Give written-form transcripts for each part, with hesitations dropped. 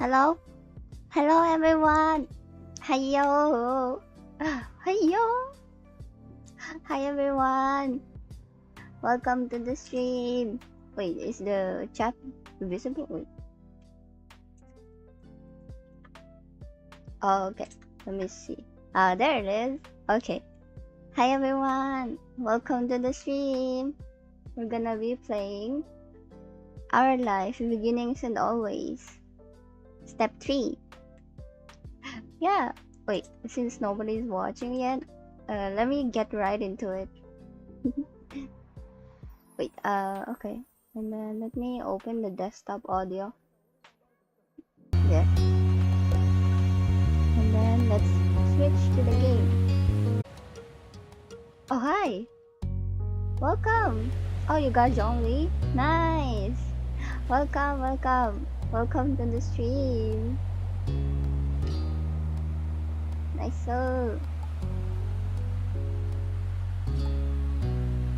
Hello? Hello everyone! Hiyo! Hiyo! Hi everyone! Welcome to the stream! Wait, is the chat visible? Wait. Oh, okay, let me see. There it is. Okay. Hi everyone! Welcome to the stream! We're gonna be playing Our Life, Beginnings and Always. Step 3. Yeah, wait, since nobody's watching yet, let me get right into it. Wait, okay. And then let me open the desktop audio. Yeah. And then let's switch to the game. Oh, hi! Welcome! Oh, you guys only? Nice! Welcome, welcome! Welcome to the stream! Nice so.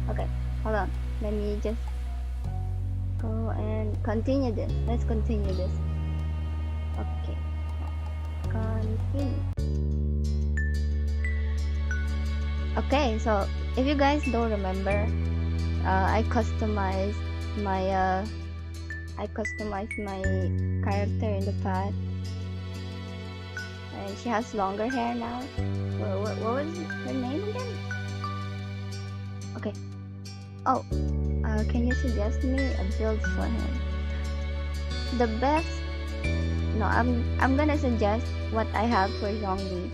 Okay, hold on. Let me just go and continue this. Let's continue this. Okay. Continue. Okay, so if you guys don't remember, I customized my character in the past, and she has longer hair now. What was her name again? Okay. Oh, can you suggest me a build for him? The best. No, I'm gonna suggest what I have for Zhongli.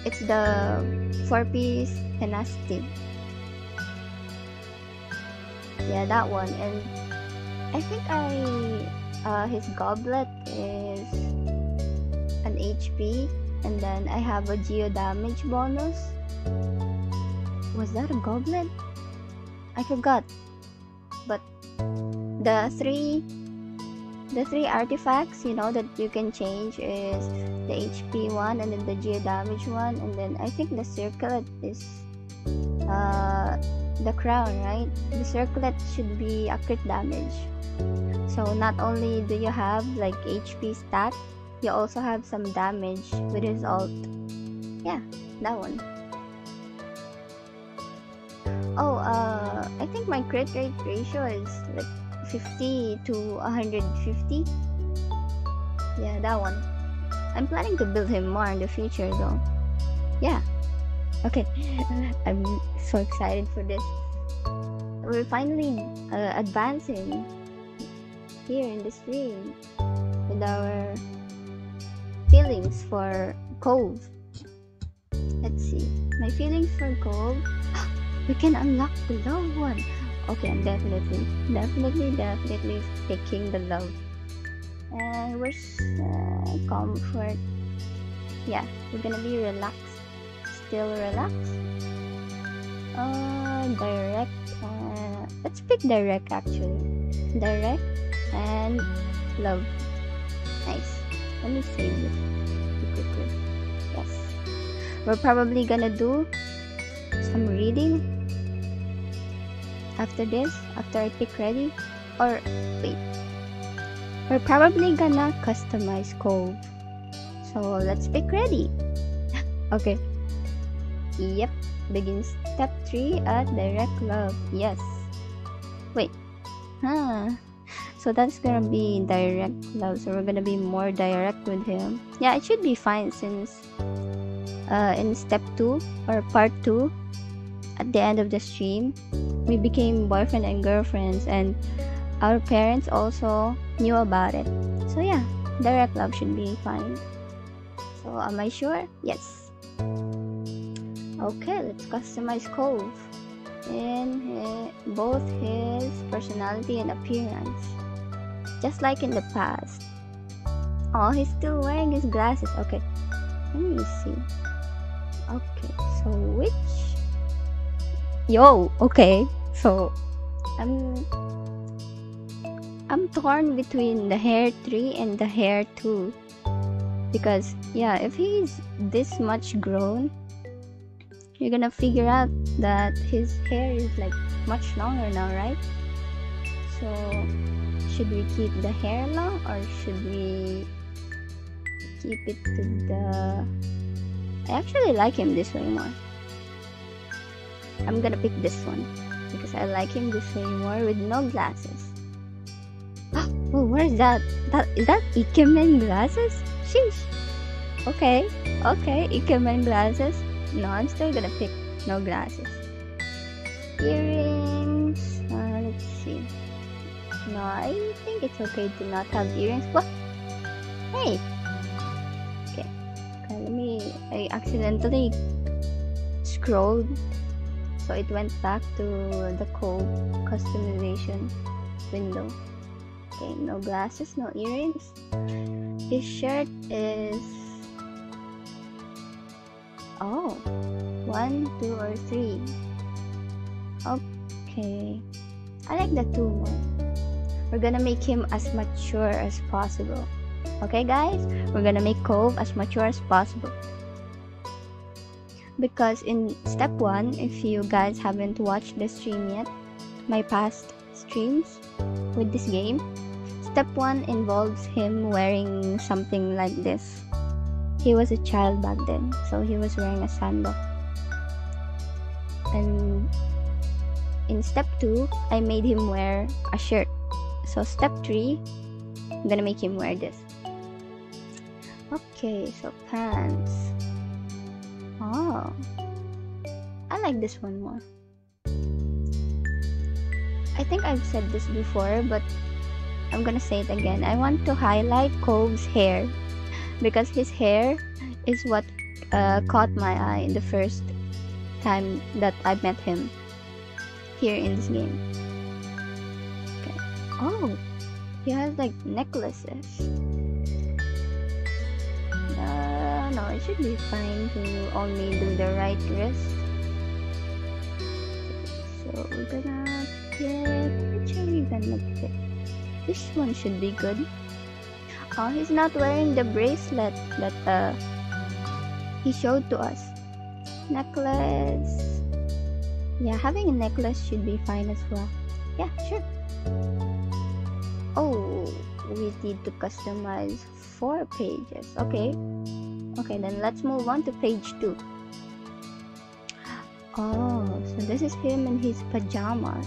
It's the 4-piece tenacity. Yeah, that one. And I think his goblet is an HP, and then I have a geo damage bonus. Was that a goblet? I forgot. But the three artifacts, you know, that you can change is the HP one, and then the geo damage one, and then I think the circlet is the crown, right? The circlet should be a crit damage. So not only do you have like HP stat, you also have some damage with his ult. Yeah, that one. Oh, I think my crit rate ratio is like 50 to 150. Yeah, that one. I'm planning to build him more in the future though. Yeah. Okay. I'm so excited for this. We're finally advancing here in the stream with our feelings for Cove. Let's see. My feelings for Cove. We can unlock the love one. Okay, I'm definitely picking the love. And where's comfort? Yeah, we're gonna be relaxed. Still relaxed. Direct. Let's pick direct actually. Direct and love. Nice. Let me save this. Quick. Yes. We're probably gonna do some reading after this, after I pick ready. Or wait, we're probably gonna customize Cove, so let's pick ready. Okay. Yep. Begin step 3 at direct love. Yes. Wait. So that's gonna be direct love, so we're gonna be more direct with him. Yeah, it should be fine since in step 2 or part 2, at the end of the stream, we became boyfriend and girlfriends, and our parents also knew about it. So yeah, direct love should be fine. So am I sure? Yes. Okay, let's customize Cove in both his personality and appearance, just like in the past. Oh, he's still wearing his glasses. Okay, let me see. Okay, so which? Yo, okay. So I'm torn between the hair 3 and the hair 2, because yeah, if he's this much grown, you're gonna figure out that his hair is like much longer now, right? So So should we keep the hair long or should we keep it to the... I actually like him this way more. I'm gonna pick this one because I like him this way more with no glasses. Oh, what is that? Is that Ikemen glasses? Sheesh. Okay, Ikemen glasses. No, I'm still gonna pick no glasses. Earrings. Let's see. No, I think it's okay to not have earrings. What? Hey. Okay. I accidentally scrolled, so it went back to the Cove customization window. Okay, no glasses, no earrings. His shirt is... Oh, 1, 2, or 3. Okay, I like the 2 more. We're gonna make him as mature as possible. Okay guys, we're gonna make Cove as mature as possible. Because in step 1, if you guys haven't watched the stream yet, my past streams with this game, step 1 involves him wearing something like this. He was a child back then, so he was wearing a sandal. And in step 2, I made him wear a shirt. So step 3, I'm gonna make him wear this. Okay, so pants. Oh, I like this one more. I think I've said this before, but I'm gonna say it again. I want to highlight Cove's hair because his hair is what caught my eye the first time that I met him here in this game. Okay. Oh, he has like necklaces. No, it should be fine to only do the right wrist. So we're gonna pick... Which are we gonna pick? This one should be good. Oh, he's not wearing the bracelet that he showed to us. Necklace. Yeah, having a necklace should be fine as well. Yeah, sure. Oh, we need to customize 4 pages. Okay, then let's move on to page 2. Oh, so this is him in his pajamas.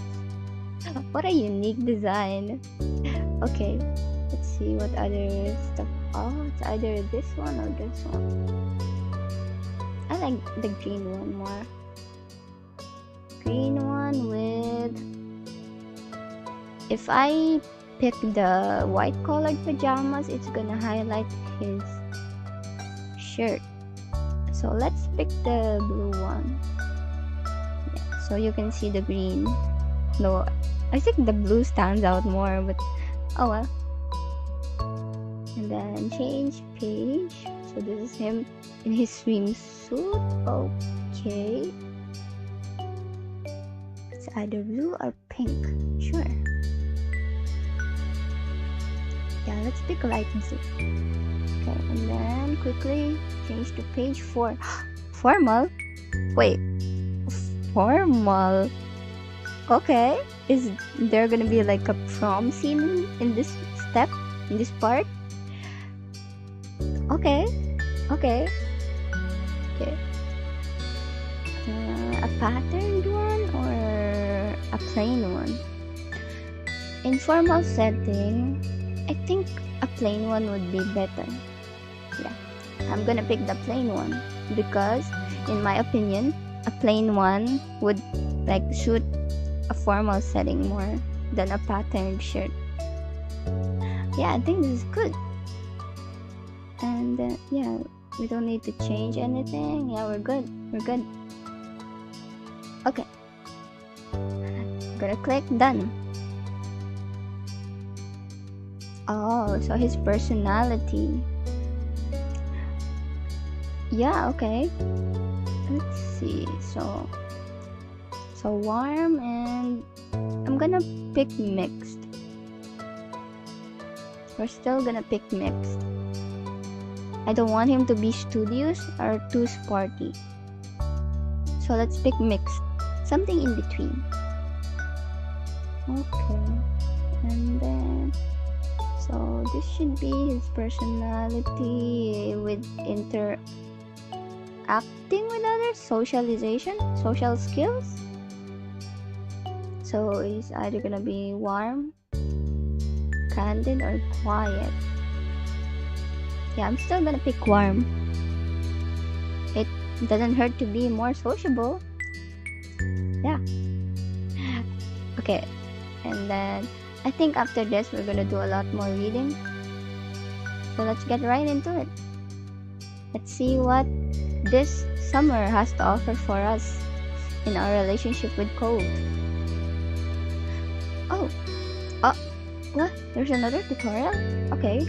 What a unique design. Okay, let's see what other stuff. Oh, it's either this one or this one. I like the green one more. Green one with... If I pick the white colored pajamas, it's gonna highlight his shirt. So let's pick the blue one. Yeah, so you can see the green. No, I think the blue stands out more, but oh well. And then change page. So this is him in his swimsuit. Okay. It's either blue or pink. Sure. Yeah, let's pick light blue. Okay, and then quickly change to page 4. Formal? Wait. Formal? Okay. Is there gonna be like a prom scene in this step? In this part? Okay. A patterned one or a plain one? In formal setting, I think a plain one would be better. Yeah, I'm gonna pick the plain one because in my opinion, a plain one would like suit a formal setting more than a patterned shirt. Yeah, I think this is good. And yeah, we don't need to change anything. Yeah, we're good. Okay, I'm gonna click done. Oh, so his personality. Yeah, okay. Let's see. So warm, and I'm gonna pick mixed. We're still gonna pick mixed. I don't want him to be studious or too sporty. So let's pick mixed. Something in between. Okay. And then, so this should be his personality with interacting with others, socialization, social skills. So he's either gonna be warm, candid, or quiet. Yeah, I'm still gonna pick warm. It doesn't hurt to be more sociable. Yeah. Okay, and then I think after this we're gonna do a lot more reading. So let's get right into it. Let's see what this summer has to offer for us in our relationship with Cove. Oh, what? There's another tutorial? Okay.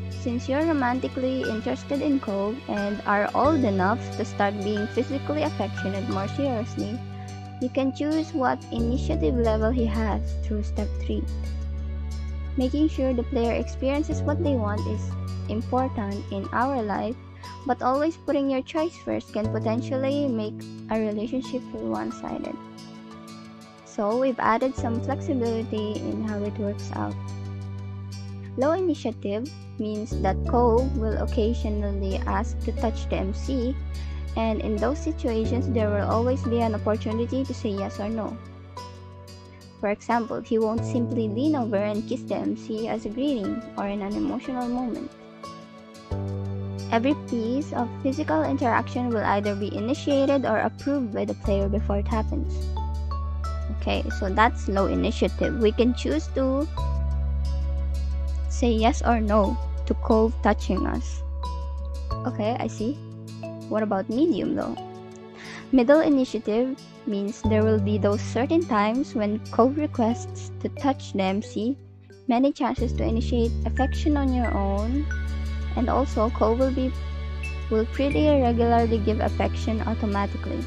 Since you're romantically interested in Cove and are old enough to start being physically affectionate more seriously, you can choose what initiative level he has through step 3. Making sure the player experiences what they want is important in our life, but always putting your choice first can potentially make a relationship feel one-sided. So we've added some flexibility in how it works out. Low initiative means that Cove will occasionally ask to touch the MC, and in those situations there will always be an opportunity to say yes or no. For example, he won't simply lean over and kiss the MC as a greeting or in an emotional moment. Every piece of physical interaction will either be initiated or approved by the player before it happens. Okay, so that's low initiative. We can choose to say yes or no to Cove touching us. Okay, I see. What about medium though? Middle initiative means there will be those certain times when Cove requests to touch the MC, many chances to initiate affection on your own, and also Cove will pretty regularly give affection automatically.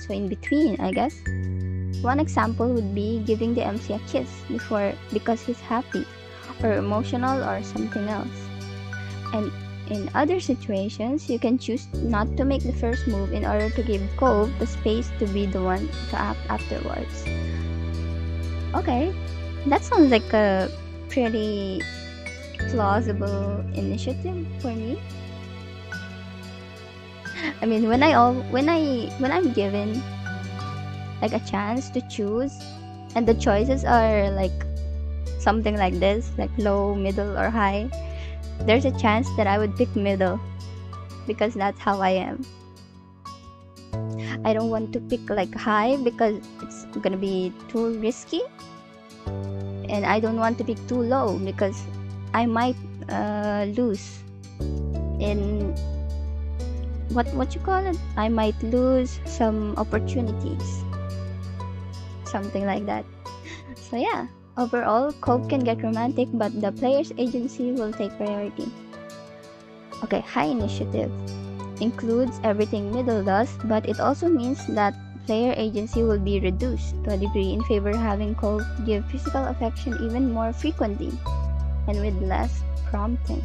So in between, I guess. One example would be giving the MC a kiss because he's happy or emotional or something else. And in other situations, you can choose not to make the first move in order to give Cove the space to be the one to act afterwards. Okay, that sounds like a pretty plausible initiative for me. I mean, when I'm given like a chance to choose, and the choices are like something like this, like low, middle, or high, there's a chance that I would pick middle because that's how I am. I don't want to pick like high because it's gonna be too risky, and I don't want to pick too low because I might lose in what you call it. I might lose some opportunities, something like that. So yeah, overall, Cove can get romantic, but the player's agency will take priority. Okay, high initiative includes everything middle does, but it also means that player agency will be reduced to a degree in favor of having Cove give physical affection even more frequently and with less prompting.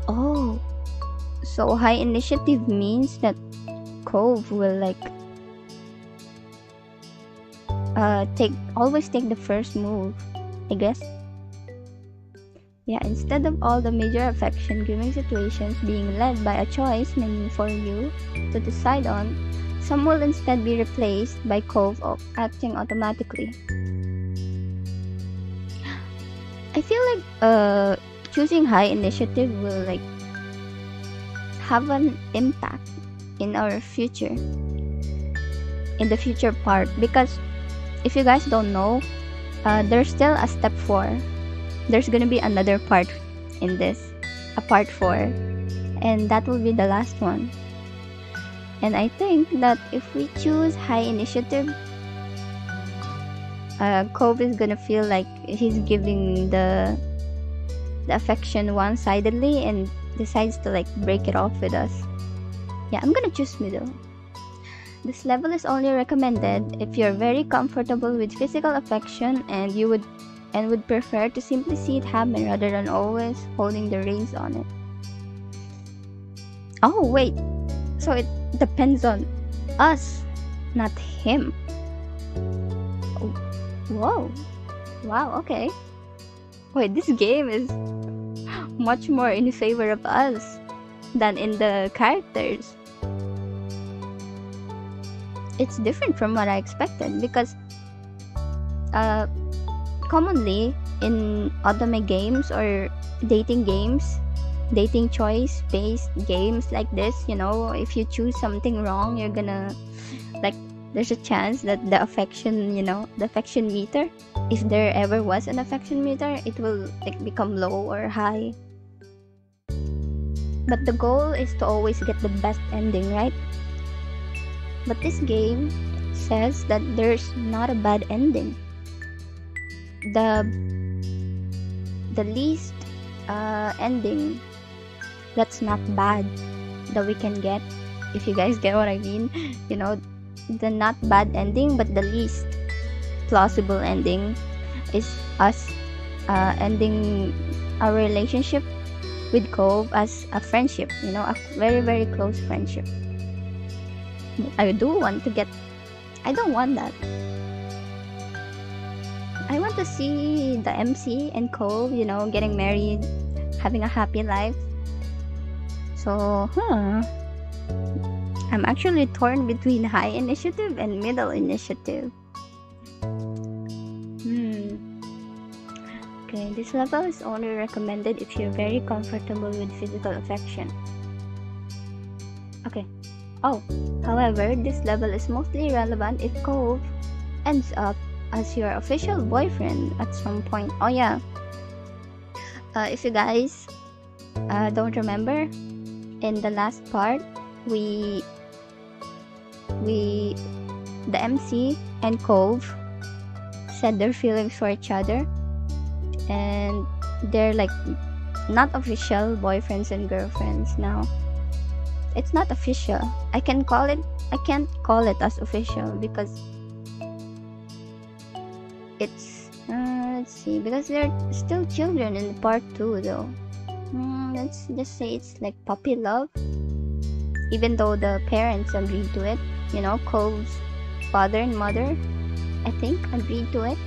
Oh, so high initiative means that Cove will like always take the first move, I guess. Yeah, instead of all the major affection giving situations being led by a choice menu for you to decide on, some will instead be replaced by Cove acting automatically. I feel like choosing high initiative will like have an impact in our future, in the future part, because if you guys don't know, there's still a step 4. There's gonna be another part in this, a part 4, and that will be the last one. And I think that if we choose high initiative, Cove is gonna feel like he's giving the affection one-sidedly and decides to like break it off with us. Yeah, I'm gonna choose middle. This level is only recommended if you're very comfortable with physical affection and would prefer to simply see it happen rather than always holding the reins on it. Oh wait, so it depends on us, not him. Oh, whoa, Wow, okay. Wait, this game is much more in favor of us than in the characters. It's different from what I expected because uh, commonly in otome games or dating games, dating choice based games like this, if you choose something wrong, you're gonna, like, there's a chance that the affection, the affection meter, if there ever was an affection meter, it will like become low or high. But the goal is to always get the best ending, right? But this game says that there's not a bad ending. The least ending that's not bad that we can get, if you guys get what I mean, the not bad ending, but the least plausible ending is us ending our relationship with Cove as a friendship, a very, very close friendship. I don't want that. I want to see the MC and Cove, getting married, having a happy life. So, I'm actually torn between high initiative and middle initiative. Okay, this level is only recommended if you're very comfortable with physical affection. Okay. Oh, however, this level is mostly relevant if Cove ends up as your official boyfriend at some point. Oh yeah. If you guys don't remember, in the last part, the MC and Cove said their feelings for each other, and they're like not official boyfriends and girlfriends now. It's not official. I can't call it as official because it's let's see, because they're still children in part 2 though. Let's just say it's like puppy love, even though the parents agreed to it. Cove's father and mother, I think, agreed to it.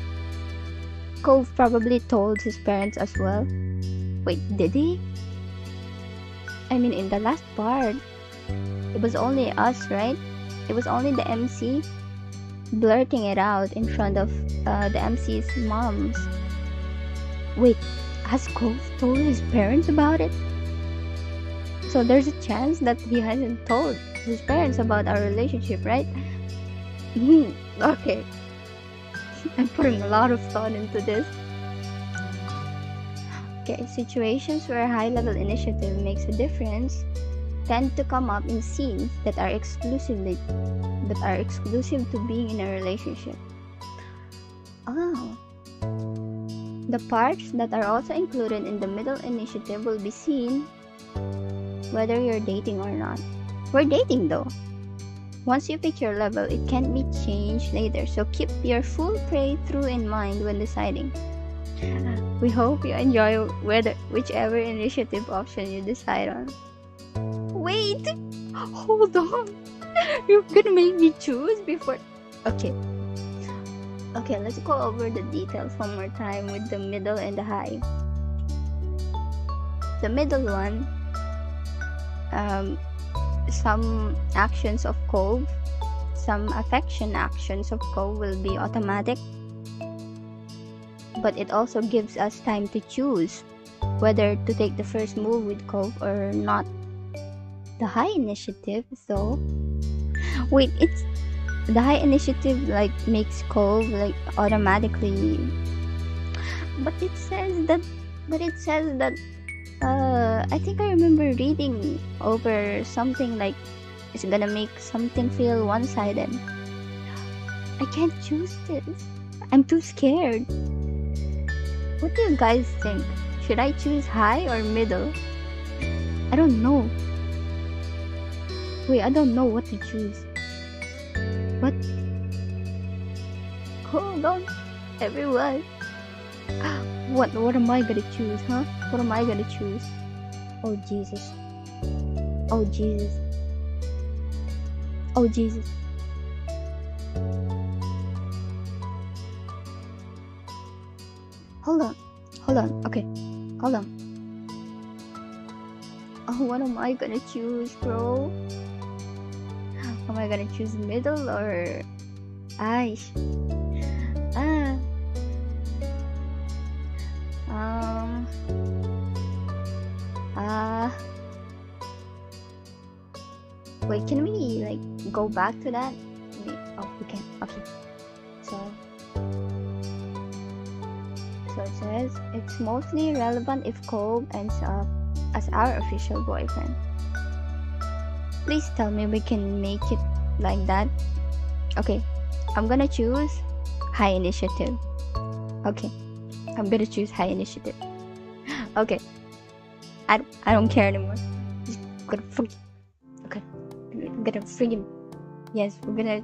Cove probably told his parents as well. Wait, did he? I mean, in the last part, it was only us, right? It was only the MC blurting it out in front of the MC's moms. Wait, has Cove told his parents about it? So there's a chance that he hasn't told his parents about our relationship, right? Okay. I'm putting a lot of thought into this. Okay, situations where high-level initiative makes a difference tend to come up in scenes that are exclusive to being in a relationship. Oh. The parts that are also included in the middle initiative will be seen whether you're dating or not. We're dating though. Once you pick your level, it can't be changed later, so keep your full playthrough in mind when deciding. We hope you enjoy whichever initiative option you decide on. Wait! Hold on! You're gonna make me choose before... Okay, let's go over the details one more time with the middle and the high. The middle one, some actions of Cove, some affection actions of Cove will be automatic, but it also gives us time to choose whether to take the first move with Cove or not. The high initiative, though, wait, it's the high initiative like makes Cove like automatically, but it says that I think I remember reading over something like it's gonna make something feel one-sided. I can't choose this. I'm too scared. What do you guys think? Should I choose high or middle? I don't know. Wait, I don't know what to choose. What? Hold on, everyone. What am I gonna choose, huh? What am I gonna choose? Oh Jesus. Oh Jesus. Oh, Jesus. Hold on. Okay, hold on. Oh, what am I gonna choose, bro? Am I gonna choose middle or Aish? Ah. Um. Ah. Wait, can we like go back to that? Oh, we can. Okay. So it says it's mostly relevant if Cove ends up as our official boyfriend. Please tell me we can make it like that. Okay, I'm gonna choose high initiative. Okay, I'm gonna choose high initiative. Okay, I don't care anymore. Just gonna okay, I'm gonna freaking yes, we're gonna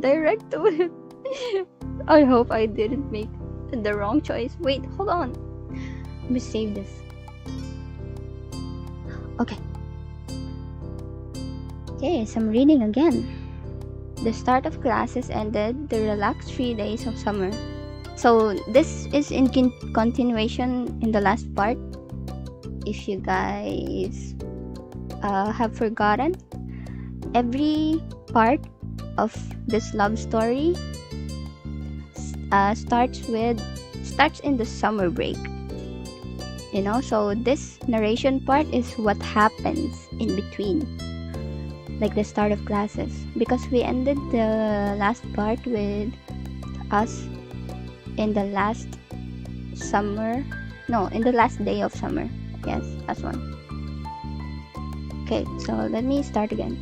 direct to it. I hope I didn't make the wrong choice. Wait, hold on. Let me save this. Okay. Okay, so I'm reading again. The start of classes ended the relaxed 3 days of summer. So this is in continuation in the last part. If you guys have forgotten, every part of this love story starts in the summer break. You know, so this narration part is what happens in between, like the start of classes, because we ended the last part with us in the last day of summer. Yes, that's one. Okay, so let me start again.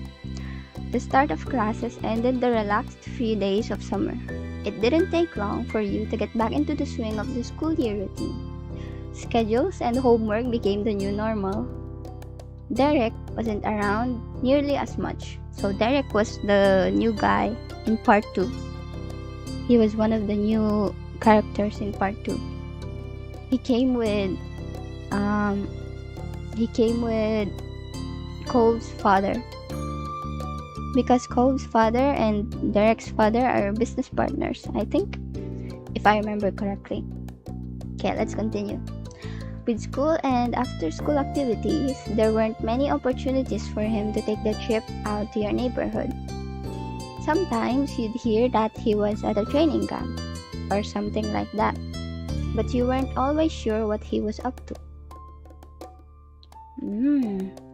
The start of classes ended the relaxed 3 days of summer. It didn't take long for you to get back into the swing of the school year routine. Schedules and homework became the new normal. Derek wasn't around nearly as much. So Derek was the new guy in part 2. He was one of the new characters in part 2. He came with Cove's father. Because Cove's father and Derek's father are business partners, I think, if I remember correctly. Okay, let's continue. With school and after-school activities, there weren't many opportunities for him to take the trip out to your neighborhood. Sometimes you'd hear that he was at a training camp or something like that, but you weren't always sure what he was up to.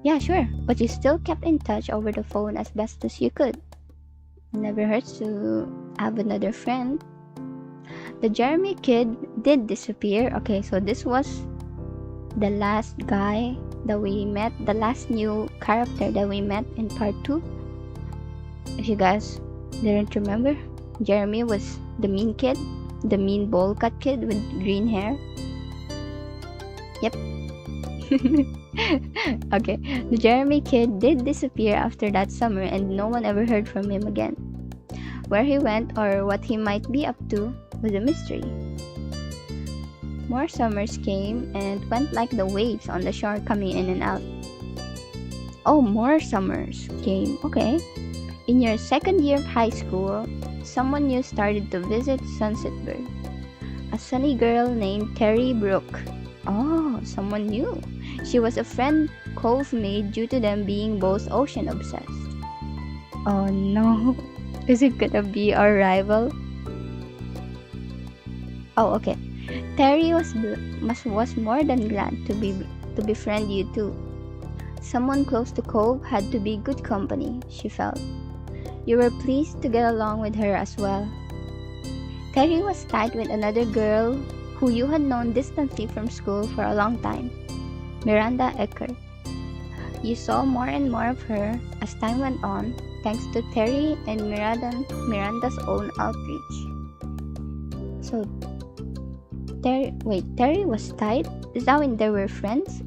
Yeah, sure, but you still kept in touch over the phone as best as you could. Never hurts to have another friend. The Jeremy kid did disappear. Okay, so this was the last guy that we met, the last new character that we met in part 2. If you guys didn't remember, Jeremy was the mean kid, the mean bowl cut kid with green hair. Yep. Okay, the Jeremy kid did disappear after that summer and no one ever heard from him again. Where he went or what he might be up to was a mystery. More summers came and went like the waves on the shore, coming in and out. Oh, more summers came, okay. In your second year of high school, someone new started to visit Sunsetburg. A sunny girl named Terry Brooke. Oh, someone new. She was a friend Cove made due to them being both ocean obsessed. Oh no, is it gonna be our rival? Oh, okay. Terry was more than glad to befriend you too. Someone close to Cove had to be good company, she felt. You were pleased to get along with her as well. Terry was tight with another girl who you had known distantly from school for a long time, Miranda Ecker. You saw more and more of her as time went on, thanks to Terry and Miranda's own outreach. So, Terry was tight? Is that when they were friends?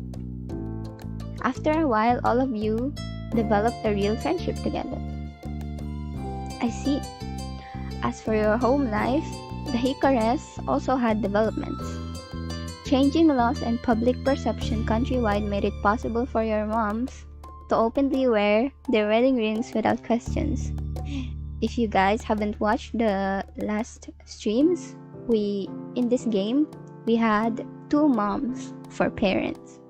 After a while, all of you developed a real friendship together. I see. As for your home life, the Hikares also had developments. Changing laws and public perception countrywide made it possible for your moms to openly wear their wedding rings without questions. If you guys haven't watched the last streams, in this game, we had two moms for parents.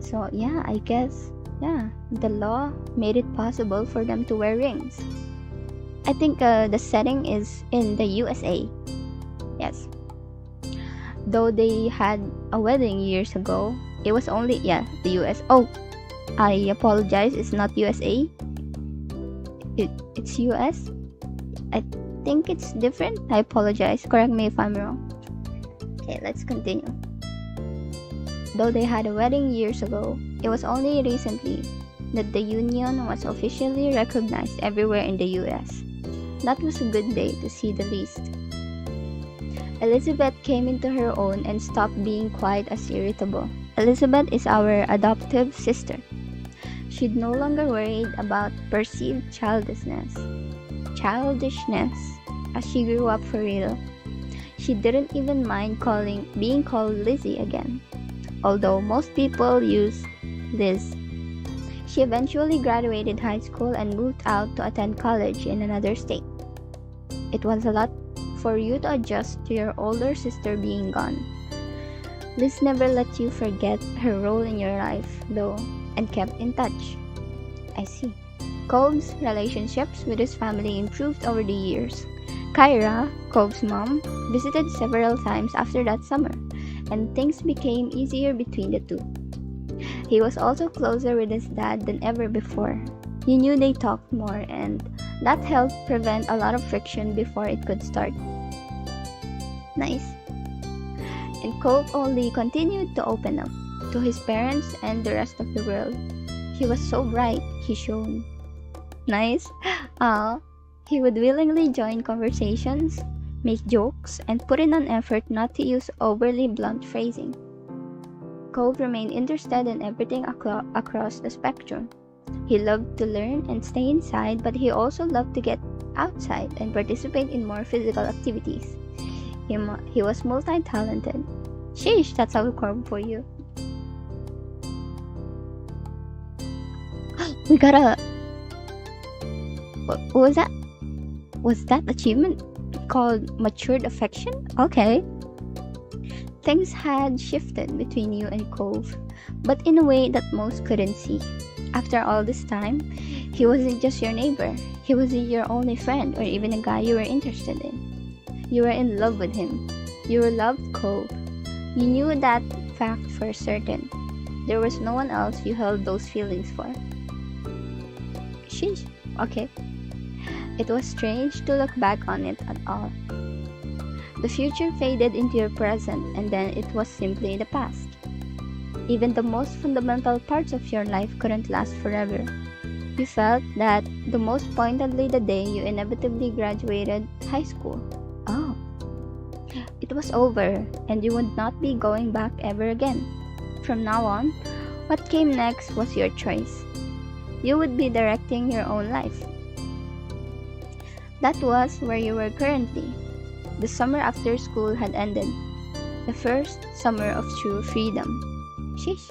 So yeah, I guess, yeah, the law made it possible for them to wear rings. I think the setting is in the USA. Yes. Though they had a wedding years ago, it was only, yeah, the US. Oh, I apologize, it's not USA. It's US. I think it's different. I apologize. Correct me if I'm wrong. Okay, let's continue. Though they had a wedding years ago, it was only recently that the union was officially recognized everywhere in the US. That was a good day, to say the least. Elizabeth came into her own and stopped being quite as irritable. Elizabeth is our adoptive sister. She'd no longer worried about perceived childishness as she grew up for real. She didn't even mind being called Lizzie again, although most people use Liz. She eventually graduated high school and moved out to attend college in another state. It was a lot for you to adjust to your older sister being gone. Liz never let you forget her role in your life, though, and kept in touch. I see. Cove's relationships with his family improved over the years. Kyra, Cove's mom, visited several times after that summer, and things became easier between the two. He was also closer with his dad than ever before. You knew they talked more, and that helped prevent a lot of friction before it could start. Nice. And Cove only continued to open up to his parents and the rest of the world. He was so bright, he shone. Nice. He would willingly join conversations, make jokes, and put in an effort not to use overly blunt phrasing. Cove remained interested in everything across the spectrum. He loved to learn and stay inside, but he also loved to get outside and participate in more physical activities. He was multi-talented. Sheesh, that's our Cove for you. We got a... What was that? Was that achievement called matured affection? Okay. Things had shifted between you and Cove, but in a way that most couldn't see. After all this time, he wasn't just your neighbor. He wasn't your only friend or even a guy you were interested in. You were in love with him. You loved Cove. You knew that fact for certain. There was no one else you held those feelings for. Sheesh. Okay. It was strange to look back on it at all. The future faded into your present, and then it was simply the past. Even the most fundamental parts of your life couldn't last forever. You felt that the most pointedly the day you inevitably graduated high school. Oh. It was over, and you would not be going back ever again. From now on, what came next was your choice. You would be directing your own life. That was where you were currently. The summer after school had ended. The first summer of true freedom. Sheesh.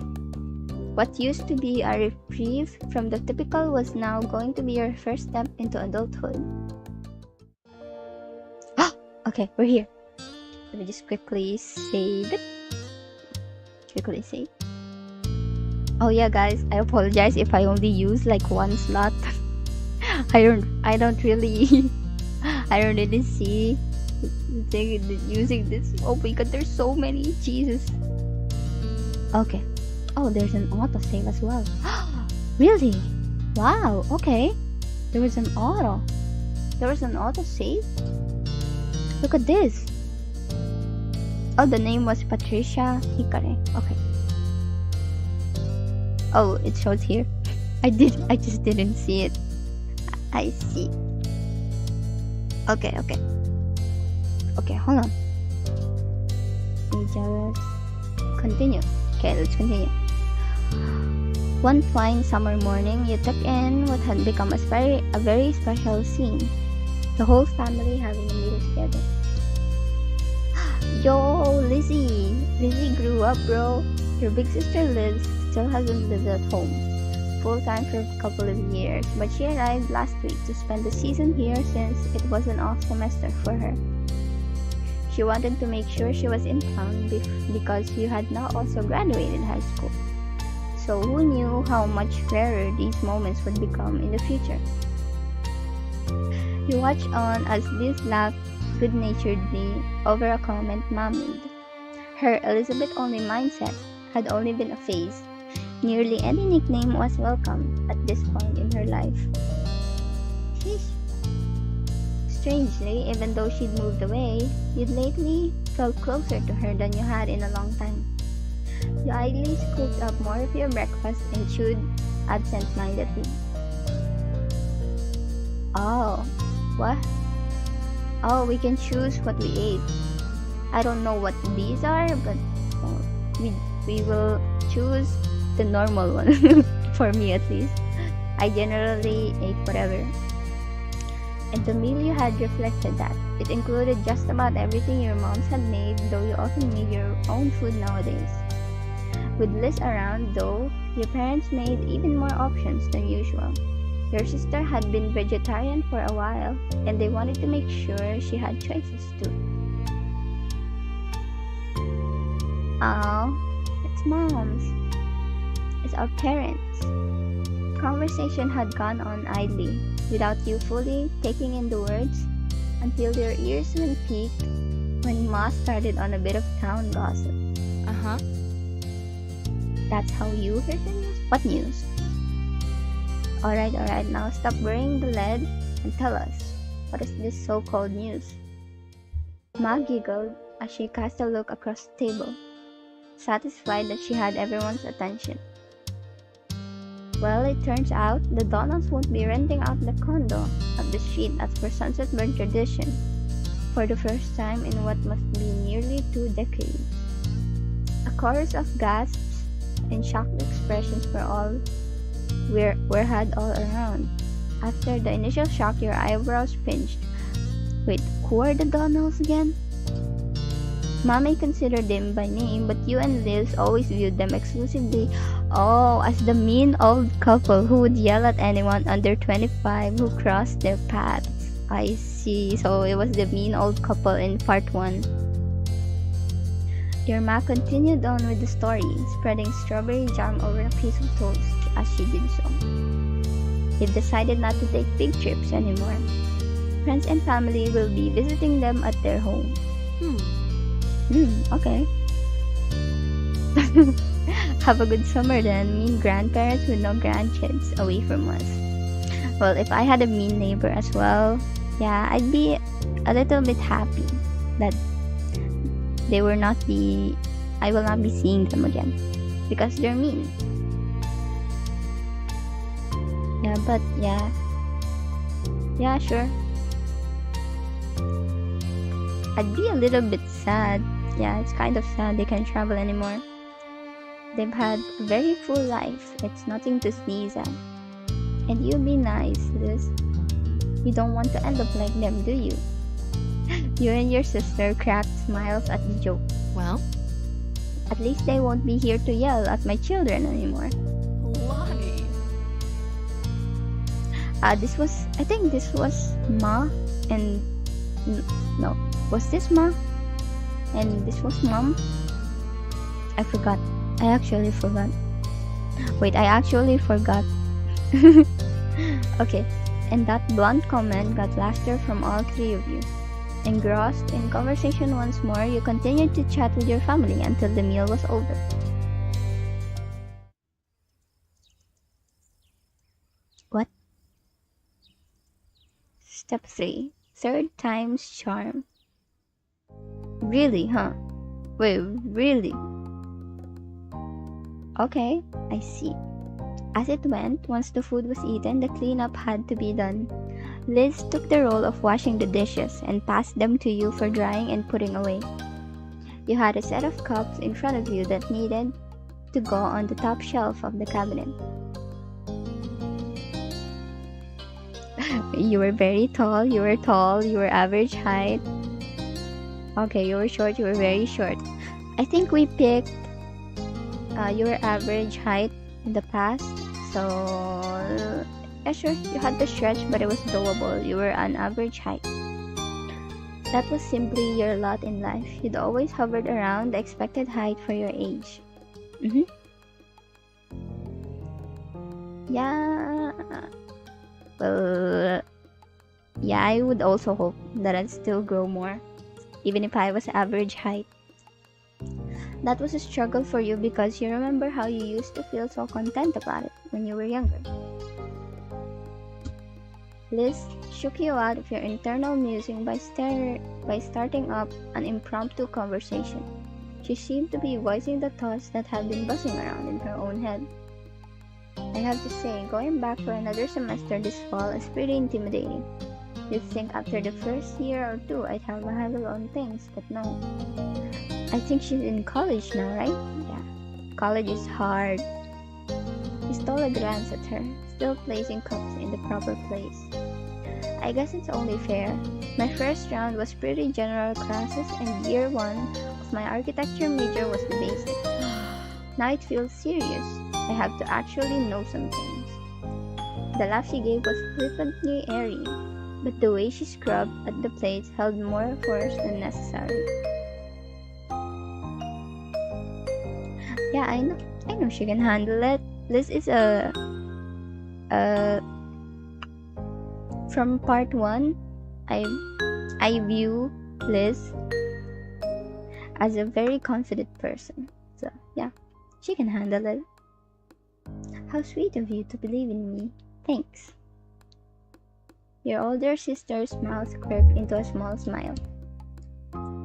What used to be a reprieve from the typical was now going to be your first step into adulthood. Okay, we're here. Let me just quickly save it. Quickly save. Oh yeah, guys, I apologize if I only use like one slot. I don't really see using this. Oh my god, there's so many. Jesus. Okay. Oh, there's an autosave as well. Really? Wow, okay. There was an autosave? Look at this. Oh, the name was Patricia Hikare. Okay. Oh, it shows here. I just didn't see it. I see. Okay, hold on. Let me just continue. Okay, let's continue. One fine summer morning, you took in what had become a very special scene. The whole family having a meal together. Yo, Lizzie! Lizzie grew up, bro. Your big sister Liz still hasn't lived at home full-time for a couple of years, but she arrived last week to spend the season here since it was an off semester for her. She wanted to make sure she was in town because you had now also graduated high school. So who knew how much rarer these moments would become in the future? You watched on as Liz laughed good-naturedly over a comment Mom made. Her Elizabeth-only mindset had only been a phase. Nearly any nickname was welcome at this point in her life. Sheesh. Strangely, even though she'd moved away, you'd lately felt closer to her than you had in a long time. You idly scooped up more of your breakfast and chewed absent-mindedly. Oh, what? Oh, we can choose what we ate. I don't know what these are, but we will choose the normal one. For me at least. I generally ate whatever. And the meal you had reflected that. It included just about everything your moms had made, though you often made your own food nowadays. With Liz around, though, your parents made even more options than usual. Your sister had been vegetarian for a while, and they wanted to make sure she had choices too. Oh, it's moms. It's our parents. Conversation had gone on idly, without you fully taking in the words, until your ears went peaked when Ma started on a bit of town gossip. Uh-huh. That's how you heard the news? What news? Alright, now stop burying the lead and tell us, what is this so-called news? Ma giggled as she cast a look across the table, satisfied that she had everyone's attention. Well, it turns out the Donalds won't be renting out the condo up the street as per Sunset Burn tradition for the first time in what must be nearly 2 decades. A chorus of gasps and shocked expressions were had all around. After the initial shock, your eyebrows pinched. Wait, who are the Donalds again? Mommy considered them by name, but you and Liz always viewed them exclusively as the mean old couple who would yell at anyone under 25 who crossed their paths. I see, so it was the mean old couple in part 1. Your ma continued on with the story, spreading strawberry jam over a piece of toast as she did so. They've decided not to take big trips anymore. Friends and family will be visiting them at their home. Okay. Have a good summer then, mean grandparents with no grandkids away from us. Well, if I had a mean neighbor as well, yeah, I'd be a little bit happy that I will not be seeing them again because they're mean. Yeah, sure. I'd be a little bit sad. Yeah, it's kind of sad they can't travel anymore. They've had a very full life. It's nothing to sneeze at. And you be nice, Liz. You don't want to end up like them, do you? You and your sister cracked smiles at the joke. Well, at least they won't be here to yell at my children anymore. Lonnie. I think this was Ma and... No, was this Ma? And this was Mom? I actually forgot. Okay, and that blunt comment got laughter from all 3 of you. Engrossed in conversation once more, you continued to chat with your family until the meal was over. What? Step 3. Third time's charm. Really, huh? Wait, really? Okay, I see. As it went, once the food was eaten, the cleanup had to be done. Liz took the role of washing the dishes and passed them to you for drying and putting away. You had a set of cups in front of you that needed to go on the top shelf of the cabinet. You were very tall, you were average height. Okay, you were short, you were very short. I think we picked your average height in the past, so yeah, sure, you had to stretch, but it was doable. You were an average height. That was simply your lot in life. You'd always hovered around the expected height for your age. Mm-hmm. Yeah. Well, yeah, I would also hope that I'd still grow more, even if I was average height. That was a struggle for you because you remember how you used to feel so content about it when you were younger. Liz shook you out of your internal musing by starting up an impromptu conversation. She seemed to be voicing the thoughts that had been buzzing around in her own head. I have to say, going back for another semester this fall is pretty intimidating. You'd think after the first year or two I'd have my handle on things, but no. I think she's in college now, right? Yeah. College is hard. He stole a glance at her, still placing cups in the proper place. I guess it's only fair. My first round was pretty general classes and year one of my architecture major was the basics. Now it feels serious. I have to actually know some things. The laugh she gave was flippantly airy, but the way she scrubbed at the plates held more force than necessary. Yeah, I know she can handle it. Liz is from part 1, I view Liz as a very confident person. So, yeah, she can handle it. How sweet of you to believe in me. Thanks. Your older sister's mouth curved into a small smile.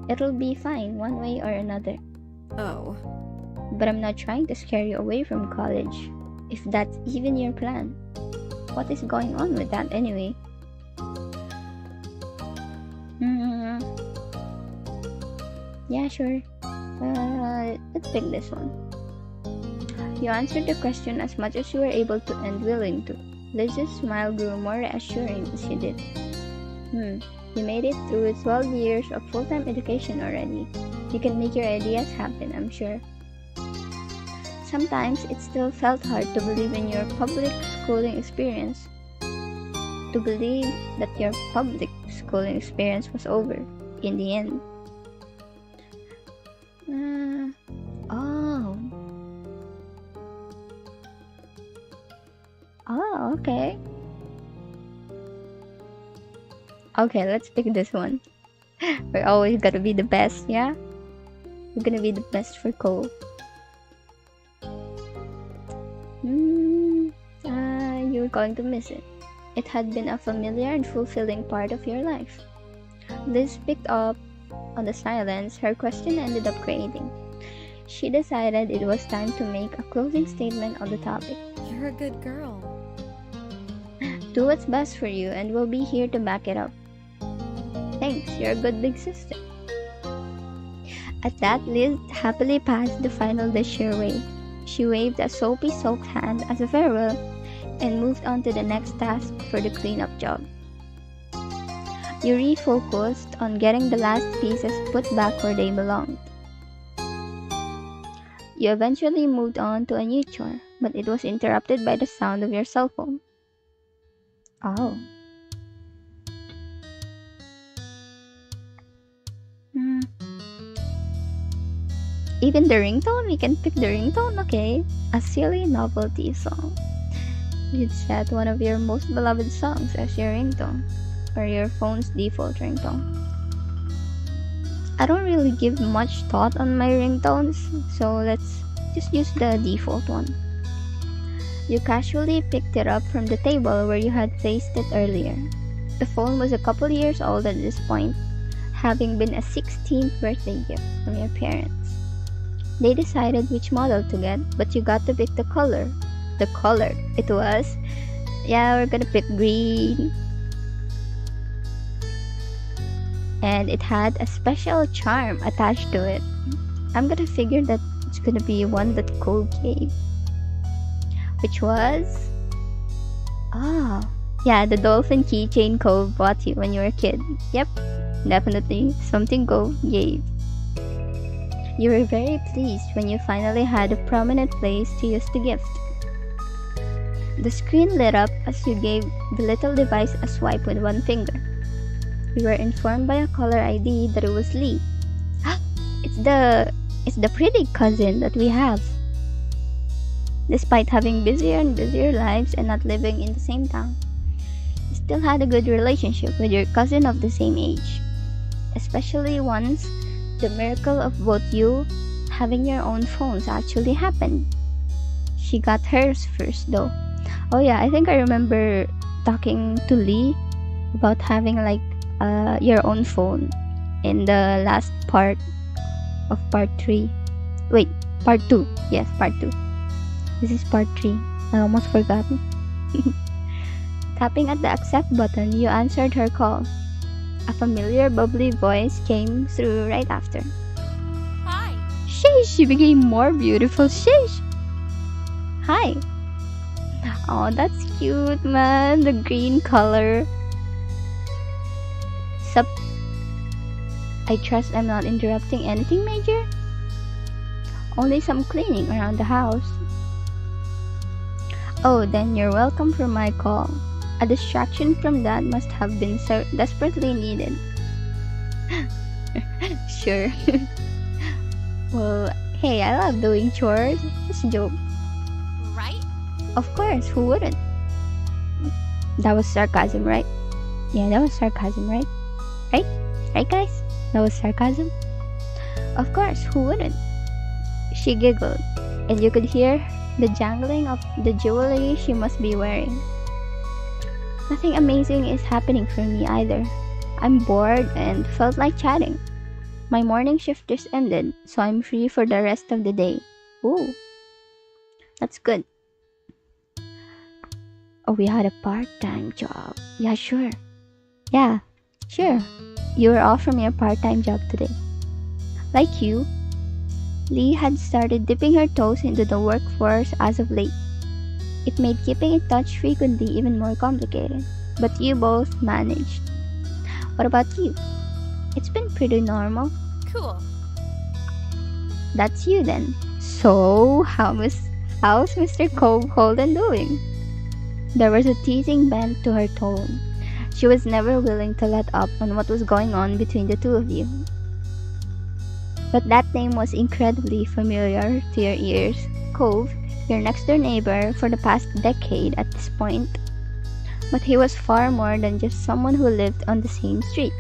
It'll be fine one way or another. Oh. But I'm not trying to scare you away from college, if that's even your plan. What is going on with that anyway? Yeah, sure. Let's pick this one. You answered the question as much as you were able to and willing to. Liz's smile grew more reassuring as she did. You made it through 12 years of full-time education already. You can make your ideas happen, I'm sure. Sometimes it still felt hard to believe in your public schooling experience. To believe that your public schooling experience was over in the end. Oh, okay. Okay, let's pick this one. We're always gonna be the best, yeah? We're gonna be the best for Cove. You're going to miss it. It had been a familiar and fulfilling part of your life. Liz picked up on the silence her question ended up creating. She decided it was time to make a closing statement on the topic. You're a good girl. Do what's best for you and we'll be here to back it up. Thanks, you're a good big sister. At that, Liz happily passed the final dish your way. She waved a soapy-soaked hand as a farewell and moved on to the next task for the cleanup job. You refocused on getting the last pieces put back where they belonged. You eventually moved on to a new chore, but it was interrupted by the sound of your cell phone. Oh. Even the ringtone? We can pick the ringtone? Okay. A silly novelty song. You'd set one of your most beloved songs as your ringtone, or your phone's default ringtone. I don't really give much thought on my ringtones, so let's just use the default one. You casually picked it up from the table where you had placed it earlier. The phone was a couple years old at this point, having been a 16th birthday gift from your parents. They decided which model to get, but you got to pick the color. The color. It was, we're gonna pick green. And it had a special charm attached to it. I'm gonna figure that it's gonna be one that Cove gave. Which was... the dolphin keychain Cove bought you when you were a kid. Yep, definitely something Cove gave. You were very pleased when you finally had a prominent place to use the gift. The screen lit up as you gave the little device a swipe with one finger. We were informed by a caller ID that it was Lee. It's the it's the pretty cousin that we have. Despite having busier and busier lives and not living in the same town, you still had a good relationship with your cousin of the same age. Especially once the miracle of both you having your own phones actually happened. She got hers first though. Oh yeah, I think I remember talking to Lee about having like your own phone in the last part of part 3. Wait, part 2. Yes, part 2. This is part 3. I almost forgot. Tapping at the accept button, you answered her call. A familiar bubbly voice came through right after. Hi. Sheesh, she became more beautiful. Sheesh. Hi. Oh, that's cute, man. The green color. Sup? I trust I'm not interrupting anything major? Only some cleaning around the house. Oh, then you're welcome for my call. A distraction from that must have been so desperately needed. Sure. Well, hey, I love doing chores. Just a joke. Right? Of course, who wouldn't? That was sarcasm, right? Yeah, that was sarcasm, right? Right? Right, guys? That was sarcasm? Of course, who wouldn't? She giggled, and you could hear the jangling of the jewelry she must be wearing. Nothing amazing is happening for me either. I'm bored and felt like chatting. My morning shift just ended, so I'm free for the rest of the day. Ooh, that's good. Oh, we had a part-time job. Yeah, sure. Yeah, sure. You were off from your part-time job today. Like you, Lee had started dipping her toes into the workforce as of late. It made keeping in touch frequently even more complicated, but you both managed. What about you? It's been pretty normal. Cool. That's you then. So, how's Mr. Cove Holden doing? There was a teasing bent to her tone. She was never willing to let up on what was going on between the two of you. But that name was incredibly familiar to your ears. Cove, your next-door neighbor for the past decade at this point. But he was far more than just someone who lived on the same street.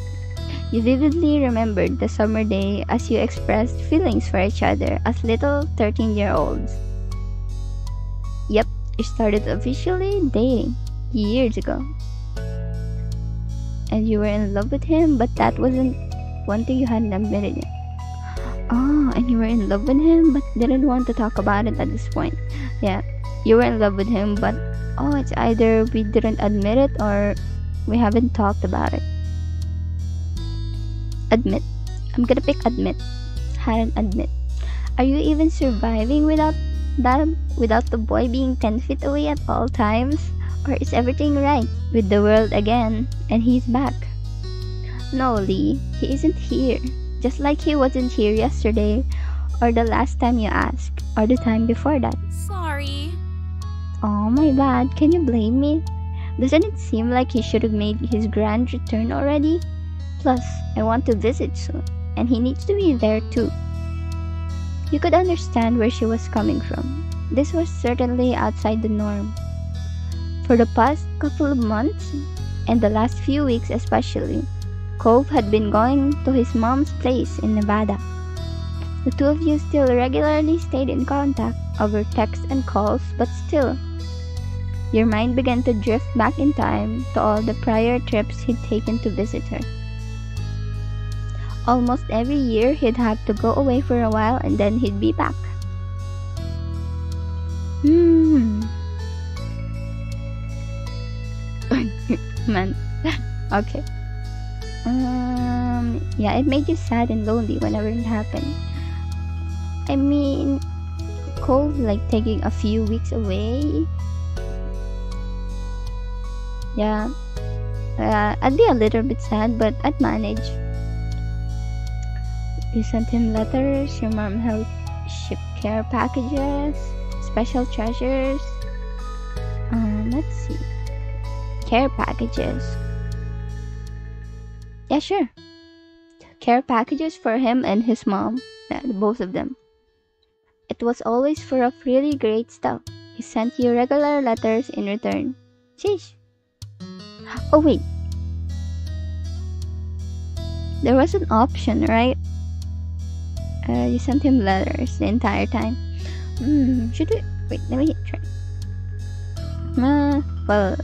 You vividly remembered the summer day as you expressed feelings for each other as little 13-year-olds. Yep, you started officially dating years ago. And you were in love with him, but that wasn't one thing you hadn't admitted yet. Oh, and you were in love with him, but didn't want to talk about it at this point. Yeah, you were in love with him, but it's either we didn't admit it or we haven't talked about it. Admit. I'm gonna pick admit. Hadn't admit. Are you even surviving without the boy being 10 feet away at all times? Or is everything right with the world again and he's back? No, Lee, he isn't here. Just like he wasn't here yesterday, or the last time you asked, or the time before that. Sorry. Oh, my bad. Can you blame me? Doesn't it seem like he should have made his grand return already? Plus, I want to visit soon, and he needs to be there too. You could understand where she was coming from. This was certainly outside the norm. For the past couple of months, and the last few weeks especially, Cove had been going to his mom's place in Nevada. The two of you still regularly stayed in contact over text and calls, but still, your mind began to drift back in time to all the prior trips he'd taken to visit her. Almost every year, he'd have to go away for a while and then he'd be back. Man. Okay. Yeah, it made you sad and lonely whenever it happened. I mean, Cove like taking a few weeks away. Yeah. I'd be a little bit sad, but I'd manage. You sent him letters, your mom helped ship care packages, special treasures. Let's see. Care packages. Yeah, sure. Care packages for him and his mom. Yeah, both of them. It was always full of really great stuff. He sent you regular letters in return. Sheesh. Oh wait, there was an option, right? You sent him letters the entire time. Should we? Wait, let me try. Well,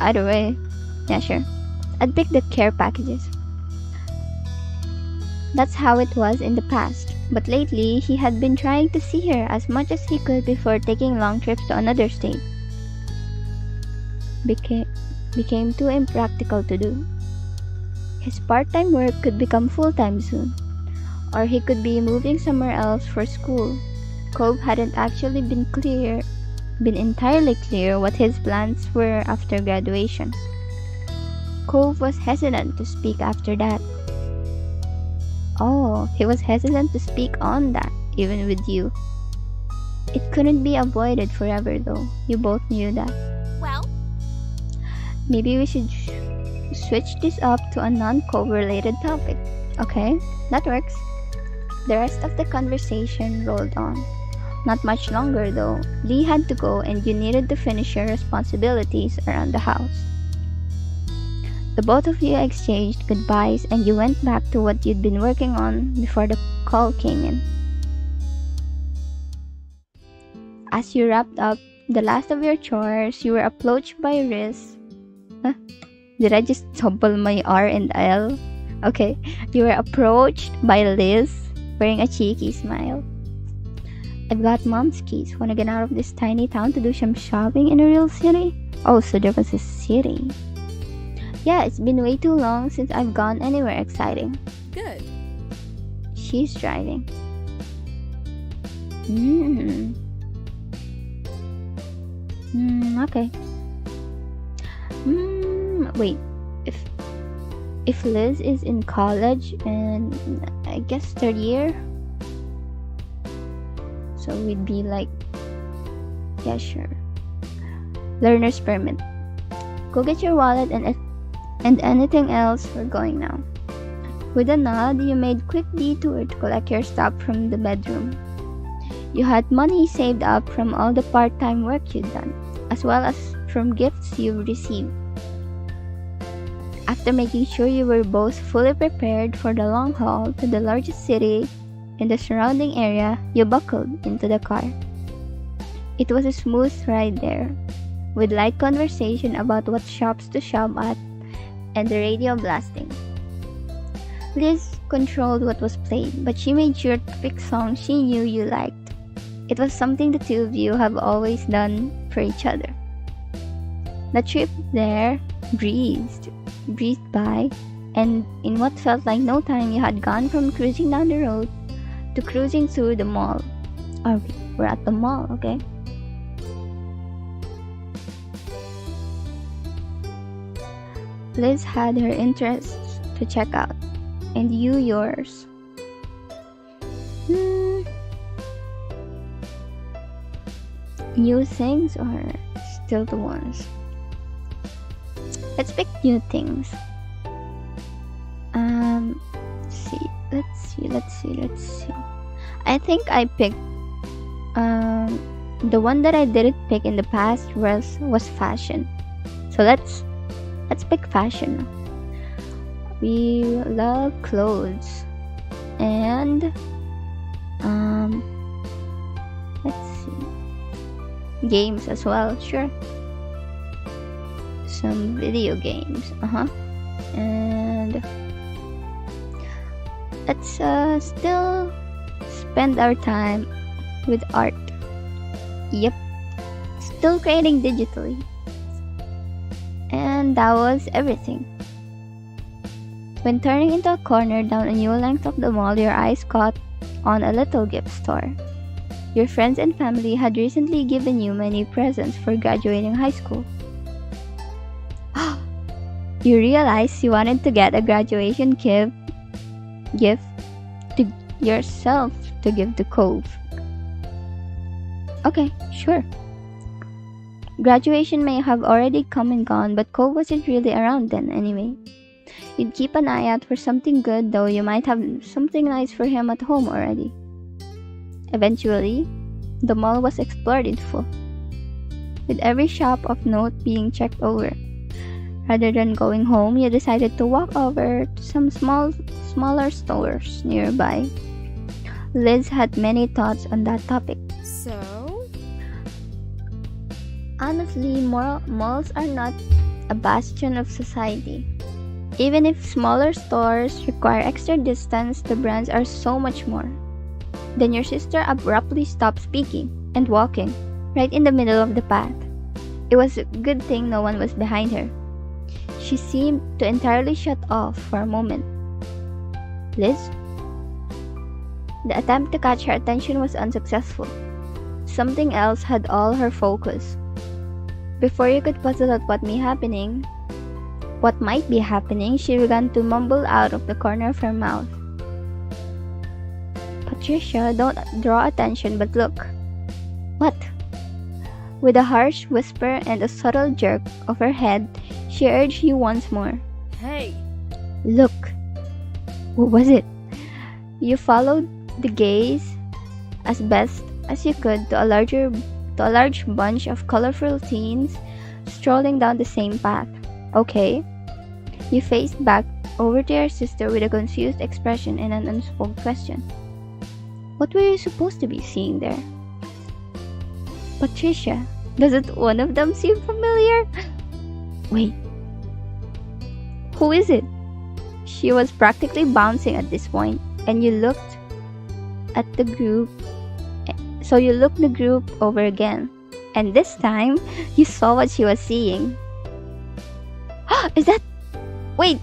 either way. Yeah, sure. I'd pick the care packages. That's how it was in the past. But lately, he had been trying to see her as much as he could before taking long trips to another state. Became too impractical to do. His part-time work could become full-time soon, or he could be moving somewhere else for school. Cove hadn't actually been entirely clear what his plans were after graduation. Cove was hesitant to speak after that. Oh, he was hesitant to speak on that, even with you. It couldn't be avoided forever though. You both knew that. Well, Maybe we should switch this up to a non-Cove related topic. Okay, that works. The rest of the conversation rolled on. Not much longer though. Lee had to go and you needed to finish your responsibilities around the house. The both of you exchanged goodbyes and you went back to what you'd been working on before the call came in. As you wrapped up the last of your chores, you were approached by Riz. Huh? Did I just double my R and L? Okay, you were approached by Liz, wearing a cheeky smile. I've got mom's keys. Wanna get out of this tiny town to do some shopping in a real city? Oh, so there was a city. Yeah, it's been way too long since I've gone anywhere exciting. Good. She's driving. Okay. Wait. If Liz is in college and I guess third year, so we'd be like, yeah, sure. Learner's permit. Go get your wallet and anything else. We're going now. With a nod, you made quick detour to collect your stuff from the bedroom. You had money saved up from all the part-time work you'd done, as well as from gifts you've received. After making sure you were both fully prepared for the long haul to the largest city in the surrounding area, you buckled into the car. It was a smooth ride there, with light conversation about what shops to shop at and the radio blasting. Liz controlled what was played, but she made sure to pick songs she knew you liked. It was something the two of you have always done for each other. The trip there breezed by, and in what felt like no time, you had gone from cruising down the road to cruising through the mall. We're at the mall, okay? Liz had her interests to check out, and you yours. New things or still the ones? Let's pick new things. Let's see. I think I picked the one that I didn't pick in the past was fashion. So let's pick fashion. We love clothes and let's see, games as well. Sure. Some video games, and let's still spend our time with art. Yep, still creating digitally. And that was everything. When turning into a corner down a new length of the mall, your eyes caught on a little gift store. Your friends and family had recently given you many presents for graduating high school. You realized you wanted to get a graduation gift to yourself to give to Cove. Okay, sure. Graduation may have already come and gone, but Cove wasn't really around then anyway. You'd keep an eye out for something good, though you might have something nice for him at home already. Eventually, the mall was explored in full, with every shop of note being checked over. Rather than going home, you decided to walk over to some smaller stores nearby. Liz had many thoughts on that topic. So? Honestly, malls are not a bastion of society. Even if smaller stores require extra distance, the brands are so much more. Then your sister abruptly stopped speaking and walking right in the middle of the path. It was a good thing no one was behind her. She seemed to entirely shut off for a moment. Liz? The attempt to catch her attention was unsuccessful. Something else had all her focus. Before you could puzzle out what might be happening, she began to mumble out of the corner of her mouth. Patricia, don't draw attention, but look. What? With a harsh whisper and a subtle jerk of her head, she urged you once more. Hey! Look. What was it? You followed the gaze as best as you could to a large bunch of colorful teens strolling down the same path. Okay. You faced back over to your sister with a confused expression and an unspoken question. What were you supposed to be seeing there? Patricia, doesn't one of them seem familiar? Wait. Who is it? She was practically bouncing at this point, and you looked at the group. So you looked the group over again, and this time you saw what she was seeing. Is that? Wait,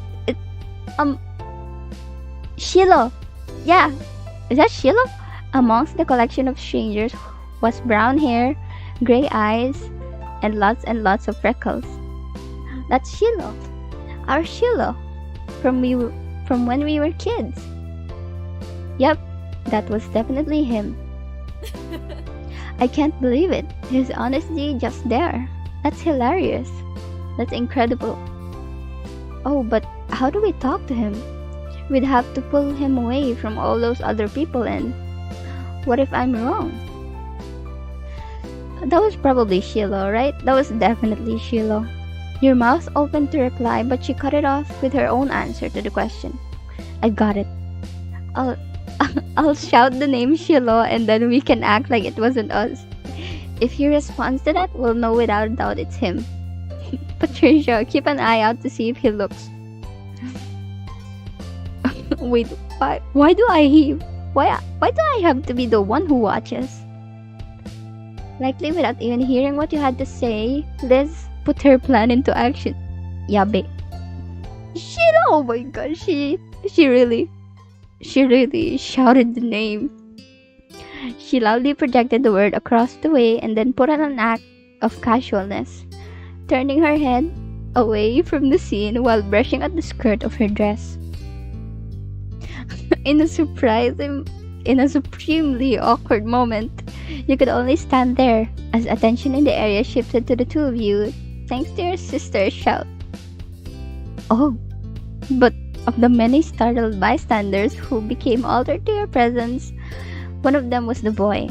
Shiloh. Yeah, is that Shiloh? Amongst the collection of strangers was brown hair, gray eyes, and lots of freckles. That's Shiloh, our Shiloh, from when we were kids. Yep, that was definitely him. I can't believe it. His honesty just there. That's hilarious. That's incredible. Oh, but how do we talk to him? We'd have to pull him away from all those other people, and what if I'm wrong? That was probably Shiloh, right? That was definitely Shiloh. Your mouth opened to reply, but she cut it off with her own answer to the question. I got it. I'll shout the name Shiloh, and then we can act like it wasn't us. If he responds to that, we'll know without a doubt it's him. Patricia, keep an eye out to see if he looks. Wait, why do I have to be the one who watches? Likely without even hearing what you had to say, Liz put her plan into action. Yabe. Shiloh, oh my gosh, she really shouted the name. She loudly projected the word across the way and then put on an act of casualness, turning her head away from the scene while brushing at the skirt of her dress. In a supremely awkward moment, you could only stand there as attention in the area shifted to the two of you thanks to your sister's shout. Oh, but of the many startled bystanders who became altered to your presence, one of them was the boy.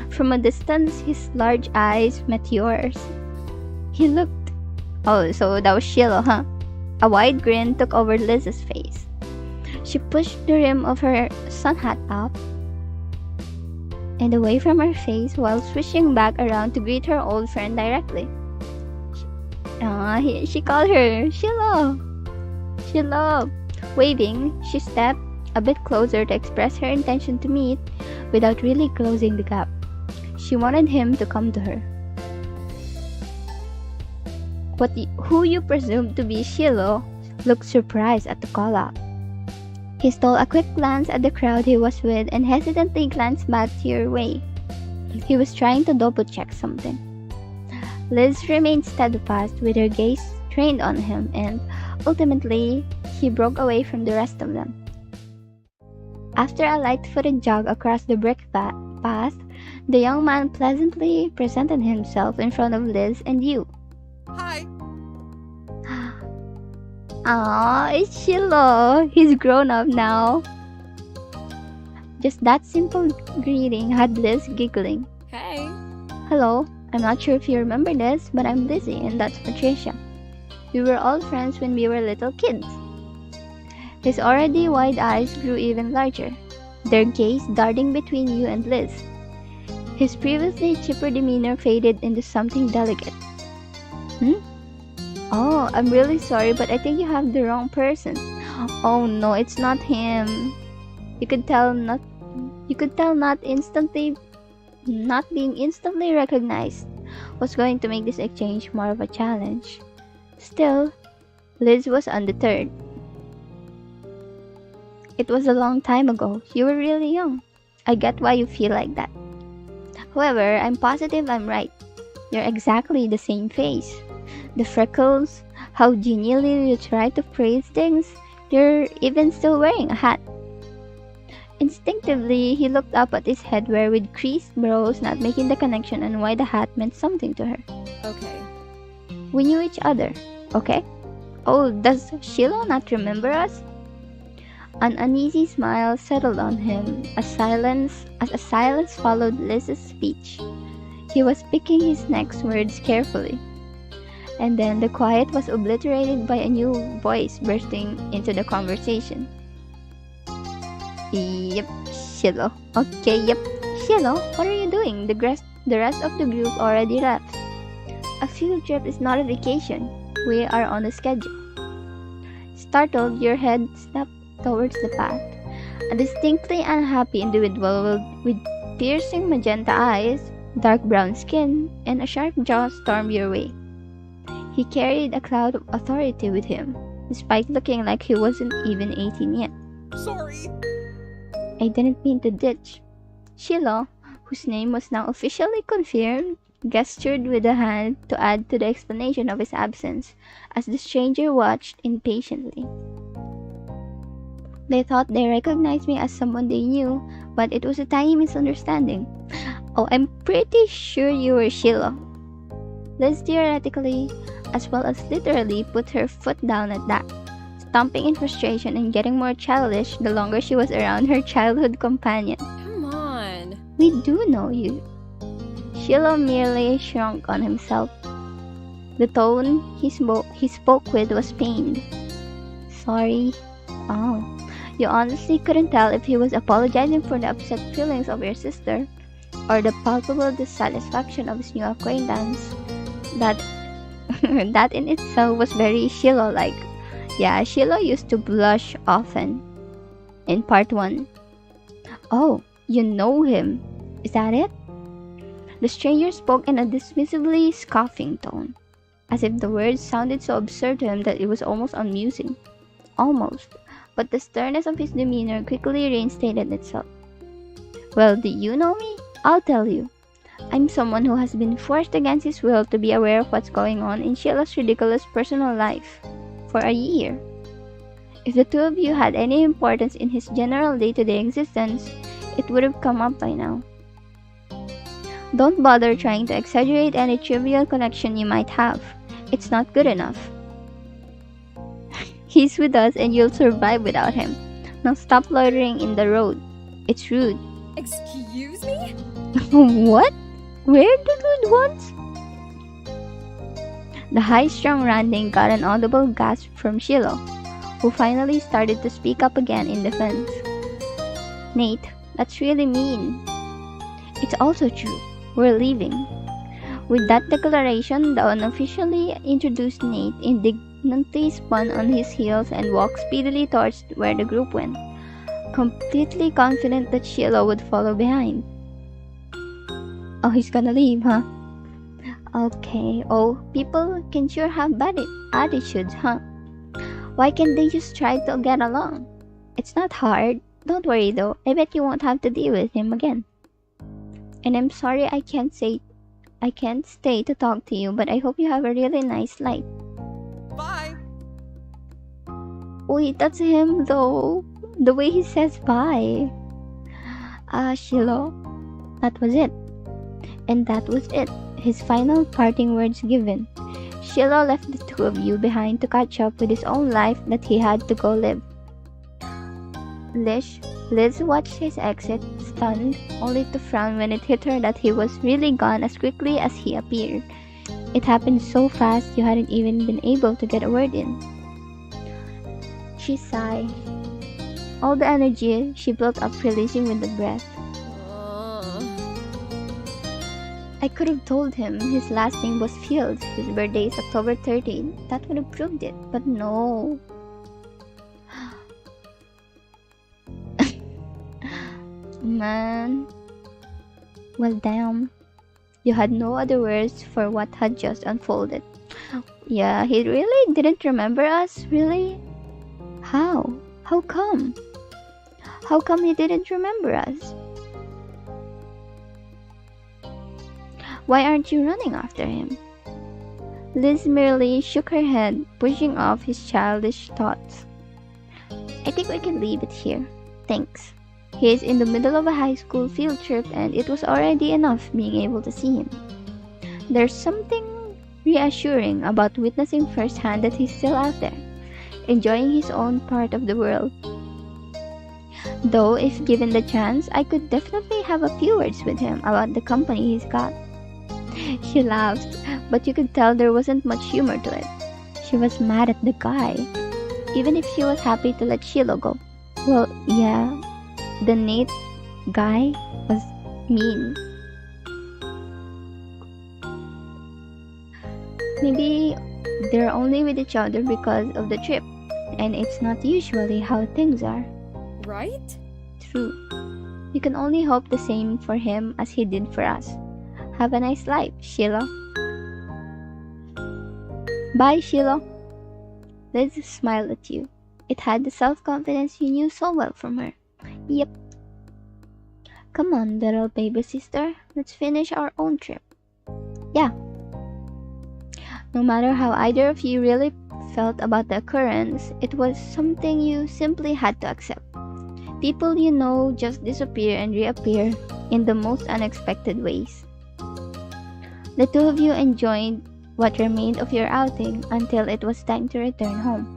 From a distance, his large eyes met yours. He looked. Oh, so that was Shiloh, huh? A wide grin took over Liz's face. She pushed the rim of her sun hat up and away from her face while swishing back around to greet her old friend directly. She called her Shiloh. Shiloh. Waving, she stepped a bit closer to express her intention to meet without really closing the gap. She wanted him to come to her. Who you presumed to be Shiloh looked surprised at the call-out. He stole a quick glance at the crowd he was with and hesitantly glanced back to your way. He was trying to double-check something. Liz remained steadfast with her gaze trained on him, and ultimately, he broke away from the rest of them. After a light-footed jog across the brick path, the young man pleasantly presented himself in front of Liz and you. Hi. Aw, it's Shiloh. He's grown up now. Just that simple greeting had Liz giggling. Hey. Hello, I'm not sure if you remember this, but I'm Lizzie and that's Patricia. We were all friends when we were little kids. His already wide eyes grew even larger, their gaze darting between you and Liz. His previously chipper demeanor faded into something delicate. Oh, I'm really sorry, but I think you have the wrong person. Oh no, it's not him. You could tell not being instantly recognized was going to make this exchange more of a challenge. Still, Liz was undeterred. It was a long time ago. You were really young. I get why you feel like that. However, I'm positive I'm right. You're exactly the same face. The freckles, how genially you try to phrase things, you're even still wearing a hat. Instinctively, he looked up at his headwear with creased brows, not making the connection on why the hat meant something to her. Okay. We knew each other, okay? Oh, does Shiloh not remember us? An uneasy smile settled on him as a silence followed Liz's speech. He was picking his next words carefully. And then the quiet was obliterated by a new voice bursting into the conversation. Yep, Shiloh. Okay, yep. Shiloh, what are you doing? The rest of the group already left. A field trip is not a vacation. We are on a schedule. Startled, your head snapped towards the path. A distinctly unhappy individual with piercing magenta eyes, dark brown skin, and a sharp jaw stormed your way. He carried a cloud of authority with him, despite looking like he wasn't even 18 yet. Sorry. I didn't mean to ditch. Shiloh, whose name was now officially confirmed, gestured with a hand to add to the explanation of his absence, as the stranger watched impatiently. They thought they recognized me as someone they knew, but it was a tiny misunderstanding. Oh, I'm pretty sure you were Shiloh. Liz theoretically, as well as literally, put her foot down at that, stomping in frustration and getting more childish the longer she was around her childhood companion. Come on. We do know you. Shiloh merely shrunk on himself. The tone he spoke with was pained. Sorry. Oh, you honestly couldn't tell if he was apologizing for the upset feelings of your sister or the palpable dissatisfaction of his new acquaintance. That in itself was very Shiloh-like. Yeah, Shiloh used to blush often. In part 1. Oh, you know him. Is that it? The stranger spoke in a dismissively scoffing tone, as if the words sounded so absurd to him that it was almost amusing. Almost. But the sternness of his demeanor quickly reinstated itself. Well, do you know me? I'll tell you. I'm someone who has been forced against his will to be aware of what's going on in Sheila's ridiculous personal life for a year. If the two of you had any importance in his general day-to-day existence, it would have come up by now. Don't bother trying to exaggerate any trivial connection you might have. It's not good enough. He's with us and you'll survive without him. Now stop loitering in the road. It's rude. Excuse me? What? Where the rude ones? The high-strung ranting got an audible gasp from Shiloh, who finally started to speak up again in defense. Nate, that's really mean. It's also true. We're leaving. With that declaration, the unofficially introduced Nate indignantly spun on his heels and walked speedily towards where the group went, completely confident that Shiloh would follow behind. Oh, he's gonna leave, huh? Okay. Oh, people can sure have bad attitudes, huh? Why can't they just try to get along? It's not hard. Don't worry though. I bet you won't have to deal with him again. And I'm sorry I can't stay to talk to you, but I hope you have a really nice flight. Bye. Wait, that's him though. The way he says bye. Shiloh. That was it. And that was it. His final parting words given. Sheila left the two of you behind to catch up with his own life that he had to go live. Liz watched his exit, stunned, only to frown when it hit her that he was really gone as quickly as he appeared. It happened so fast you hadn't even been able to get a word in. She sighed. All the energy she built up releasing with a breath. I could have told him his last name was Fields, his birthday is October 13. That would have proved it, but no. Man. Well, damn. You had no other words for what had just unfolded. Yeah, he really didn't remember us, really? How? How come? How come he didn't remember us? Why aren't you running after him? Liz merely shook her head, pushing off his childish thoughts. I think we can leave it here. Thanks. He is in the middle of a high school field trip and it was already enough being able to see him. There's something reassuring about witnessing firsthand that he's still out there, enjoying his own part of the world. Though, if given the chance, I could definitely have a few words with him about the company he's got. She laughed, but you could tell there wasn't much humor to it. She was mad at the guy, even if she was happy to let Sheila go. Well, yeah, the Nate guy was mean. Maybe they're only with each other because of the trip, and it's not usually how things are. Right? True. You can only hope the same for him as he did for us. Have a nice life, Sheila. Bye, Sheila. Liz smiled at you. It had the self-confidence you knew so well from her. Yep. Come on, little baby sister. Let's finish our own trip. Yeah. No matter how either of you really felt about the occurrence, it was something you simply had to accept. People you know just disappear and reappear in the most unexpected ways. The two of you enjoyed what remained of your outing until it was time to return home.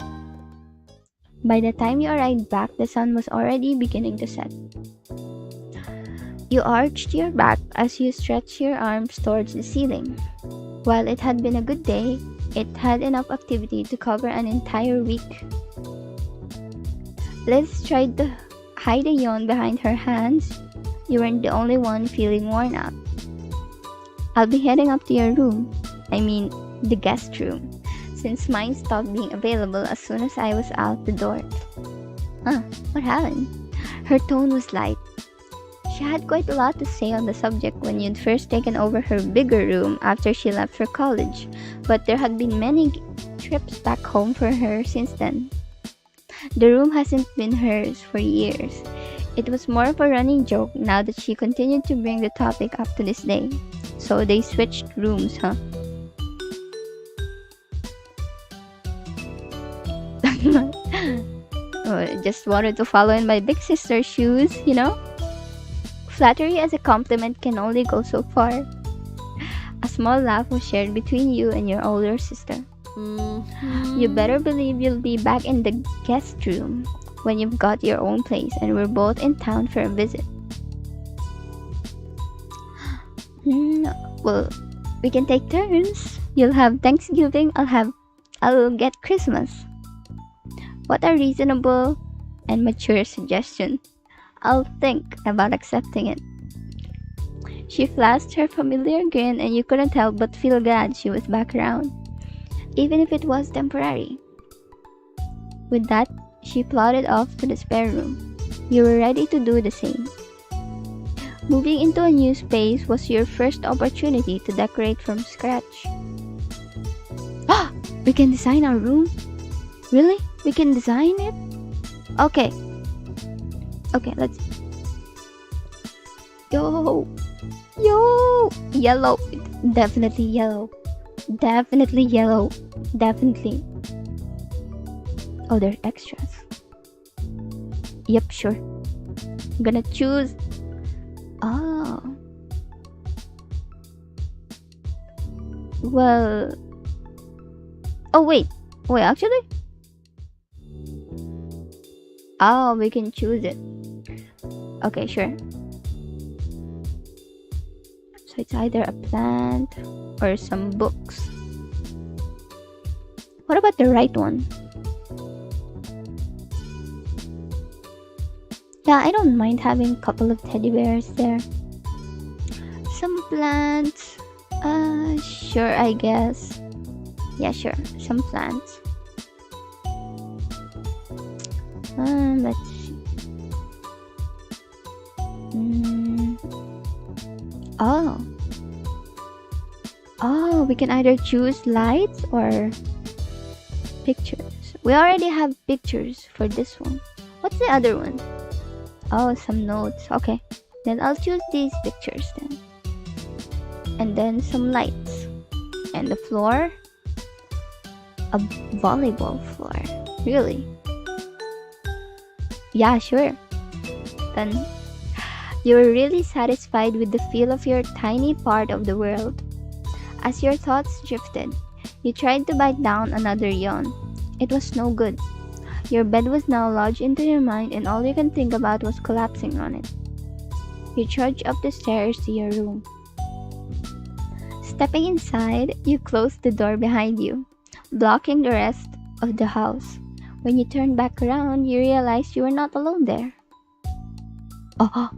By the time you arrived back, the sun was already beginning to set. You arched your back as you stretched your arms towards the ceiling. While it had been a good day, it had enough activity to cover an entire week. Liz tried to hide a yawn behind her hands. You weren't the only one feeling worn out. I'll be heading up to your room. I mean, the guest room, since mine stopped being available as soon as I was out the door. What happened? Her tone was light. She had quite a lot to say on the subject when you'd first taken over her bigger room after she left for college, but there had been many trips back home for her since then. The room hasn't been hers for years. It was more of a running joke now that she continued to bring the topic up to this day. So they switched rooms, huh? Just wanted to follow in my big sister's shoes, you know? Flattery as a compliment can only go so far. A small laugh was shared between you and your older sister. You better believe you'll be back in the guest room when you've got your own place and we're both in town for a visit. Well, we can take turns. You'll have Thanksgiving, I'll get Christmas. What a reasonable and mature suggestion. I'll think about accepting it. She flashed her familiar grin and you couldn't help but feel glad she was back around, even if it was temporary. With that, she plodded off to the spare room. You were ready to do the same. Moving into a new space was your first opportunity to decorate from scratch. We can design our room? Really? We can design it? Okay, let's... Yo! Yellow! Definitely yellow. Definitely yellow. Definitely. Oh, they're extras. Yep, sure. I'm gonna choose... Well... Oh, wait. Wait, actually? Oh, we can choose it. Okay, sure. So it's either a plant or some books. What about the right one? Yeah, I don't mind having a couple of teddy bears there. Some plants. Sure, I guess. Yeah, sure. Some plants. Let's see. Oh. Oh, we can either choose lights or pictures. We already have pictures for this one. What's the other one? Oh, some notes. Okay. Then I'll choose these pictures then. And then some lights. And the floor? A volleyball floor. Really? Yeah, sure. Then you were really satisfied with the feel of your tiny part of the world. As your thoughts drifted, you tried to bite down another yawn. It was no good. Your bed was now lodged into your mind and all you can think about was collapsing on it. You trudged up the stairs to your room. Stepping inside, you closed the door behind you, blocking the rest of the house. When you turned back around, you realized you were not alone there. Oh,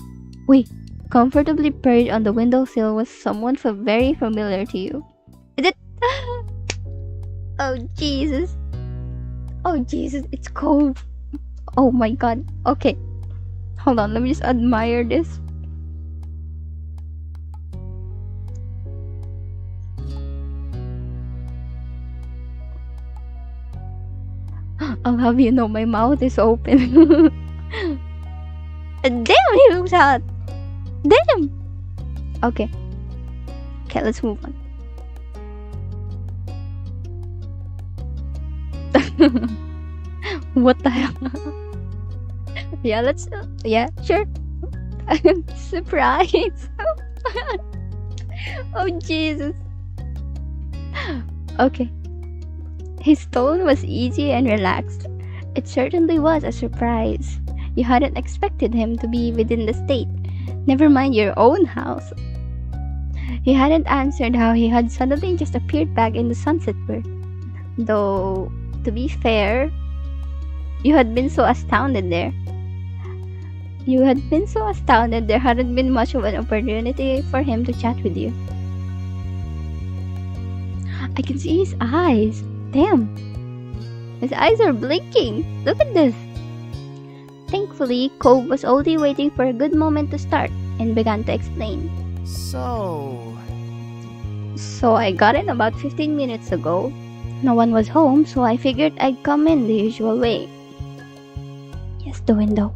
wait. Comfortably perched on the windowsill was someone very familiar to you. Is it? Oh, Jesus. Oh, Jesus, it's Cove. Oh my god. Okay. Hold on, let me just admire this. I'll have you know my mouth is open. Damn, he looks hot. Damn. Okay. Okay, let's move on. What the hell? Yeah, let's. Yeah, sure. Surprise. Oh, Jesus. Okay. His tone was easy and relaxed. It certainly was a surprise. You hadn't expected him to be within the state, never mind your own house. He hadn't answered how he had suddenly just appeared back in the Sunset World. Though, to be fair, you had been so astounded there. There hadn't been much of an opportunity for him to chat with you. I can see his eyes. Damn. His eyes are blinking. Look at this. Thankfully, Cove was only waiting for a good moment to start and began to explain. So I got in about 15 minutes ago. No one was home, so I figured I'd come in the usual way. Yes, the window.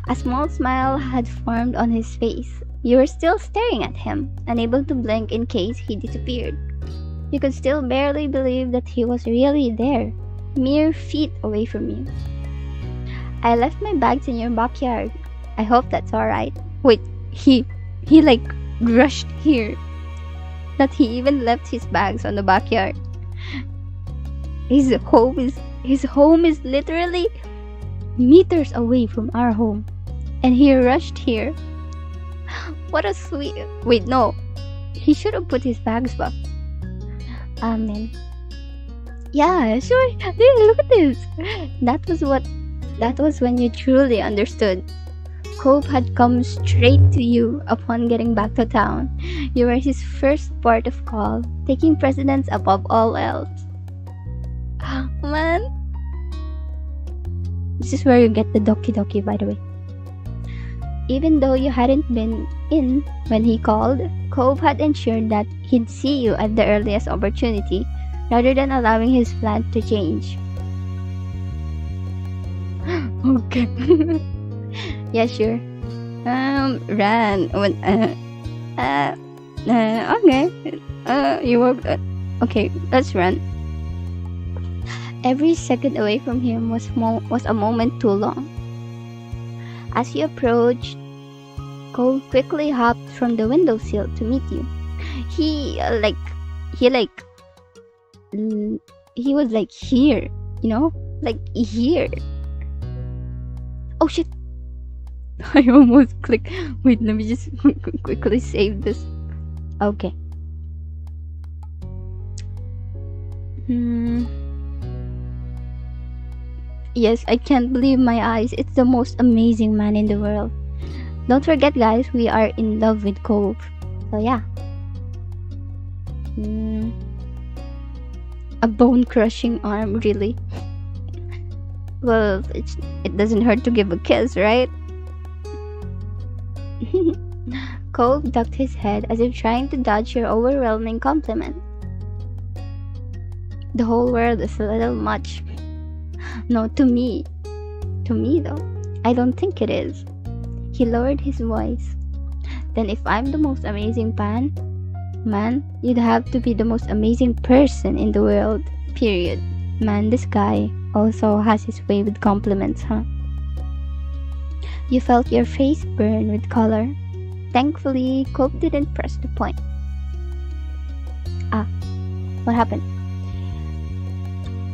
A small smile had formed on his face. You were still staring at him, unable to blink in case he disappeared. You could still barely believe that he was really there, mere feet away from you. I left my bags in your backyard. I hope that's alright. Wait, he like rushed here. That he even left his bags on the backyard. His home is literally meters away from our home. And he rushed here. What a sweet... Wait, no. He should have put his bags back. Amen. Yeah, sure. Dude, look at this. That was when you truly understood. Cove had come straight to you upon getting back to town. You were his first port of call, taking precedence above all else. Man. This is where you get the doki, by the way. Even though you hadn't been in when he called, Cove had ensured that he'd see you at the earliest opportunity, rather than allowing his plan to change. Okay. Yeah, sure. Ran. Okay. You were. Okay, let's run. Every second away from him was a moment too long. As you approached, Cole quickly hopped from the windowsill to meet you. He he was like here, you know, like here. Oh shit! I almost clicked. Wait, let me just quickly save this. Okay. Hmm. Yes, I can't believe my eyes. It's the most amazing man in the world. Don't forget, guys, we are in love with Cove. So yeah. Hmm. A bone-crushing arm, really? Well, it doesn't hurt to give a kiss, right? Cove ducked his head as if trying to dodge your overwhelming compliment. The whole world is a little much. No, to me. To me, though. I don't think it is. He lowered his voice. Then if I'm the most amazing man, you'd have to be the most amazing person in the world. Period. Man, this guy also has his way with compliments, huh? You felt your face burn with color. Thankfully, Cope didn't press the point. Ah, what happened?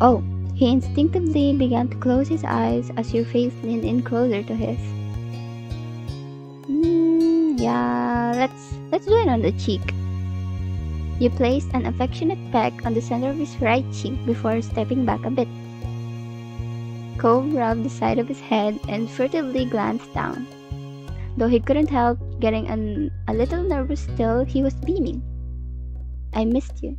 Oh, he instinctively began to close his eyes as your face leaned in closer to his. Yeah, let's do it on the cheek. You placed an affectionate peck on the center of his right cheek before stepping back a bit. Cove rubbed the side of his head and furtively glanced down. Though he couldn't help getting a little nervous still, he was beaming. I missed you.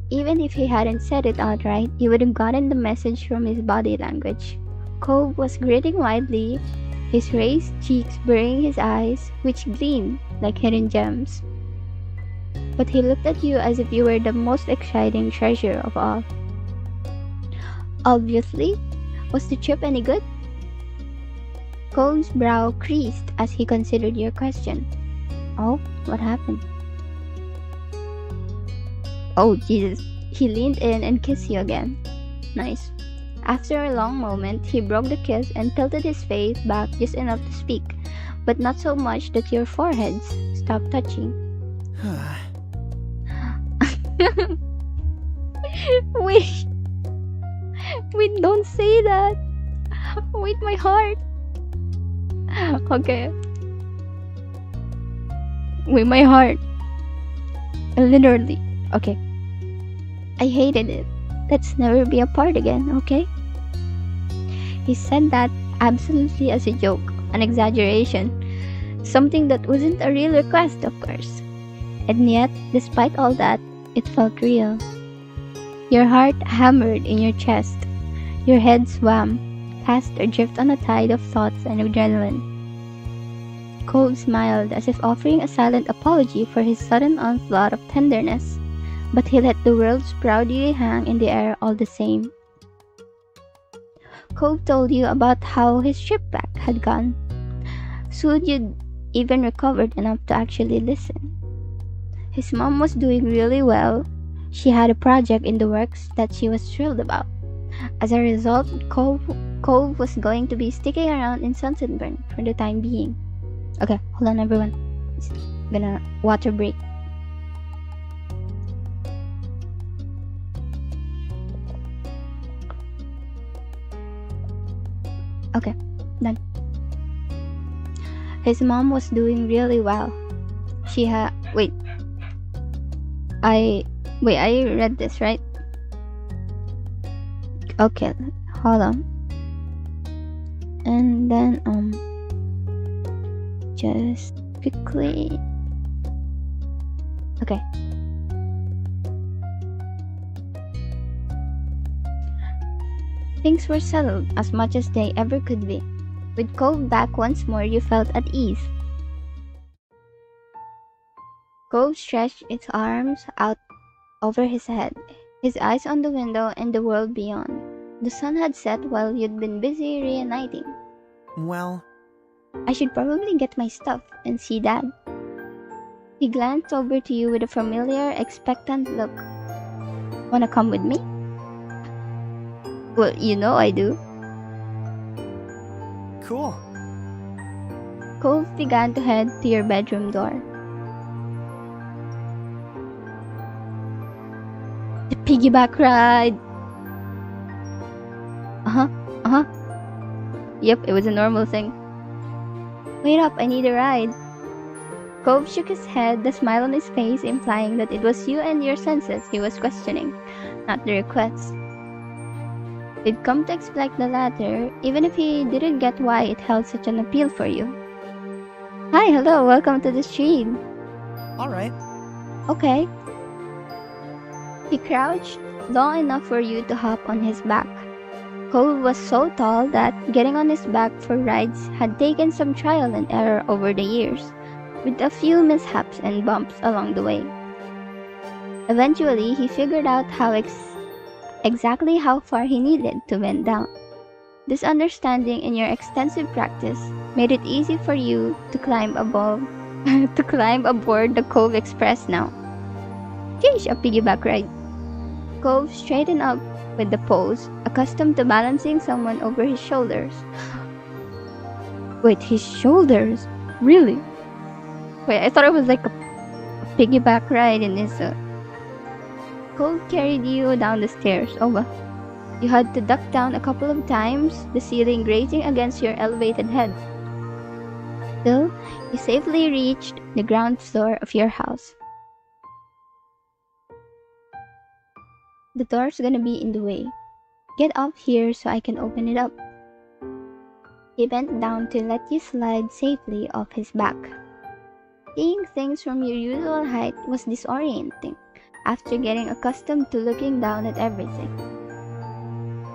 Even if he hadn't said it outright, you would have gotten the message from his body language. Cove was grinning widely, his raised cheeks burying his eyes, which gleamed like hidden gems. But he looked at you as if you were the most exciting treasure of all. Obviously, was the trip any good? Cove's brow creased as he considered your question. Oh, what happened? Oh, Jesus. He leaned in and kissed you again. Nice. After a long moment, he broke the kiss and tilted his face back just enough to speak, but not so much that your foreheads stopped touching. Wait. Wait, don't say that. Wait, my heart. Okay. Wait, my heart. Literally. Okay. I hated it. Let's never be apart again, okay? He said that absolutely as a joke, an exaggeration, something that wasn't a real request, of course. And yet, despite all that, it felt real. Your heart hammered in your chest. Your head swam, cast adrift on a tide of thoughts and adrenaline. Cove smiled as if offering a silent apology for his sudden onslaught of tenderness, but he let the words proudly hang in the air all the same. Cove told you about how his trip back had gone. Soon you'd even recovered enough to actually listen. His mom was doing really well. She had a project in the works that she was thrilled about. As a result, Cove was going to be sticking around in Sunsetburn for the time being. Okay, hold on everyone. It's gonna water break. Okay, done. His mom was doing really well. She had I read this, right? Okay, hold on. And then just quickly. Okay. Things were settled as much as they ever could be. With Cove back once more, you felt at ease. Cove stretched its arms out over his head, his eyes on the window and the world beyond. The sun had set while you'd been busy reuniting. Well, I should probably get my stuff and see Dad. He glanced over to you with a familiar, expectant look. Wanna come with me? Well, you know I do. cool. Cove began to head to your bedroom door. piggyback ride. Uh-huh. Yep, it was a normal thing. Wait up, I need a ride. Cove shook his head, the smile on his face implying that it was you and your senses he was questioning, not the request. He'd come to expect the latter, even if he didn't get why it held such an appeal for you. Hi, hello, welcome to the stream. Alright. Okay. He crouched long enough for you to hop on his back. Cove was so tall that getting on his back for rides had taken some trial and error over the years, with a few mishaps and bumps along the way. Eventually, he figured out exactly how far he needed to bend down. This understanding and your extensive practice made it easy for you to climb aboard the Cove Express now. Sheesh, a piggyback ride. Cove straightened up with the pose, accustomed to balancing someone over his shoulders. Wait, his shoulders? Really? Wait, I thought it was like a piggyback ride in his... Cove carried you down the stairs. Oh well. You had to duck down a couple of times, the ceiling grazing against your elevated head. Still, you safely reached the ground floor of your house. The door's gonna be in the way. Get up here so I can open it up. He bent down to let you slide safely off his back. Seeing things from your usual height was disorienting after getting accustomed to looking down at everything.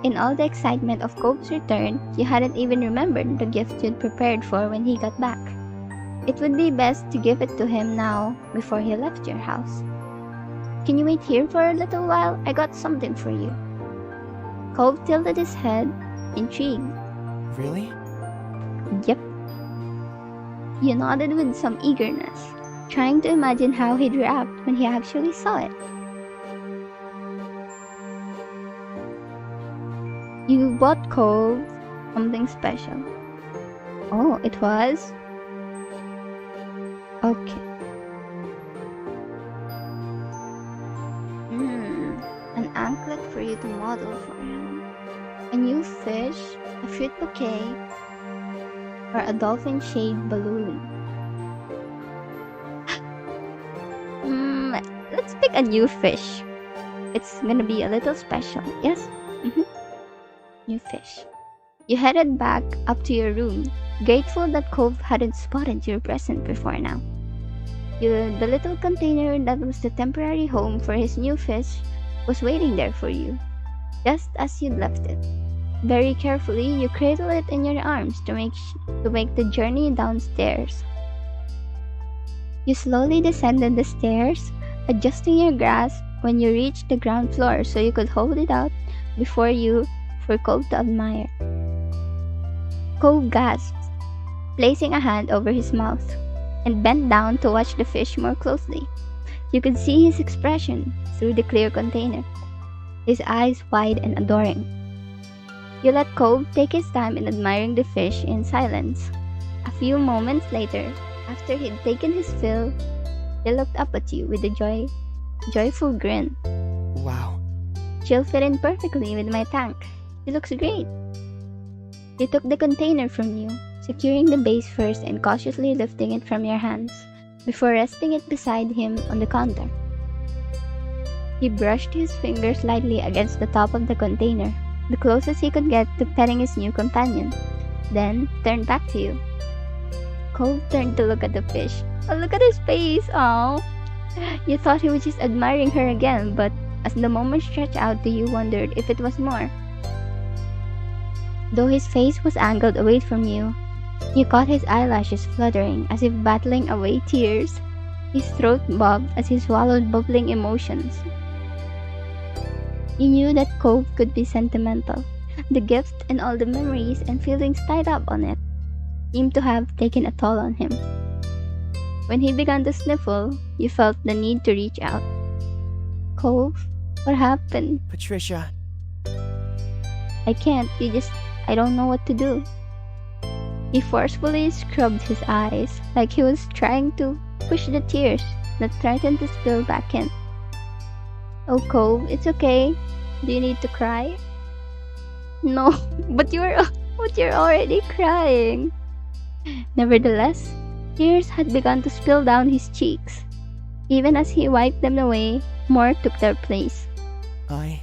In all the excitement of Cove's return, you hadn't even remembered the gift you'd prepared for when he got back. It would be best to give it to him now before he left your house. Can you wait here for a little while? I got something for you. Cove tilted his head, intrigued. Really? Yep. You nodded with some eagerness, trying to imagine how he'd react when he actually saw it. You bought Cove something special. Oh, it was? Okay. An anklet for you to model for him. A new fish, a fruit bouquet, or a dolphin-shaped balloon. Let's pick a new fish. It's gonna be a little special, yes? New fish. You headed back up to your room, grateful that Cove hadn't spotted your present before now. The little container that was the temporary home for his new fish was waiting there for you, just as you'd left it. Very carefully, you cradle it in your arms to make the journey downstairs. You slowly descended the stairs, adjusting your grasp when you reached the ground floor so you could hold it out before you for Cove to admire. Cove gasped, placing a hand over his mouth, and bent down to watch the fish more closely. You could see his expression through the clear container, his eyes wide and adoring. You let Cove take his time in admiring the fish in silence. A few moments later, after he'd taken his fill, he looked up at you with a joyful grin. Wow. She'll fit in perfectly with my tank. She looks great. He took the container from you, securing the base first and cautiously lifting it from your hands, before resting it beside him on the counter. He brushed his fingers lightly against the top of the container, the closest he could get to petting his new companion, then turned back to you. Cove turned to look at the fish. Oh, look at his face! Aww! You thought he was just admiring her again, but as the moment stretched out to you wondered if it was more. Though his face was angled away from you, you caught his eyelashes fluttering as if battling away tears. His throat bobbed as he swallowed bubbling emotions. You knew that Cove could be sentimental. The gift and all the memories and feelings tied up on it seemed to have taken a toll on him. When he began to sniffle, you felt the need to reach out. Cove, what happened? Patricia. I can't, I don't know what to do. He forcefully scrubbed his eyes, like he was trying to push the tears that threatened to spill back in. Oh, Cove, it's okay. Do you need to cry? No, but you're already crying. Nevertheless, tears had begun to spill down his cheeks. Even as he wiped them away, more took their place. I.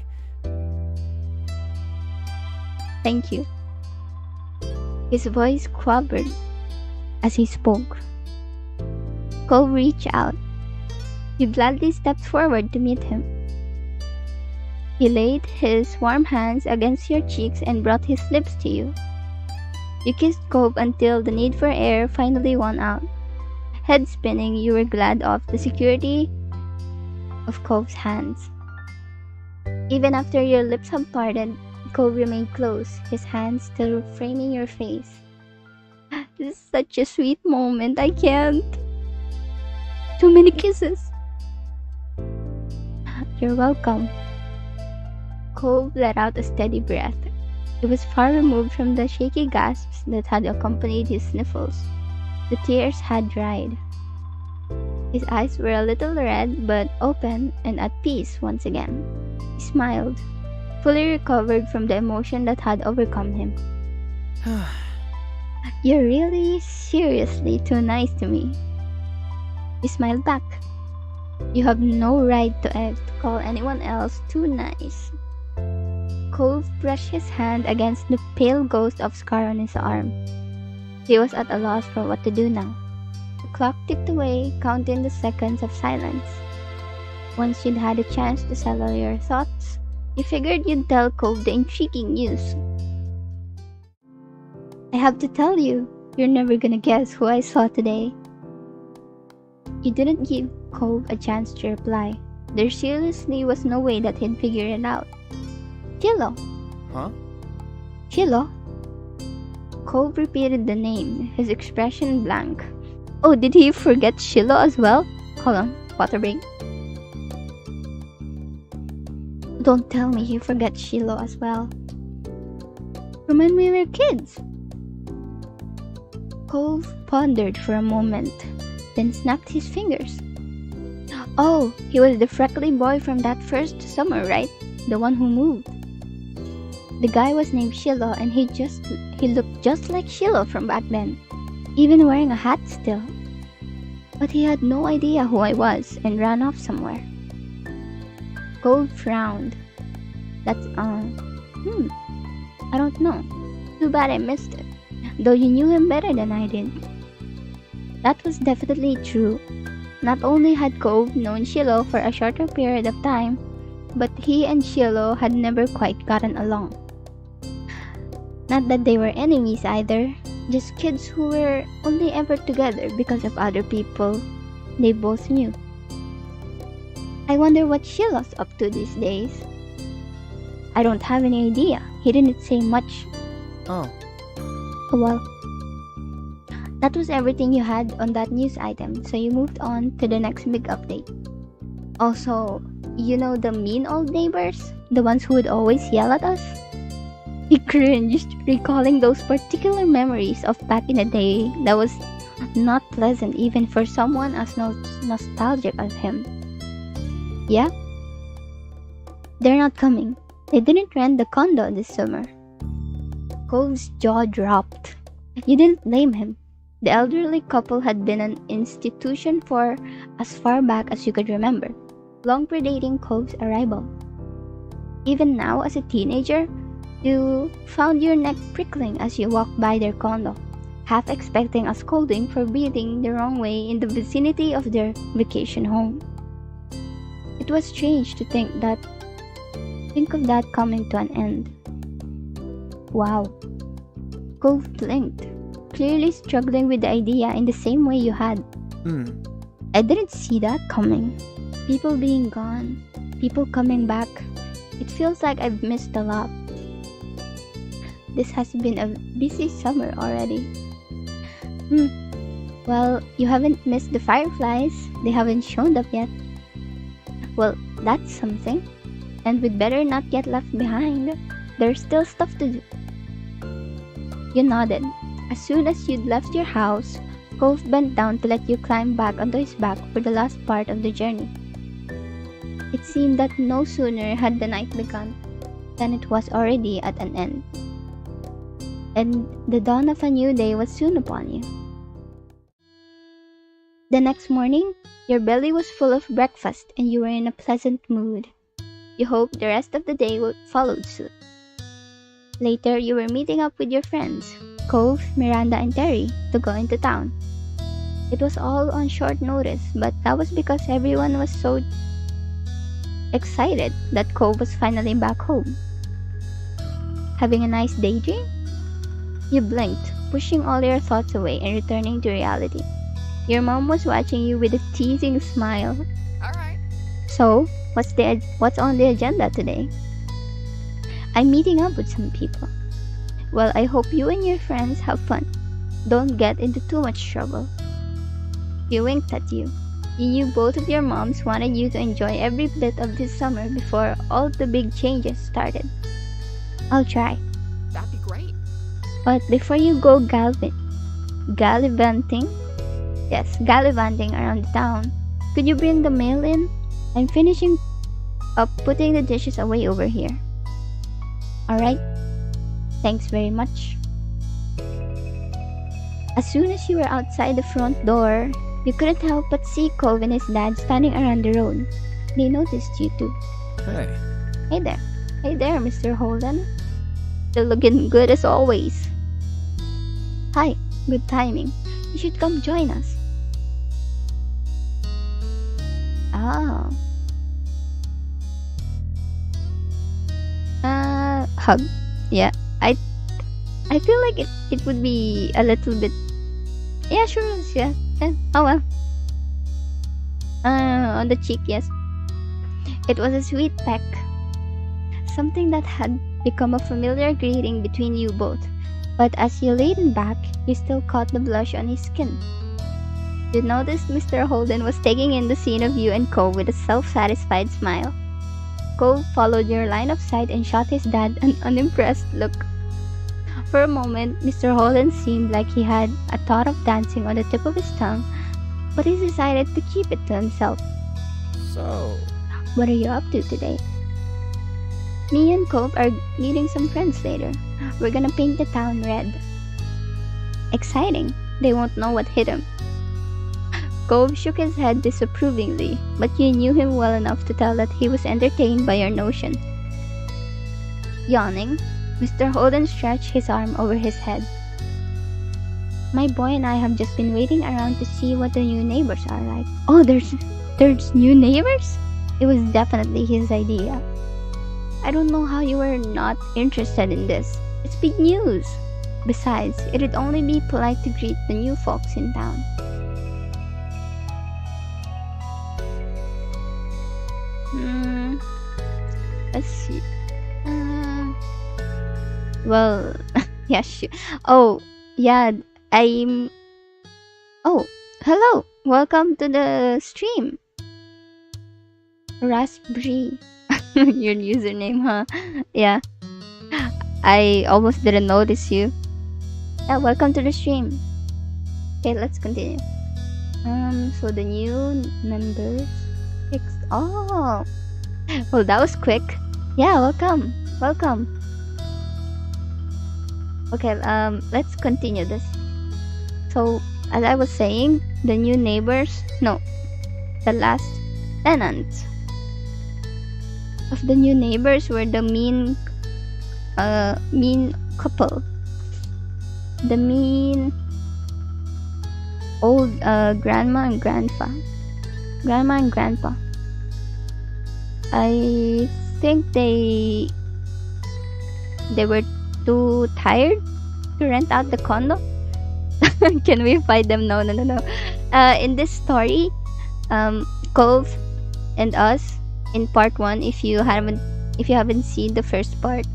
Thank you. His voice quavered as he spoke. Cole reached out. He gladly stepped forward to meet him. He laid his warm hands against your cheeks and brought his lips to you. You kissed Cove until the need for air finally won out. Head spinning, you were glad of the security of Cove's hands. Even after your lips had parted, Cove remained close, his hands still framing your face. This is such a sweet moment, I can't. Too many kisses. You're welcome. Cove let out a steady breath. It was far removed from the shaky gasps that had accompanied his sniffles. The tears had dried. His eyes were a little red but open and at peace once again. He smiled, fully recovered from the emotion that had overcome him. You're really seriously too nice to me. He smiled back. You have no right to call anyone else too nice. Cove brushed his hand against the pale ghost of scar on his arm. He was at a loss for what to do now. The clock ticked away, counting the seconds of silence. Once you'd had a chance to settle your thoughts, you figured you'd tell Cove the intriguing news. I have to tell you, you're never gonna guess who I saw today. You didn't give Cove a chance to reply. There seriously was no way that he'd figure it out. Chilo. Huh? Chilo? Cove repeated the name, his expression blank. Oh, did he forget Shiloh as well? Hold on, water break. Don't tell me he forgot Shiloh as well. From when we were kids. Cove pondered for a moment, then snapped his fingers. Oh, he was the freckly boy from that first summer, right? The one who moved. The guy was named Shiloh and he looked just like Shiloh from back then, even wearing a hat still. But he had no idea who I was and ran off somewhere. Cove frowned. That's, I don't know. Too bad I missed it, though you knew him better than I did. That was definitely true. Not only had Cove known Shiloh for a shorter period of time, but he and Shiloh had never quite gotten along. Not that they were enemies either, just kids who were only ever together because of other people they both knew. I wonder what Shiloh's up to these days. I don't have any idea. He didn't say much. Oh. Oh well. That was everything you had on that news item, so you moved on to the next big update. Also, you know the mean old neighbors? The ones who would always yell at us? He cringed, recalling those particular memories of back in the day that was not pleasant even for someone as nostalgic as him. Yeah? They're not coming. They didn't rent the condo this summer. Cove's jaw dropped. You didn't blame him. The elderly couple had been an institution for as far back as you could remember, long predating Cove's arrival. Even now, as a teenager, you found your neck prickling as you walked by their condo, half expecting a scolding for breathing the wrong way in the vicinity of their vacation home. It was strange to think of that coming to an end. Wow. Cove blinked, clearly struggling with the idea in the same way you had. I didn't see that coming. People being gone, people coming back. It feels like I've missed a lot. This has been a busy summer already. Well, you haven't missed the fireflies. They haven't shown up yet. Well, that's something. And we'd better not get left behind. There's still stuff to do. You nodded. As soon as you'd left your house, Cove bent down to let you climb back onto his back for the last part of the journey. It seemed that no sooner had the night begun than it was already at an end, and the dawn of a new day was soon upon you. The next morning, your belly was full of breakfast and you were in a pleasant mood. You hoped the rest of the day would follow suit. Later, you were meeting up with your friends, Cove, Miranda, and Terry, to go into town. It was all on short notice, but that was because everyone was so excited that Cove was finally back home. Having a nice daydream? You blinked, pushing all your thoughts away and returning to reality. Your mom was watching you with a teasing smile. Alright. So, what's on the agenda today? I'm meeting up with some people. Well, I hope you and your friends have fun. Don't get into too much trouble. You winked at you. You knew both of your moms wanted you to enjoy every bit of this summer before all the big changes started. I'll try. That'd be great. But before you go gallivanting around the town, could you bring the mail in? I'm finishing up putting the dishes away over here. Alright? Thanks very much. As soon as you were outside the front door, you couldn't help but see Cove and his dad standing around the road. They noticed you too. Hey. Hey there. Hey there, Mr. Holden. Still looking good as always. Hi, good timing. You should come join us. Oh. Hug. Yeah, I feel like it would be a little bit. Yeah, sure. Yeah. Oh well. On the cheek, yes. It was a sweet peck. Something that had become a familiar greeting between you both. But as you leaned back, you still caught the blush on his skin. You noticed Mr. Holden was taking in the scene of you and Cove with a self-satisfied smile. Cove followed your line of sight and shot his dad an unimpressed look. For a moment, Mr. Holden seemed like he had a thought of dancing on the tip of his tongue, but he decided to keep it to himself. So, What are you up to today? Me and Cove are meeting some friends later. We're gonna paint the town red. Exciting. They won't know what hit him. Cove shook his head disapprovingly, but you knew him well enough to tell that he was entertained by your notion. Yawning, Mr. Holden stretched his arm over his head. My boy and I have just been waiting around to see what the new neighbors are like. Oh, there's new neighbors? It was definitely his idea. I don't know how you were not interested in this. It's big news. Besides, it'd only be polite to greet the new folks in town. Let's see. Well, yeah, sure. Oh, yeah, Oh, hello. Welcome to the stream. Raspberry. Your username, huh? Yeah. I almost didn't notice you. Yeah, welcome to the stream. Okay, let's continue. So the new members fixed. Oh, well, that was quick. Yeah, welcome. Okay, let's continue this. So, as I was saying, the new neighbors, no, the last tenants of the new neighbors were the mean couple. The mean old grandma and grandpa. I think they were too tired to rent out the condo. Can we fight them? No. In this story, Cove and us in part 1, if you haven't seen the first part,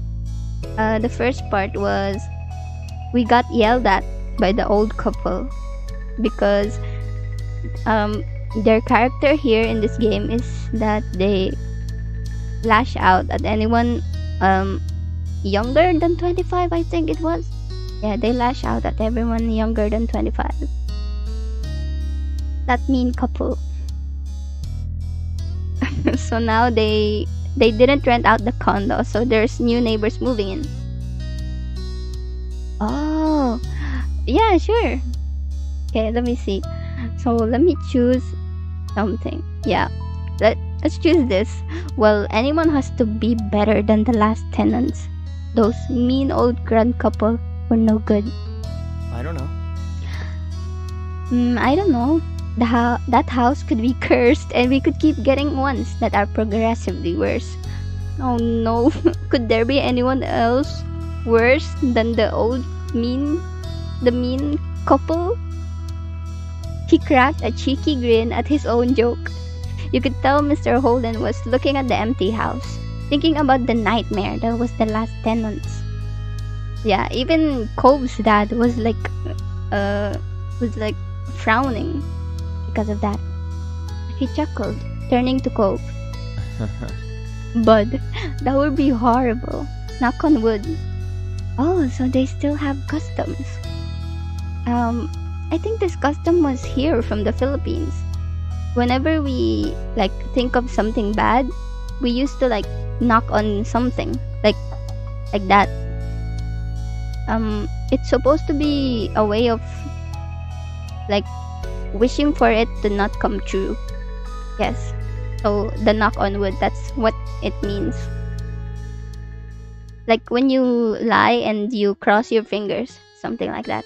the first part was we got yelled at by the old couple because their character here in this game is that they lash out at anyone younger than 25, I think it was. Yeah, they lash out at everyone younger than 25. That mean couple. So now they didn't rent out the condo, so there's new neighbors moving in. Oh, yeah, sure. Okay, let me see. So let me choose something. Yeah, let's choose this. Well, anyone has to be better than the last tenants. Those mean old grand couple were no good. I don't know. I don't know. That house could be cursed, and we could keep getting ones that are progressively worse. Oh no, could there be anyone else worse than the mean couple? He cracked a cheeky grin at his own joke. You could tell Mr. Holden was looking at the empty house, thinking about the nightmare that was the last tenants. Yeah, even Cove's dad was like frowning because of that. He chuckled, turning to Cove. Bud, that would be horrible. Knock on wood. Oh, so they still have customs. I think this custom was here from the Philippines. Whenever we think of something bad, we used to knock on something like that. It's supposed to be a way of wishing for it to not come true. Yes. So the knock on wood, that's what it means. Like when you lie and you cross your fingers, something like that.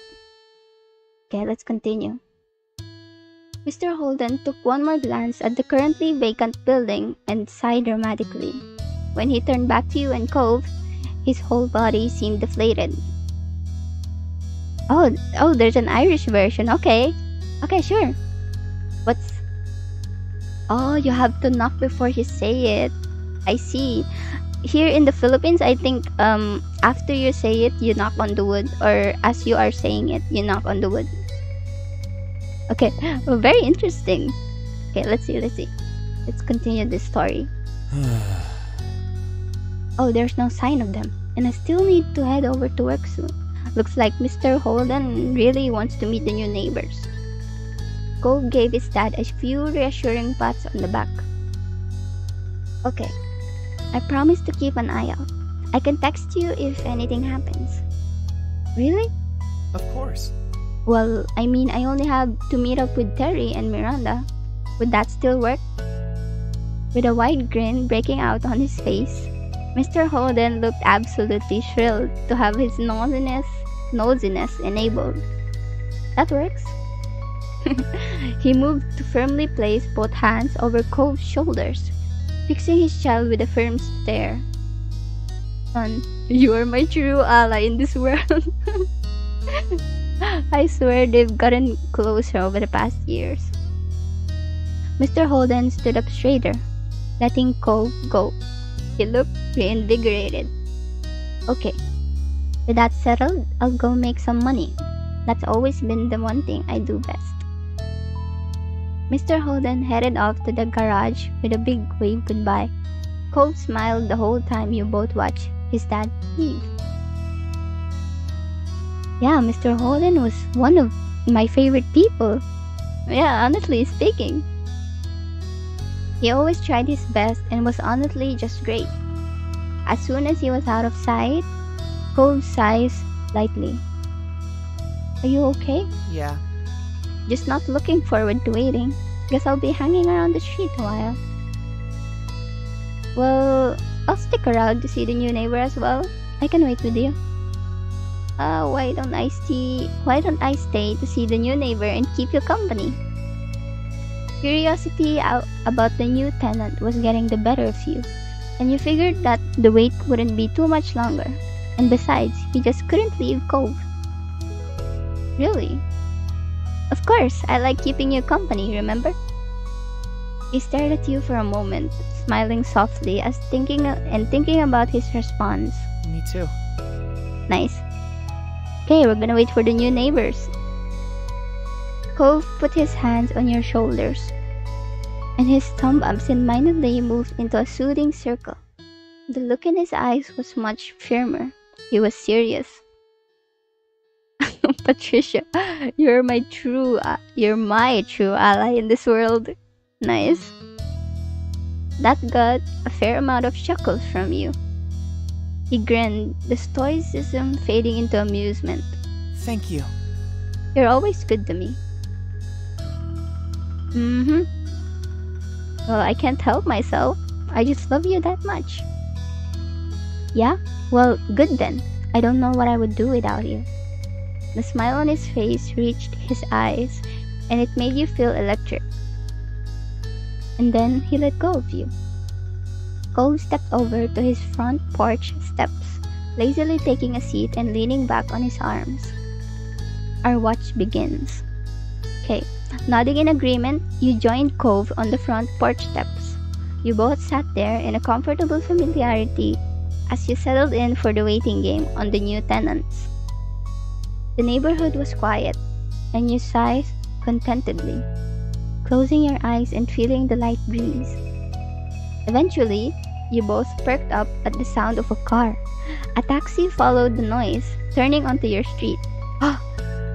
Okay, let's continue. Mr. Holden took one more glance at the currently vacant building and sighed dramatically. When he turned back to you and Cove, his whole body seemed deflated. Oh, there's an Irish version. Okay, sure. What's... Oh, you have to knock before you say it. I see. Here in the Philippines, I think after you say it, you knock on the wood, or as you are saying it, you knock on the wood. Okay, well, very interesting. Okay, let's see. Let's continue this story. Oh, there's no sign of them, and I still need to head over to work soon. Looks like Mr. Holden really wants to meet the new neighbors. Cove gave his dad a few reassuring pats on the back. Okay, I promise to keep an eye out. I can text you if anything happens. Really? Of course. Well, I mean, I only have to meet up with Terry and Miranda. Would that still work? With a wide grin breaking out on his face, Mr. Holden looked absolutely thrilled to have his nosiness enabled. That works. He moved to firmly place both hands over Cove's shoulders, fixing his child with a firm stare. Son, you are my true ally in this world. I swear they've gotten closer over the past years. Mr. Holden stood up straighter, letting Cove go. He looked reinvigorated. Okay, with that settled, I'll go make some money. That's always been the one thing I do best. Mr. Holden headed off to the garage with a big wave goodbye. Cove smiled the whole time you both watched his dad leave. Yeah, Mr. Holden was one of my favorite people. Yeah, honestly speaking. He always tried his best and was honestly just great. As soon as he was out of sight, Cove sighed lightly. Are you okay? Yeah. Just not looking forward to waiting. Guess I'll be hanging around the street a while. Well, I'll stick around to see the new neighbor as well. I can wait with you. Why don't I stay to see the new neighbor and keep you company? Curiosity about the new tenant was getting the better of you, and you figured that the wait wouldn't be too much longer. And besides, you just couldn't leave Cove. Really? Of course, I like keeping you company, remember? He stared at you for a moment, smiling softly as thinking about his response. Me too. Nice. Okay, we're gonna wait for the new neighbors. Cove put his hands on your shoulders, and his thumb absent-mindedly moved into a soothing circle. The look in his eyes was much firmer. He was serious. Patricia, you're my true ally in this world. Nice. That got a fair amount of chuckles from you. He grinned, the stoicism fading into amusement. Thank you. You're always good to me. Mm-hmm. Well, I can't help myself. I just love you that much. Yeah? Well, good then. I don't know what I would do without you. The smile on his face reached his eyes, and it made you feel electric. And then he let go of you. Cove stepped over to his front porch steps, lazily taking a seat and leaning back on his arms. Our watch begins. Okay, nodding in agreement, you joined Cove on the front porch steps. You both sat there in a comfortable familiarity as you settled in for the waiting game on the new tenants. The neighborhood was quiet, and you sighed contentedly, closing your eyes and feeling the light breeze. Eventually, you both perked up at the sound of a car. A taxi followed the noise, turning onto your street. Ah,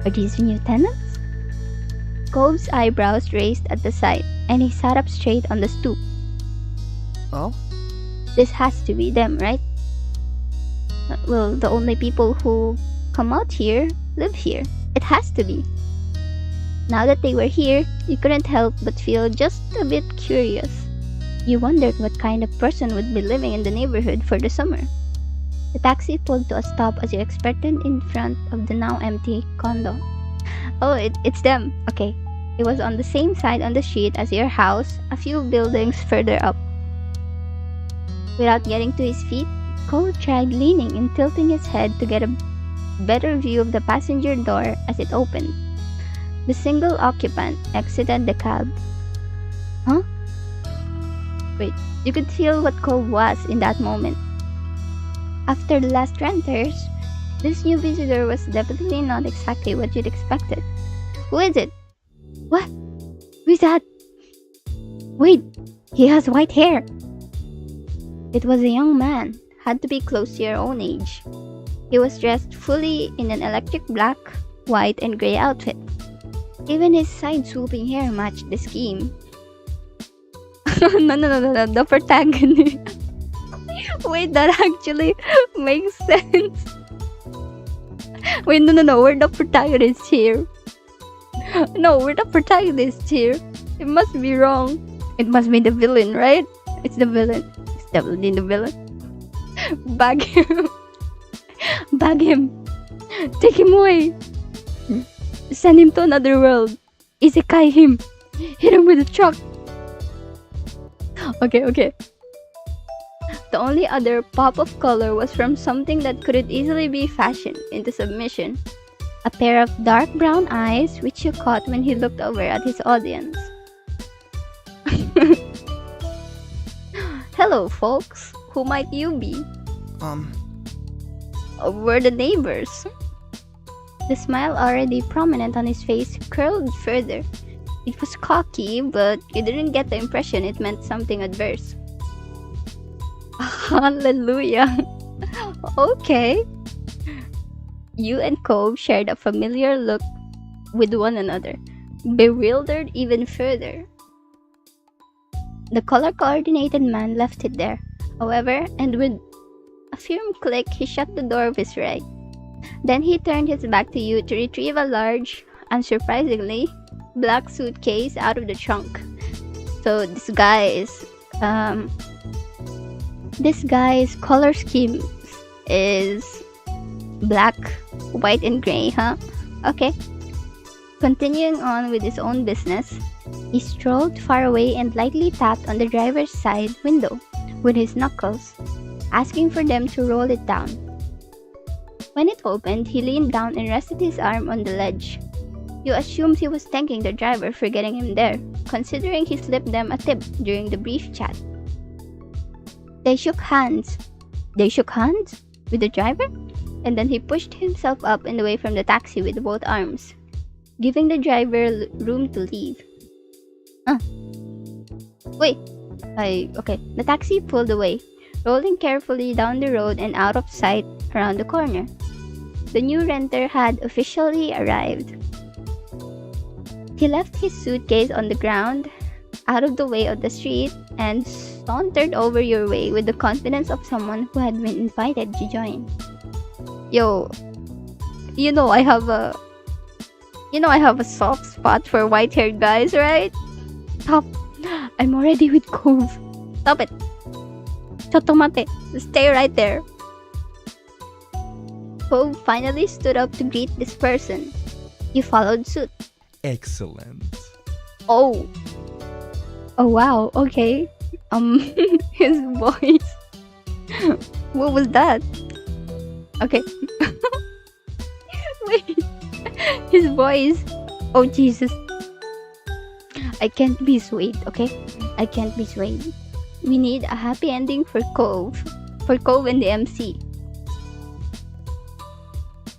are these new tenants? Cove's eyebrows raised at the sight, and he sat up straight on the stoop. Oh? This has to be them, right? Well, the only people who come out here live here. It has to be. Now that they were here, you couldn't help but feel just a bit curious. You wondered what kind of person would be living in the neighborhood for the summer. The taxi pulled to a stop as you expected in front of the now empty condo. Oh, it's them. Okay. It was on the same side on the street as your house, a few buildings further up. Without getting to his feet, Cole tried leaning and tilting his head to get a better view of the passenger door as it opened. The single occupant exited the cab. Huh? Wait, you could feel what Cole was in that moment. After the last renters, this new visitor was definitely not exactly what you'd expected. Who is it? What? Who's that? Wait, he has white hair. It was a young man, had to be close to your own age. He was dressed fully in an electric black, white, and gray outfit. Even his side-swooping hair matched the scheme. No, the protagonist. Wait, that actually makes sense. Wait, no, we're the protagonists here. No, we're the protagonists here. It must be wrong. It must be the villain, right? It's the villain. It's definitely the villain. Bag him. Bag him. Take him away. Send him to another world. Isekai him. Hit him with a truck. Okay. The only other pop of color was from something that couldn't easily be fashioned into submission. A pair of dark brown eyes which you caught when he looked over at his audience. Hello, folks. Who might you be? We're the neighbors. The smile already prominent on his face curled further. It was cocky, but you didn't get the impression it meant something adverse. Hallelujah. Okay. You and Cove shared a familiar look with one another, bewildered even further. The color-coordinated man left it there, however, and with a firm click, he shut the door of his right. Then he turned his back to you to retrieve a large, unsurprisingly, black suitcase out of the trunk. So this guy's color scheme is black, white, and gray, huh? Okay. Continuing on with his own business, he strolled far away and lightly tapped on the driver's side window with his knuckles, asking for them to roll it down. When it opened, he leaned down and rested his arm on the ledge. You assumed he was thanking the driver for getting him there, considering he slipped them a tip during the brief chat. They shook hands. With the driver? And then he pushed himself up and away from the taxi with both arms, giving the driver room to leave. Okay. The taxi pulled away, rolling carefully down the road and out of sight around the corner. The new renter had officially arrived. He left his suitcase on the ground out of the way of the street and sauntered over your way with the confidence of someone who had been invited to join. Yo, you know I have a soft spot for white-haired guys, right? Stop. I'm already with Cove. Stop it. Chotomate. Stay right there. Cove finally stood up to greet this person. You followed suit. Excellent. Oh. Oh wow, okay. His voice. What was that? Okay. Wait. His voice. Oh Jesus. I can't be swayed, okay? I can't be swayed. We need a happy ending for Cove. For Cove and the MC.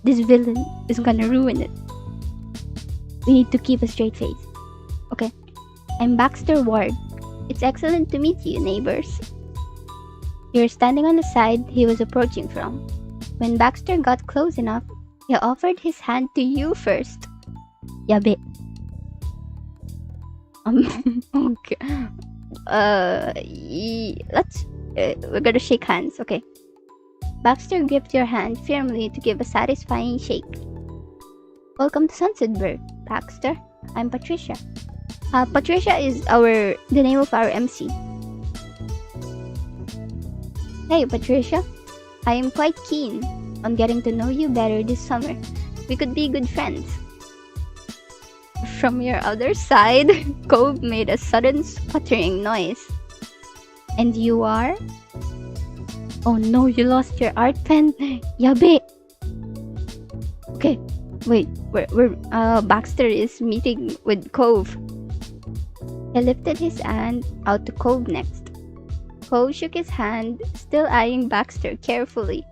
This villain is gonna ruin it. We need to keep a straight face. Okay. I'm Baxter Ward. It's excellent to meet you, neighbors. You're standing on the side he was approaching from. When Baxter got close enough, he offered his hand to you first. Yabe. Okay. We're gonna shake hands, okay? Baxter gripped your hand firmly to give a satisfying shake. Welcome to Sunsetburg, Baxter. I'm Patricia. Patricia is the name of our MC. Hey, Patricia. I am quite keen on getting to know you better this summer. We could be good friends. From your other side, Cove made a sudden sputtering noise. And you are? Oh no, you lost your art pen. Yabe. Okay, wait. Baxter is meeting with Cove. He lifted his hand out to Cove next. Cove shook his hand, still eyeing Baxter carefully.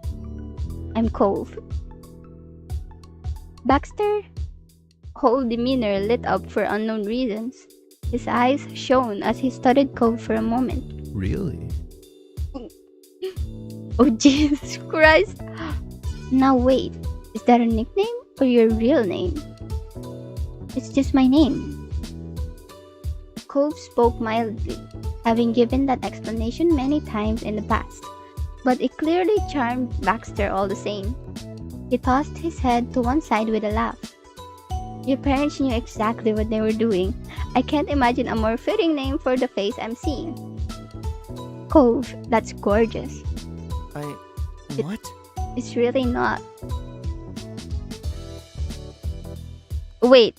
I'm Cove. Baxter's whole demeanor lit up for unknown reasons. His eyes shone as he studied Cove for a moment. Really? Oh Jesus Christ! Now wait, is that a nickname or your real name? It's just my name. Cove spoke mildly, having given that explanation many times in the past, but it clearly charmed Baxter all the same. He tossed his head to one side with a laugh. Your parents knew exactly what they were doing. I can't imagine a more fitting name for the face I'm seeing. Cove, that's gorgeous. What? It's really not. Wait,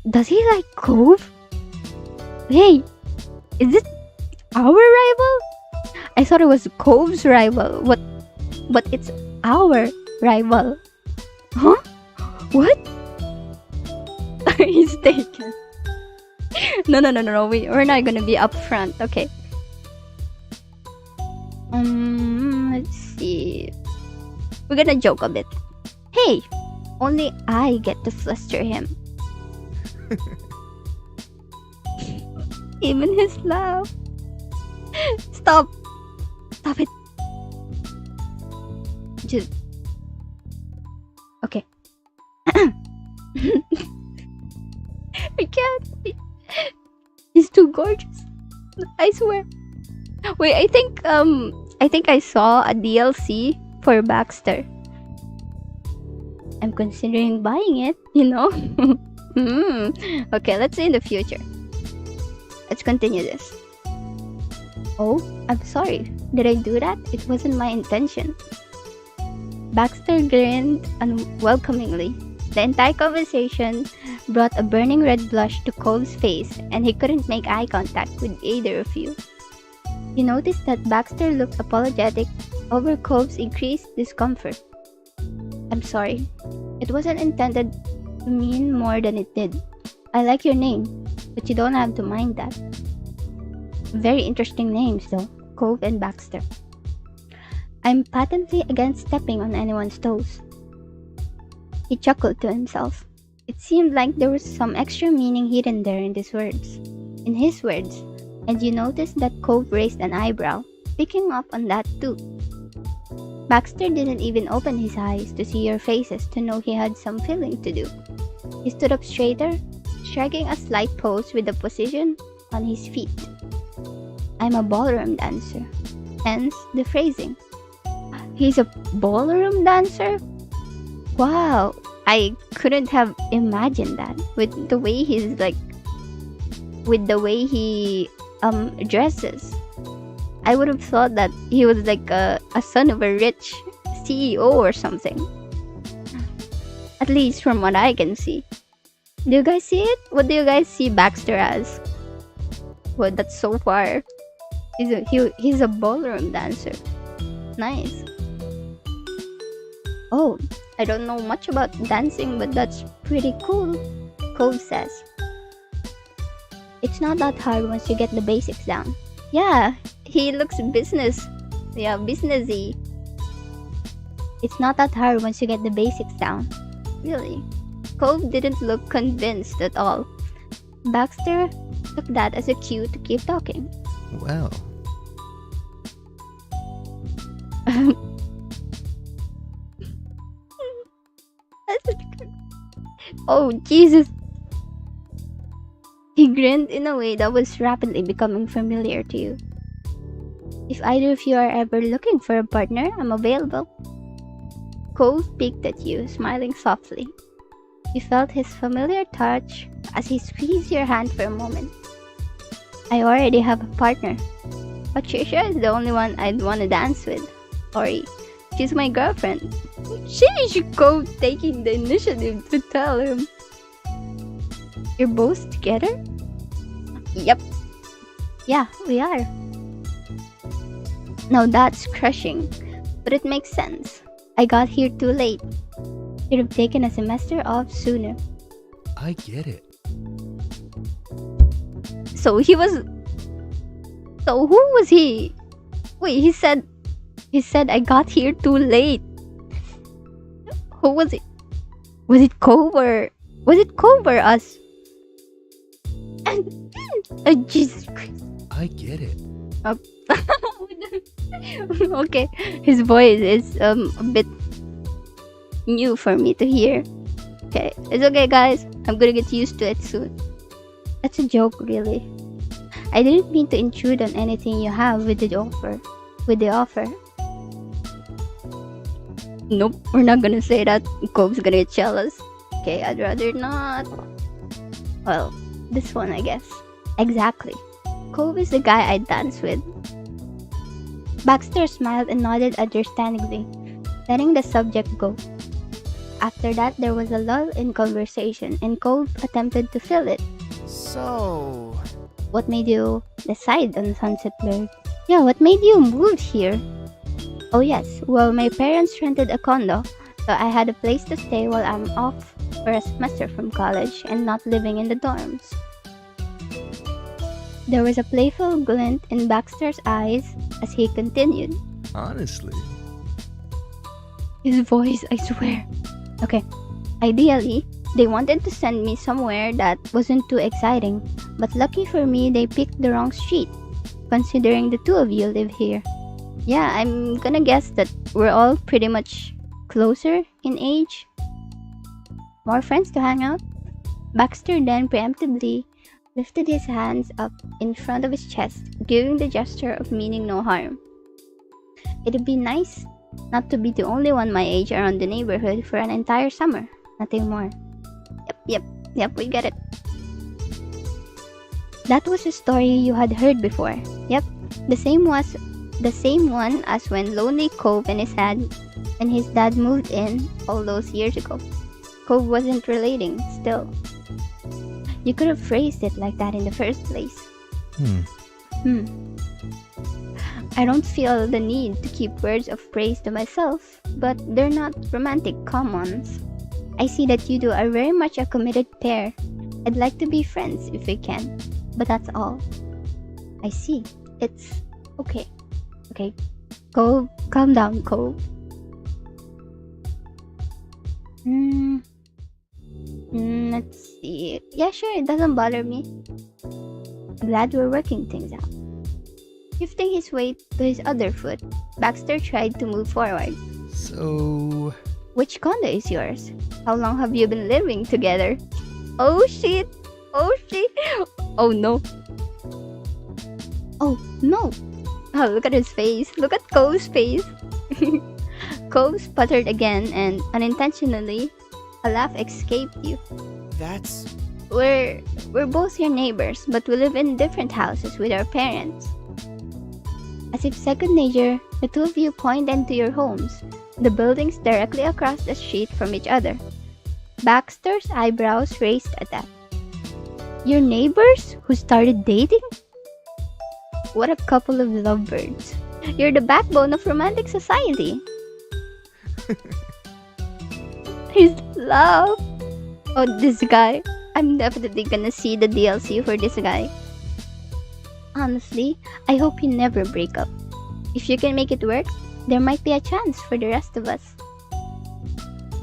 does he like Cove? Hey, is it our rival? I thought it was Cove's rival. But it's our rival. Huh? What? He's taken. No. We're not gonna be upfront. Okay. Let's see. We're gonna joke a bit. Hey, only I get to fluster him. Even his laugh. Stop it. Just okay. I can't. He's too gorgeous. I swear. Wait, I think I saw a DLC for Baxter. I'm considering buying it, you know. Okay, let's see in the future. Let's continue this. Oh, I'm sorry. Did I do that? It wasn't my intention. Baxter grinned unwelcomingly. The entire conversation brought a burning red blush to Cole's face, and he couldn't make eye contact with either of you. You noticed that Baxter looked apologetic over Cole's increased discomfort. I'm sorry. It wasn't intended to mean more than it did. I like your name, but you don't have to mind that. Very interesting names though, Cove and Baxter. I'm patently against stepping on anyone's toes. He chuckled to himself. It seemed like there was some extra meaning hidden there in his words. And you noticed that Cove raised an eyebrow, picking up on that too. Baxter didn't even open his eyes to see your faces to know he had some feeling to do. He stood up straighter, striking a slight pose with the on his feet. I'm a ballroom dancer. Hence the phrasing. He's a ballroom dancer? Wow, I couldn't have imagined that with the way he dresses. I would have thought that he was like a son of a rich CEO or something. At least from what I can see. Do you guys see it? What do you guys see Baxter as? Well, that's so far. He's a ballroom dancer. Nice. Oh, I don't know much about dancing, but that's pretty cool. Cove says. It's not that hard once you get the basics down. Yeah, he looks businessy. It's not that hard once you get the basics down. Really? Cove didn't look convinced at all. Baxter took that as a cue to keep talking. Well, Oh, Jesus! He grinned in a way that was rapidly becoming familiar to you. If either of you are ever looking for a partner, I'm available. Cove peeked at you, smiling softly. You felt his familiar touch as he squeezed your hand for a moment. I already have a partner. Patricia is the only one I'd want to dance with. Sorry, she's my girlfriend. Sheesh, Cove taking the initiative to tell him. You're both together? Yep. Yeah, we are. Now that's crushing, but it makes sense. I got here too late. Should have taken a semester off sooner. I get it. So who was he? Wait, he said I got here too late. Who was it? Was it Cove or us? Jesus Christ. I get it. Okay, his voice is a bit new for me to hear. Okay, it's okay, guys. I'm gonna get used to it soon. That's a joke, really. I didn't mean to intrude on anything you have with the offer. Nope, we're not gonna say that. Cove's gonna get jealous. Okay, I'd rather not. Well, this one, I guess. Exactly. Cove is the guy I dance with. Baxter smiled and nodded understandingly, letting the subject go. After that, there was a lull in conversation, and Cove attempted to fill it. So, What made you decide on Sunset Bird? Yeah, what made you move here? Oh yes, well, my parents rented a condo, so I had a place to stay while I'm off for a semester from college and not living in the dorms. There was a playful glint in Baxter's eyes as he continued. Honestly. His voice, I swear. Okay, ideally, they wanted to send me somewhere that wasn't too exciting, but lucky for me, they picked the wrong street, considering the two of you live here. Yeah, I'm gonna guess that we're all pretty much closer in age. More friends to hang out. Baxter then preemptively lifted his hands up in front of his chest, giving the gesture of meaning no harm. It'd be nice not to be the only one my age around the neighborhood for an entire summer. Nothing more. Yep, we get it. That was a story you had heard before. Yep, the same one as when Lonely Cove and his dad moved in all those years ago. Cove wasn't relating, still. You could have phrased it like that in the first place. I don't feel the need to keep words of praise to myself, but they're not romantic commons. I see that you two are very much a committed pair. I'd like to be friends if we can, but that's all. I see. It's okay. Okay. Cove, calm down, Cove. Let's see. Yeah, sure, it doesn't bother me. Glad we're working things out. Shifting his weight to his other foot, Baxter tried to move forward. So, Which condo is yours? How long have you been living together? Oh shit! Oh no! Oh, no! Oh, look at his face. Look at Cove's face. Cove sputtered again and, unintentionally, a laugh escaped you. That's... We're both your neighbors, but we live in different houses with our parents. As if second nature, the two of you pointed to your homes, the buildings directly across the street from each other. Baxter's eyebrows raised at that. Your neighbors who started dating? What a couple of lovebirds. You're the backbone of romantic society. His love. Oh, this guy. I'm definitely gonna see the DLC for this guy. Honestly, I hope you never break up. If you can make it work, there might be a chance for the rest of us.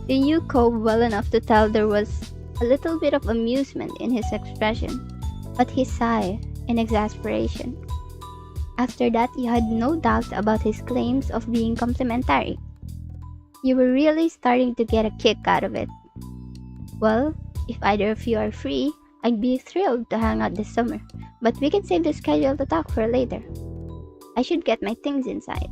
You knew Cove well enough to tell there was a little bit of amusement in his expression, but he sighed in exasperation. After that, you had no doubt about his claims of being complimentary. You were really starting to get a kick out of it. Well, if either of you are free, I'd be thrilled to hang out this summer, but we can save the schedule to talk for later. I should get my things inside.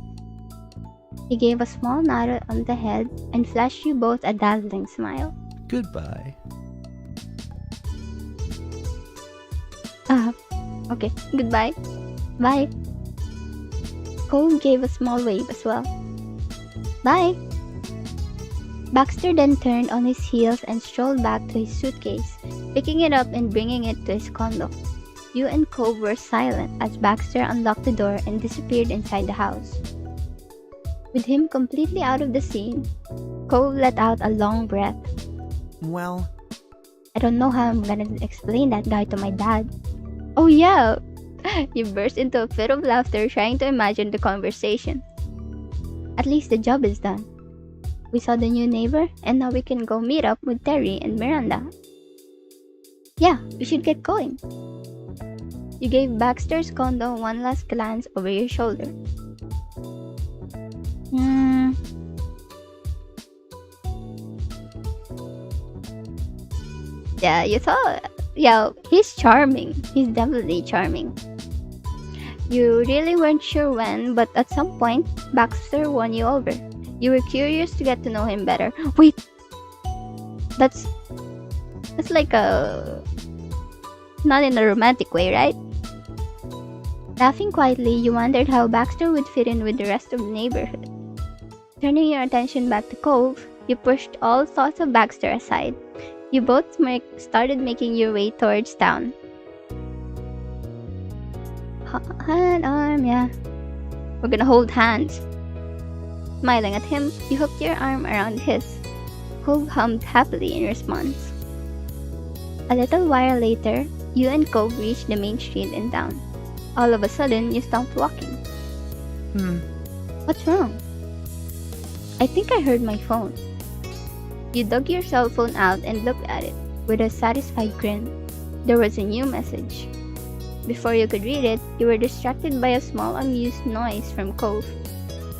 He gave a small nod on the head and flashed you both a dazzling smile. Goodbye. Okay, goodbye. Bye. Cove gave a small wave as well. Bye. Baxter then turned on his heels and strolled back to his suitcase, picking it up and bringing it to his condo. You and Cove were silent as Baxter unlocked the door and disappeared inside the house. With him completely out of the scene, Cove let out a long breath. Well... I don't know how I'm gonna explain that guy to my dad. Oh yeah! You burst into a fit of laughter trying to imagine the conversation. At least the job is done. We saw the new neighbor, and now we can go meet up with Terry and Miranda. Yeah, we should get going. You gave Baxter's condo one last glance over your shoulder. Yeah, you thought... Yeah, he's charming. He's definitely charming. You really weren't sure when, but at some point, Baxter won you over. You were curious to get to know him better. Wait! That's like a... Not in a romantic way, right? Laughing quietly, you wondered how Baxter would fit in with the rest of the neighborhood. Turning your attention back to Cove, you pushed all thoughts of Baxter aside. You both started making your way towards town. Hand, arm, yeah. We're gonna hold hands. Smiling at him, you hooked your arm around his. Cove hummed happily in response. A little while later, you and Cove reached the main street in town. All of a sudden, you stopped walking. What's wrong? I think I heard my phone. You dug your cell phone out and looked at it with a satisfied grin. There was a new message. Before you could read it, you were distracted by a small amused noise from Cove.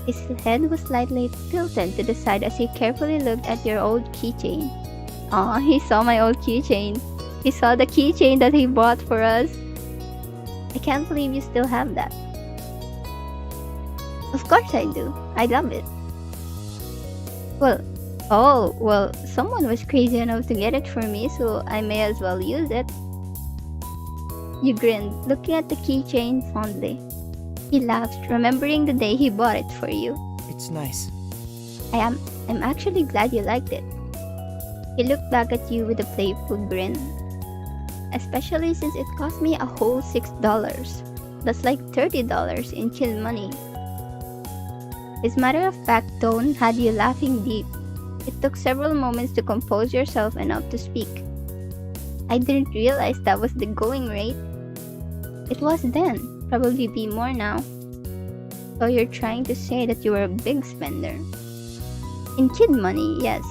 His head was slightly tilted to the side as he carefully looked at your old keychain. Aw, he saw my old keychain. He saw the keychain that he bought for us. I can't believe you still have that. Of course I do. I love it. Well, someone was crazy enough to get it for me, so I may as well use it. You grinned, looking at the keychain fondly. He laughed, remembering the day he bought it for you. It's nice. I'm actually glad you liked it. He looked back at you with a playful grin. Especially since it cost me a whole $6. That's like $30 in chill money. His matter-of-fact tone had you laughing deep. It took several moments to compose yourself enough to speak. I didn't realize that was the going rate. It was then, probably be more now. So you're trying to say that you were a big spender. In kid money, yes,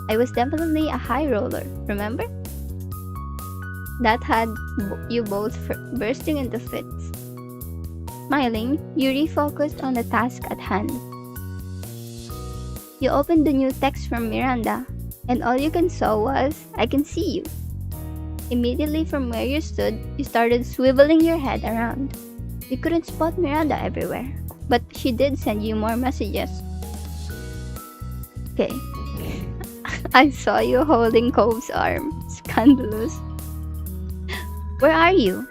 I was definitely a high roller, remember? That had you both bursting into fits. Smiling, you refocused on the task at hand. You opened the new text from Miranda, and all you can saw was, I can see you. Immediately from where you stood, you started swiveling your head around. You couldn't spot Miranda everywhere, but she did send you more messages. Okay. I saw you holding Cove's arm. Scandalous. Where are you?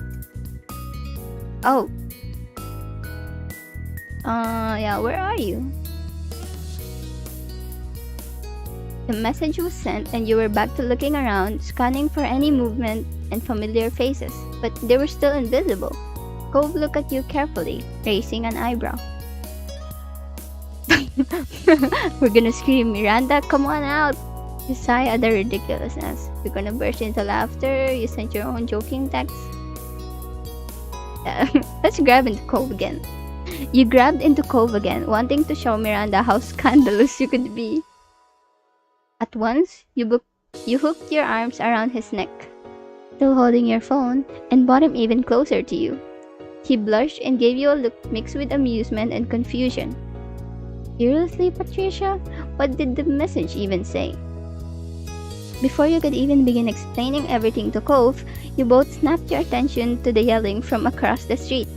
Oh. Yeah, where are you? The message was sent and you were back to looking around, scanning for any movement and familiar faces, but they were still invisible. Cove looked at you carefully, raising an eyebrow. We're gonna scream, Miranda, come on out! You sigh at the ridiculousness. You're gonna burst into laughter. You sent your own joking text. Let's grab into Cove again. You grabbed into Cove again, wanting to show Miranda how scandalous you could be. At once, you hooked your arms around his neck, still holding your phone, and brought him even closer to you. He blushed and gave you a look mixed with amusement and confusion. Seriously, Patricia? What did the message even say? Before you could even begin explaining everything to Cove, you both snapped your attention to the yelling from across the street.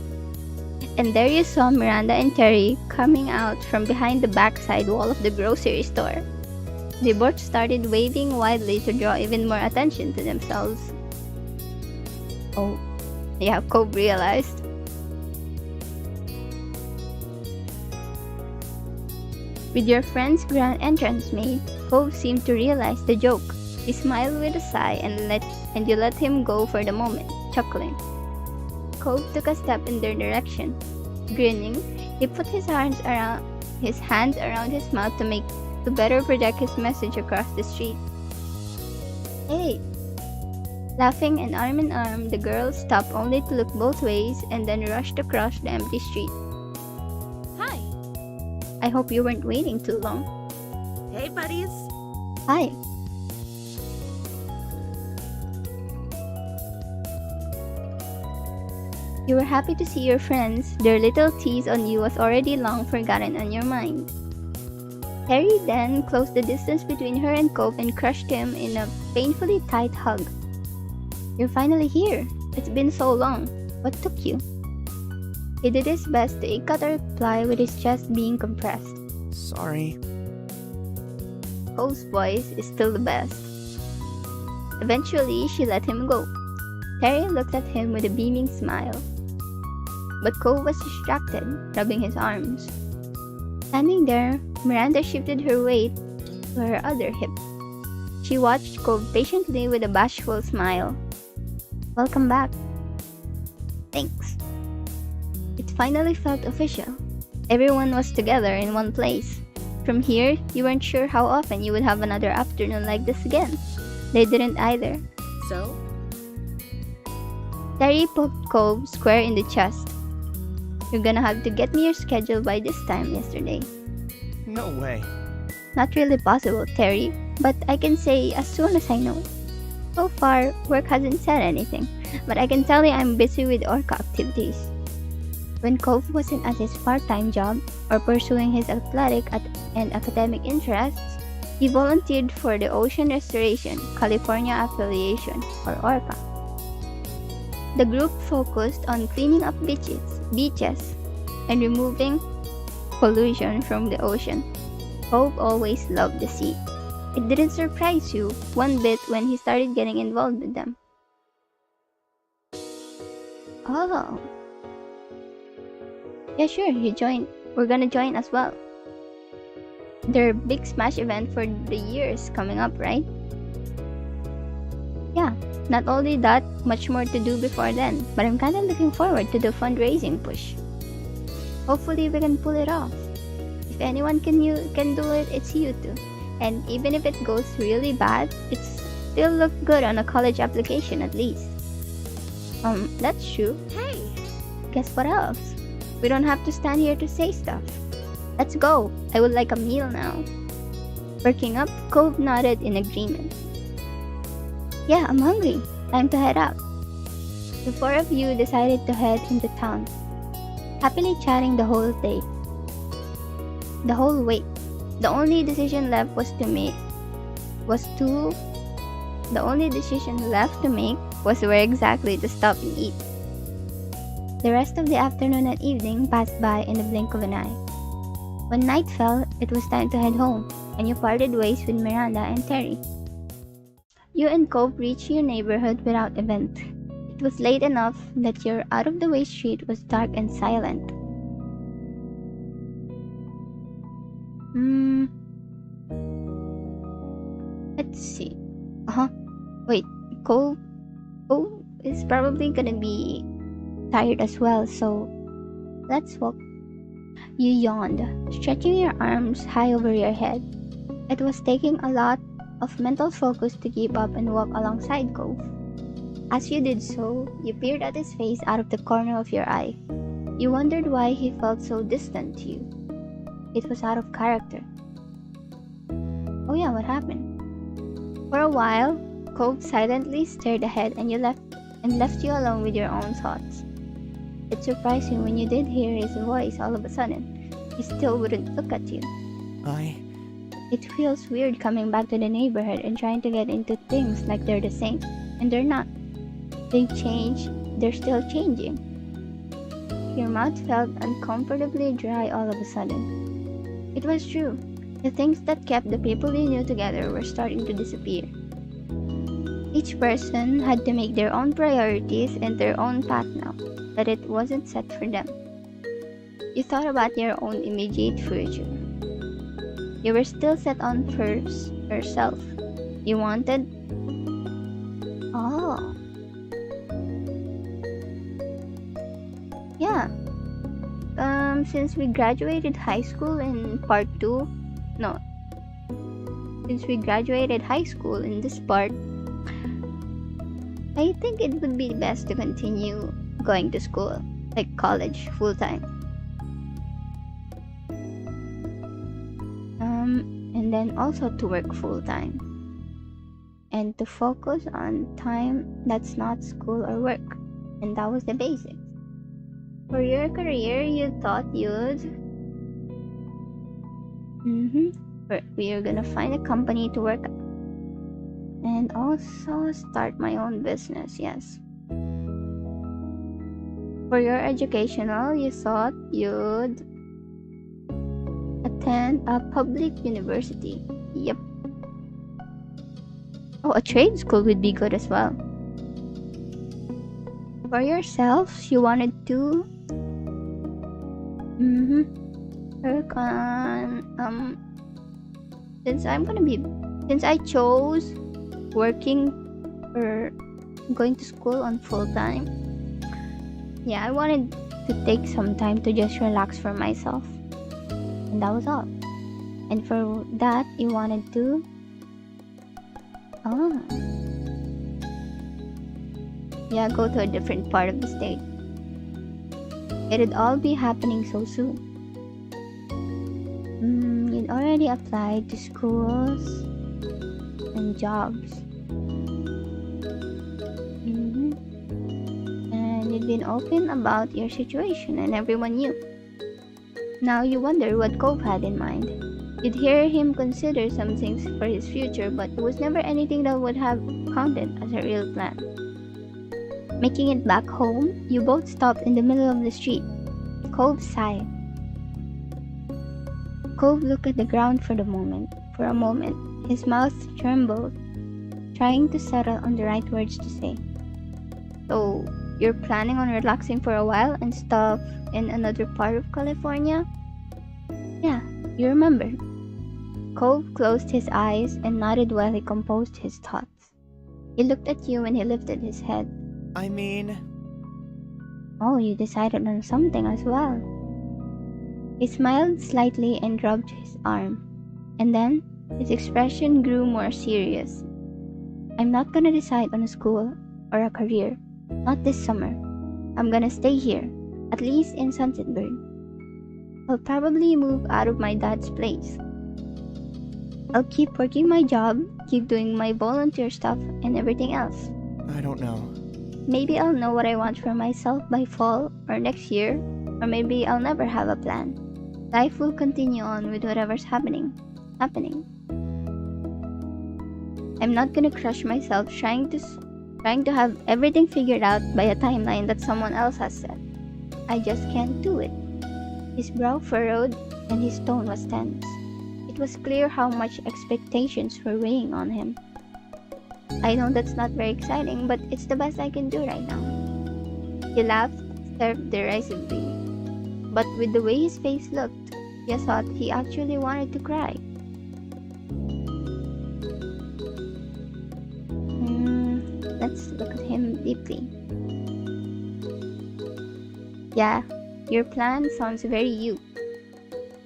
And there you saw Miranda and Terry coming out from behind the backside wall of the grocery store. They both started waving wildly to draw even more attention to themselves. Oh, yeah, Cove realized. With your friend's grand entrance made, Cove seemed to realize the joke. He smiled with a sigh and you let him go for the moment, chuckling. Cove took a step in their direction. Grinning, he put his hands around his mouth to better project his message across the street. Hey! Laughing and arm in arm, the girls stopped only to look both ways and then rushed across the empty street. Hi. I hope you weren't waiting too long. Hey, buddies. Hi. You were happy to see your friends. Their little tease on you was already long forgotten on your mind. Terry then closed the distance between her and Cove and crushed him in a painfully tight hug. You're finally here. It's been so long. What took you? He did his best to eke out a reply with his chest being compressed. Sorry. Cove's voice is still the best. Eventually, she let him go. Terry looked at him with a beaming smile. But Cove was distracted, rubbing his arms. Standing there, Miranda shifted her weight to her other hip. She watched Cove patiently with a bashful smile. Welcome back. Thanks. It finally felt official. Everyone was together in one place. From here, you weren't sure how often you would have another afternoon like this again. They didn't either. So? Terry poked Cove square in the chest. You're gonna have to get me your schedule by this time yesterday. No way. Not really possible, Terry, but I can say as soon as I know. So far, work hasn't said anything, but I can tell you I'm busy with Orca activities. When Cove wasn't at his part-time job or pursuing his athletic and academic interests, he volunteered for the Ocean Restoration California Affiliation, or Orca. The group focused on cleaning up beaches, and removing pollution from the ocean. Cove always loved the sea. It didn't surprise you one bit when he started getting involved with them. Oh. Yeah, sure, we're gonna join as well. Their big smash event for the year is coming up, right? Yeah, not only that, much more to do before then, but I'm kinda looking forward to the fundraising push. Hopefully we can pull it off. If anyone can do it, it's you two. And even if it goes really bad, it still look good on a college application at least. That's true. Hey. Guess what else? We don't have to stand here to say stuff. Let's go. I would like a meal now. Perking up, Cove nodded in agreement. Yeah, I'm hungry. Time to head out. The four of you decided to head into town, happily chatting the whole day. The whole way. The only decision left was where exactly to stop and eat. The rest of the afternoon and evening passed by in the blink of an eye. When night fell, it was time to head home, and you parted ways with Miranda and Terry. You and Cove reached your neighborhood without event. It was late enough that your out-of-the-way street was dark and silent. Let's see. Wait, Cove is probably gonna be tired as well, so let's walk. You yawned, stretching your arms high over your head. It was taking a lot of mental focus to keep up and walk alongside Cove. As you did so, you peered at his face out of the corner of your eye. You wondered why he felt so distant to you. It was out of character. Oh yeah, what happened? For a while, Cove silently stared ahead and left you alone with your own thoughts. It's surprising when you did hear his voice all of a sudden. He still wouldn't look at you. It feels weird coming back to the neighborhood and trying to get into things like they're the same. And they're not. They've changed. They're still changing. Your mouth felt uncomfortably dry all of a sudden. It was true. The things that kept the people you knew together were starting to disappear. Each person had to make their own priorities and their own path now, that it wasn't set for them. You thought about your own immediate future. You were still set on first yourself. You wanted... Oh. Yeah. Since we graduated high school in part 2... No. Since we graduated high school in this part, I think it would be best to continue going to school, like college, full-time. And then also to work full-time. And to focus on time that's not school or work. And that was the basics. For your career, you thought you'd... We're gonna find a company to work at. And also start my own business, yes. For your educational, you thought you'd attend a public university. Yep. Oh, a trade school would be good as well. For yourself, you wanted to work on since I chose working or going to school on full time. Yeah, I wanted to take some time to just relax for myself. And that was all. And for that, you wanted to... Yeah, go to a different part of the state. It'd all be happening so soon. You'd already applied to schools and jobs. And you'd been open about your situation and everyone knew. Now you wonder what Cove had in mind. You'd hear him consider some things for his future, but it was never anything that would have counted as a real plan. Making it back home, you both stopped in the middle of the street. Cove sighed. Cove looked at the ground for a moment. His mouth trembled, trying to settle on the right words to say. So, you're planning on relaxing for a while and stuff in another part of California? Yeah, you remember. Cove closed his eyes and nodded while he composed his thoughts. He looked at you when he lifted his head. Oh, you decided on something as well. He smiled slightly and rubbed his arm. And then, his expression grew more serious. I'm not gonna decide on a school or a career. Not this summer. I'm gonna stay here, at least in Sunsetburg. I'll probably move out of my dad's place. I'll keep working my job, keep doing my volunteer stuff and everything else. I don't know. Maybe I'll know what I want for myself by fall or next year, or maybe I'll never have a plan. Life will continue on with whatever's happening. I'm not gonna crush myself trying to have everything figured out by a timeline that someone else has set. I just can't do it. His brow furrowed and his tone was tense. It was clear how much expectations were weighing on him. I know that's not very exciting, but it's the best I can do right now. He laughed derisively, but with the way his face looked, you thought he actually wanted to cry. Let's look at him deeply. Yeah, your plan sounds very you.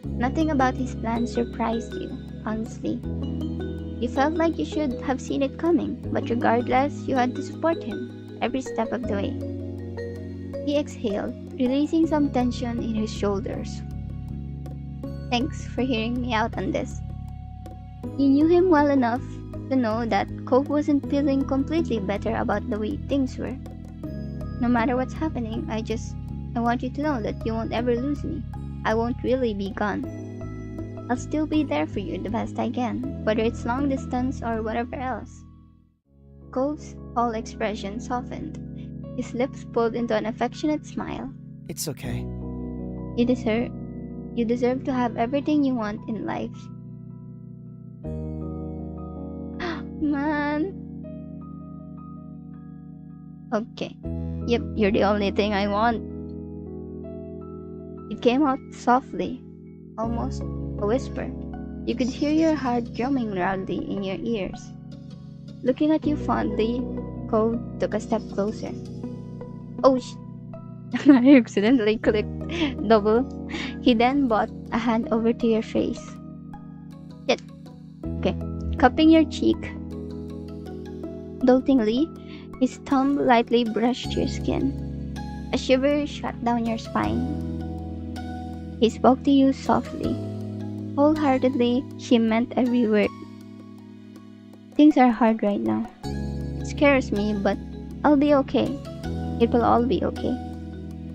Nothing about his plan surprised you, honestly. You felt like you should have seen it coming, but regardless, you had to support him every step of the way. He exhaled, releasing some tension in his shoulders. Thanks for hearing me out on this. You knew him well enough to know that Cove wasn't feeling completely better about the way things were. No matter what's happening, I want you to know that you won't ever lose me. I won't really be gone. I'll still be there for you the best I can, whether it's long distance or whatever else. Cove's whole expression softened. His lips pulled into an affectionate smile. It's okay. You deserve to have everything you want in life. Man. Okay. Yep, you're the only thing I want. It came out softly, almost a whisper. You could hear your heart drumming loudly in your ears. Looking at you fondly, Cove took a step closer. Oh, I accidentally clicked double. He then brought a hand over to your face. Shit. Okay. Cupping your cheek. Dotingly, his thumb lightly brushed your skin. A shiver shot down your spine. He spoke to you softly. Wholeheartedly, he meant every word. Things are hard right now. It scares me, but I'll be okay. It will all be okay.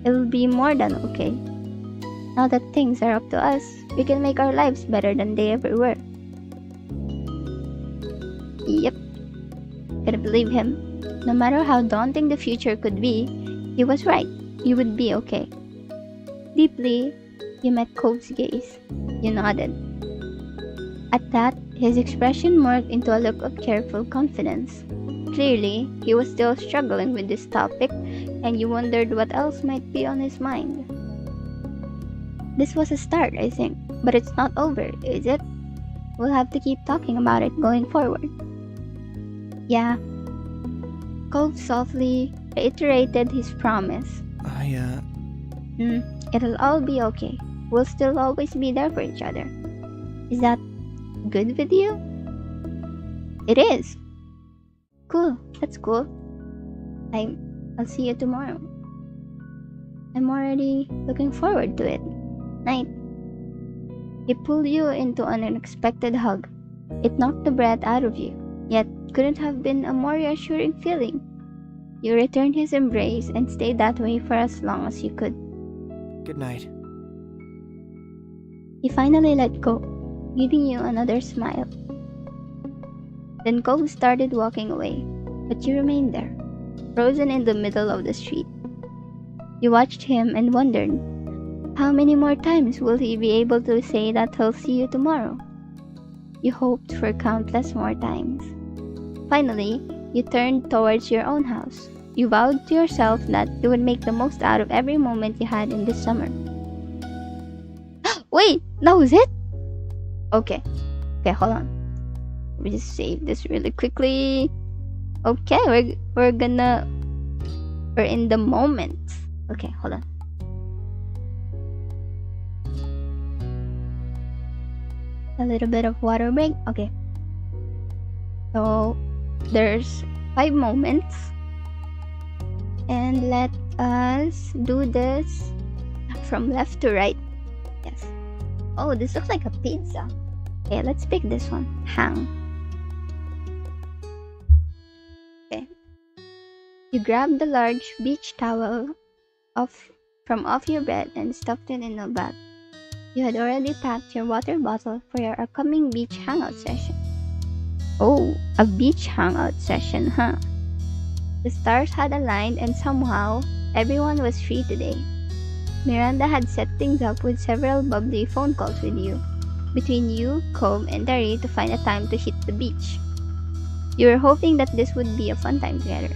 It will be more than okay. Now that things are up to us, we can make our lives better than they ever were. Yep. Couldn't believe him. No matter how daunting the future could be, he was right. You would be okay. Deeply, you met Cove's gaze. You nodded. At that, his expression morphed into a look of careful confidence. Clearly, he was still struggling with this topic, and you wondered what else might be on his mind. This was a start, I think, but it's not over, is it? We'll have to keep talking about it going forward. Yeah. Cove softly reiterated his promise. It'll all be okay. We'll still always be there for each other. Is that good with you? It is. Cool. That's cool. I'll see you tomorrow. I'm already looking forward to it. Night. He pulled you into an unexpected hug. It knocked the breath out of you, yet couldn't have been a more reassuring feeling. You returned his embrace and stayed that way for as long as you could. Good night. He finally let go, giving you another smile. Then Cove started walking away, but you remained there, frozen in the middle of the street. You watched him and wondered, how many more times will he be able to say that he'll see you tomorrow? You hoped for countless more times. Finally, you turned towards your own house. You vowed to yourself that you would make the most out of every moment you had in this summer. Wait, that was it? Okay, hold on. Let me just save this really quickly. Okay, we're in the moment. Okay, hold on. A little bit of water break. Okay. So there's 5 moments. And let us do this from left to right. Yes. Oh, this looks like a pizza. Okay, let's pick this one. Hang. Okay. You grabbed the large beach towel from off your bed and stuffed it in a bag. You had already packed your water bottle for your upcoming beach hangout session. Oh, a beach hangout session, huh? The stars had aligned and somehow everyone was free today. Miranda had set things up with several bubbly phone calls with you, between you, Cove, and Terry to find a time to hit the beach. You were hoping that this would be a fun time together.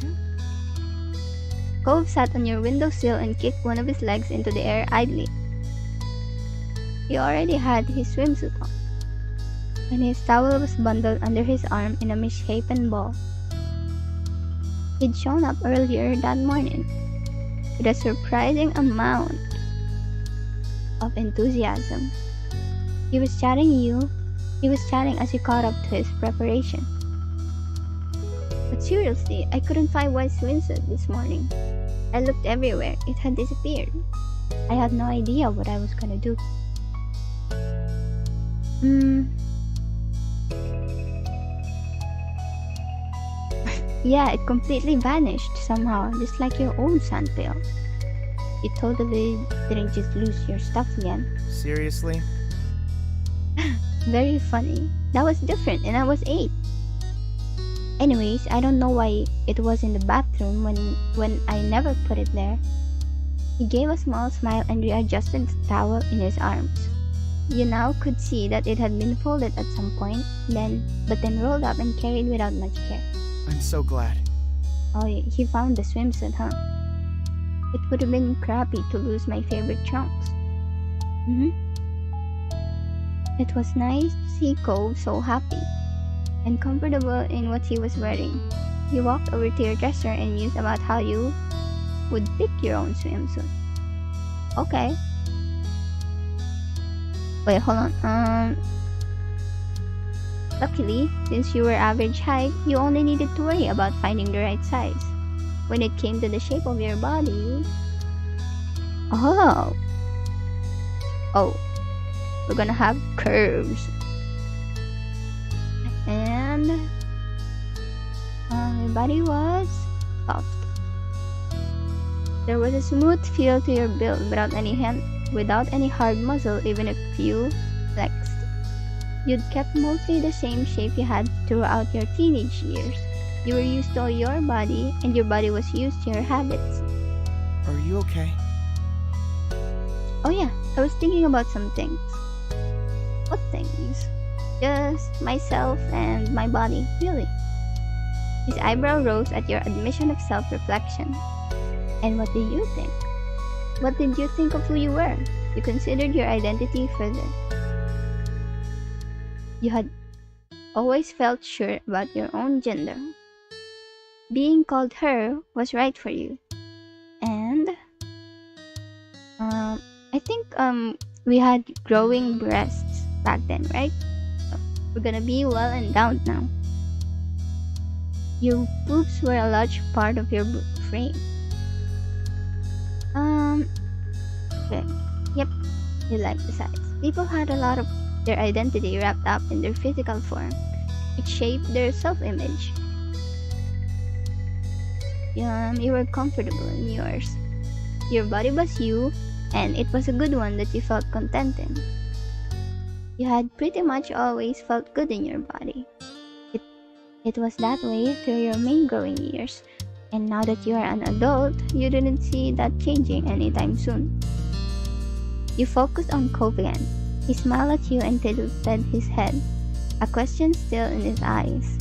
Cove sat on your windowsill and kicked one of his legs into the air idly. He already had his swimsuit on, and his towel was bundled under his arm in a misshapen ball. He'd shown up earlier that morning with a surprising amount of enthusiasm. He was chatting as he caught up to his preparation. But seriously, I couldn't find my swimsuit this morning. I looked everywhere. It had disappeared. I had no idea what I was gonna do. Yeah, it completely vanished somehow, just like your old sandpail. You totally didn't just lose your stuff again. Seriously? Very funny. That was different, and I was 8. Anyways, I don't know why it was in the bathroom when I never put it there. He gave a small smile and readjusted the towel in his arms. You now could see that it had been folded at some point, but then rolled up and carried without much care. I'm so glad. Oh, he found the swimsuit, huh? It would have been crappy to lose my favorite trunks. It was nice to see Cove so happy and comfortable in what he was wearing. He walked over to your dresser and mused about how you would pick your own swimsuit. Okay. Wait, hold on. Luckily, since you were average height, you only needed to worry about finding the right size. When it came to the shape of your body... Oh, we're gonna have curves. And your body was soft. There was a smooth feel to your build without any hard muscle, even a few flexed. You'd kept mostly the same shape you had throughout your teenage years. You were used to your body, and your body was used to your habits. Are you okay? Oh yeah, I was thinking about some things. What things? Just myself and my body, really. His eyebrow rose at your admission of self-reflection. And what do you think? What did you think of who you were? You considered your identity further. You had always felt sure about your own gender. Being called her was right for you. And I think we had growing breasts back then, right? So we're gonna be well endowed now. Your boobs were a large part of your frame. Okay. Yep, you like the size. People had a lot of their identity wrapped up in their physical form. It shaped their self-image. You were comfortable in yours. Your body was you, and it was a good one that you felt content in. You had pretty much always felt good in your body. It was that way through your main growing years, and now that you are an adult, you didn't see that changing anytime soon. You focused on Cove again. He smiled at you and tilted his head, a question still in his eyes.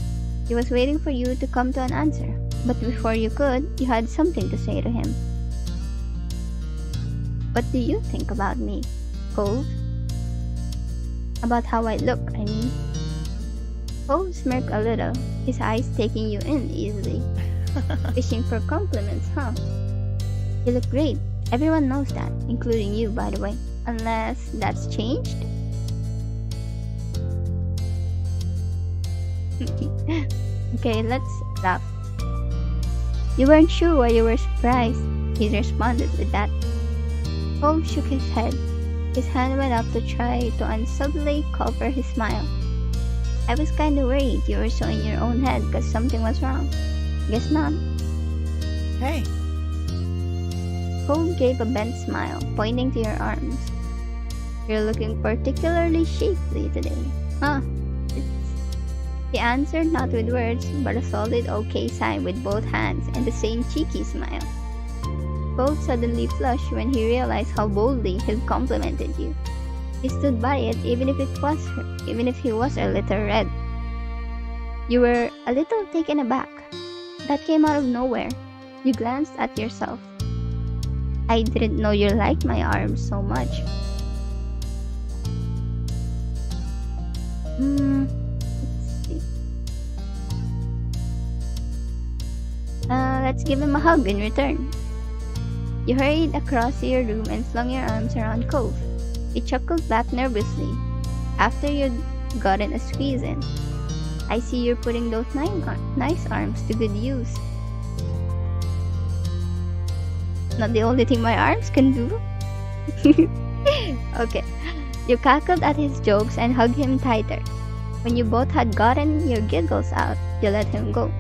He was waiting for you to come to an answer, but before you could, you had something to say to him. What do you think about me, Cove? About how I look, I mean. Cove smirked a little, his eyes taking you in easily. Fishing for compliments, huh? You look great. Everyone knows that, including you, by the way. Unless that's changed? Okay, let's laugh. You weren't sure why you were surprised. He responded with that. Cove shook his head. His hand went up to try to unsubtly cover his smile. I was kinda worried you were so in your own head because something was wrong. Guess not. Hey! Cove gave a bent smile, pointing to your arms. You're looking particularly shapely today. Huh? He answered not with words, but a solid okay sign with both hands and the same cheeky smile. Cole suddenly flushed when he realized how boldly he'd complimented you. He stood by it even if he was a little red. You were a little taken aback. That came out of nowhere. You glanced at yourself. I didn't know you liked my arms so much. Let's see. Let's give him a hug in return. You hurried across your room and flung your arms around Cove. He chuckled back nervously after you'd gotten a squeeze in. I see you're putting those nice arms to good use. Not the only thing my arms can do. Okay. You cackled at his jokes and hugged him tighter. When you both had gotten your giggles out, you let him go.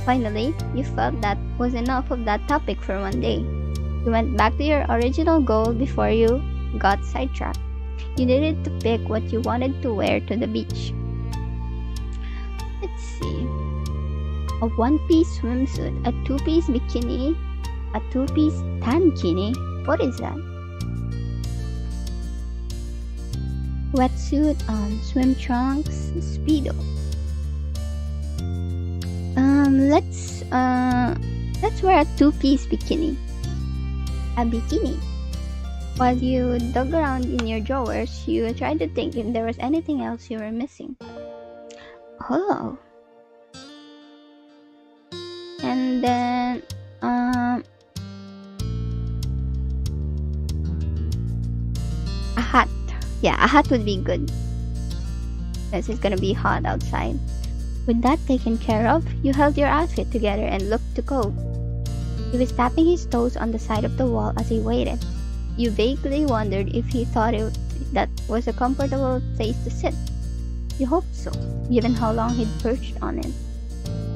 Finally, you felt that was enough of that topic for one day. You went back to your original goal before you got sidetracked. You needed to pick what you wanted to wear to the beach. Let's see. A one-piece swimsuit, a two-piece bikini, a two-piece tankini. What is that? Wetsuit on swim trunks, speedo. Let's wear a two-piece bikini. A bikini. While you dug around in your drawers, you tried to think if there was anything else you were missing. Oh. And then, a hat. Yeah, a hat would be good. Since it's gonna be hot outside. With that taken care of, you held your outfit together and looked to Cove. He was tapping his toes on the side of the wall as he waited. You vaguely wondered if he thought that was a comfortable place to sit. You hoped so, given how long he'd perched on it.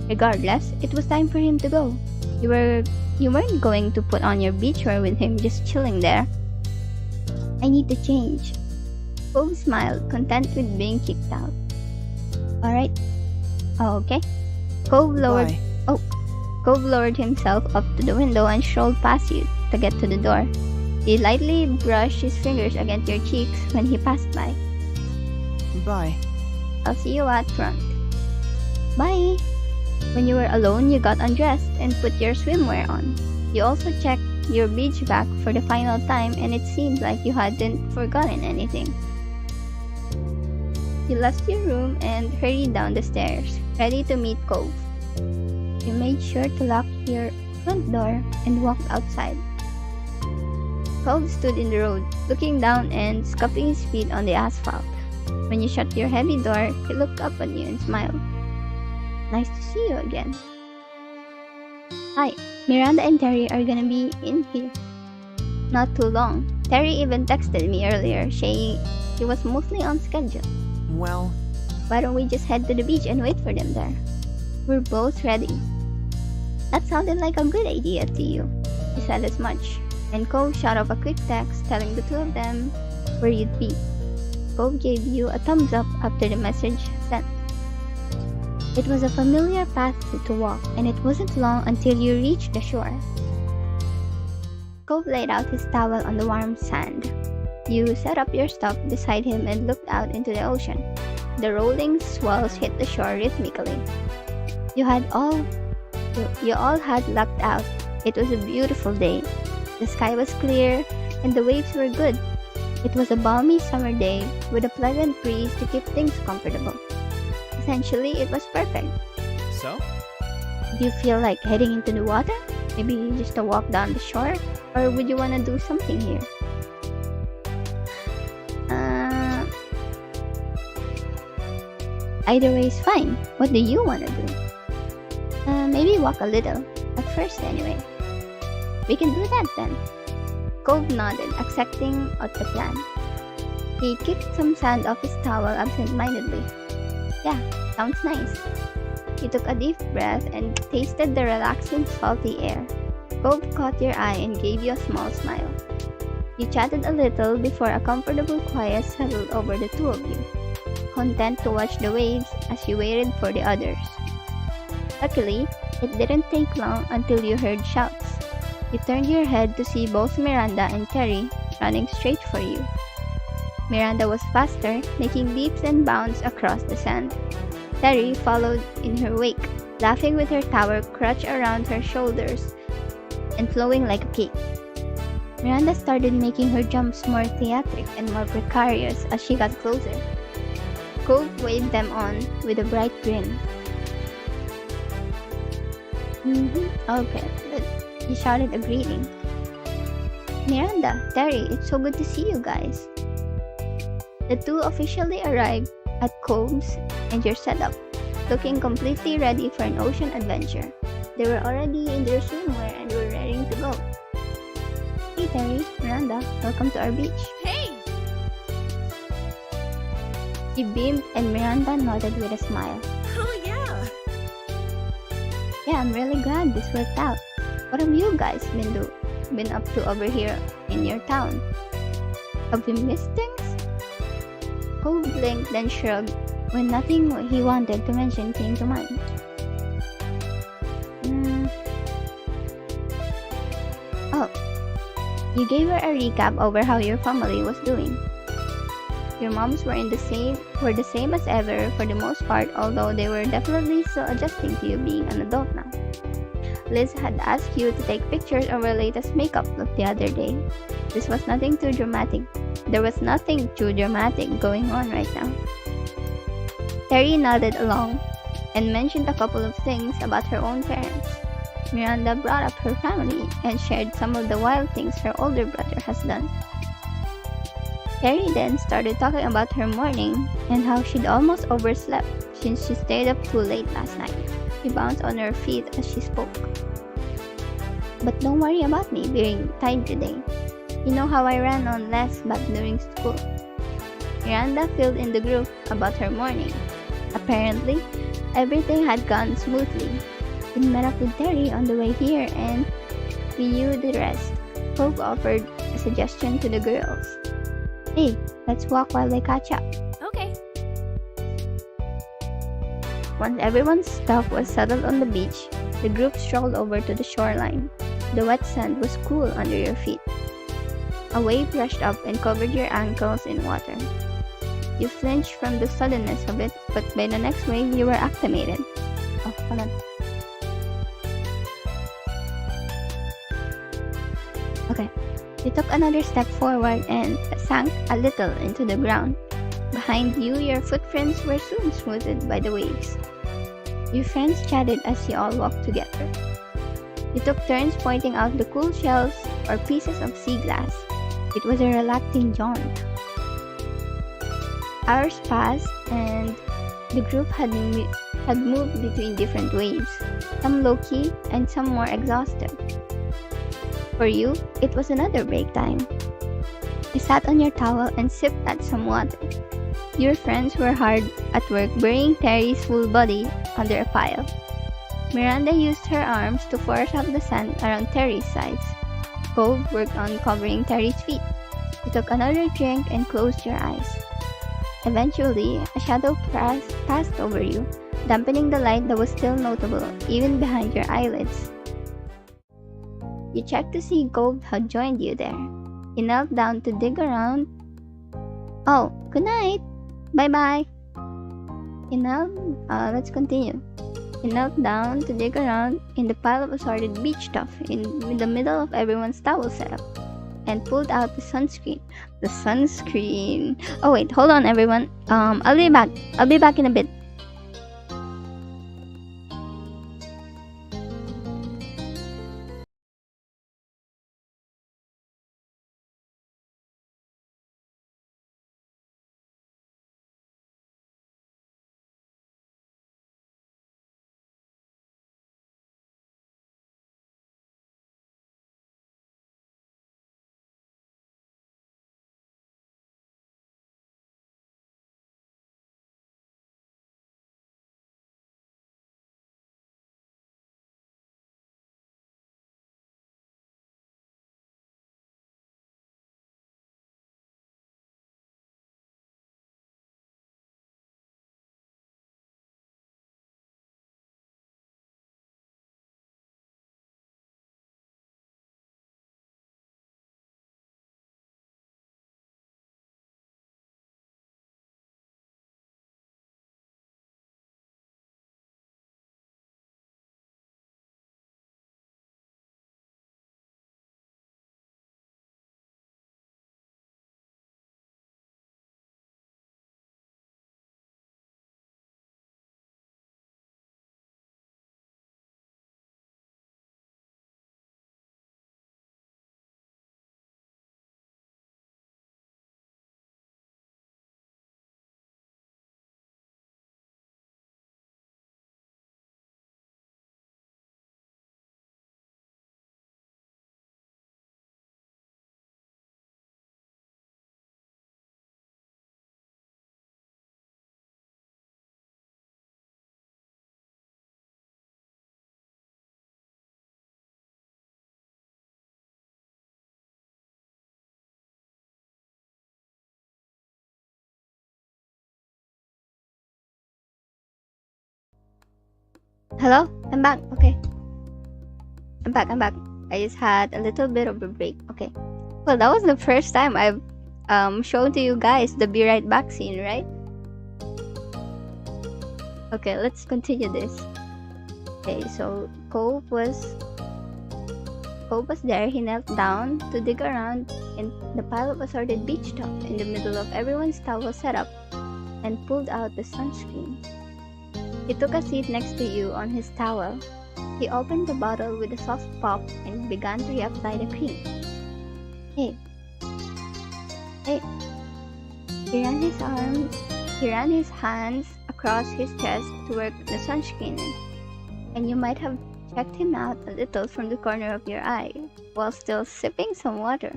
Regardless, it was time for him to go. You weren't going to put on your beachwear with him just chilling there. I need to change. Cove smiled, content with being kicked out. Alright. Okay. Cove lowered himself up to the window and strolled past you to get to the door. He lightly brushed his fingers against your cheeks when he passed by. Bye. I'll see you out front. Bye. When you were alone, you got undressed and put your swimwear on. You also checked your beach bag for the final time, and it seemed like you hadn't forgotten anything. You left your room and hurried down the stairs, ready to meet Cove. You made sure to lock your front door and walked outside. Cove stood in the road, looking down and scuffing his feet on the asphalt. When you shut your heavy door, he looked up at you and smiled. Nice to see you again. Hi, Miranda and Terry are gonna be in here. Not too long. Terry even texted me earlier, saying he was mostly on schedule. Well, Why don't we just head to the beach and wait for them there? We're both ready. That sounded like a good idea to you. He said as much, and Cove shot off a quick text telling the two of them where you'd be. Cove gave you a thumbs up after the message sent. It was a familiar path to walk, and it wasn't long until you reached the shore. Cove laid out his towel on the warm sand. You set up your stuff beside him and looked out into the ocean. The rolling swells hit the shore rhythmically. You all had lucked out. It was a beautiful day. The sky was clear, and the waves were good. It was a balmy summer day with a pleasant breeze to keep things comfortable. Essentially, it was perfect. so? Do you feel like heading into the water? Maybe just a walk down the shore? Or would you want to do something here? Either way is fine. What do you want to do? Maybe walk a little. At first, anyway. We can do that then. Cove nodded, accepting of the plan. He kicked some sand off his towel absent-mindedly. Yeah, sounds nice. You took a deep breath and tasted the relaxing, salty air. Cove caught your eye and gave you a small smile. You chatted a little before a comfortable quiet settled over the two of you, content to watch the waves as you waited for the others. Luckily, it didn't take long until you heard shouts. You turned your head to see both Miranda and Terry running straight for you. Miranda was faster, making leaps and bounds across the sand. Terry followed in her wake, laughing with her towel crutch around her shoulders and flowing like a cake. Miranda started making her jumps more theatric and more precarious as she got closer. Cove waved them on with a bright grin. Okay, he shouted a greeting. Miranda, Terry, it's so good to see you guys. The two officially arrived at Cove's and you're set up, looking completely ready for an ocean adventure. They were already in their swimwear and were raring to go. Hey Terry, Miranda, welcome to our beach. Hey! He beamed and Miranda nodded with a smile. Oh, yeah. Yeah, I'm really glad this worked out. What have you guys been up to over here in your town? Have we missed things? Cove blinked then shrugged when nothing he wanted to mention came to mind. Oh, you gave her a recap over how your family was doing. Your moms were the same as ever for the most part, although they were definitely still adjusting to you being an adult now. Liz had asked you to take pictures of her latest makeup look the other day. This was nothing too dramatic. There was nothing too dramatic going on right now. Terry nodded along and mentioned a couple of things about her own parents. Miranda brought up her family and shared some of the wild things her older brother has done. Terry then started talking about her morning and how she'd almost overslept since she stayed up too late last night. She bounced on her feet as she spoke. But don't worry about me being tired today. You know how I ran on less back during school. Miranda filled in the group about her morning. Apparently, everything had gone smoothly. We met up with Terry on the way here and we knew the rest. Cove offered a suggestion to the girls. Hey, let's walk while they catch up. Okay. Once everyone's stuff was settled on the beach, the group strolled over to the shoreline. The wet sand was cool under your feet. A wave rushed up and covered your ankles in water. You flinched from the suddenness of it, but by the next wave you were acclimated. Oh, hold on. Okay. You took another step forward and sank a little into the ground. Behind you, your footprints were soon smoothed by the waves. Your friends chatted as you all walked together. You took turns pointing out the cool shells or pieces of sea glass. It was a relaxing jaunt. Hours passed and the group had moved between different waves, some low-key and some more exhausted. For you, it was another break time. You sat on your towel and sipped at some water. Your friends were hard at work burying Terry's full body under a pile. Miranda used her arms to force up the sand around Terry's sides. Cove worked on covering Terry's feet. You took another drink and closed your eyes. Eventually, a shadow passed over you, dampening the light that was still notable even behind your eyelids. You checked to see Cove had joined you there. He knelt down to dig around. Oh, good night. Bye-bye. Let's continue. He knelt down to dig around in the pile of assorted beach stuff in the middle of everyone's towel setup and pulled out the sunscreen. The sunscreen. Oh wait, hold on everyone. I'll be back. I'll be back in a bit. Hello? I'm back. Okay. I'm back. I just had a little bit of a break. Okay. Well, that was the first time I've shown to you guys the be right back scene, right? Okay, let's continue this. Okay, so Cove was there. He knelt down to dig around in the pile of assorted beach stuff in the middle of everyone's towel setup and pulled out the sunscreen. He took a seat next to you on his towel. He opened the bottle with a soft pop and began to reapply the cream. Hey. He ran his hands across his chest to work the sunscreen in, and you might have checked him out a little from the corner of your eye while still sipping some water.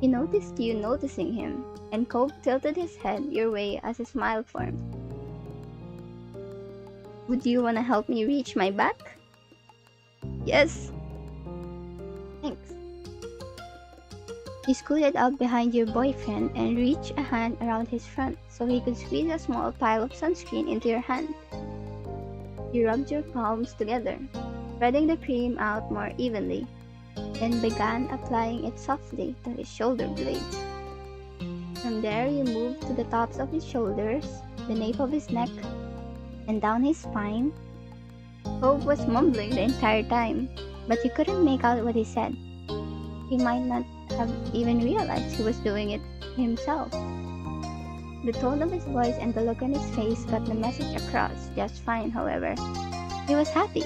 He noticed you noticing him, and Cove tilted his head your way as a smile formed. Would you want to help me reach my back? Yes. Thanks. You scooted up behind your boyfriend and reached a hand around his front so he could squeeze a small pile of sunscreen into your hand. You rubbed your palms together, spreading the cream out more evenly, then began applying it softly to his shoulder blades. From there, you moved to the tops of his shoulders, the nape of his neck, and down his spine. Cove was mumbling the entire time, but you couldn't make out what he said. He might not have even realized he was doing it himself. The tone of his voice and the look on his face got the message across just fine, however. He was happy.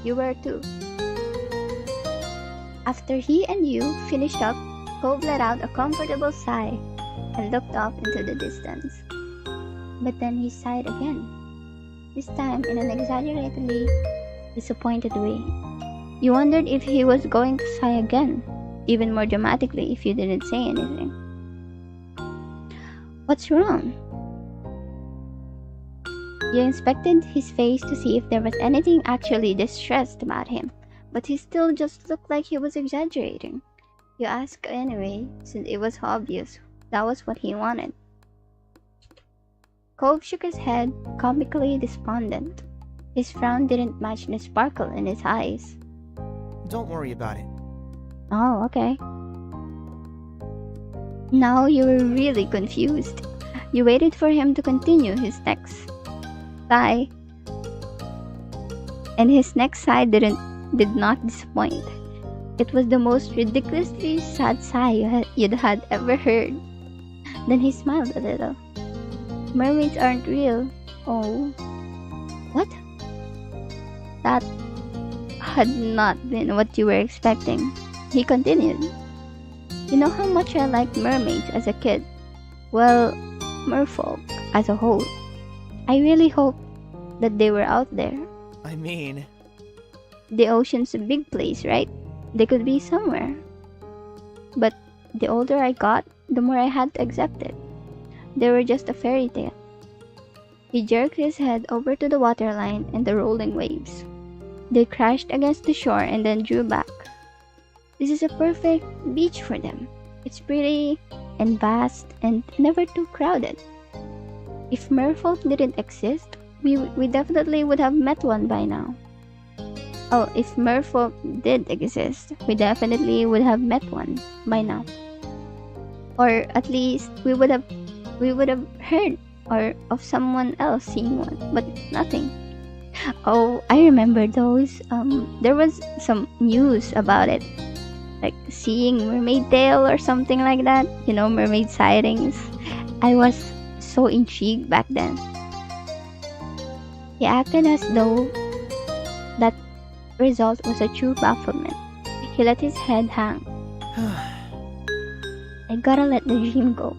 You were too. After he and you finished up, Cove let out a comfortable sigh and looked off into the distance. But then he sighed again, this time in an exaggeratedly disappointed way. You wondered if he was going to sigh again, even more dramatically if you didn't say anything. What's wrong? You inspected his face to see if there was anything actually distressed about him, but he still just looked like he was exaggerating. You asked anyway, since it was obvious that was what he wanted. Cove shook his head, comically despondent. His frown didn't match the sparkle in his eyes. Don't worry about it. Oh, okay. Now you were really confused. You waited for him to continue his next sigh, and his next sigh did not disappoint. It was the most ridiculously sad sigh you'd had ever heard. Then he smiled a little. Mermaids aren't real. Oh. What? That had not been what you were expecting. He continued. You know how much I liked mermaids as a kid? Well, merfolk as a whole. I really hoped that they were out there. I mean... The ocean's a big place, right? They could be somewhere. But the older I got, the more I had to accept it. They were just a fairy tale. He jerked his head over to the waterline and the rolling waves. They crashed against the shore and then drew back. This is a perfect beach for them. It's pretty and vast and never too crowded. If merfolk didn't exist, we definitely would have met one by now. Oh, if merfolk did exist, we definitely would have met one by now. Or at least we would have heard or of someone else seeing one, but nothing. Oh, I remember those. There was some news about it, like seeing mermaid tail or something like that. You know, mermaid sightings. I was so intrigued back then. He acted as though that result was a true bafflement. He let his head hang. I gotta let the dream go.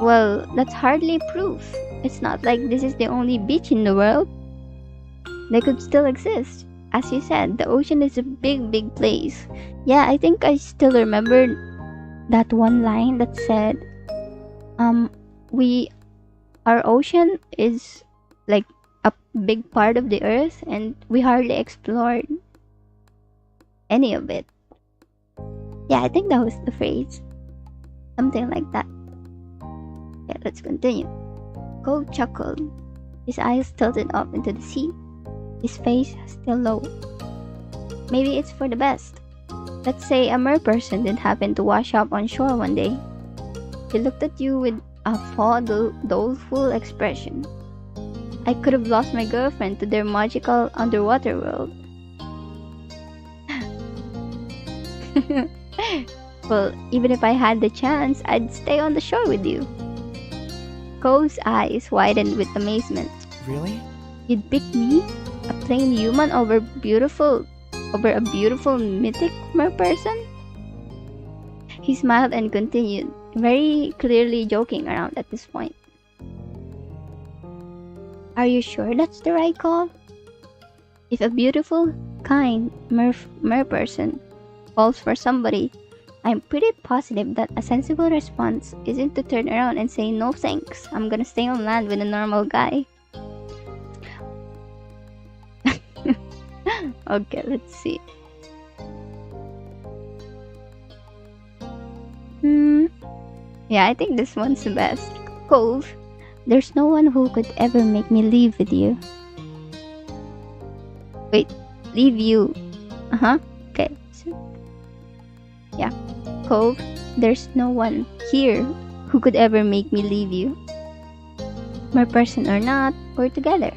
Well, that's hardly proof. It's not like this is the only beach in the world. They could still exist. As you said, the ocean is a big, big place. Yeah, I think I still remember that one line that said, our ocean is like a big part of the earth and we hardly explored any of it. Yeah, I think that was the phrase. Something like that. Yeah, let's continue. Cove chuckled, his eyes tilted up into the sea, his face still low. Maybe it's for the best. Let's say a merperson did happen to wash up on shore one day. He looked at you with a doleful expression. I could have lost my girlfriend to their magical underwater world. Well, even if I had the chance, I'd stay on the shore with you. Cove's eyes widened with amazement. Really? You'd pick me, a plain human, over a beautiful mythic merperson? He smiled and continued, very clearly joking around at this point. Are you sure that's the right call? If a beautiful, kind merperson falls for somebody, I'm pretty positive that a sensible response isn't to turn around and say no thanks, I'm gonna stay on land with a normal guy. Okay, let's see. Yeah, I think this one's the best. Cove, there's no one who could ever make me leave with you. Wait, leave you. Okay. So, yeah. Cove, there's no one here who could ever make me leave you. Merperson or not, we're together.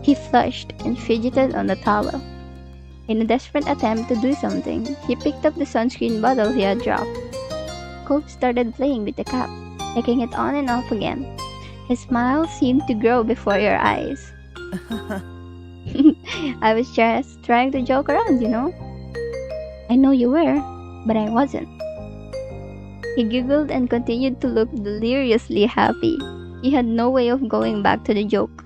He flushed and fidgeted on the towel. In a desperate attempt to do something, he picked up the sunscreen bottle he had dropped. Cove started playing with the cap, taking it on and off again. His smile seemed to grow before your eyes. I was just trying to joke around, you know. I know you were, but I wasn't. He giggled and continued to look deliriously happy. He had no way of going back to the joke.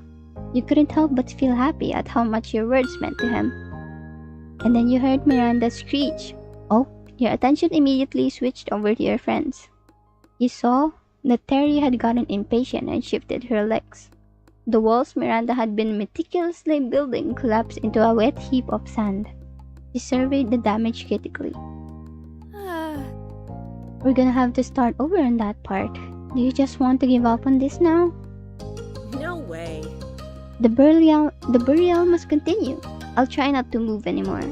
You couldn't help but feel happy at how much your words meant to him. And then you heard Miranda screech. Oh, your attention immediately switched over to your friends. You saw that Terry had gotten impatient and shifted her legs. The walls Miranda had been meticulously building collapsed into a wet heap of sand. She surveyed the damage critically. We're gonna have to start over on that part. Do you just want to give up on this now? No way. The burial must continue. I'll try not to move anymore.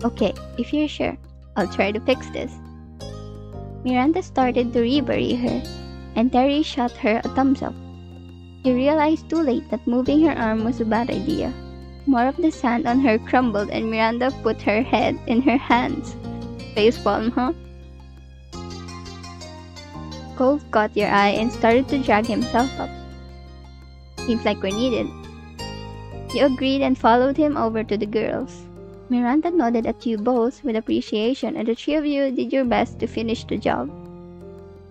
Okay, if you're sure, I'll try to fix this. Miranda started to rebury her, and Terry shot her a thumbs up. He realized too late that moving her arm was a bad idea. More of the sand on her crumbled and Miranda put her head in her hands. Facepalm, huh? Cove caught your eye and started to drag himself up. Seems like we're needed. You agreed and followed him over to the girls. Miranda nodded at you both with appreciation, and the three of you did your best to finish the job.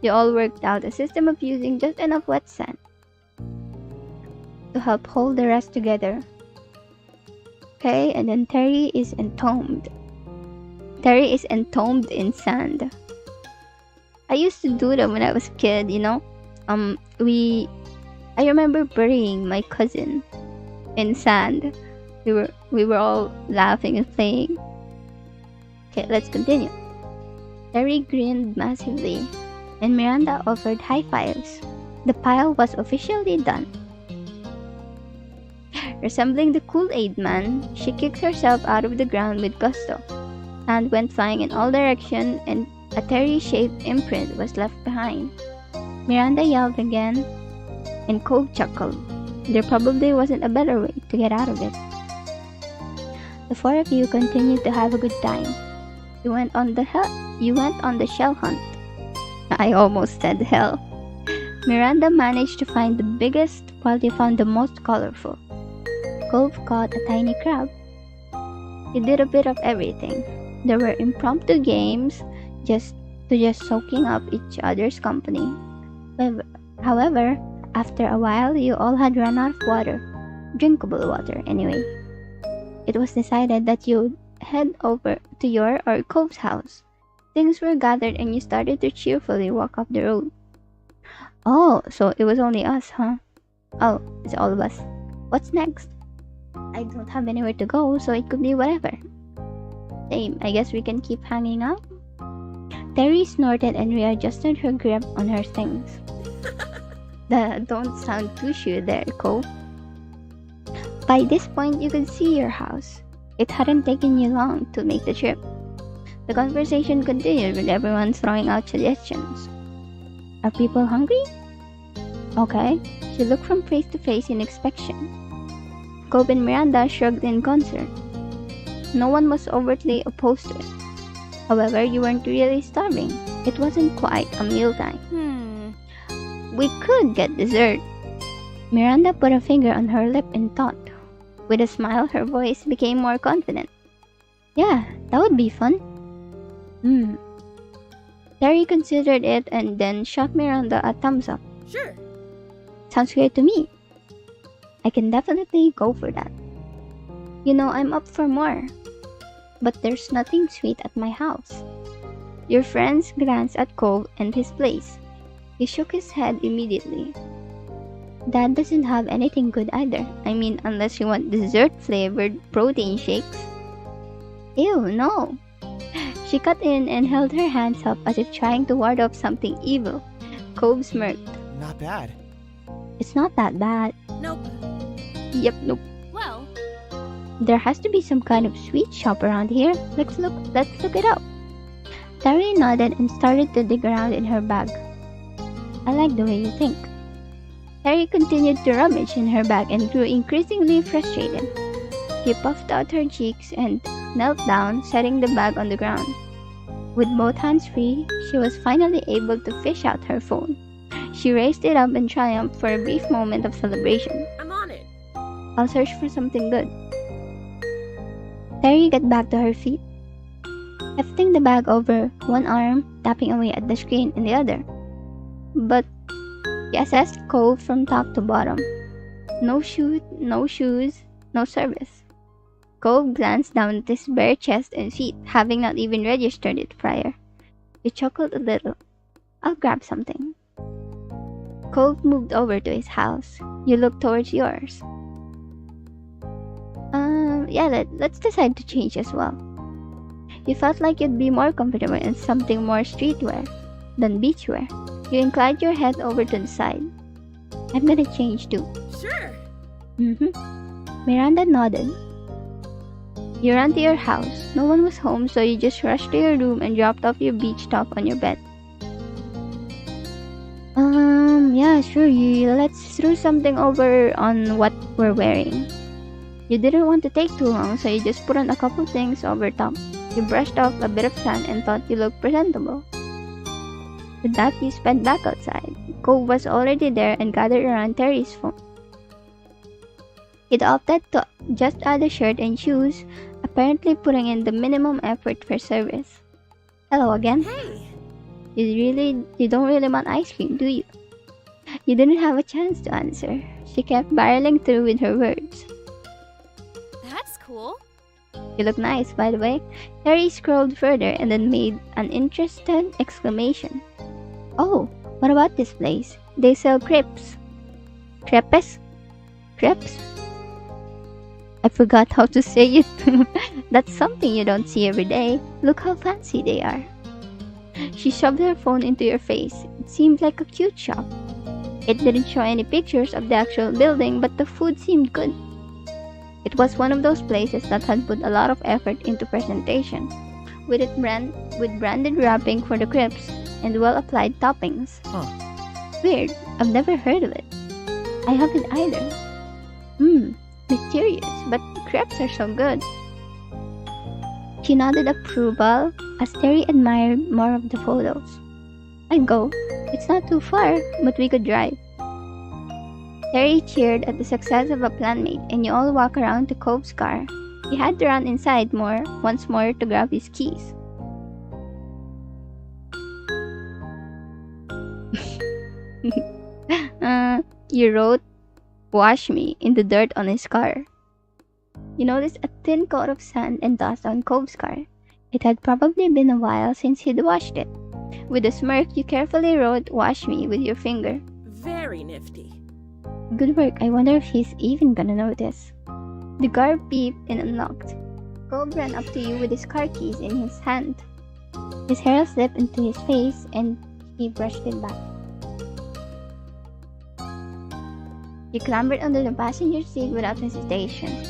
You all worked out a system of using just enough wet sand to help hold the rest together. Okay, and then Terry is entombed. Terry is entombed in sand. I used to do them when I was a kid, you know. I remember burying my cousin in sand. We were all laughing and playing. Okay, let's continue. Terry grinned massively, and Miranda offered high fives. The pile was officially done. Resembling the Kool-Aid Man, she kicked herself out of the ground with gusto, and went flying in all directions, and a Terry-shaped imprint was left behind. Miranda yelled again, and Cove chuckled. There probably wasn't a better way to get out of it. The four of you continued to have a good time. You went on the shell hunt. I almost said hell. Miranda managed to find the biggest, while you found the most colorful. Cove caught a tiny crab. You did a bit of everything. There were impromptu games, just soaking up each other's company. However, after a while, you all had run out of water. Drinkable water, anyway. It was decided that you'd head over to your or Cove's house. Things were gathered and you started to cheerfully walk up the road. Oh, so it was only us, huh? Oh, it's all of us. What's next? I don't have anywhere to go, so it could be whatever. Same, I guess we can keep hanging out? Terry snorted and readjusted her grip on her things. Don't sound too sure there, Cove. By this point, you could see your house. It hadn't taken you long to make the trip. The conversation continued with everyone throwing out suggestions. Are people hungry? Okay. She looked from face to face in inspection. Cove and Miranda shrugged in concert. No one was overtly opposed to it. However, you weren't really starving. It wasn't quite a mealtime. We could get dessert. Miranda put a finger on her lip in thought. With a smile, her voice became more confident. Yeah, that would be fun. Terry considered it and then shot Miranda a thumbs up. Sure. Sounds great to me. I can definitely go for that. You know, I'm up for more. But there's nothing sweet at my house. Your friends glanced at Cove and his place. He shook his head immediately. Dad doesn't have anything good either. I mean, unless you want dessert-flavored protein shakes. Ew, no. She cut in and held her hands up as if trying to ward off something evil. Cove smirked. Not bad. It's not that bad. Nope. Yep, nope. Well, There has to be some kind of sweet shop around here. Let's look it up. Terry nodded and started to dig around in her bag. I like the way you think. Terry continued to rummage in her bag and grew increasingly frustrated. She puffed out her cheeks and knelt down, setting the bag on the ground. With both hands free, she was finally able to fish out her phone. She raised it up in triumph for a brief moment of celebration. I'm on it. I'll search for something good. Terry got back to her feet, hefting the bag over one arm, tapping away at the screen in the other. But she assessed Cove from top to bottom. No shoes, no service. Cove glanced down at his bare chest and feet, having not even registered it prior. He chuckled a little. I'll grab something. Cove moved over to his house. You looked towards yours. Yeah, let's decide to change as well. You felt like you'd be more comfortable in something more streetwear than beachwear. You inclined your head over to the side. I'm gonna change too. Sure. Miranda nodded. You ran to your house. No one was home, so you just rushed to your room and dropped off your beach top on your bed. Yeah, sure. Let's throw something over on what we're wearing. You didn't want to take too long, so you just put on a couple things over top. You brushed off a bit of sand and thought you looked presentable. With that, you sped back outside. Cove was already there and gathered around Terry's phone. He'd opted to just add a shirt and shoes, apparently putting in the minimum effort for service. Hello again. Hey. You don't really want ice cream, do you? You didn't have a chance to answer. She kept barreling through with her words. that's cool. You look nice, by the way. Terry scrolled further and then made an interested exclamation. Oh, what about this place? They sell crepes. Crepes? Crepes? I forgot how to say it. That's something you don't see every day. Look how fancy they are. She shoved her phone into your face. It seemed like a cute shop. It didn't show any pictures of the actual building, but the food seemed good. It was one of those places that had put a lot of effort into presentation, with branded wrapping for the crepes and well-applied toppings. Huh. Weird. I've never heard of it. I haven't either. Mysterious, but crepes are so good. She nodded approval as Terry admired more of the photos. I'd go. It's not too far, but we could drive. Terry cheered at the success of a planmate, and you all walk around to Cove's car. He had to run inside once more to grab his keys. You wrote, "Wash me," in the dirt on his car. You noticed a thin coat of sand and dust on Cove's car. It had probably been a while since he'd washed it. With a smirk, you carefully wrote, "Wash me," with your finger. Very nifty. Good work. I wonder if he's even gonna notice. The car beeped and unlocked. Cove ran up to you with his car keys in his hand. His hair slipped into his face and he brushed it back. She clambered onto the passenger seat without hesitation.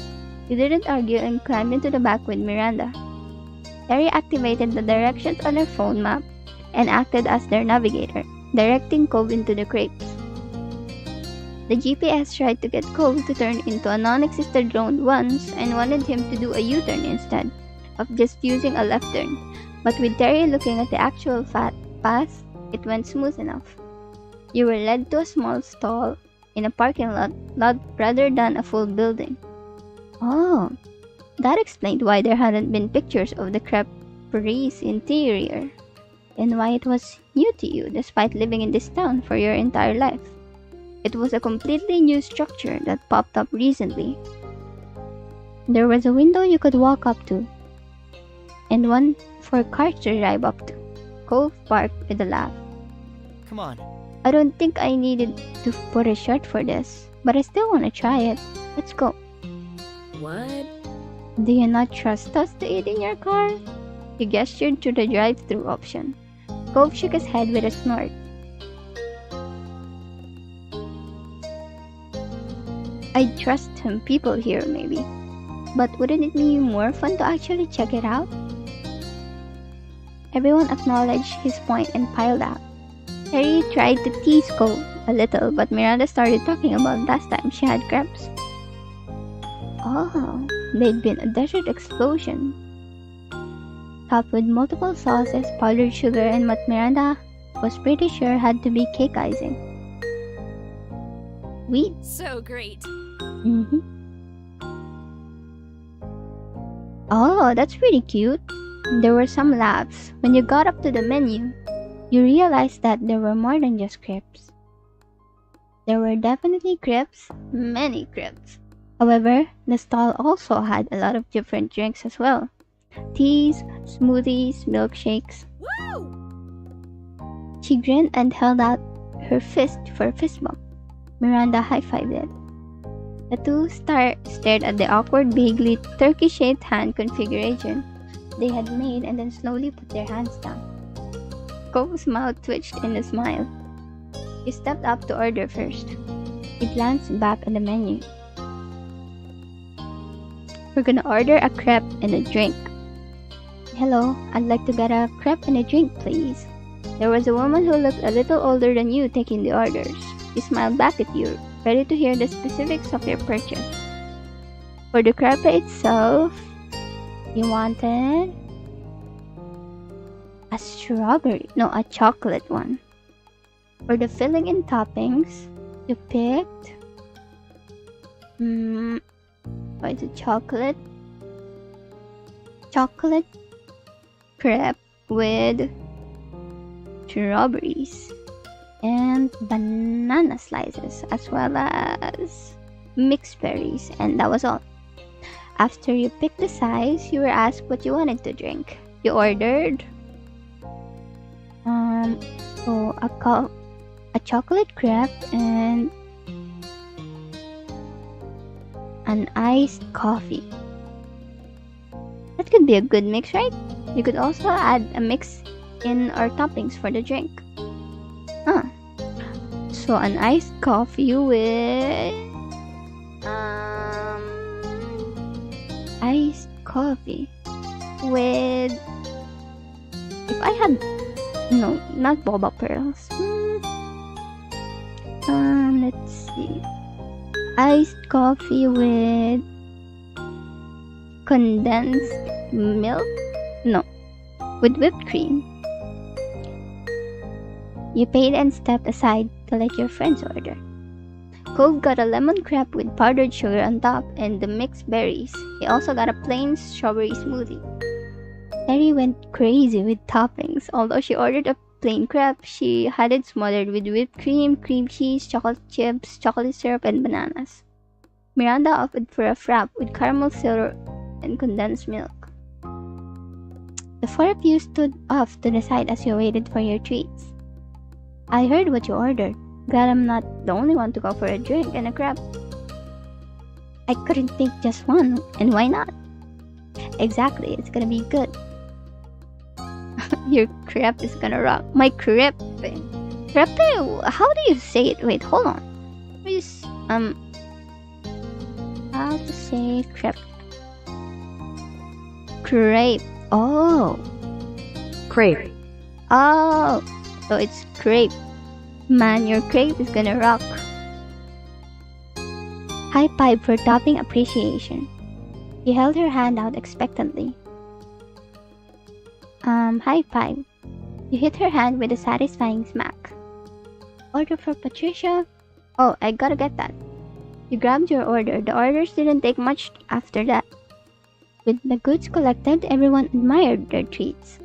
She didn't argue and climbed into the back with Miranda. Terry activated the directions on her phone map and acted as their navigator, directing Cove into the crepes. The GPS tried to get Cove to turn into a non-existent road once and wanted him to do a U-turn instead of just using a left turn, but with Terry looking at the actual path, it went smooth enough. You were led to a small stall in a parking lot rather than a full building. Oh, that explained why there hadn't been pictures of the crepe's interior, and why it was new to you despite living in this town for your entire life. It was a completely new structure that popped up recently. There was a window you could walk up to, and one for cars to drive up to. Cove barked with a laugh. Come on. I don't think I needed to put a shirt for this, but I still want to try it. Let's go. What? Do you not trust us to eat in your car? He gestured to the drive-thru option. Cove shook his head with a snort. I'd trust some people here, maybe. But wouldn't it be more fun to actually check it out? Everyone acknowledged his point and piled out. Harry tried to tease Cove a little, but Miranda started talking about last time she had crepes. Oh, they'd been a desert explosion, topped with multiple sauces, powdered sugar, and what Miranda was pretty sure had to be cake icing. Wheat. So great. Oh, that's pretty cute. There were some laughs. When you got up to the menu, you realized that there were more than just crepes. There were definitely crepes, many crepes. However, the stall also had a lot of different drinks as well. Teas, smoothies, milkshakes. Woo! She grinned and held out her fist for a fist bump. Miranda high-fived it. The two stared at the awkward, vaguely turkey-shaped hand configuration they had made and then slowly put their hands down. Cove's mouth twitched in a smile. He stepped up to order first. He glanced back at the menu. We're gonna order a crepe and a drink. Hello, I'd like to get a crepe and a drink, please. There was a woman who looked a little older than you taking the orders. She smiled back at you, ready to hear the specifics of your purchase. For the crepe itself, you wanted a chocolate one. For the filling and toppings, you picked what is it? Chocolate crepe with strawberries and banana slices, as well as mixed berries, and that was all. After you picked the size, you were asked what you wanted to drink. You ordered a chocolate crepe and an iced coffee. That could be a good mix, right? You could also add a mix in or toppings for the drink. So an iced coffee with if I had not boba pearls. Let's see. Iced coffee with condensed milk? No, with whipped cream. You paid and stepped aside to let your friends order. Cove got a lemon crepe with powdered sugar on top and the mixed berries. He also got a plain strawberry smoothie. Terry went crazy with toppings. Although she ordered a plain crepe, she had it smothered with whipped cream, cream cheese, chocolate chips, chocolate syrup, and bananas. Miranda opted for a frap with caramel syrup and condensed milk. The four of you stood off to the side as you waited for your treats. I heard what you ordered. Glad I'm not the only one to go for a drink and a crepe. I couldn't pick just one, and why not? Exactly, it's gonna be good. Your crepe is gonna rock. My crepe? Crepe? How do you say it? Wait, hold on. how to say crepe? Crepe. Oh, Crepe. oh, so it's crepe. Man, your crepe is gonna rock. High five for topping appreciation. He held her hand out expectantly. High five. You hit her hand with a satisfying smack. Order for Patricia? Oh, I gotta get that. You grabbed your order. The orders didn't take much after that. With the goods collected, everyone admired their treats.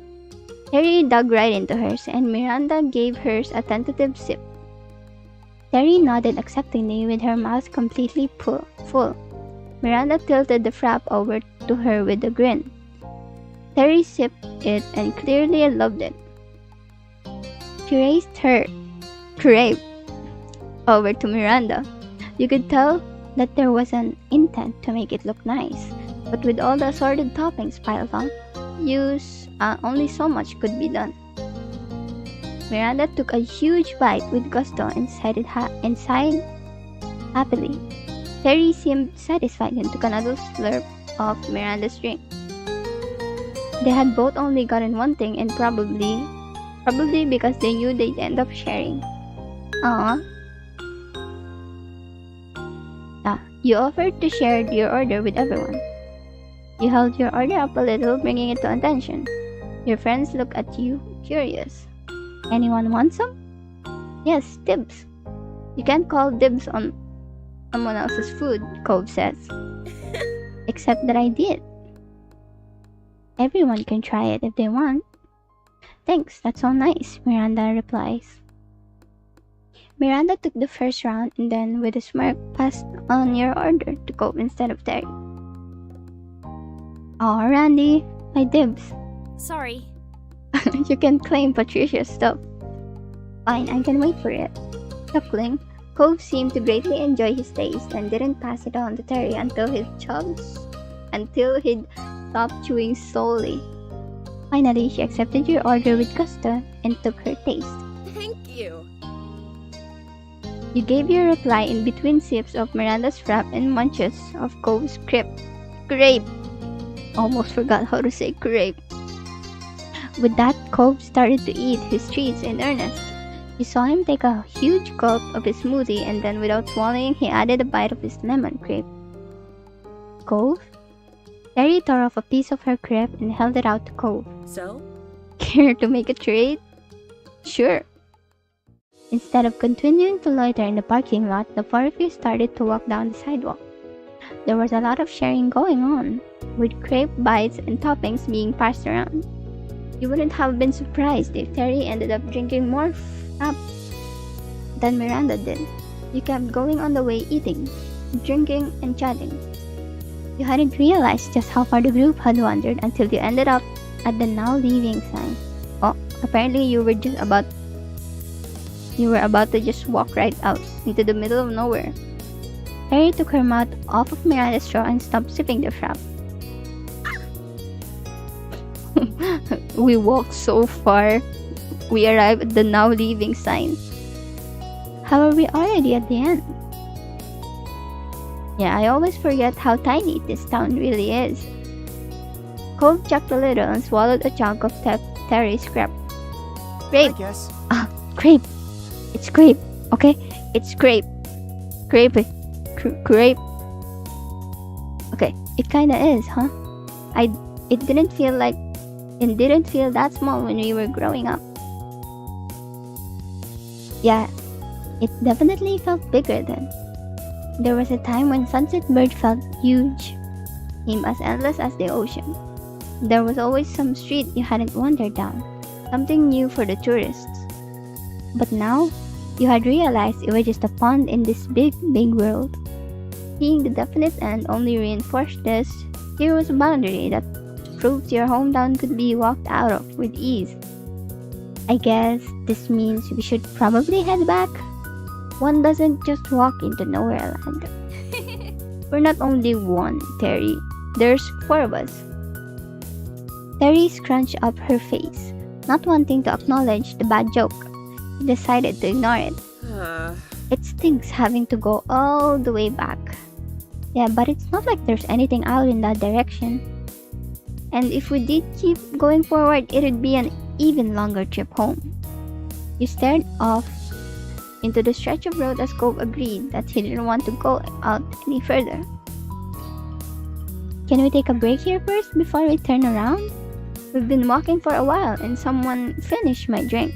Terry dug right into hers, and Miranda gave hers a tentative sip. Terry nodded acceptingly with her mouth completely full. Miranda tilted the frap over to her with a grin. Terry sipped it and clearly loved it. She raised her crepe over to Miranda. You could tell that there was an intent to make it look nice, but with all the assorted toppings piled on, only so much could be done. Miranda took a huge bite with gusto and sighed happily. Terry seemed satisfied and took another slurp of Miranda's drink. They had both only gotten one thing, and probably because they knew they'd end up sharing. You offered to share your order with everyone. You held your order up a little, bringing it to attention. Your friends look at you, curious. Anyone want some? Yes, dibs. You can't call dibs on someone else's food, Cove says. Except that I did. Everyone can try it if they want. Thanks, that's so nice, Miranda replies. Miranda took the first round and then, with a smirk, passed on your order to Cove instead of Terry. Oh, Randy, my dibs. Sorry. You can claim Patricia's stuff. Fine, I can wait for it. Chuckling, Cove seemed to greatly enjoy his taste and didn't pass it on to Terry until he'd stopped chewing solely. Finally, she accepted your order with gusto and took her taste. Thank you. You gave your reply in between sips of Miranda's frap and munches of Cove's crepe. Almost forgot how to say crepe. With that, Cove started to eat his treats in earnest. You saw him take a huge gulp of his smoothie, and then without swallowing, he added a bite of his lemon crepe. Cove? Terry tore off a piece of her crepe and held it out to Cove. So? Care to make a trade? Sure. Instead of continuing to loiter in the parking lot, the four of you started to walk down the sidewalk. There was a lot of sharing going on, with crepe bites and toppings being passed around. You wouldn't have been surprised if Terry ended up drinking more frap than Miranda did. You kept going on the way, eating, drinking, and chatting. You hadn't realized just how far the group had wandered until you ended up at the now leaving sign. Oh, apparently you were about to just walk right out into the middle of nowhere. Terry took her mouth off of Miranda's straw and stopped sipping the frap. We walked so far. We arrived at the now leaving sign. How are we already at the end? Yeah, I always forget how tiny this town really is. Cove chucked a little and swallowed a chunk of Terry's crepe. I guess. Crepe. It's crepe, okay? It's crepe. Crepe. Crepe. Okay, it kinda is, huh? It didn't feel that small when we were growing up. Yeah, it definitely felt bigger then. There was a time when Sunset Bird felt huge, seemed as endless as the ocean. There was always some street you hadn't wandered down, something new for the tourists. But now, you had realized it was just a pond in this big, big world. Seeing the definite end only reinforced this. Here was a boundary that proved your hometown could be walked out of with ease. I guess this means we should probably head back. One doesn't just walk into nowhere land. We're not only one, Terry. There's four of us. Terry scrunched up her face, not wanting to acknowledge the bad joke. He decided to ignore it. It stinks having to go all the way back. Yeah, but it's not like there's anything out in that direction. And if we did keep going forward, it would be an even longer trip home. You stared off into the stretch of road as Cove agreed that he didn't want to go out any further. Can we take a break here first before we turn around? We've been walking for a while and someone finished my drink.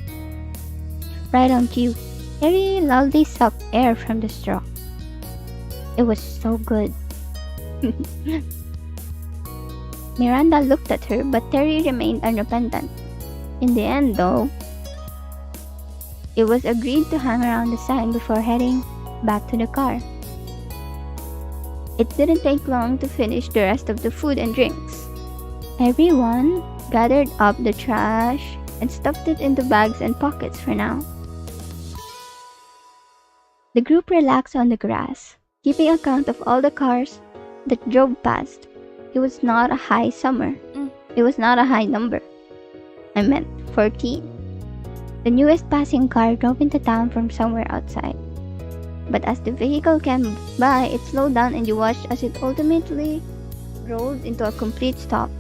Right on cue, Terry loudly sucked air from the straw. It was so good. Miranda looked at her, but Terry remained unrepentant. In the end, though, it was agreed to hang around the sign before heading back to the car. It didn't take long to finish the rest of the food and drinks. Everyone gathered up the trash and stuffed it into bags and pockets for now. The group relaxed on the grass, keeping account of all the cars that drove past. It was not a high summer. It was not a high number. I meant 14. The newest passing car drove into town from somewhere outside. But as the vehicle came by, it slowed down and you watched as it ultimately rolled into a complete stop.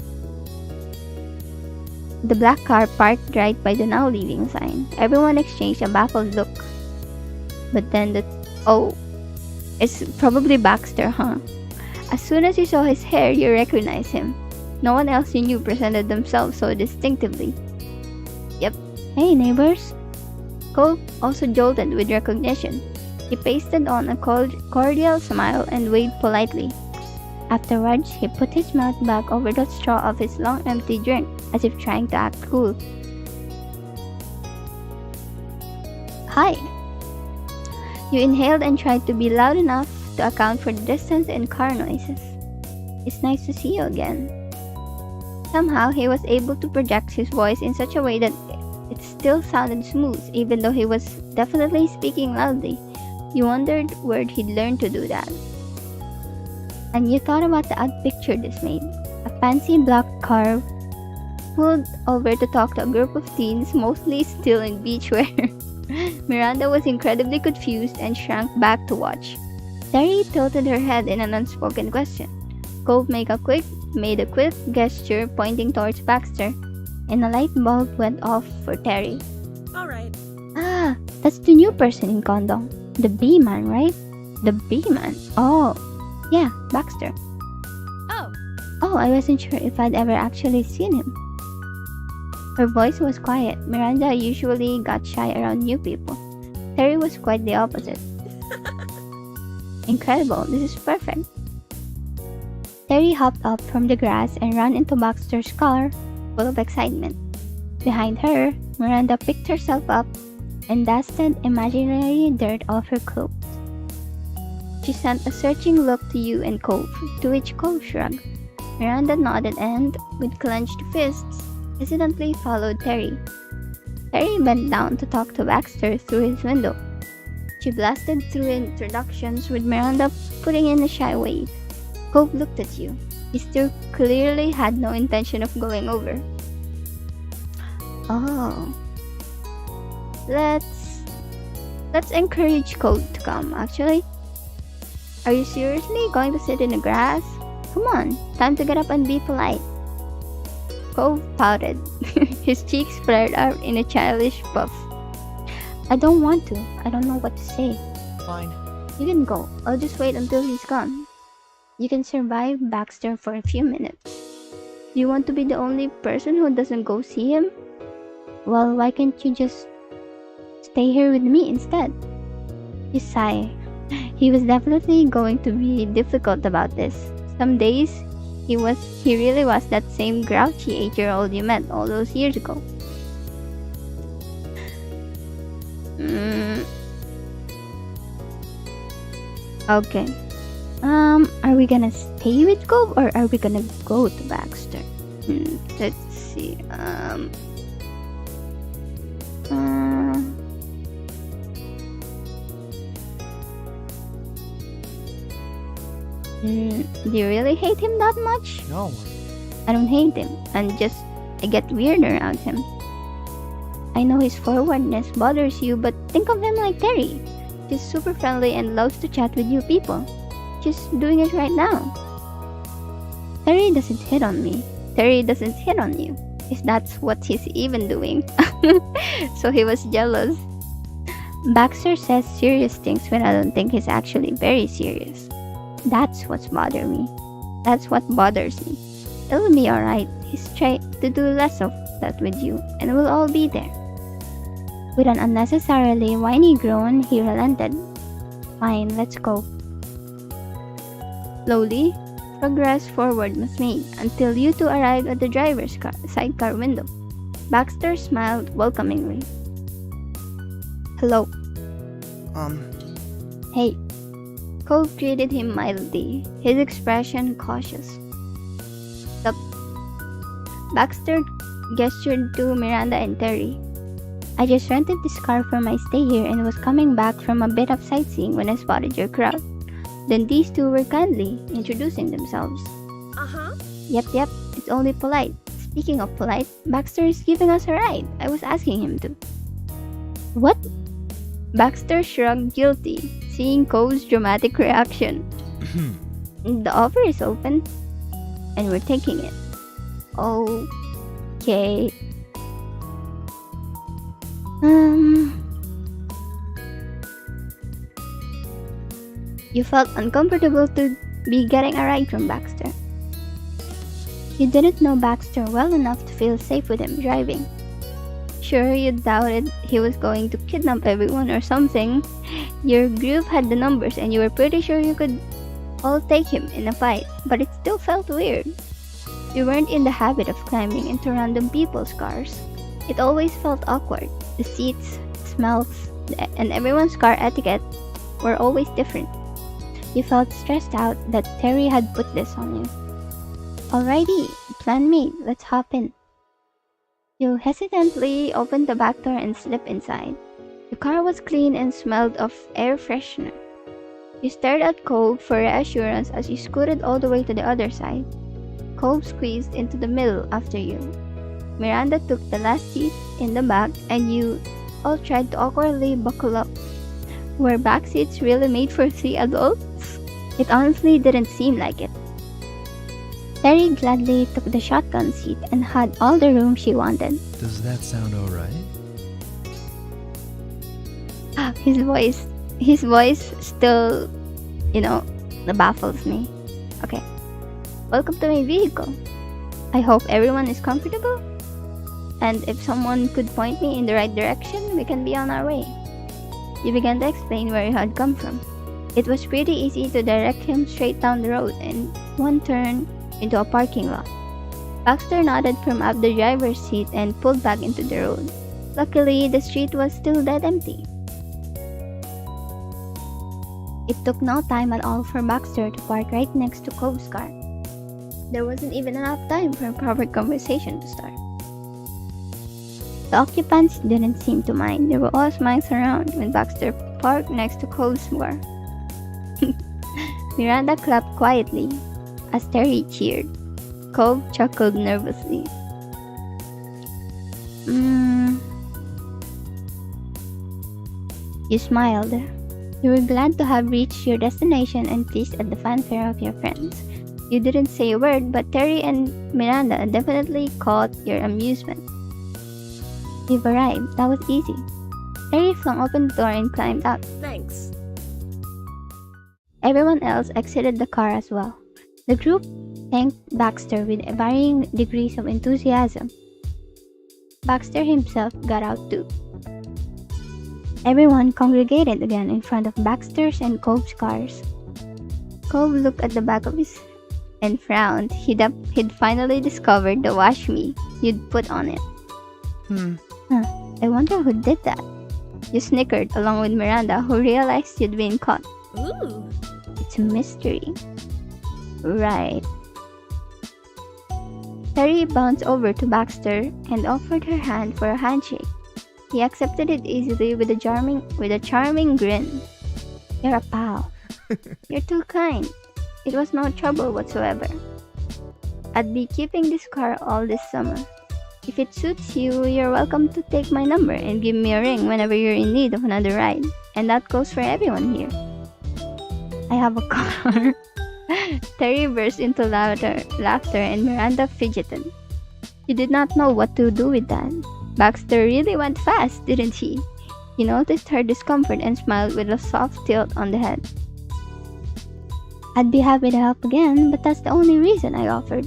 The black car parked right by the now leaving sign. Everyone exchanged a baffled look. But then it's probably Baxter, huh? As soon as you saw his hair, you recognized him. No one else you knew presented themselves so distinctively. Yep. Hey, neighbors. Cove also jolted with recognition. He pasted on a cordial smile and waved politely. Afterwards, he put his mouth back over the straw of his long empty drink, as if trying to act cool. Hi. You inhaled and tried to be loud enough to account for the distance and car noises. It's nice to see you again. Somehow, he was able to project his voice in such a way that it still sounded smooth, even though he was definitely speaking loudly. You wondered where he'd learned to do that. And you thought about the odd picture this made. A fancy black car pulled over to talk to a group of teens, mostly still in beachwear. Miranda was incredibly confused and shrank back to watch. Terry tilted her head in an unspoken question. Cove made a quick gesture pointing towards Baxter, and a light bulb went off for Terry. Alright. Ah, that's the new person in Condong. The B-man, right? The B-man. Oh, yeah, Baxter. Oh, I wasn't sure if I'd ever actually seen him. Her voice was quiet. Miranda usually got shy around new people. Terry was quite the opposite. Incredible, this is perfect. Terry hopped up from the grass and ran into Baxter's car, full of excitement. Behind her, Miranda picked herself up and dusted imaginary dirt off her clothes. She sent a searching look to you and Cove, to which Cove shrugged. Miranda nodded and, with clenched fists, hesitantly followed Terry. Terry bent down to talk to Baxter through his window. She blasted through introductions with Miranda putting in a shy wave. Cove looked at you. He still clearly had no intention of going over. Oh. Let's encourage Cove to come, actually. Are you seriously going to sit in the grass? Come on, time to get up and be polite. Cove pouted. His cheeks flared out in a childish puff. I don't want to. I don't know what to say. Fine. You can go. I'll just wait until he's gone. You can survive Baxter for a few minutes. Do you want to be the only person who doesn't go see him? Well, why can't you just stay here with me instead? You sigh. He was definitely going to be difficult about this. Some days, he really was that same grouchy 8-year-old you met all those years ago. Okay. Are we gonna stay with Cove or are we gonna go to Baxter? Let's see. Do you really hate him that much? No. I don't hate him. I get weird around him. I know his forwardness bothers you, but think of him like Terry. She's super friendly and loves to chat with new people. She's doing it right now. Terry doesn't hit on me. Terry doesn't hit on you. If that's what he's even doing. So he was jealous. Baxter says serious things when I don't think he's actually very serious. That's what's bothering me. That's what bothers me. It'll be alright. He's trying to do less of that with you, and we'll all be there. With an unnecessarily whiny groan, he relented. Fine, let's go. Slowly, progress forward was made until you two arrived at the driver's sidecar window. Baxter smiled welcomingly. Hello. Hey. Cove greeted him mildly, his expression cautious. Sup? Baxter gestured to Miranda and Terry. I just rented this car for my stay here and was coming back from a bit of sightseeing when I spotted your crowd. Then these two were kindly introducing themselves. Uh-huh. Yep, it's only polite. Speaking of polite, Baxter is giving us a ride. I was asking him to. What? Baxter shrugged guilty, seeing Cove's dramatic reaction. The offer is open, and we're taking it. Okay. You felt uncomfortable to be getting a ride from Baxter. You didn't know Baxter well enough to feel safe with him driving. Sure, you doubted he was going to kidnap everyone or something. Your group had the numbers and you were pretty sure you could all take him in a fight, but it still felt weird. You weren't in the habit of climbing into random people's cars. It always felt awkward. The seats, smells, and everyone's car etiquette were always different. You felt stressed out that Terry had put this on you. Alrighty, plan made, let's hop in. You hesitantly opened the back door and slipped inside. The car was clean and smelled of air freshener. You stared at Cove for reassurance as you scooted all the way to the other side. Cove squeezed into the middle after you. Miranda took the last seat in the back and you all tried to awkwardly buckle up. Were back seats really made for 3 adults? It honestly didn't seem like it. Terry gladly took the shotgun seat and had all the room she wanted. Does that sound alright? His voice still, baffles me. Okay. Welcome to my vehicle. I hope everyone is comfortable. And if someone could point me in the right direction, we can be on our way. You began to explain where you had come from. It was pretty easy to direct him straight down the road and one turn into a parking lot. Baxter nodded from up the driver's seat and pulled back into the road. Luckily, the street was still dead empty. It took no time at all for Baxter to park right next to Cove's car. There wasn't even enough time for a proper conversation to start. The occupants didn't seem to mind. There were all smiles around when Baxter parked next to Cove's car. Miranda clapped quietly as Terry cheered. Cove chuckled nervously. You smiled. You were glad to have reached your destination and pleased at the fanfare of your friends. You didn't say a word, but Terry and Miranda definitely caught your amusement. You've arrived. That was easy. Terry flung open the door and climbed out. Thanks. Everyone else exited the car as well. The group thanked Baxter with varying degrees of enthusiasm. Baxter himself got out too. Everyone congregated again in front of Baxter's and Cove's cars. Cove looked at the back of his and frowned. He'd finally discovered the wash me you'd put on it. I wonder who did that. You snickered along with Miranda, who realized you'd been caught. Ooh. It's a mystery. Right. Terry bounced over to Baxter and offered her hand for a handshake. He accepted it easily with a charming grin. You're a pal. You're too kind. It was no trouble whatsoever. I'd be keeping this car all this summer. If it suits you, you're welcome to take my number and give me a ring whenever you're in need of another ride. And that goes for everyone here. I have a car. Terry burst into laughter and Miranda fidgeted. She did not know what to do with that. Baxter really went fast, didn't he? He noticed her discomfort and smiled with a soft tilt on the head. I'd be happy to help again, but that's the only reason I offered.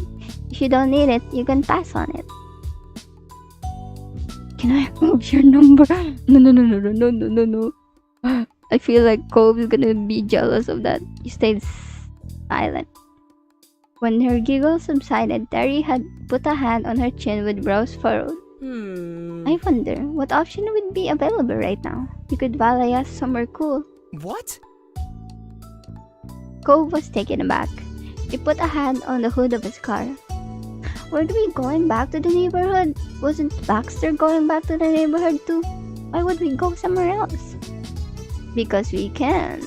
If you don't need it, you can pass on it. Can I have your number? No. I feel like Cove is gonna be jealous of that. He stayed silent. When her giggle subsided, Terry had put a hand on her chin with brows furrowed. I wonder what option would be available right now. You could valet us somewhere cool. What? Cove was taken aback. He put a hand on the hood of his car. Weren't we going back to the neighborhood? Wasn't Baxter going back to the neighborhood too? Why would we go somewhere else? Because we can.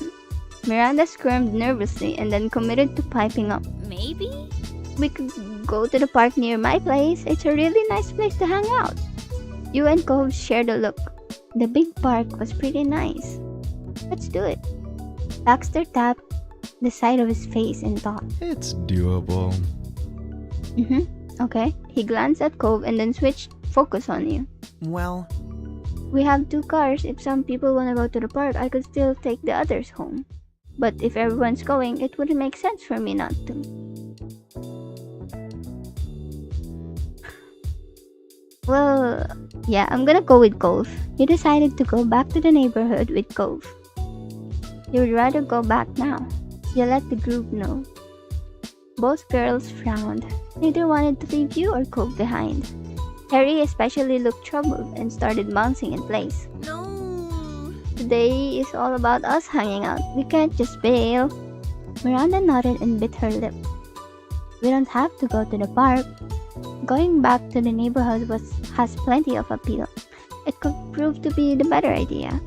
Miranda squirmed nervously and then committed to piping up. Maybe? We could go to the park near my place. It's a really nice place to hang out. You and Cove shared a look. The big park was pretty nice. Let's do it. Baxter tapped the side of his face and thought. It's doable. Okay. He glanced at Cove and then switched focus on you. Well, We have 2 cars. If some people want to go to the park, I could still take the others home. But if everyone's going, it wouldn't make sense for me not to. Well, yeah, I'm gonna go with Cove. You decided to go back to the neighborhood with Cove. You would rather go back now. You let the group know. Both girls frowned. Neither wanted to leave you or Cove behind. Harry especially looked troubled and started bouncing in place. No. Today is all about us hanging out. We can't just bail. Miranda nodded and bit her lip. We don't have to go to the park. Going back to the neighborhood has plenty of appeal. It could prove to be the better idea.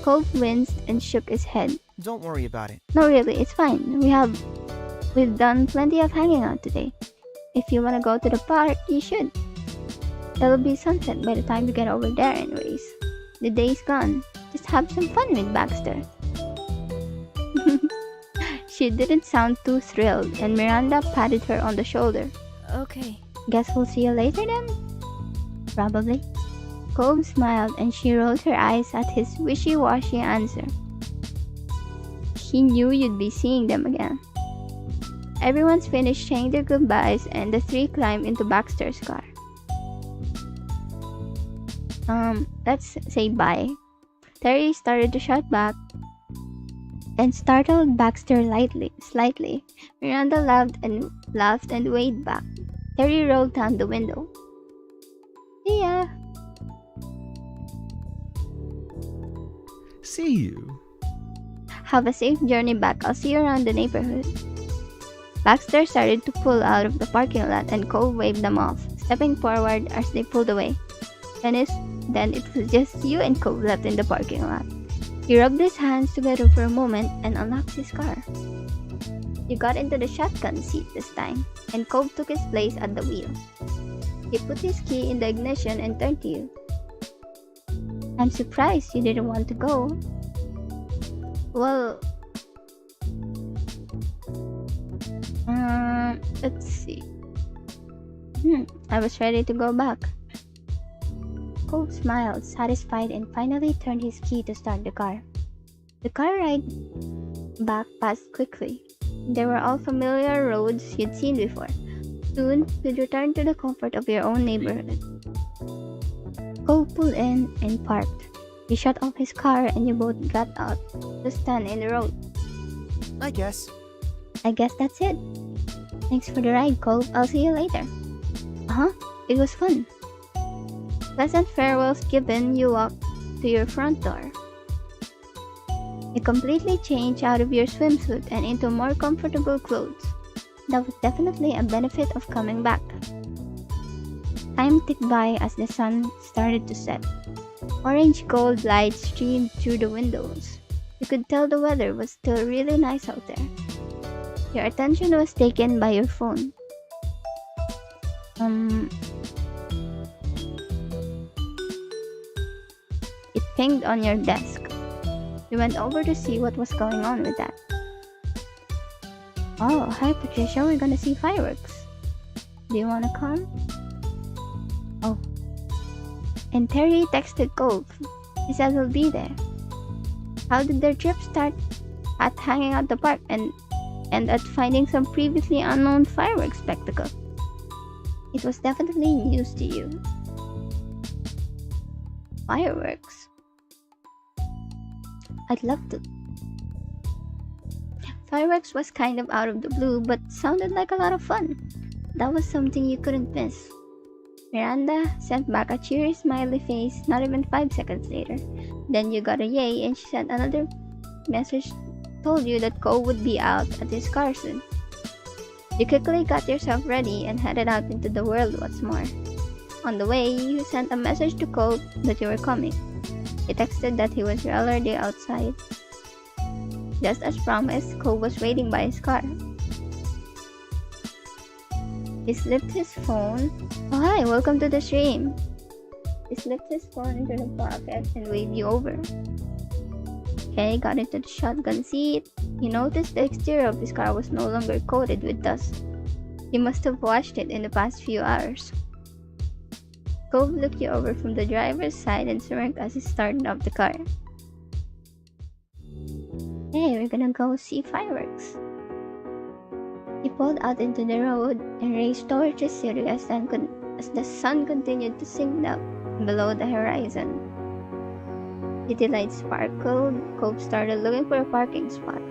Cove winced and shook his head. don't worry about it. No, really, it's fine. We've done plenty of hanging out today. If you want to go to the park, you should. It'll be sunset by the time you get over there anyways. The day's gone. Just have some fun with Baxter. She didn't sound too thrilled, and Miranda patted her on the shoulder. Okay. Guess we'll see you later then? Probably. Cove smiled and she rolled her eyes at his wishy-washy answer. He knew you'd be seeing them again. Everyone's finished saying their goodbyes and the 3 climbed into Baxter's car. Let's say bye. Terry started to shout back and startled Baxter slightly. Miranda laughed and waved back. Terry rolled down the window. See ya. See you. Have a safe journey back. I'll see you around the neighborhood. Baxter started to pull out of the parking lot and Cove waved them off, stepping forward as they pulled away. Then it was just you and Cove left in the parking lot. He rubbed his hands together for a moment and unlocked his car. You got into the shotgun seat this time, and Cove took his place at the wheel. He put his key in the ignition and turned to you. I'm surprised you didn't want to go. Well, let's see. I was ready to go back. Cove smiled, satisfied, and finally turned his key to start the car. The car ride back passed quickly. They were all familiar roads you'd seen before. Soon, you'd return to the comfort of your own neighborhood. Cove pulled in and parked. He shut off his car and you both got out to stand in the road. I guess. I guess that's it. Thanks for the ride, Cove. I'll see you later. It was fun. Pleasant farewells given, you walked to your front door. You completely changed out of your swimsuit and into more comfortable clothes. That was definitely a benefit of coming back. Time ticked by as the sun started to set. Orange gold light streamed through the windows. You could tell the weather was still really nice out there. Your attention was taken by your phone. It pinged on your desk. He went over to see what was going on with that. Oh, hi Patricia, we're gonna see fireworks. Do you wanna come? Oh. And Terry texted Cove. He said he'll be there. How did their trip start? At hanging out the park and at finding some previously unknown fireworks spectacle. It was definitely news to you. Fireworks. I'd love to. Fireworks was kind of out of the blue, but sounded like a lot of fun. That was something you couldn't miss. Miranda sent back a cheery smiley face not even 5 seconds later. Then you got a yay and she sent another message, told you that Cole would be out at his car soon. You quickly got yourself ready and headed out into the world once more. On the way, you sent a message to Cole that you were coming. He texted that he was already outside. Just as promised, Cole was waiting by his car. He slipped his phone. Oh hi, welcome to the stream. He slipped his phone into the pocket and waved you over. Okay, got into the shotgun seat. He noticed the exterior of his car was no longer coated with dust. He must have washed it in the past few hours. Cove looked you over from the driver's side and smirked as he started up the car. Hey, we're gonna go see fireworks. He pulled out into the road and raced towards the city as the sun continued to sink down below the horizon. City lights sparkled. Cove started looking for a parking spot.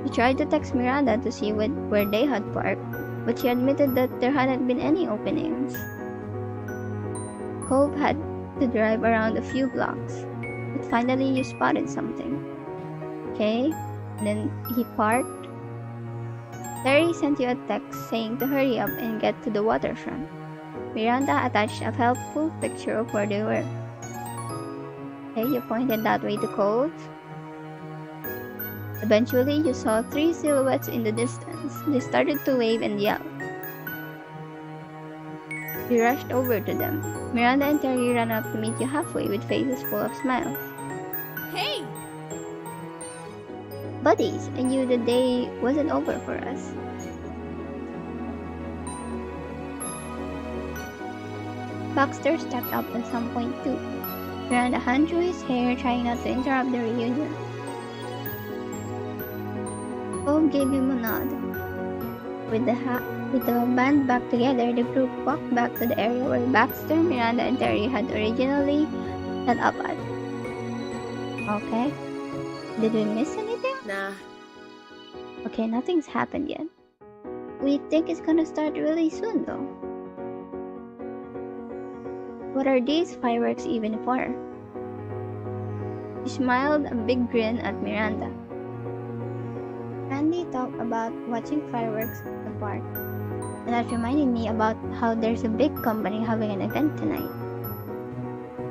He tried to text Miranda to see where they had parked, but she admitted that there hadn't been any openings. Cove had to drive around a few blocks, but finally you spotted something. Okay, then he parked. Terry sent you a text saying to hurry up and get to the waterfront. Miranda attached a helpful picture of where they were. Okay, you pointed that way to Cove. Eventually, you saw 3 silhouettes in the distance. They started to wave and yell. You rushed over to them. Miranda and Terry ran up to meet you halfway with faces full of smiles. Hey! Buddies, I knew the day wasn't over for us. Baxter stepped up at some point too. Miranda hand through his hair, trying not to interrupt the reunion. Cove gave him a nod. With the band back together, the group walked back to the area where Baxter, Miranda, and Terry had originally set up at. Okay. Did we miss anything? Nah. Okay, nothing's happened yet. We think it's gonna start really soon though. What are these fireworks even for? She smiled a big grin at Miranda. Andy talked about watching fireworks at the park, and that reminded me about how there's a big company having an event tonight.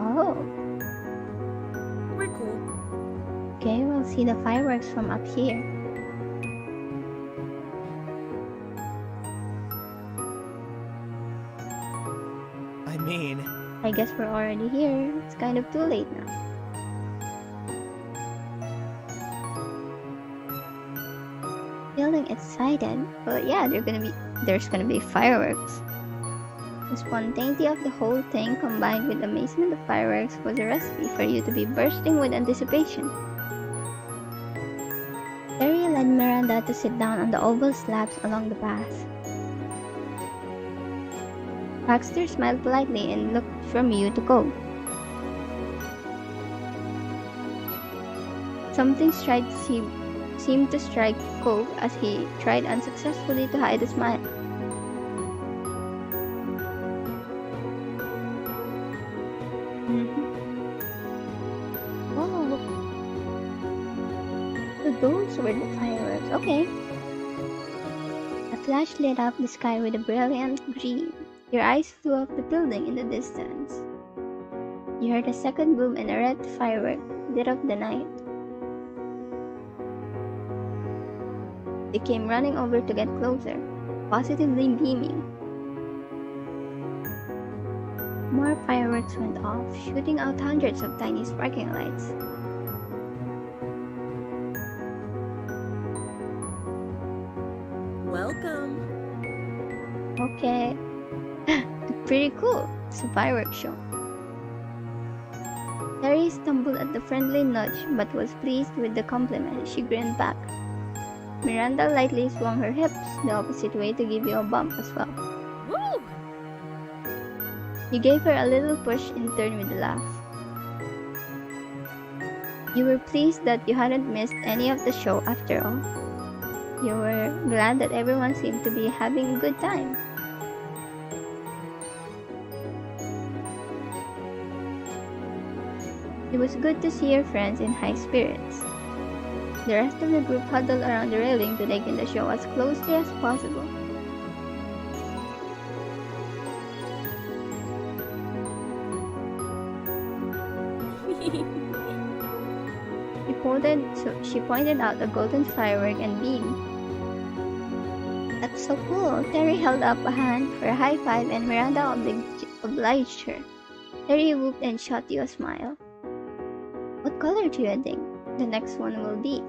Oh. We're cool. Okay, we'll see the fireworks from up here. I mean, I guess we're already here. It's kind of too late now. Feeling excited, but yeah, there's gonna be fireworks. The spontaneity of the whole thing combined with the amazement of fireworks was a recipe for you to be bursting with anticipation. Terry led Miranda to sit down on the oval slabs along the path. Baxter smiled politely and looked from you to Cove. Something seemed to strike Cove as he tried unsuccessfully to hide a smile. Whoa! So those were the fireworks. Okay. A flash lit up the sky with a brilliant green. Your eyes flew off the building in the distance. You heard a second boom and a red firework lit up the night. They came running over to get closer, positively beaming. More fireworks went off, shooting out hundreds of tiny sparkling lights. Welcome. Okay. Pretty cool. It's a fireworks show. Terry stumbled at the friendly nudge but was pleased with the compliment. She grinned back. Miranda lightly swung her hips the opposite way to give you a bump as well. Woo! You gave her a little push in turn with a laugh. You were pleased that you hadn't missed any of the show after all. You were glad that everyone seemed to be having a good time. It was good to see your friends in high spirits. The rest of the group huddled around the railing to take in the show as closely as possible. She pointed out a golden firework and beam. That's so cool. Terry held up a hand for a high five and Miranda obliged her. Terry whooped and shot you a smile. What color do you think the next one will be?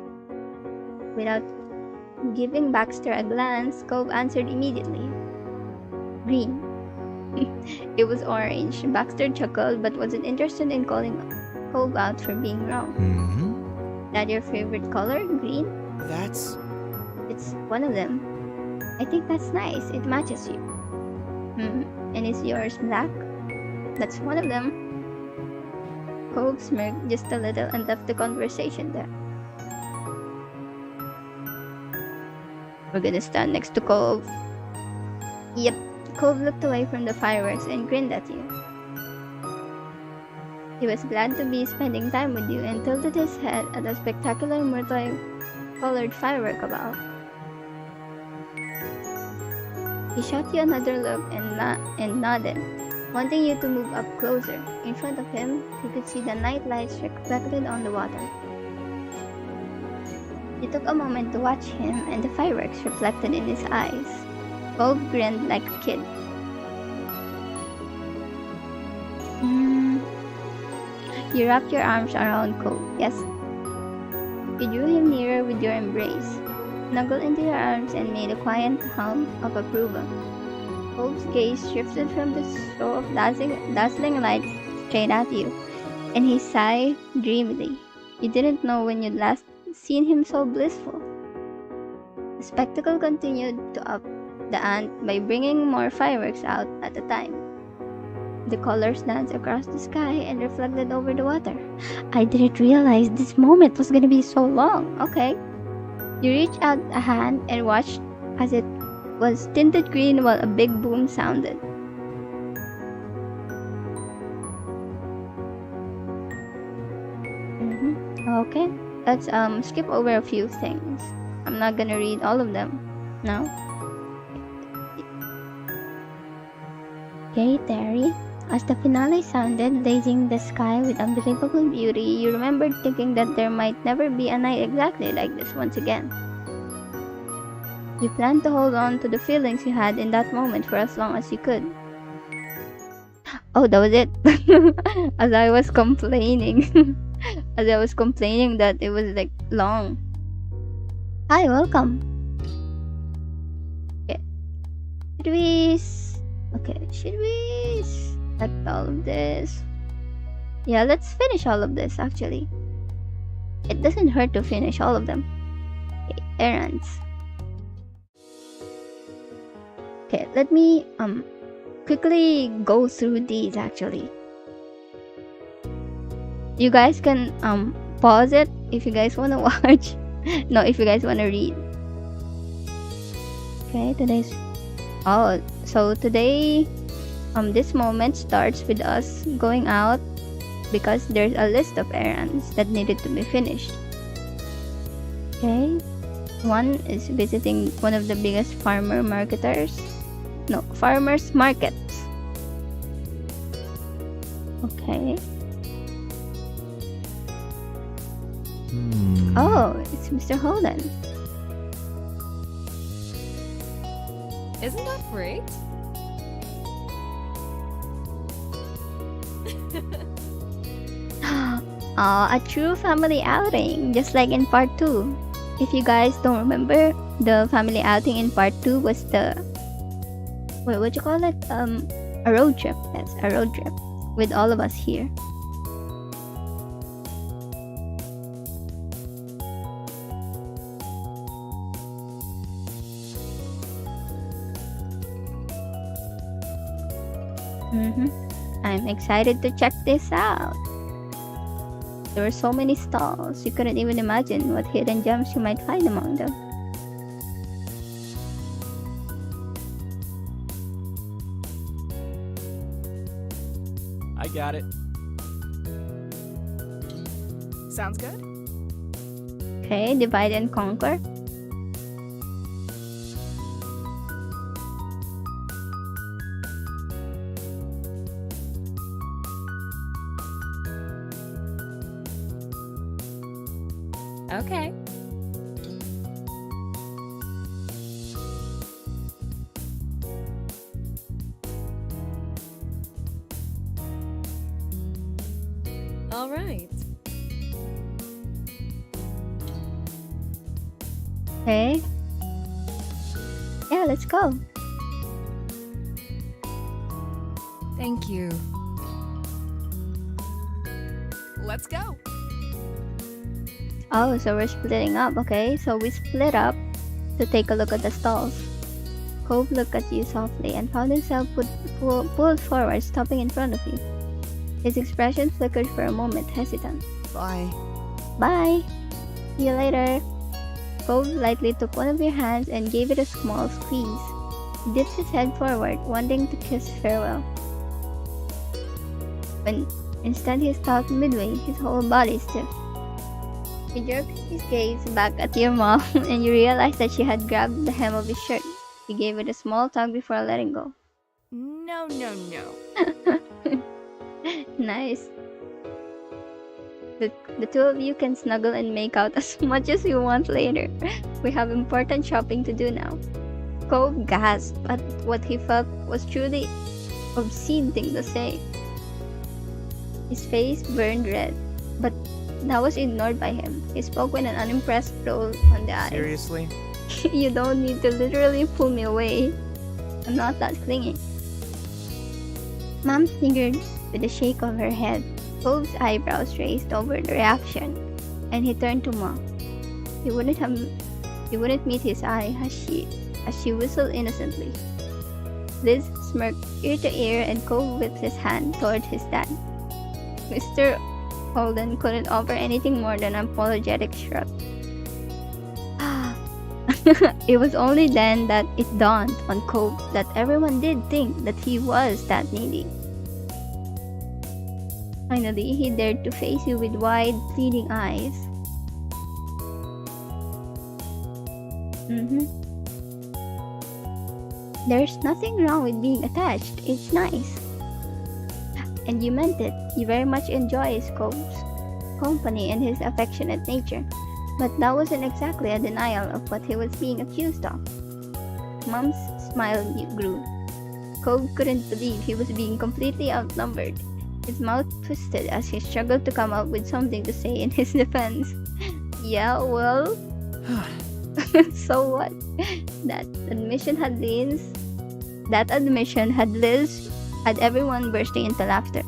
Without giving Baxter a glance, Cove answered immediately. Green. It was orange. Baxter chuckled but wasn't interested in calling Cove out for being wrong. Mm-hmm. That your favorite color? Green? It's one of them. I think that's nice. It matches you. And is yours black? That's one of them. Cove smirked just a little and left the conversation there. We're gonna stand next to Cove. Yep. Cove looked away from the fireworks and grinned at you. He was glad to be spending time with you and tilted his head at a spectacular multi-colored firework above. He shot you another look and nodded, wanting you to move up closer. In front of him, he could see the night lights reflected on the water. You took a moment to watch him and the fireworks reflected in his eyes. Cove grinned like a kid. You wrapped your arms around Cove, yes? You drew him nearer with your embrace, snuggled into your arms and made a quiet hum of approval. Cove's gaze shifted from the show of dazzling lights straight at you, and he sighed dreamily. You didn't know when you'd last seen him so blissful. The spectacle continued to up the ante by bringing more fireworks out at a time. The colors danced across the sky and reflected over the water. I didn't realize this moment was gonna be so long. Okay. You reached out a hand and watched as it was tinted green while a big boom sounded. Okay. Let's skip over a few things. I'm not gonna read all of them now. Okay, Terry. As the finale sounded, blazing the sky with unbelievable beauty, you remembered thinking that there might never be a night exactly like this once again. You planned to hold on to the feelings you had in that moment for as long as you could. Oh, that was it. As I was complaining. That it was like long. Hi, welcome. Okay. Should we select all of this? Yeah, let's finish all of this actually. It doesn't hurt to finish all of them. Okay, errands. Okay, let me quickly go through these actually. You guys can pause it if you guys wanna watch. No, if you guys wanna read. Okay, today this moment starts with us going out because there's a list of errands that needed to be finished. Okay, one is visiting one of the biggest farmers markets. Okay. Oh, it's Mr. Holden. Isn't that great? A true family outing, just like in part 2. If you guys don't remember, the family outing in part 2 was the what you call it? A road trip. Yes, a road trip with all of us here. I'm excited to check this out. There were so many stalls, you couldn't even imagine what hidden gems you might find among them. I got it. Sounds good. Okay, divide and conquer. Okay. All right. Okay. Yeah, let's go. Thank you. Let's go. Oh, so we're splitting up, okay? So we split up to take a look at the stalls. Cove looked at you softly and found himself pulled forward, stopping in front of you. His expression flickered for a moment, hesitant. Bye. Bye! See you later! Cove lightly took one of your hands and gave it a small squeeze. He dipped his head forward, wanting to kiss farewell. When instead he stopped midway, his whole body stiff. He jerked his gaze back at your mom and you realized that she had grabbed the hem of his shirt. He gave it a small tug before letting go. No. Nice. The two of you can snuggle and make out as much as you want later. We have important shopping to do now. Cove gasped at what he felt was truly obscene thing to say. His face burned red, but that was ignored by him. He spoke with an unimpressed roll on the eyes. Seriously? You don't need to literally pull me away. I'm not that clingy. Mom fingered with a shake of her head. Cove's eyebrows raised over the reaction, and he turned to Mom. He wouldn't meet his eye as she whistled innocently. Liz smirked ear to ear and Cove whipped his hand toward his dad. Mr. Holden couldn't offer anything more than an apologetic shrug. It was only then that it dawned on Cove that everyone did think that he was that needy. Finally, he dared to face you with wide, pleading eyes. There's nothing wrong with being attached. It's nice. And you meant it. You very much enjoy Cove's company and his affectionate nature. But that wasn't exactly a denial of what he was being accused of. Mom's smile grew. Cove couldn't believe he was being completely outnumbered. His mouth twisted as he struggled to come up with something to say in his defense. Yeah, well... so what? That admission had everyone bursting into laughter.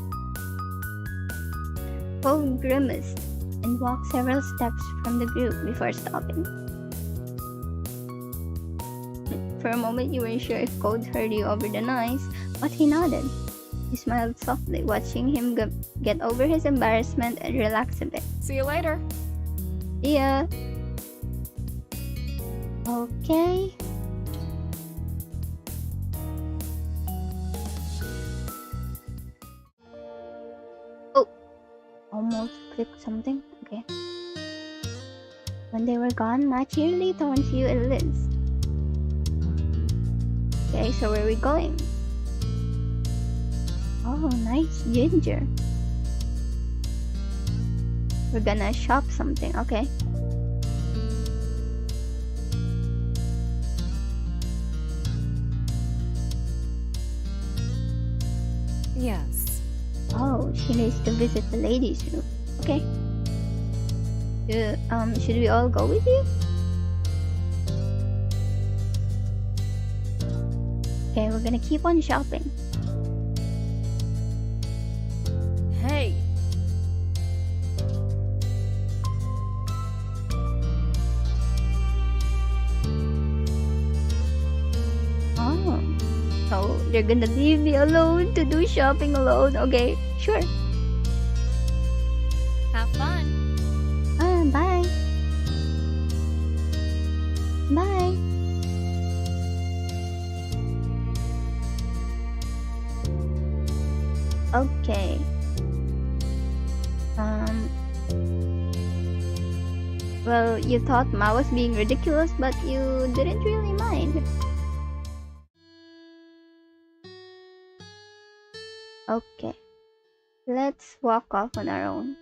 Cove grimaced and walked several steps from the group before stopping. For a moment you weren't sure if Code heard you over the noise, but he nodded. He smiled softly, watching him get over his embarrassment and relax a bit. See you later. See ya! Okay. Oh! Almost clicked something. Okay. When they were gone, Matt cheerily turned to you and Liz. Okay, so where are we going? Oh, nice ginger. We're gonna shop something, okay. Yes. Oh, he needs to visit the ladies' room. Okay. Should we all go with you? Okay, we're gonna keep on shopping. Hey. Oh, so they're gonna leave me alone to do shopping alone. Okay, sure. Have fun. Bye. Bye. Okay. Well, you thought Ma was being ridiculous, but you didn't really mind. Okay. Let's walk off on our own.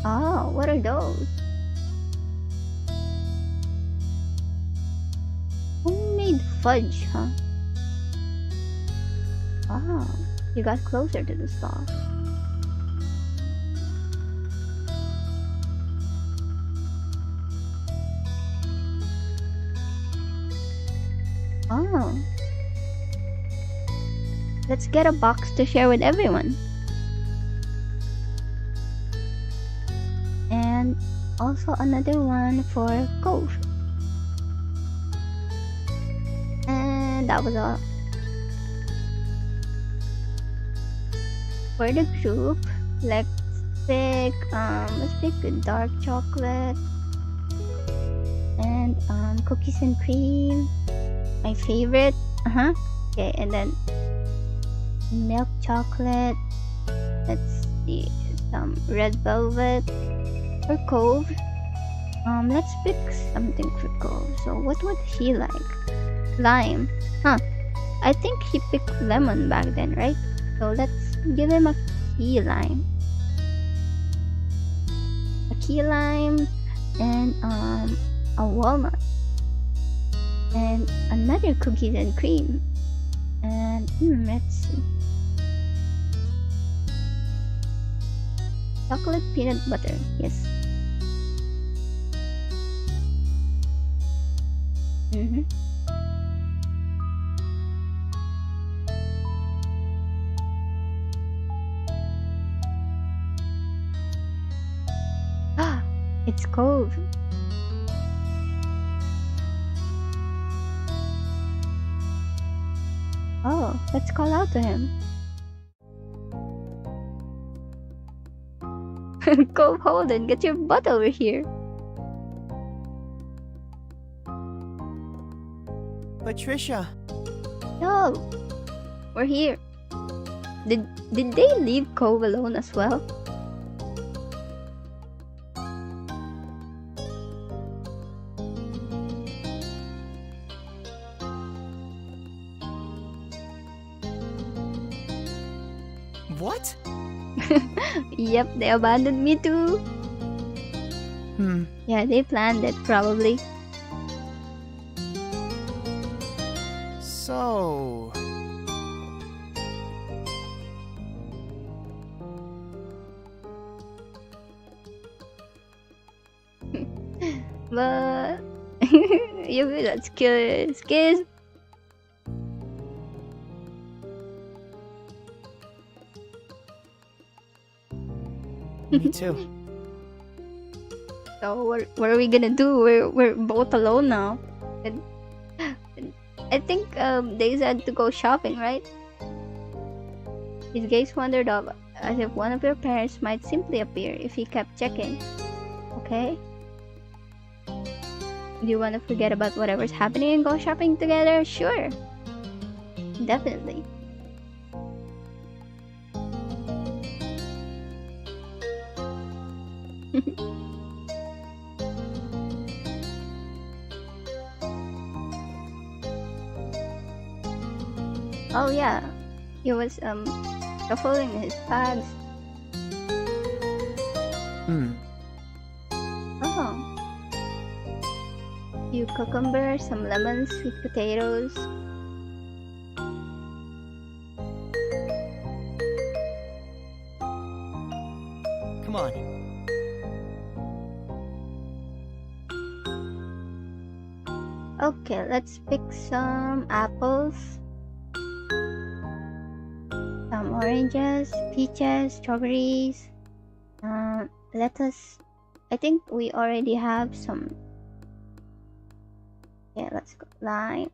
Oh, what are those? Homemade fudge, huh? Oh, you got closer to the stall. Oh. Let's get a box to share with everyone. And also another one for Cove. And that was all. For the group, let's pick a dark chocolate and cookies and cream. My favorite. Okay, and then milk chocolate. Let's see, some red velvet. For Cove, let's pick something for Cove. So what would he like? Lime. I think he picked lemon back then, right? So let's give him a key lime. A key lime and a walnut. And another cookies and cream. And let's see. Chocolate peanut butter, yes. It's Cove. Oh, let's call out to him. Cove Holden, get your butt over here. Patricia. Yo, we're here. Did they leave Cove alone as well? What? Yep, they abandoned me too. Yeah, they planned it probably. So... But you that's curious, kids. Me too. So what are we gonna do? We're both alone now. And I think they said to go shopping, right? His gaze wandered up as if one of your parents might simply appear if he kept checking. Okay? Do you want to forget about whatever's happening and go shopping together? Sure. Definitely. Oh yeah, he was shuffling his bags. Oh, few cucumbers, some lemons, sweet potatoes. Okay, let's pick some apples, some oranges, peaches, strawberries, lettuce. I think we already have some. Yeah, let's go. Lime.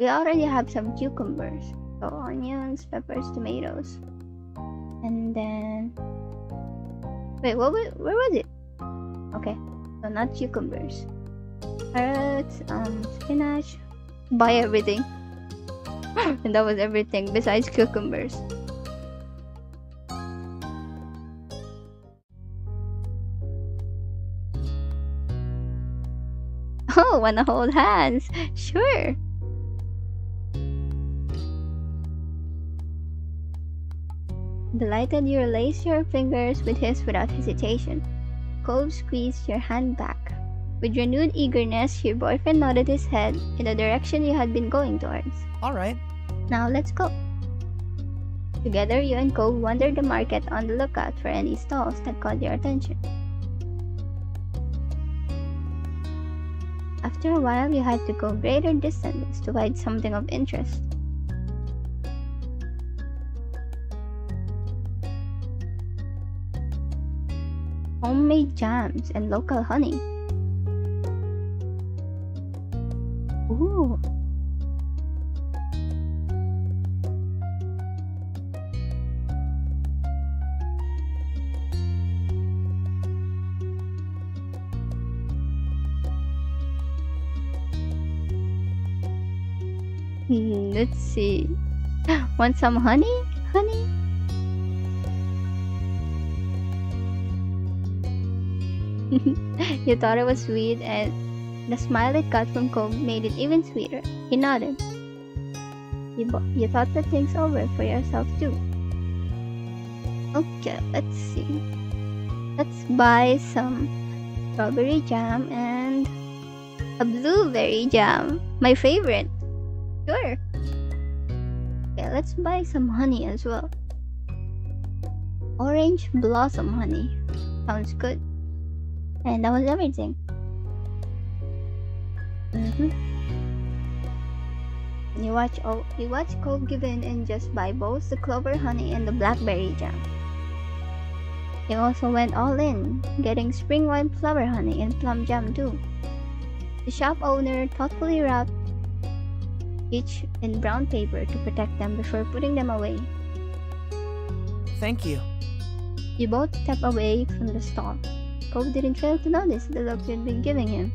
We already have some cucumbers. So onions, peppers, tomatoes. And then wait, where was it? Okay, so not cucumbers. Carrots, spinach. Buy everything. And that was everything besides cucumbers. Oh, wanna hold hands? Sure. Delighted, you lace your fingers with his without hesitation. Cove squeezed your hand back. With renewed eagerness, your boyfriend nodded his head in the direction you had been going towards. All right. Now let's go. Together, you and Cove wandered the market on the lookout for any stalls that caught your attention. After a while, you had to go greater distances to find something of interest. Homemade jams and local honey. Ooh. Let's see. Want some honey? Honey? You thought it was sweet, and the smile it got from Cove made it even sweeter. He nodded. You thought the things over for yourself too. Okay, let's see. Let's buy some strawberry jam and a blueberry jam. My favorite. Sure. Okay, let's buy some honey as well. Orange blossom honey. Sounds good. And that was everything. You watch Cove give in and just buy both the clover honey and the blackberry jam. He also went all in, getting spring wildflower honey and plum jam too. The shop owner thoughtfully wrapped each in brown paper to protect them before putting them away. Thank you. You both stepped away from the stall. Cove didn't fail to notice the look you'd been giving him.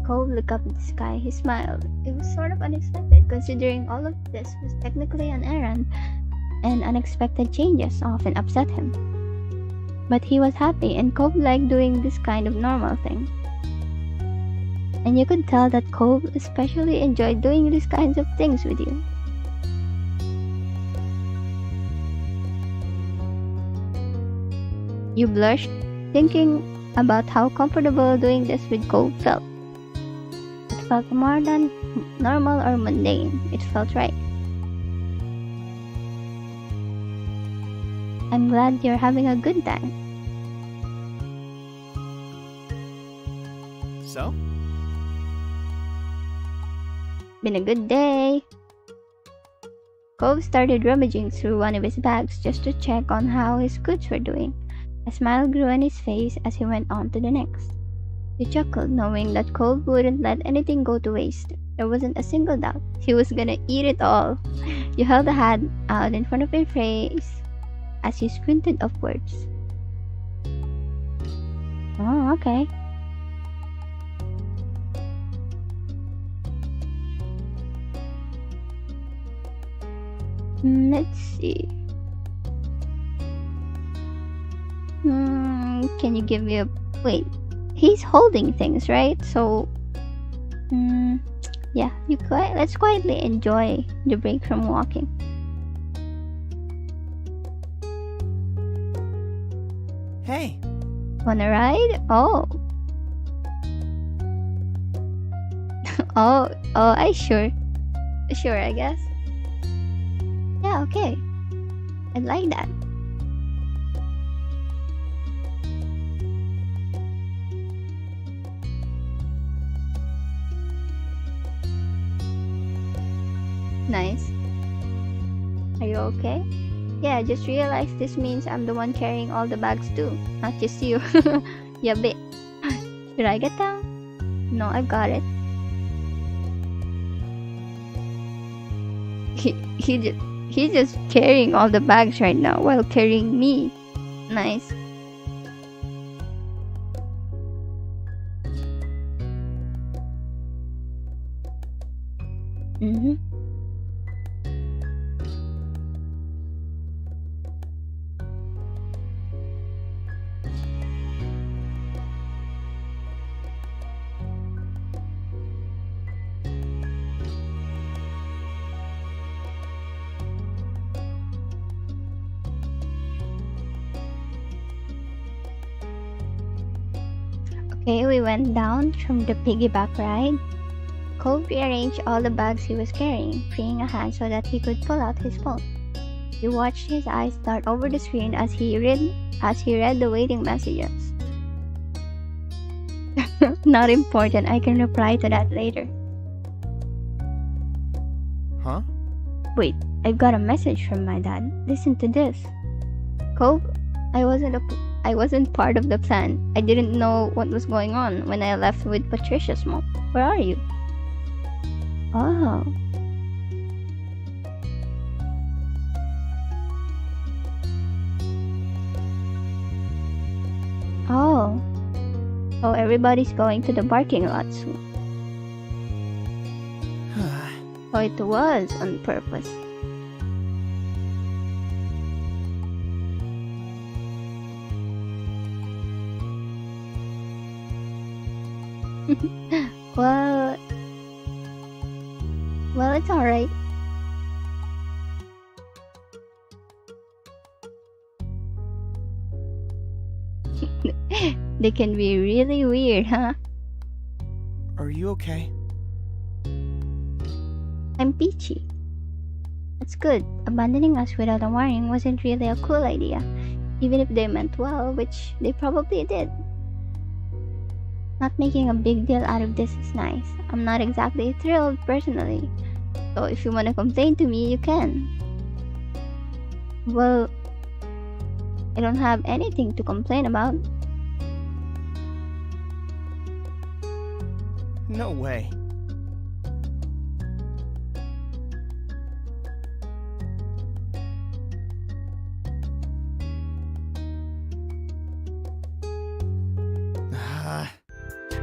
Cove looked up at the sky. He smiled. It was sort of unexpected, considering all of this was technically an errand, and unexpected changes often upset him. But he was happy, and Cove liked doing this kind of normal thing. And you could tell that Cove especially enjoyed doing these kinds of things with you. You blushed, thinking about how comfortable doing this with Cove felt. It felt more than normal or mundane. It felt right. I'm glad you're having a good time. So? Been a good day. Cove started rummaging through one of his bags just to check on how his goods were doing. A smile grew on his face as he went on to the next. He chuckled, knowing that Cove wouldn't let anything go to waste. There wasn't a single doubt. He was gonna eat it all. You held a hand out in front of your face as you squinted upwards. Oh, okay. Let's see. Can you give me a... Wait. He's holding things, right? So... yeah, let's quietly enjoy the break from walking. Hey. Wanna ride? Oh. oh, I sure, I guess. Yeah, okay. I like that. Nice. Are you okay? Yeah, I just realized this means I'm the one carrying all the bags too, not just you. Yeah, bit. Should I get down? No, I've got it. He's just carrying all the bags right now while carrying me. Nice. Mm-hmm. Okay, we went down from the piggyback ride. Cove rearranged all the bags he was carrying, freeing a hand so that he could pull out his phone. He watched his eyes dart over the screen as he read the waiting messages. Not important, I can reply to that later. Huh? Wait, I've got a message from my dad. Listen to this. Cove, I wasn't part of the plan. I didn't know what was going on when I left with Patricia's mom. Where are you? Oh. Oh. So everybody's going to the parking lot soon. So it was on purpose. well, it's alright. They can be really weird, huh? Are you okay? I'm peachy. That's good. Abandoning us without a warning wasn't really a cool idea, even if they meant well, which they probably did. Not making a big deal out of this is nice. I'm not exactly thrilled personally, so if you want to complain to me, you can. Well, I don't have anything to complain about. No way.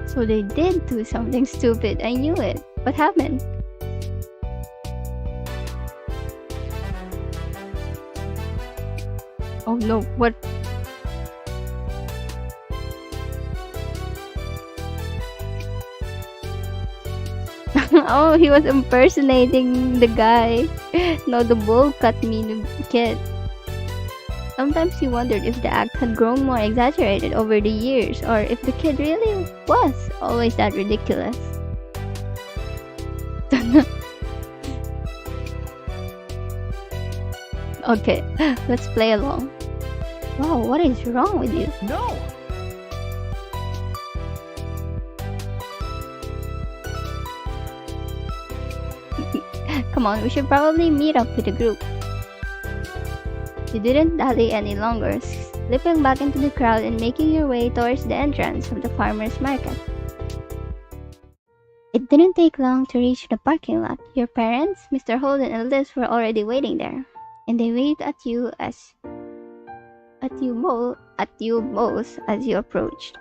So they did do something stupid. I knew it. What happened? Oh no, what? Oh, he was impersonating the guy. No, the bull cut me, the kid. Sometimes he wondered if the act had grown more exaggerated over the years, or if the kid really was always that ridiculous. Okay, let's play along. Wow, what is wrong with you? No! Come on, we should probably meet up with the group. You didn't dally any longer, slipping back into the crowd and making your way towards the entrance of the farmer's market. It didn't take long to reach the parking lot. Your parents, Mr. Holden and Liz were already waiting there, and they waved at you both as you approached.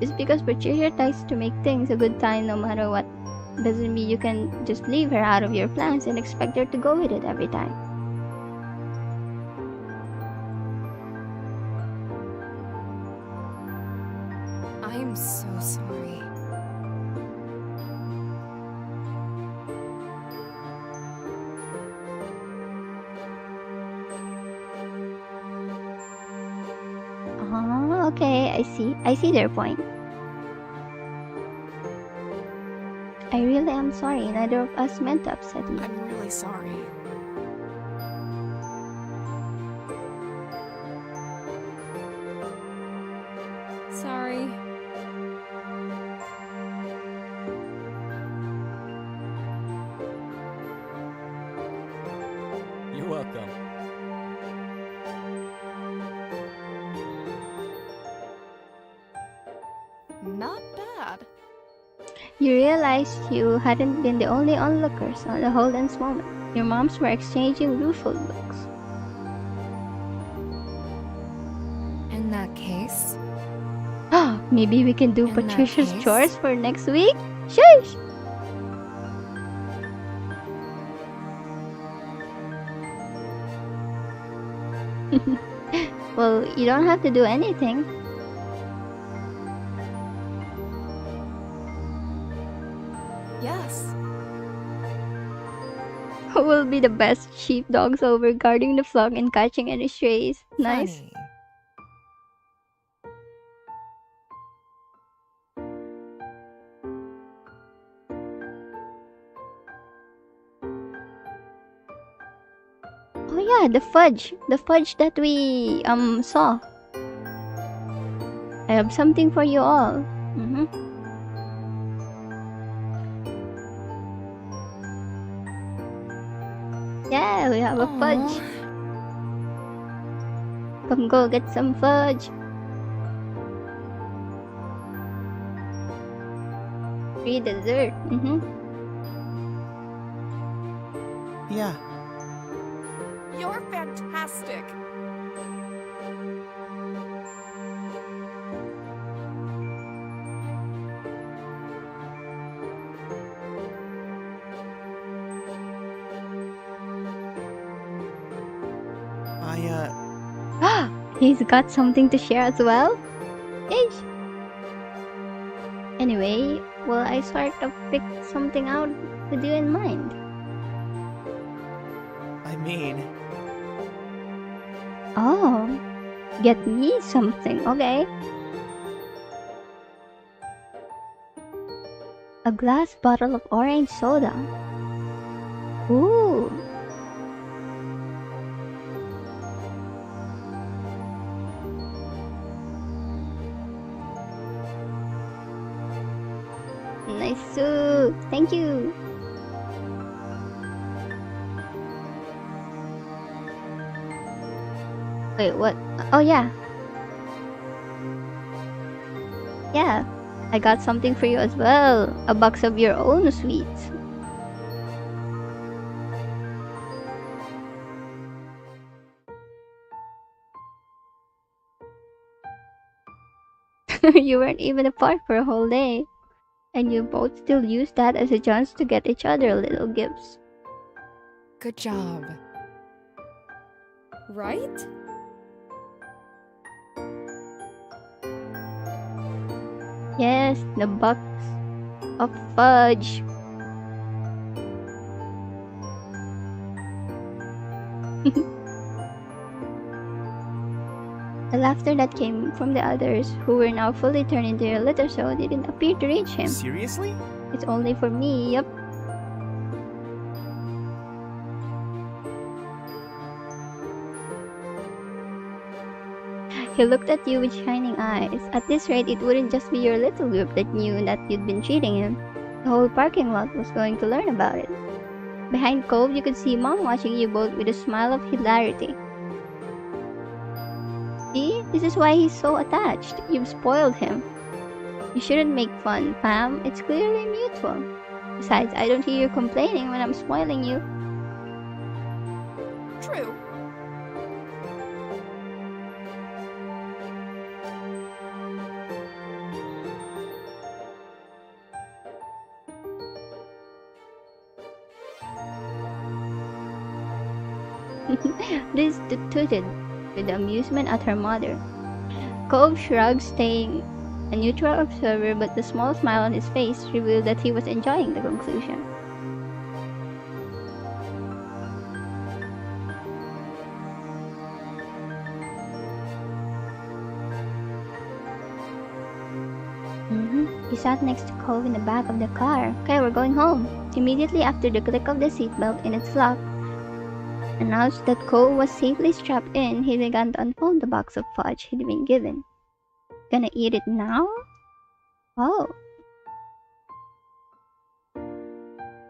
Just because Patricia tries to make things a good time no matter what doesn't mean you can just leave her out of your plans and expect her to go with it every time. I'm so sorry. Okay, I see their point. I really am sorry. Neither of us meant to upset you. I'm really sorry. Sorry. You're welcome. Not bad. You realized you hadn't been the only onlookers on the whole dance moment. Your moms were exchanging rueful looks. In that case, Maybe we can do In that Patricia's case- chores for next week? Shush! Well, you don't have to do anything. yes. Who will be the best sheepdogs over guarding the flock and catching any strays? Nice. Funny. Oh yeah, the fudge. The fudge that we saw. I have something for you all. Yeah, we have a fudge. Aw. Come go get some fudge. Free dessert. Yeah. You're fantastic. He's got something to share as well. Ish. Anyway, well, I sort of picked something out with you in mind. I mean, Oh, get me something, okay? A glass bottle of orange soda. Ooh. Nice soup. Thank you. Wait, what? Oh, yeah. Yeah, I got something for you as well. A box of your own sweets. You weren't even apart for a whole day. And you both still used that as a chance to get each other little gifts. Good job. Right? Yes, the box of fudge. The laughter that came from the others, who were now fully turned into a little show, didn't appear to reach him. seriously? It's only for me, yup. He looked at you with shining eyes. At this rate, it wouldn't just be your little group that knew that you'd been cheating him. The whole parking lot was going to learn about it. Behind Cove, you could see Mom watching you both with a smile of hilarity. See? This is why he's so attached. You've spoiled him. You shouldn't make fun, Pam. It's clearly mutual. Besides, I don't hear you complaining when I'm spoiling you. True. Liz tooted with amusement at her mother. Cove shrugged, staying a neutral observer, but the small smile on his face revealed that he was enjoying the conclusion. He sat next to Cove in the back of the car. Okay, we're going home. Immediately after the click of the seatbelt in its lock announced that Cove was safely strapped in, he began to unfold the box of fudge he'd been given. Gonna eat it now? Oh.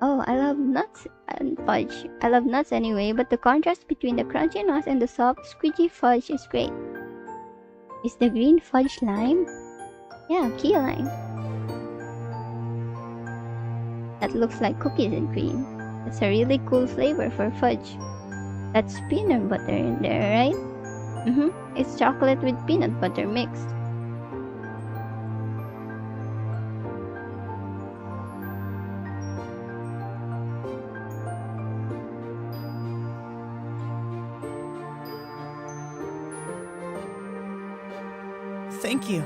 Oh, I love nuts and fudge. I love nuts anyway, but the contrast between the crunchy nuts and the soft, squidgy fudge is great. Is the green fudge lime? Yeah, key lime. That looks like cookies and cream. That's a really cool flavor for fudge. That's peanut butter in there, right? It's chocolate with peanut butter mixed. Thank you.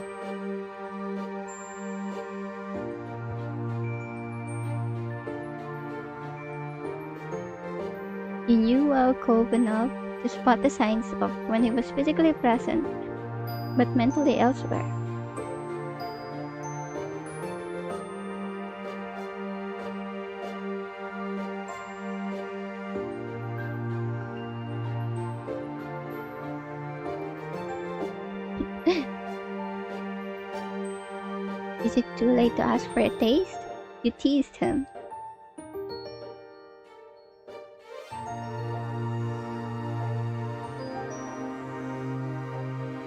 He knew Cove enough to spot the signs of when he was physically present, but mentally elsewhere. Is it too late to ask for a taste? You teased him.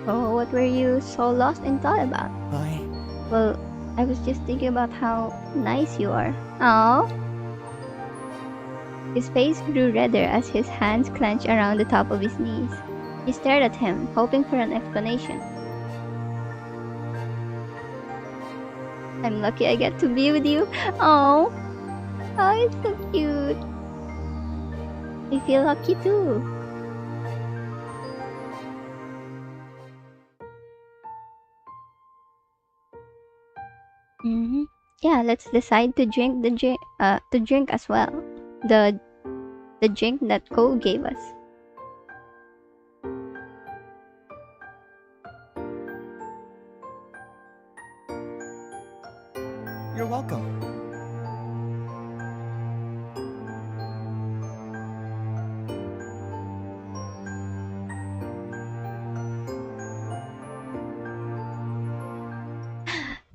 Oh, what were you so lost in thought about? Well, I was just thinking about how nice you are. Oh. His face grew redder as his hands clenched around the top of his knees. He stared at him, hoping for an explanation. I'm lucky I get to be with you. Oh, it's so cute. I feel lucky too. Yeah, let's decide to drink to drink as well. The drink that Cole gave us. You're welcome.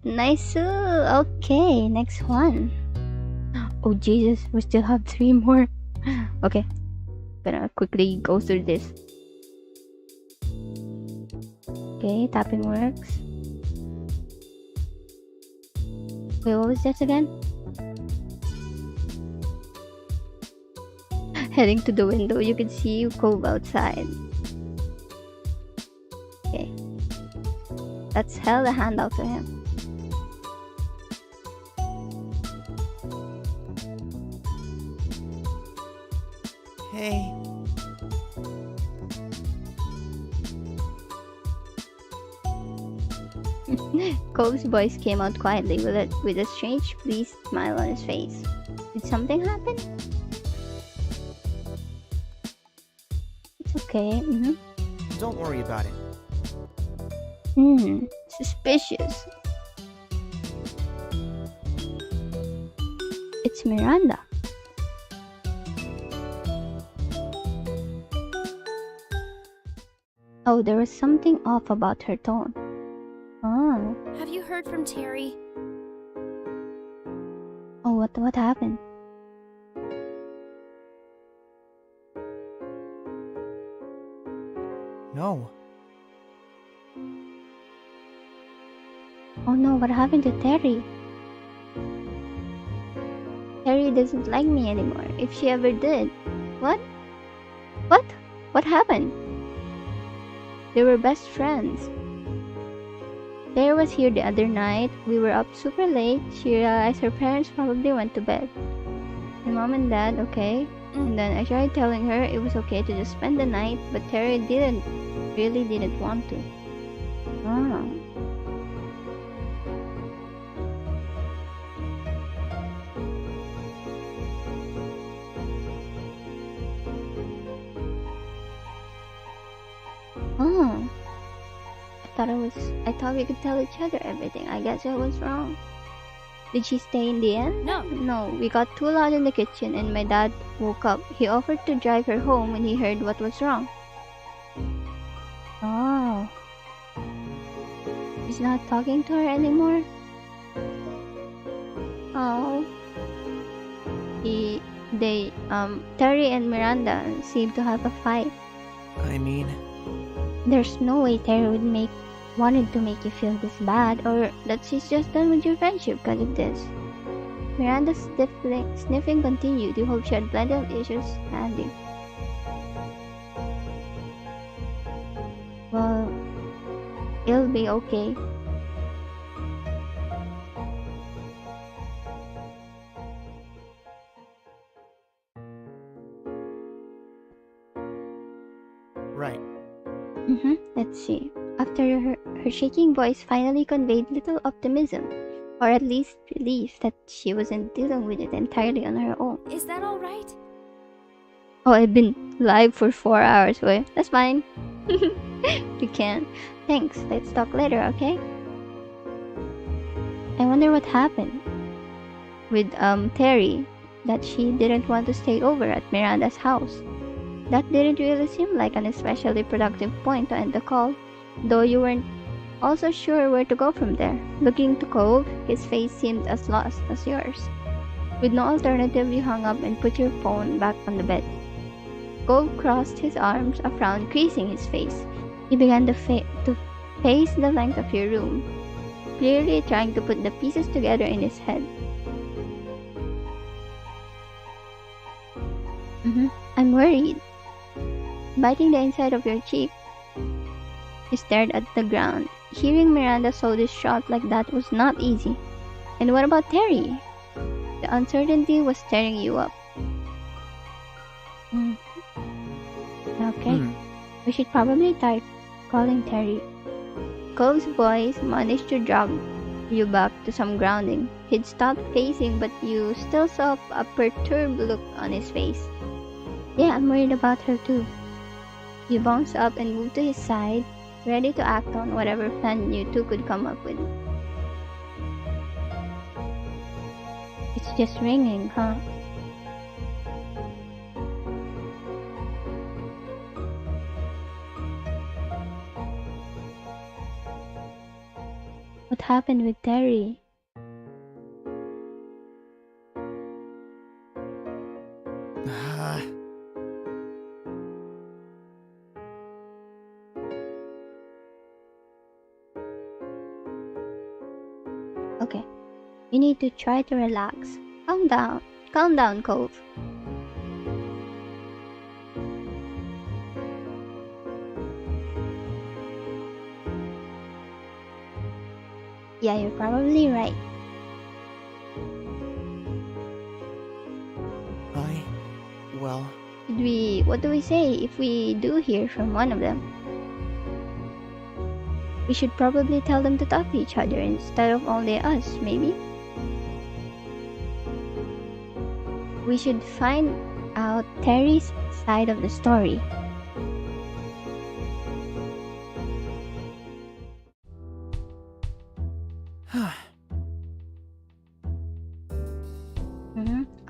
Nice. Okay, next one. Oh Jesus, we still have 3 more. Okay, gonna quickly go through this. Okay, tapping works. Wait, what was this again? Heading to the window, you can see Cove outside. Okay, let's held a hand out to him. Hey. Cove's voice came out quietly with a strange, pleased smile on his face. Did something happen? It's okay. Don't worry about it. Suspicious. It's Miranda. Oh, there was something off about her tone. Oh. Have you heard from Terry? Oh, what happened? No. Oh no, what happened to Terry? Terry doesn't like me anymore, if she ever did. What? What? What happened? They were best friends. Terry was here the other night. We were up super late. She realized her parents probably went to bed. My mom and dad, okay. And then I tried telling her it was okay to just spend the night, but Terry really didn't want to. Ah. Oh. I thought we could tell each other everything. I guess I was wrong. Did she stay in the end? No. No, we got too loud in the kitchen and my dad woke up. He offered to drive her home when he heard what was wrong. Oh. He's not talking to her anymore? Oh. Terry and Miranda seem to have a fight. I mean, There's no way Terry wanted to make you feel this bad, or that she's just done with your friendship because of this. Miranda's sniffing continued. You hope she had plenty of issues handy. Well, it'll be okay. right. Let's see. After her shaking voice finally conveyed little optimism, or at least relief that she wasn't dealing with it entirely on her own. Is that all right? Oh, I've been live for 4 hours. Well, that's fine. You can. Thanks. Let's talk later, okay? I wonder what happened with Terry, that she didn't want to stay over at Miranda's house. That didn't really seem like an especially productive point to end the call, though you weren't also sure where to go from there. Looking to Cove, his face seemed as lost as yours. With no alternative, you hung up and put your phone back on the bed. Cove crossed his arms, a frown creasing his face. He began to pace the length of your room, clearly trying to put the pieces together in his head. I'm worried. Biting the inside of your cheek, you stared at the ground. Hearing Miranda so distraught like that was not easy. And what about Terry? The uncertainty was tearing you up. Okay, we should probably try calling Terry. Cove's voice managed to drag you back to some grounding. He'd stopped pacing, but you still saw a perturbed look on his face. Yeah, I'm worried about her too. You bounced up and moved to his side, ready to act on whatever plan you two could come up with. It's just ringing, huh? What happened with Terry? Okay, you need to try to relax. Calm down, Cove. Yeah, you're probably right. Well... What do we say if we do hear from one of them? We should probably tell them to talk to each other instead of only us, maybe? We should find out Terry's side of the story.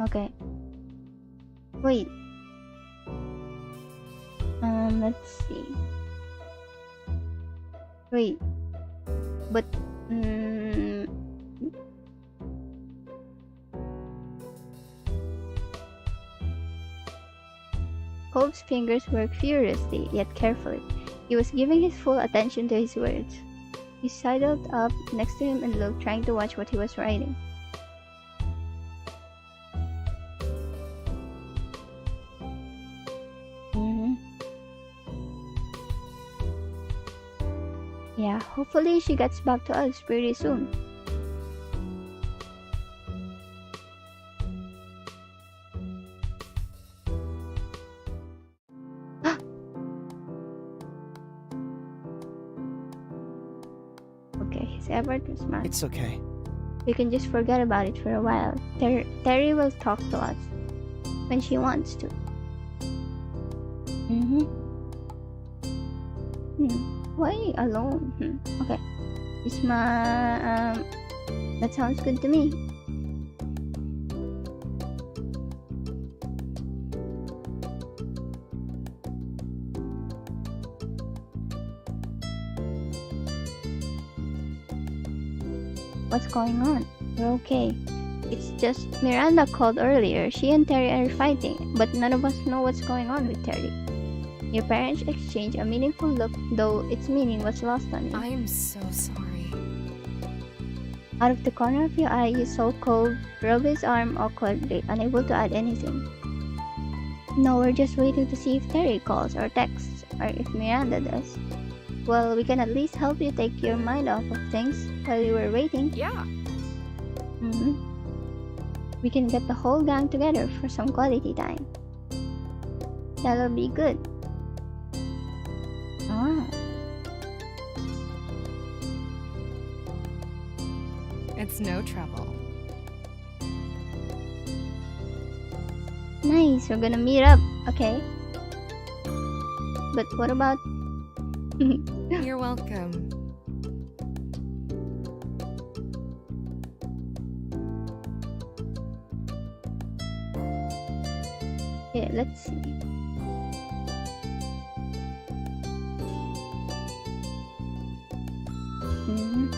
Okay. Wait. Let's see. Wait. But, Cove's fingers worked furiously, yet carefully. He was giving his full attention to his words. He sidled up next to him and looked, trying to watch what he was writing. Yeah, hopefully she gets back to us pretty soon. Okay, his effort was smart. It's okay. We can just forget about it for a while. Terry will talk to us when she wants to. Why alone? Okay. That sounds good to me. What's going on? We're okay. It's just Miranda called earlier. She and Terry are fighting, but none of us know what's going on with Terry. Your parents exchanged a meaningful look, though its meaning was lost on you. I'm so sorry. Out of the corner of your eye, you saw Cove rub his arm awkwardly, unable to add anything. No, we're just waiting to see if Terry calls or texts, or if Miranda does. Well, we can at least help you take your mind off of things while you were waiting. Yeah. We can get the whole gang together for some quality time. That'll be good. Ah, It's no trouble. nice. We're gonna meet up, okay? But what about... You're welcome. Yeah, let's see. Mhm.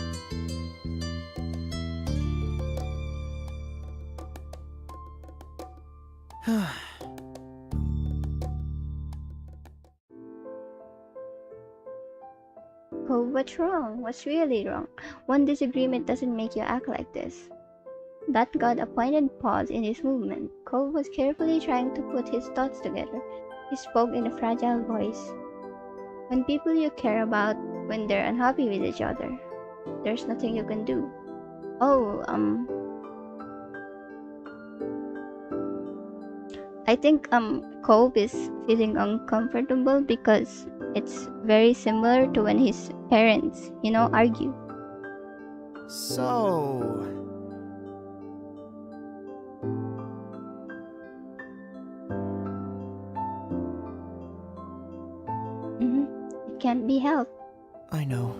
Oh, what's wrong? What's really wrong? One disagreement doesn't make you act like this. That got a pointed pause in his movement. Cove was carefully trying to put his thoughts together. He spoke in a fragile voice. When people you care about, when they're unhappy with each other, there's nothing you can do. Oh, I think Cove is feeling uncomfortable because it's very similar to when his parents, argue. So, It can't be helped. I know.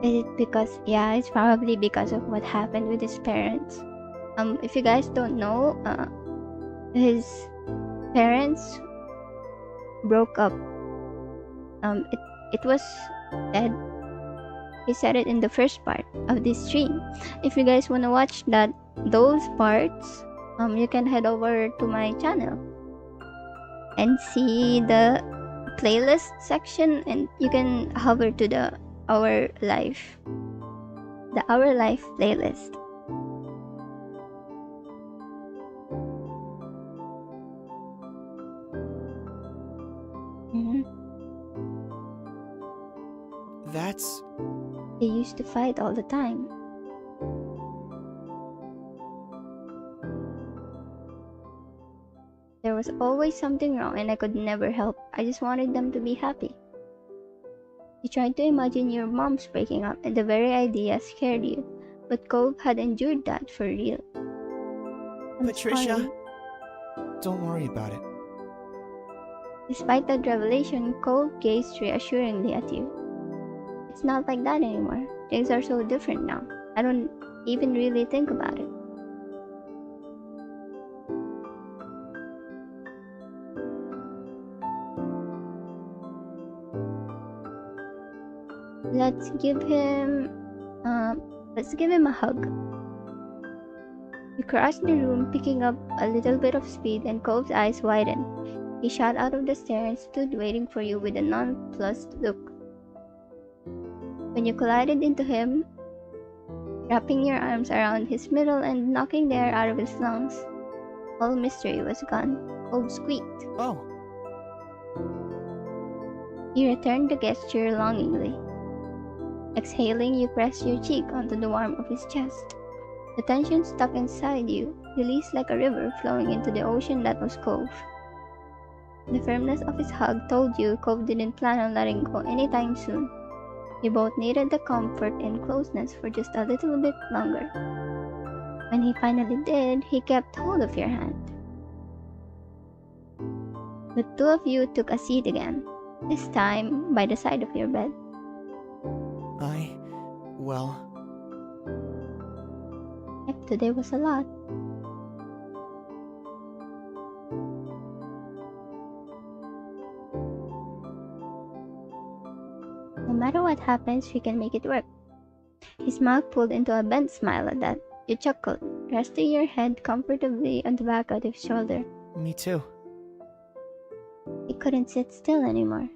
Is it because, yeah, it's probably because of what happened with his parents. If you guys don't know, his parents broke up. It was said, he said it in the first part of this stream. If you guys want to watch those parts, you can head over to my channel and see the playlist section, and you can hover to the Our Life playlist. That's... They used to fight all the time. There was always something wrong and I could never help. I just wanted them to be happy. You tried to imagine your moms breaking up and the very idea scared you, but Cove had endured that for real. I'm Patricia, sorry. don't worry about it. Despite that revelation, Cove gazed reassuringly at you. It's not like that anymore. Things are so different now. I don't even really think about it. Let's give him a hug. You crossed the room, picking up a little bit of speed, and Cove's eyes widened. He shot out of the stair and stood waiting for you with a nonplussed look. When you collided into him, wrapping your arms around his middle and knocking the air out of his lungs, all mystery was gone. Cove squeaked. Oh, He returned the gesture longingly. Exhaling, you pressed your cheek onto the warmth of his chest. The tension stuck inside you, released like a river flowing into the ocean that was Cove. The firmness of his hug told you Cove didn't plan on letting go anytime soon. You both needed the comfort and closeness for just a little bit longer. When he finally did, he kept hold of your hand. The two of you took a seat again, this time by the side of your bed. well, Yep, today was a lot. what happens, we can make it work. His mouth pulled into a bent smile at that. You chuckled, resting your head comfortably on the back of his shoulder. Me too. He couldn't sit still anymore.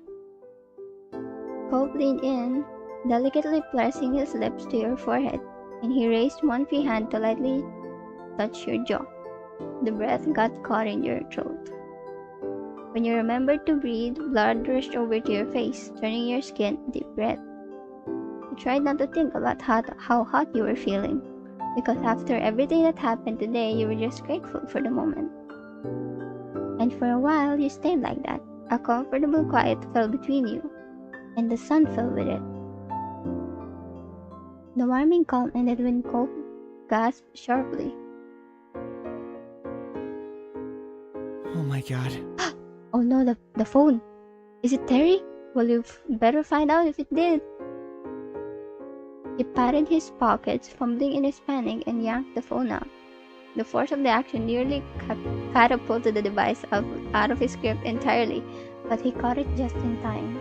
Cove leaned in, delicately pressing his lips to your forehead, and he raised one free hand to lightly touch your jaw. The breath got caught in your throat. When you remembered to breathe, blood rushed over to your face, turning your skin deep red. You tried not to think about how hot you were feeling, because after everything that happened today, you were just grateful for the moment. And for a while, you stayed like that. A comfortable quiet fell between you, and the sun fell with it. The warming calm ended when Cove gasped sharply. Oh my god. Oh no, the phone. Is it Terry? Well, you better find out if it did. He patted his pockets, fumbling in his panic, and yanked the phone out. The force of the action nearly catapulted the device out of his grip entirely, but he caught it just in time.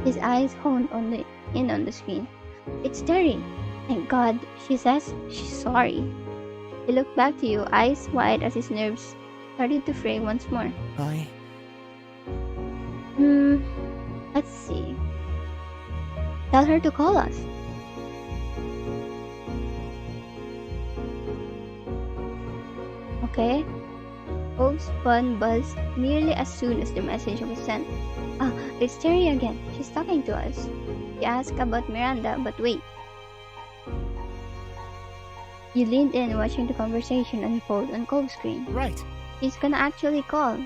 His eyes honed in on the screen. It's Terry. Thank God. She says she's sorry. He looked back to you, eyes wide as his nerves started to fray once more. Let's see. Tell her to call us. Okay? Cove's bun buzzed nearly as soon as the message was sent. It's Terry again. She's talking to us. You asked about Miranda, but wait. You leaned in, watching the conversation unfold on Cove's screen. Right. He's gonna actually call.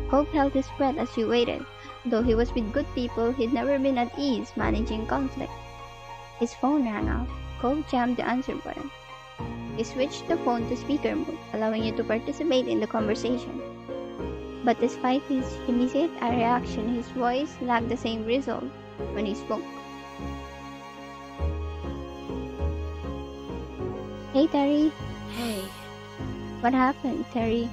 Cove held his breath as you waited. Though he was with good people, he'd never been at ease managing conflict. His phone rang out. Cove jammed the answer button. He switched the phone to speaker mode, allowing you to participate in the conversation. But despite his immediate reaction, his voice lacked the same resolve when he spoke. Hey, Terry. Hey. What happened, Terry?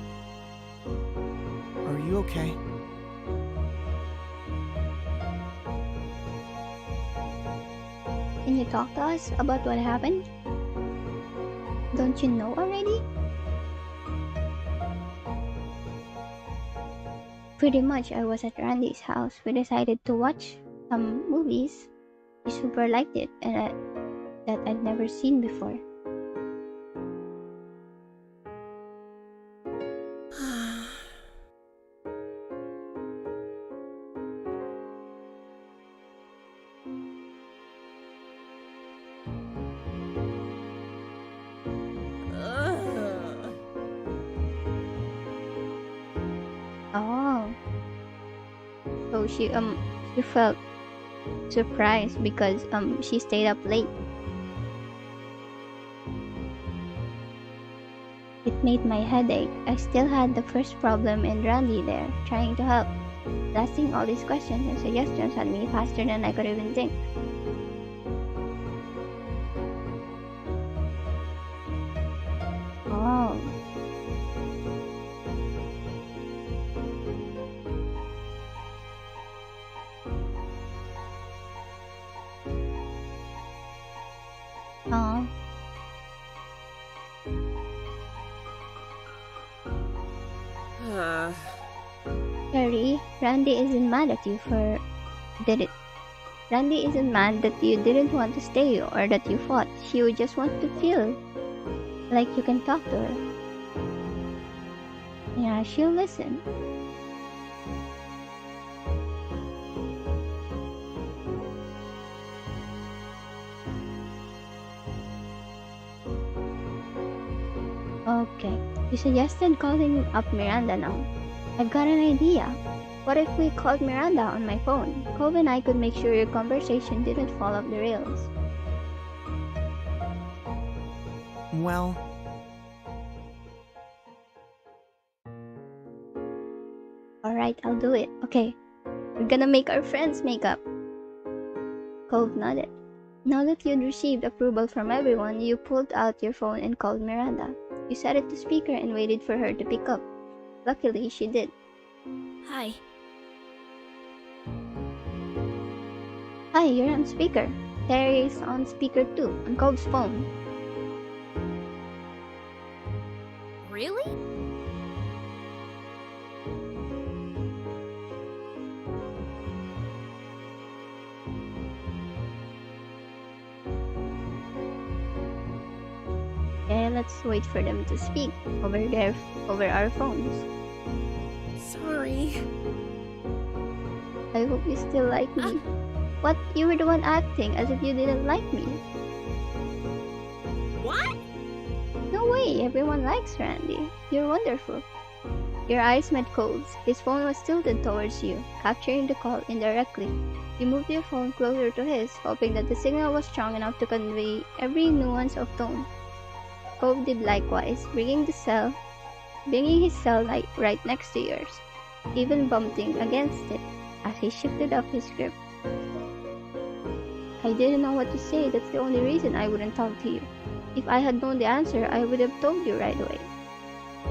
Are you okay? Can you talk to us about what happened? Don't you know already? Pretty much, I was at Randy's house. We decided to watch some movies. He super liked it, and that I'd never seen before. Oh. So she felt surprised because she stayed up late. It made my head ache. I still had the first problem and Randy there, trying to help. Blasting all these questions and suggestions at me faster than I could even think. Oh. Oh. Terry, Randy isn't mad at you for did it. Randy isn't mad that you didn't want to stay or that you fought. She would just want to feel like you can talk to her. Yeah, she'll listen. Okay, you suggested calling up Miranda now. I've got an idea. What if we called Miranda on my phone? Cove and I could make sure your conversation didn't fall off the rails. Well... Alright, I'll do it. Okay, we're gonna make our friends make up. Cove nodded. Now that you'd received approval from everyone, you pulled out your phone and called Miranda. You set it to speaker and waited for her to pick up. Luckily, she did. Hi. Hi, Hi, you're on speaker. Terry's on speaker too, on Cove's phone. Really? Okay, let's wait for them to speak over our phones. Sorry. I hope you still like me. What? You were the one acting as if you didn't like me. What? No way, everyone likes Randy. You're wonderful. Your eyes met Cove's. His phone was tilted towards you, capturing the call indirectly. You moved your phone closer to his, hoping that the signal was strong enough to convey every nuance of tone. Cove did likewise, bringing his cell right next to yours, even bumping against it as he shifted up his grip. I didn't know what to say. That's the only reason I wouldn't talk to you. If I had known the answer, I would have told you right away.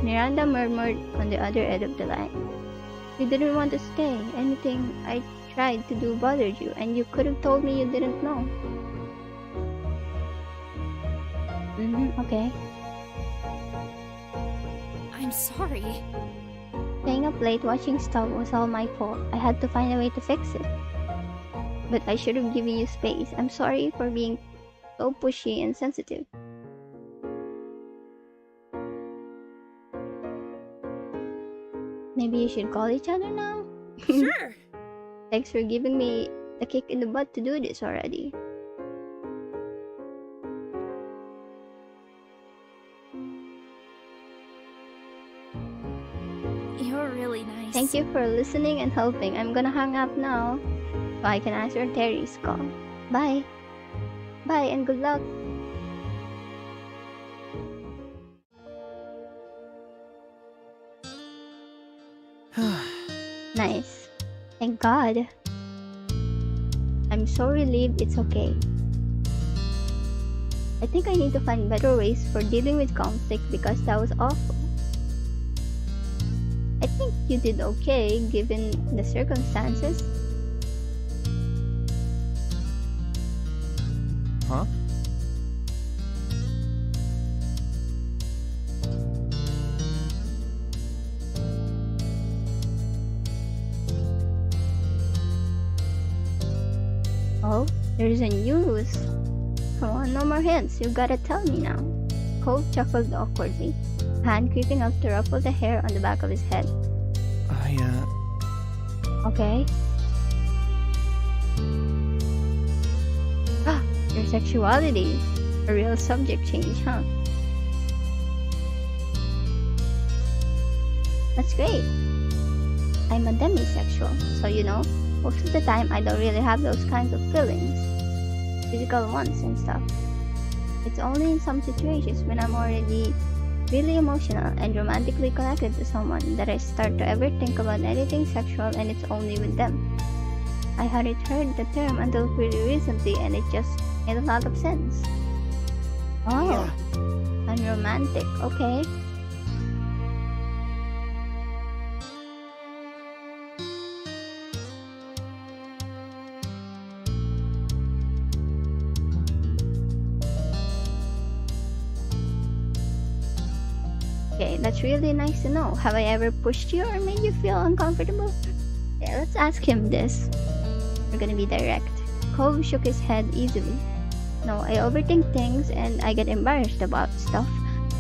Miranda murmured on the other end of the line. You didn't want to stay. Anything I tried to do bothered you, and you could have told me you didn't know. Okay. I'm sorry. Staying up late watching stuff was all my fault. I had to find a way to fix it. But I should have given you space. I'm sorry for being so pushy and sensitive. Maybe you should call each other now? Sure. Thanks for giving me the kick in the butt to do this already. You're really nice. Thank you for listening and helping. I'm gonna hang up now so I can answer Terry's call. Bye. Bye and good luck. Nice. Thank God. I'm so relieved it's okay. I think I need to find better ways for dealing with conflict because that was awful. I think you did okay given the circumstances. Huh? Oh, there's a news. Come on, no more hints. You gotta tell me now. Cove chuckled awkwardly, hand creeping up to ruffle the hair on the back of his head. Okay. Ah, your sexuality. A real subject change, huh? That's great. I'm a demisexual, so you know, most of the time I don't really have those kinds of feelings. Physical ones and stuff. It's only in some situations when I'm already really emotional and romantically connected to someone that I start to ever think about anything sexual, and it's only with them. I hadn't heard the term until pretty recently and it just made a lot of sense. Oh, Yeah. unromantic, okay. Okay, that's really nice to know. Have I ever pushed you or made you feel uncomfortable? Yeah, let's ask him this. We're gonna be direct. Cove shook his head easily. No, I overthink things and I get embarrassed about stuff.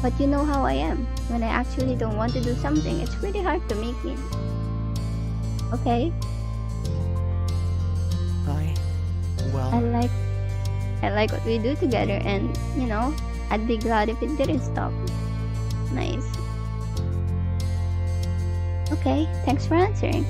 But you know how I am. When I actually don't want to do something, it's pretty hard to make me. Okay, I like what we do together, and you know, I'd be glad if it didn't stop. Nice. Okay, thanks for answering.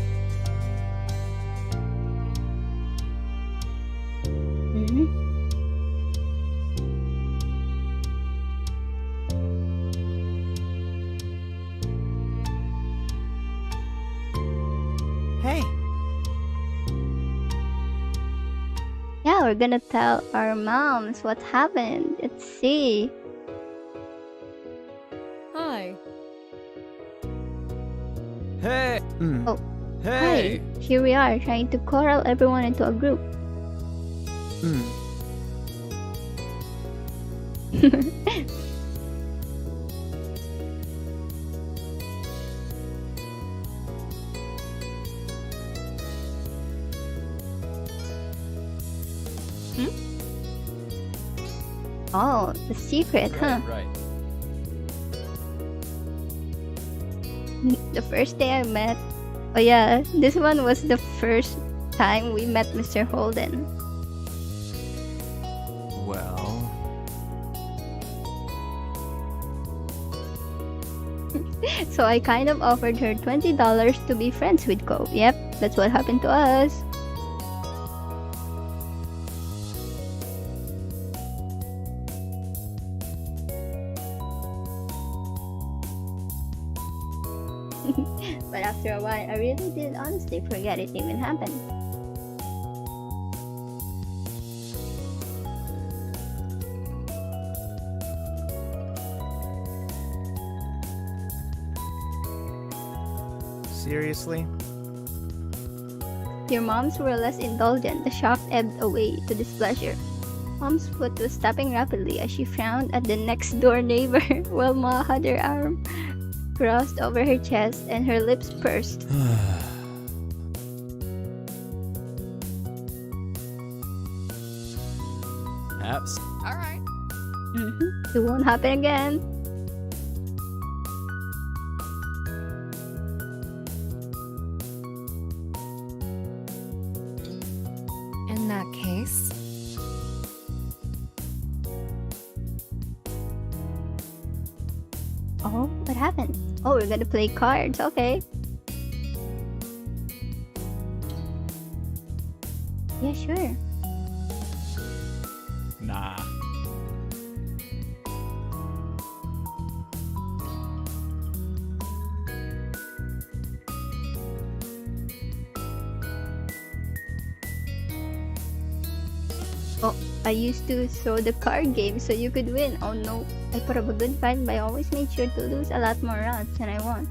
Hey. Yeah, we're gonna tell our moms what happened. Let's see. Hi. Hey. Oh, Hey. Hi, here we are trying to corral everyone into a group. Hmm. Oh, the secret, huh? Right. The first day I met. Oh yeah, this one was the first time we met Mr. Holden. Well, So I kind of offered her $20 to be friends with Cove. Yep, that's what happened to us. But after a while, I really did honestly forget it even happened. Seriously? Your moms were less indulgent. The shock ebbed away to displeasure. Mom's foot was tapping rapidly as she frowned at the next door neighbor, while Ma had her arm crossed over her chest and her lips pursed. perhaps. Alright. It won't happen again. In that case, Oh, what happened? Oh, we're gonna play cards. Okay. Yeah, sure. Nah. Oh, I used to throw the card game so you could win. Oh no, I put up a good fight, but I always made sure to lose a lot more rounds than I won.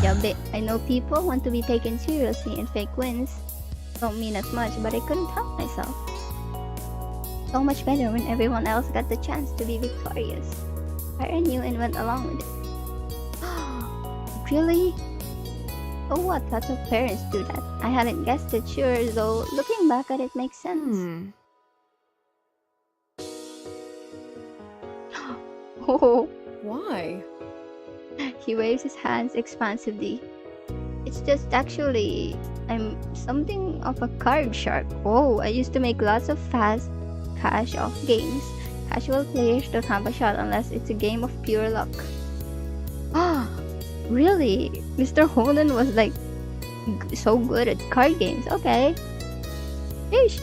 Yeah, but I know people want to be taken seriously and fake wins don't mean as much, but I couldn't help myself. So much better when everyone else got the chance to be victorious. I knew and went along with it. Really? Oh, what? Lots of parents do that. I hadn't guessed it, sure, though looking back at it makes sense. Oh, why? he waves his hands expansively. It's just actually, I'm something of a card shark. Oh, I used to make lots of fast cash off games. Casual players don't have a shot unless it's a game of pure luck. Ah, really? Mr. Holden was like so good at card games. Okay. Yeesh.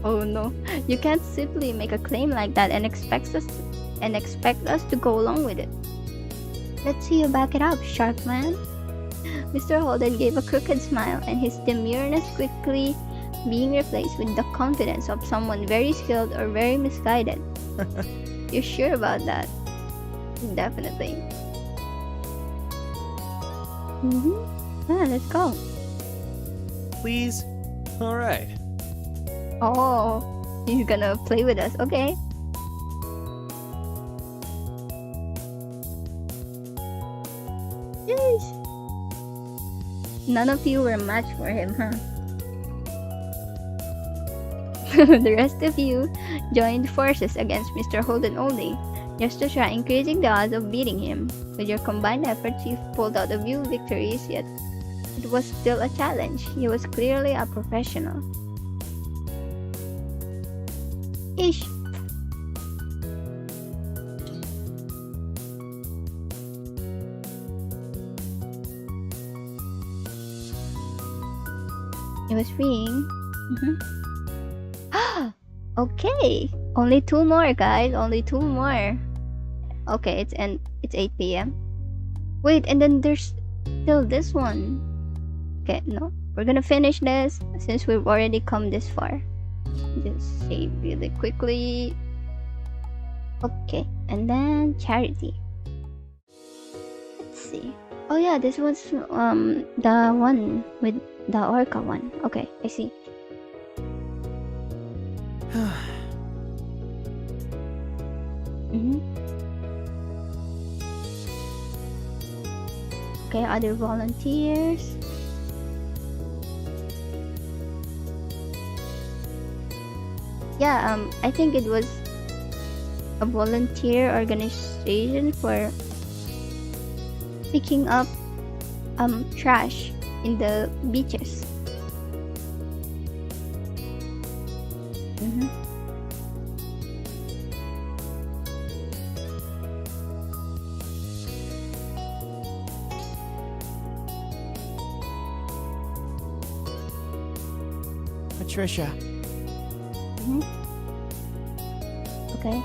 Oh no, you can't simply make a claim like that and expect us to go along with it. Let's see you back it up, shark man. Mr. Holden gave a crooked smile, and his demureness quickly being replaced with the confidence of someone very skilled or very misguided. You're sure about that? Definitely. Yeah, let's go. Please? Alright. Oh, he's gonna play with us. Okay. Yes. None of you were a match for him, huh? The rest of you joined forces against Mr. Holden only, just to try increasing the odds of beating him. With your combined efforts, you've pulled out a few victories, yet it was still a challenge. He was clearly a professional. Ish. It was freeing. Okay, only two more, guys. Only two more. Okay, it's 8 p.m. Wait, and then there's still this one. Okay, no, we're gonna finish this since we've already come this far. Just save really quickly. Okay, and then charity. see. Oh yeah, this was the one with the orca one. Okay, I see. Mm-hmm. Okay, other volunteers. Yeah, I think it was a volunteer organization for picking up trash in the beaches. Mm-hmm. Patricia. Mm-hmm. Okay.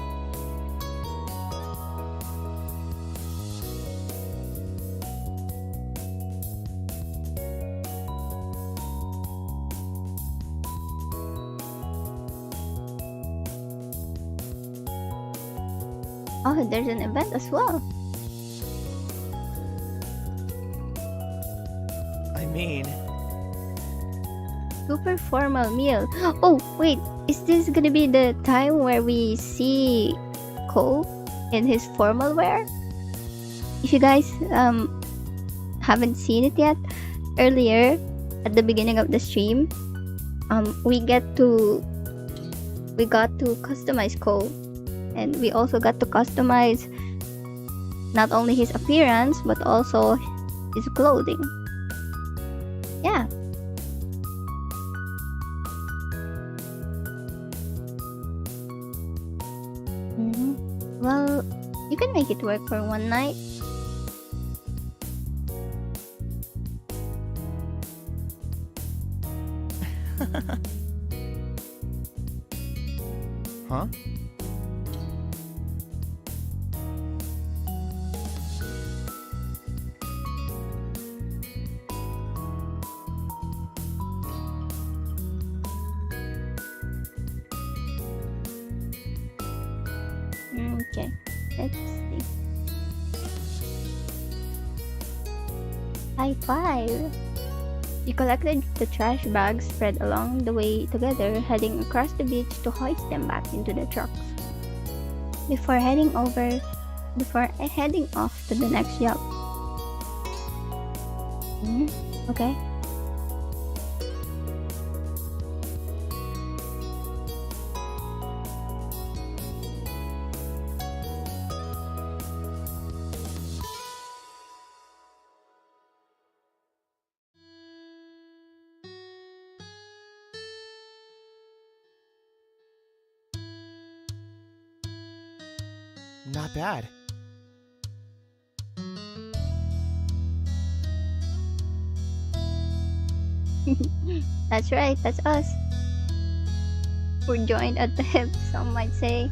Oh, there's an event as well. I mean, Super formal meal. Oh, wait. Is this gonna be the time where we see Cove in his formal wear? If you guys haven't seen it yet, earlier at the beginning of the stream, we got to customize Cove, and we also got to customize not only his appearance but also his clothing. Yeah. Well, you can make it work for one night. huh? Okay, let's see. High five! We collected the trash bags spread along the way together, heading across the beach to hoist them back into the trucks. Before heading off to the next job. Okay. Not bad. That's right, that's us. We're joined at the hip, some might say.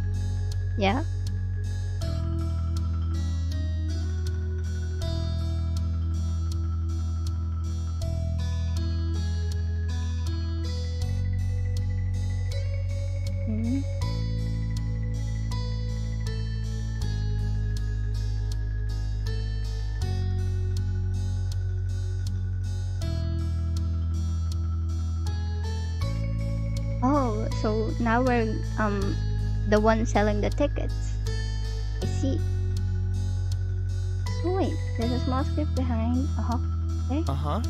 Yeah. Oh, so now we're the one selling the tickets. I see. Oh wait, there's a small script behind. Okay. Uh-huh.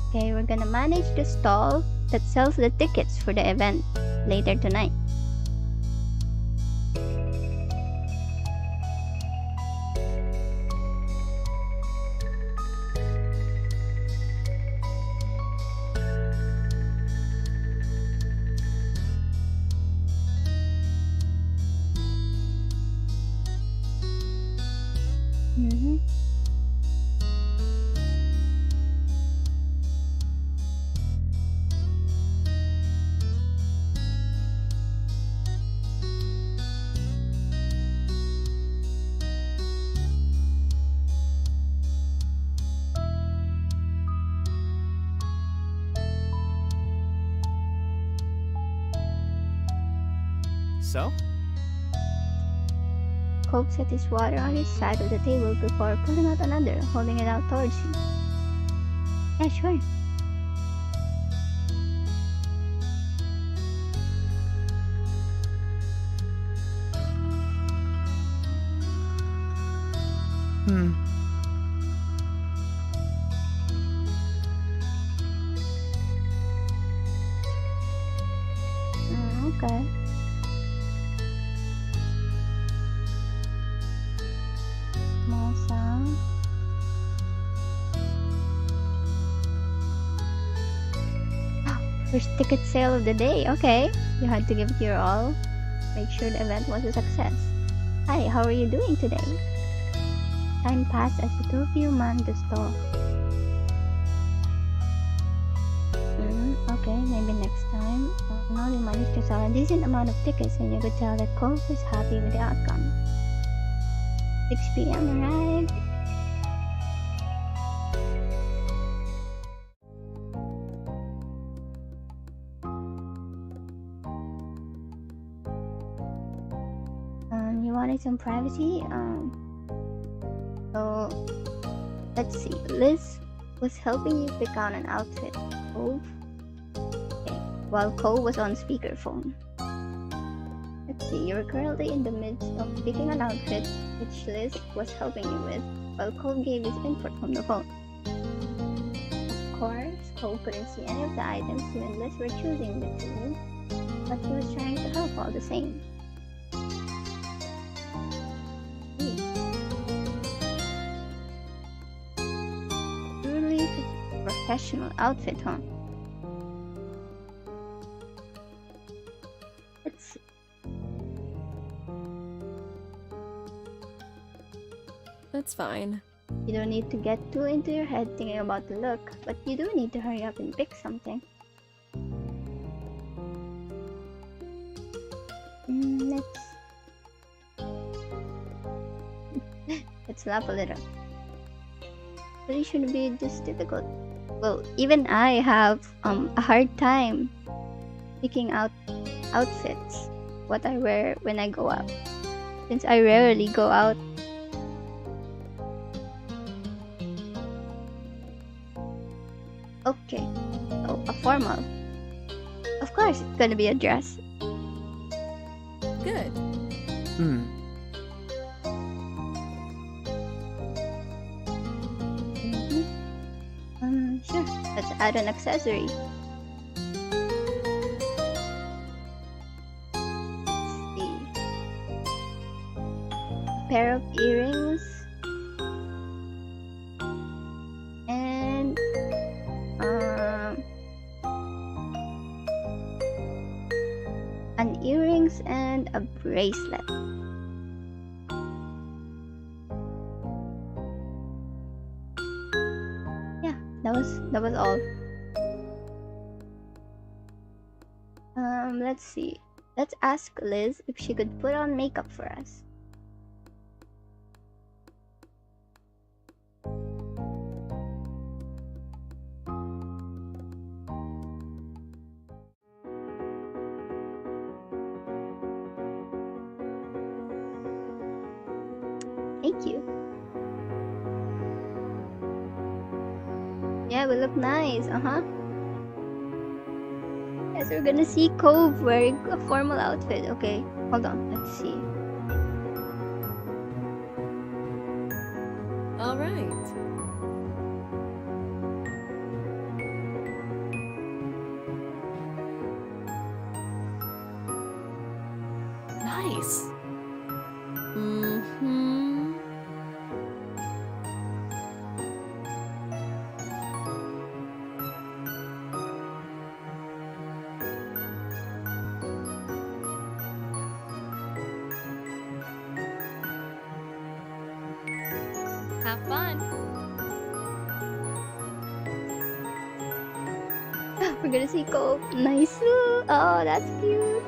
Okay, we're gonna manage the stall that sells the tickets for the event later tonight. So? Cove set his water on his side of the table before pulling out another, holding it out towards you. Yeah, sure. Hmm. Okay. Small sound. First ticket sale of the day. Okay. You had to give it your all. Make sure the event was a success. Hi, how are you doing today? Time passed as the two of you manned the stall. Okay, maybe next time. Now you managed to sell a decent amount of tickets and you could tell that Cove was happy with the outcome. 6 p.m. arrived. You wanted some privacy? So let's see. Liz was helping you pick out an outfit. Cove? Okay. While Cove was on speakerphone. Let's see, you were currently in the midst of picking an outfit which Liz was helping you with, while Cove gave his input from the phone. Of course, Cove couldn't see any of the items you and Liz were choosing between, but he was trying to help all the same. Truly professional outfit, huh? Let's see. That's fine. You don't need to get too into your head thinking about the look, but you do need to hurry up and pick something. Let's laugh a little. But it shouldn't be this difficult. Well, even I have a hard time picking out outfits, what I wear when I go out, since I rarely go out. Okay, so a formal. Of course, it's gonna be a dress. Good. Hmm. Sure. Let's add an accessory. Let's see. A pair of earrings. And an earrings and a bracelet. Yeah, that was all. Let's see. Let's ask Liz if she could put on makeup for us. Thank you. Yeah, we look nice. Yes, we're gonna see Cove wearing a formal outfit. Okay, hold on. Let's see. All right. Nice. Mm-hmm. Have fun. We're gonna see Cove. Nice. Oh, that's cute.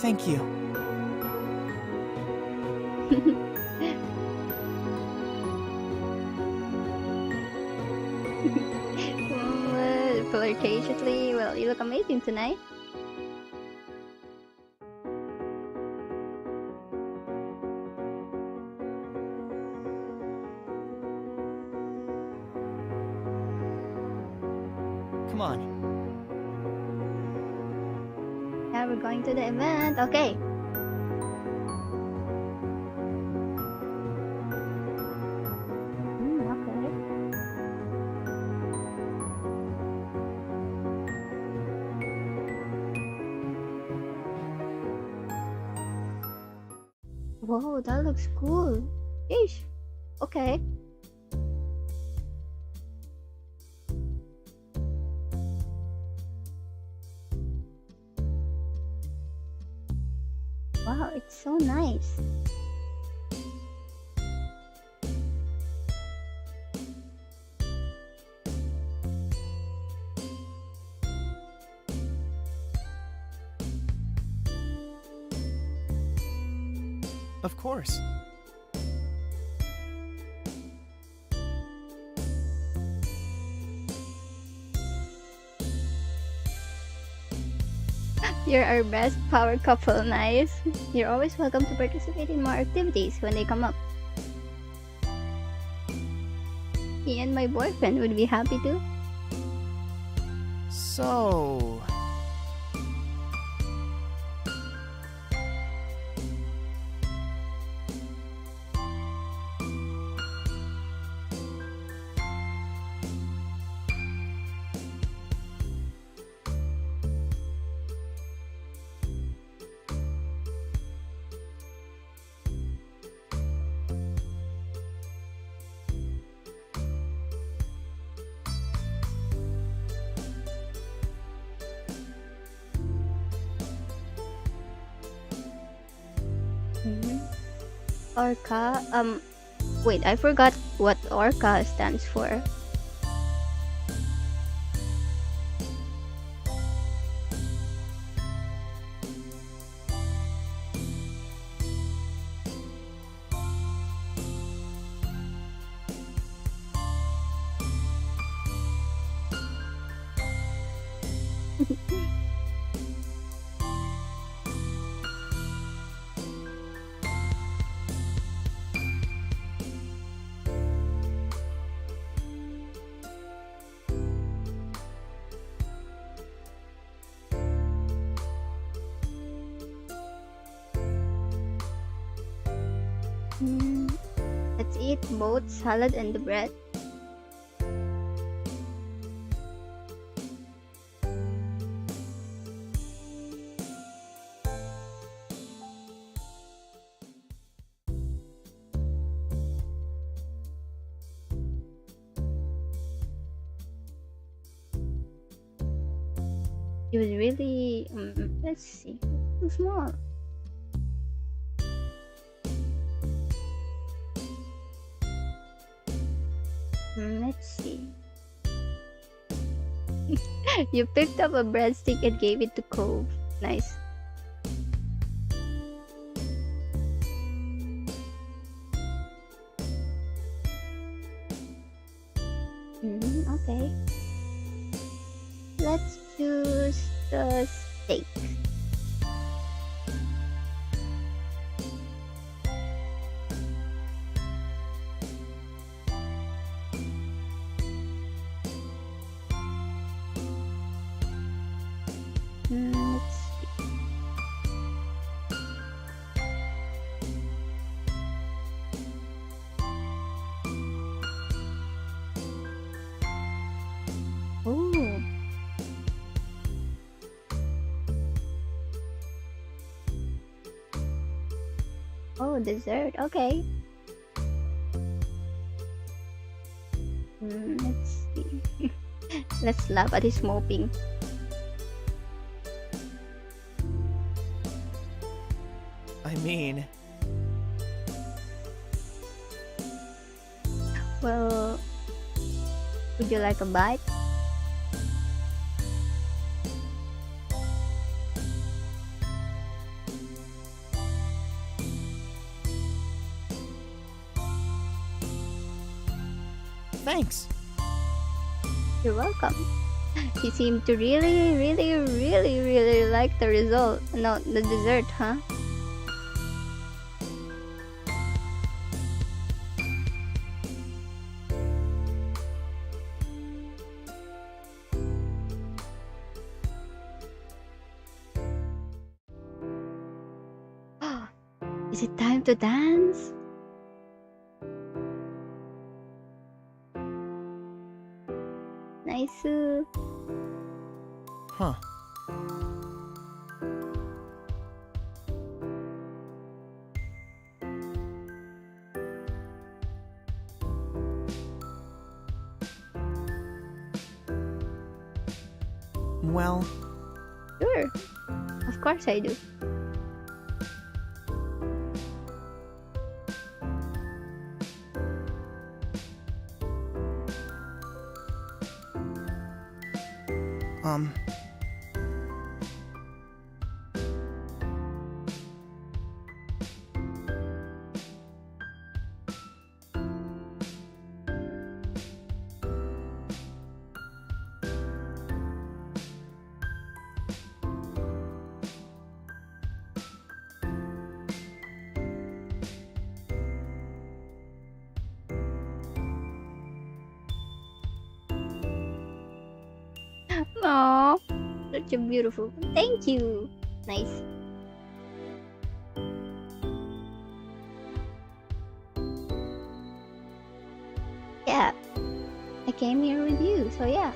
Thank you. Flirtatiously, well, you look amazing tonight. Come on. Yeah, we're going to the event. Okay. Okay. Whoa, that looks cool. Ish. Okay. Wow, it's so nice. Of course. You're our best power couple, nice. You're always welcome to participate in more activities when they come up. Me and my boyfriend would be happy to. So... Orca, wait, I forgot what Orca stands for. Let's eat both salad and the bread. It was really, let's see, too small. Let's see. You picked up a breadstick and gave it to Cove. Nice. Okay. Let's choose the steak. Let's see. Ooh. Oh, dessert. Okay. Let's see. Let's laugh at his moping. I mean... Well, would you like a bite? thanks. You're welcome. He seemed to really, really, really, really like the result. No, the dessert, huh? Is it time to dance? Nice. Huh. Well, Sure. Of course I do. um... Aww. Such a beautiful. Thank you. Nice. Yeah. I came here with you, so yeah.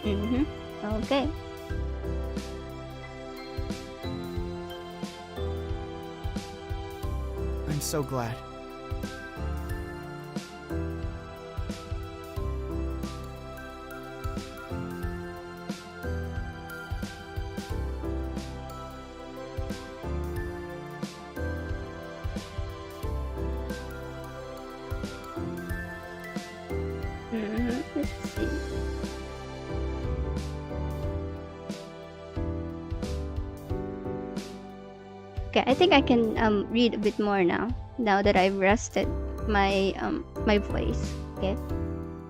Mm-hmm. Okay. I'm so glad. Let's see. Okay, I think I can read a bit more now that I've rested my voice. Okay.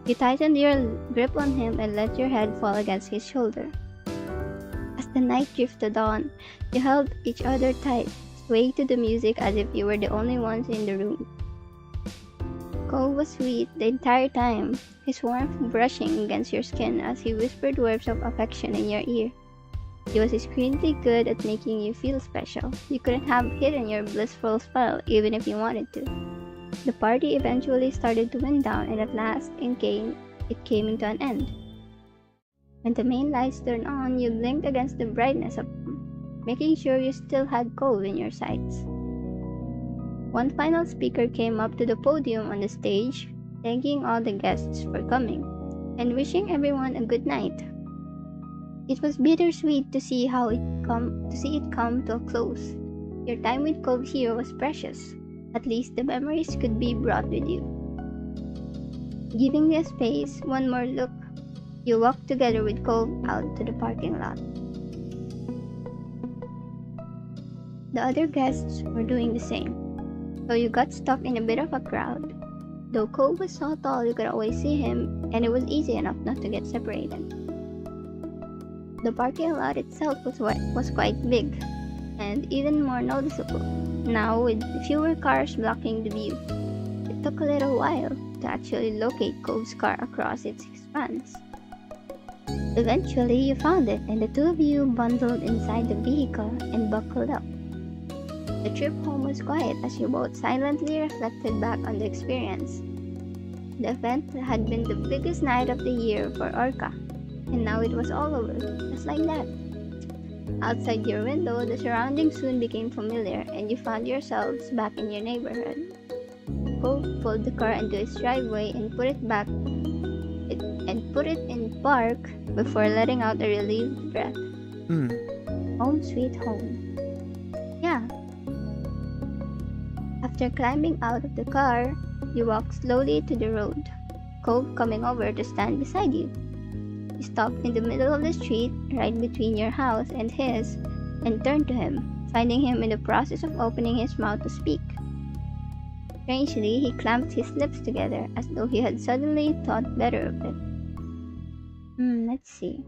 You tightened your grip on him and let your head fall against his shoulder. As the night drifted on, you held each other tight, swaying to the music as if you were the only ones in the room. Cove was sweet the entire time, his warmth brushing against your skin as he whispered words of affection in your ear. He was extremely good at making you feel special. You couldn't have hidden your blissful spell even if you wanted to. The party eventually started to wind down, and at last it came into an end. When the main lights turned on, you blinked against the brightness of them, making sure you still had Cove in your sights. One final speaker came up to the podium on the stage, thanking all the guests for coming, and wishing everyone a good night. It was bittersweet to see it come to a close. Your time with Cove here was precious. At least the memories could be brought with you. Giving the space one more look, you walked together with Cove out to the parking lot. The other guests were doing the same, so you got stuck in a bit of a crowd. Though Cove was so tall you could always see him, and it was easy enough not to get separated. The parking lot itself was quite big, and even more noticeable, now with fewer cars blocking the view. It took a little while to actually locate Cove's car across its expanse. Eventually, you found it, and the two of you bundled inside the vehicle and buckled up. The trip home was quiet as you both silently reflected back on the experience. The event had been the biggest night of the year for Orca, and now it was all over, just like that. Outside your window, the surroundings soon became familiar, and you found yourselves back in your neighborhood. Cove pulled the car into its driveway and put it in park before letting out a relieved breath. Home sweet home. Yeah. After climbing out of the car, you walked slowly to the road. Cove coming over to stand beside you. You stopped in the middle of the street, right between your house and his, and turned to him, finding him in the process of opening his mouth to speak. Strangely, he clamped his lips together as though he had suddenly thought better of it. Let's see.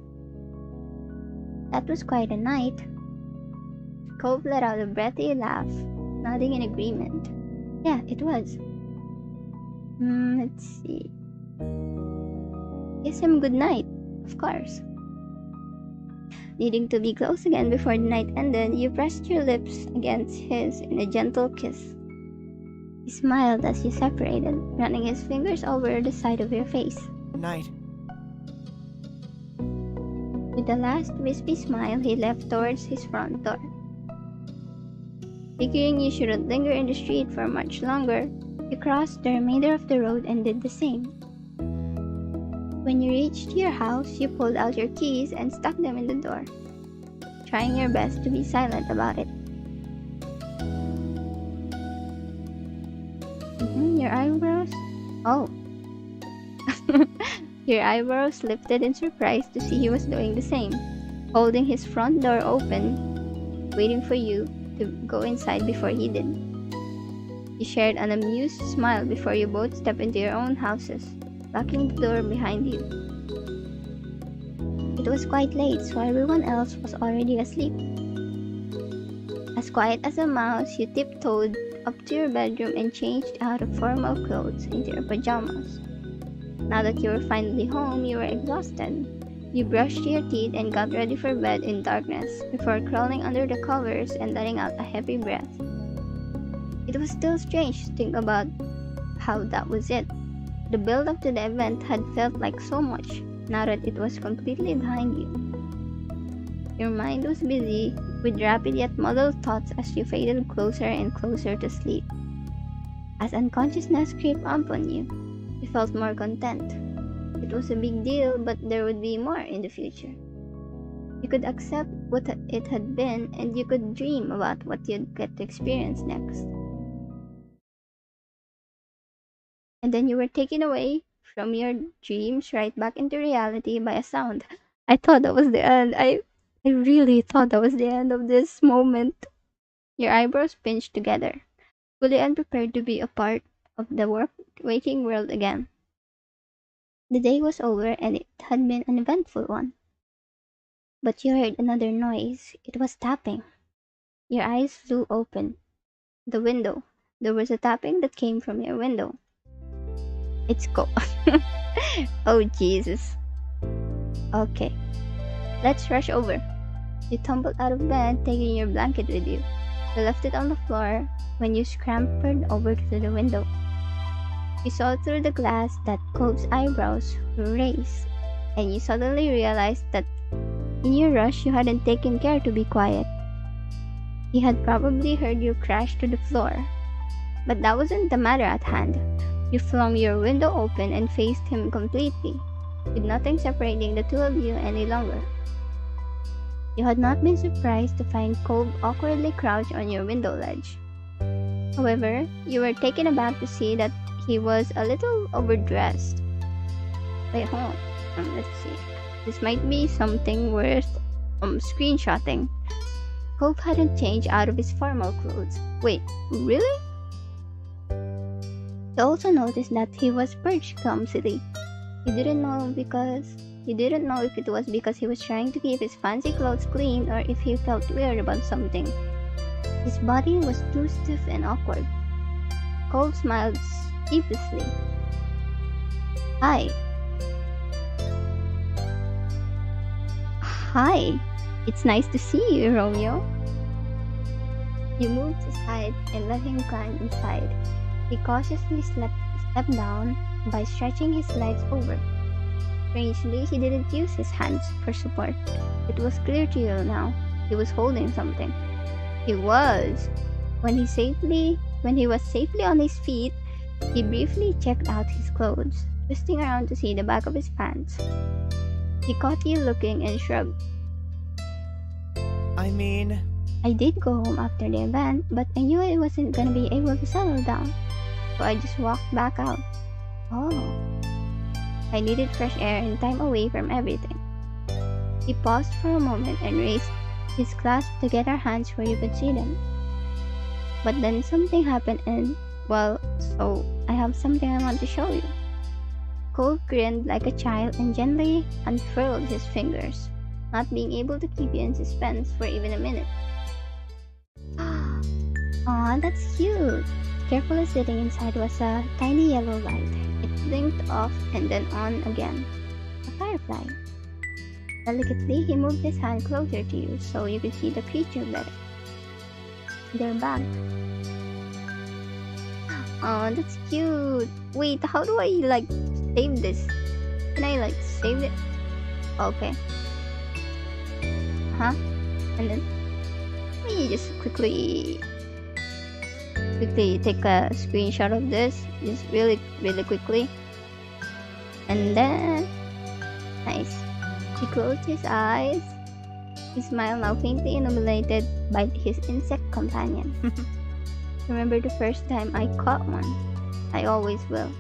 That was quite a night. Cove let out a breathy laugh, nodding in agreement. Yeah, it was. Let's see. Kiss him good night, of course. Needing to be close again before the night ended, you pressed your lips against his in a gentle kiss. He smiled as you separated, running his fingers over the side of your face. Night. With a last wispy smile, he left towards his front door. Figuring you shouldn't linger in the street for much longer, you crossed the remainder of the road and did the same. When you reached your house, you pulled out your keys and stuck them in the door, trying your best to be silent about it. Your eyebrows? Oh. Your eyebrows lifted in surprise to see he was doing the same, holding his front door open, waiting for you to go inside before he did. You shared an amused smile before you both stepped into your own houses, locking the door behind you. It was quite late, so everyone else was already asleep. As quiet as a mouse, you tiptoed up to your bedroom and changed out of formal clothes into your pajamas. Now that you were finally home, you were exhausted. You brushed your teeth and got ready for bed in darkness before crawling under the covers and letting out a heavy breath. It was still strange to think about how that was it. The build-up to the event had felt like so much, now that it was completely behind you. Your mind was busy with rapid yet muddled thoughts as you faded closer and closer to sleep. As unconsciousness crept upon you, you felt more content. It was a big deal, but there would be more in the future. You could accept what it had been, and you could dream about what you'd get to experience next. And then you were taken away from your dreams right back into reality by a sound. I thought that was the end. I really thought that was the end of this moment. Your eyebrows pinched together, fully unprepared to be a part of the waking world again. The day was over and it had been an eventful one. But you heard another noise. It was tapping. Your eyes flew open. The window. There was a tapping that came from your window. It's Cove. Oh, Jesus. Okay. Let's rush over. You tumbled out of bed, taking your blanket with you. You left it on the floor when you scampered over to the window. You saw through the glass that Cove's eyebrows were raised, and you suddenly realized that in your rush you hadn't taken care to be quiet. He had probably heard you crash to the floor. But that wasn't the matter at hand. You flung your window open and faced him completely, with nothing separating the two of you any longer. You had not been surprised to find Cove awkwardly crouched on your window ledge. However, you were taken aback to see that he was a little overdressed. Wait, hold on. Let's see. This might be something worth screenshotting. Cove hadn't changed out of his formal clothes. Wait, really? You also noticed that he was perched clumsily. You didn't know if it was because he was trying to keep his fancy clothes clean or if he felt weird about something. His body was too stiff and awkward. Cove smiled sheepishly. Hi. Hi. It's nice to see you, Romeo. You moved aside and let him climb inside. He cautiously stepped down by stretching his legs over. Strangely, he didn't use his hands for support. It was clear to you now. He was holding something. He was. When he was safely on his feet, he briefly checked out his clothes, twisting around to see the back of his pants. He caught you looking and shrugged. I I did go home after the event, but I knew I wasn't gonna be able to settle down, so I just walked back out. Oh. I needed fresh air and time away from everything. He paused for a moment and raised his clasp to get our hands where you could see them. But then something happened and, well, so I have something I want to show you. Cove grinned like a child and gently unfurled his fingers, not being able to keep you in suspense for even a minute. Aw, that's cute! Carefully sitting inside was a tiny yellow light. It blinked off and then on again. A firefly. Delicately, he moved his hand closer to you so you could see the creature better. They're back. Oh, that's cute. Wait, how do I save this? Can I save it? Okay. And then let me just quickly take a screenshot of this, just really quickly. And then nice. He closed his eyes. His smile now faintly illuminated by his insect companion. Remember the first time I caught one? I always will.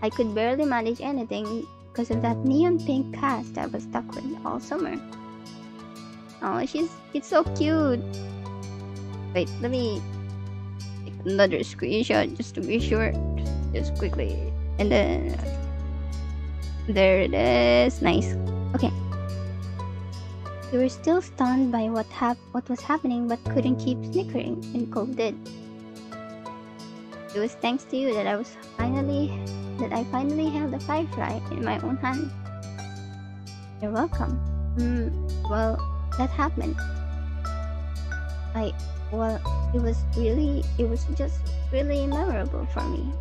I could barely manage anything because of that neon pink cast I was stuck with all summer. Oh, it's so cute. Wait, let me take another screenshot just to be sure. Just quickly. And then there it is. Nice. Okay. We were still stunned by what was happening but couldn't keep snickering, and Cove did. It was thanks to you that I finally held a firefly in my own hand. You're welcome. Well, that happened. It was just really memorable for me.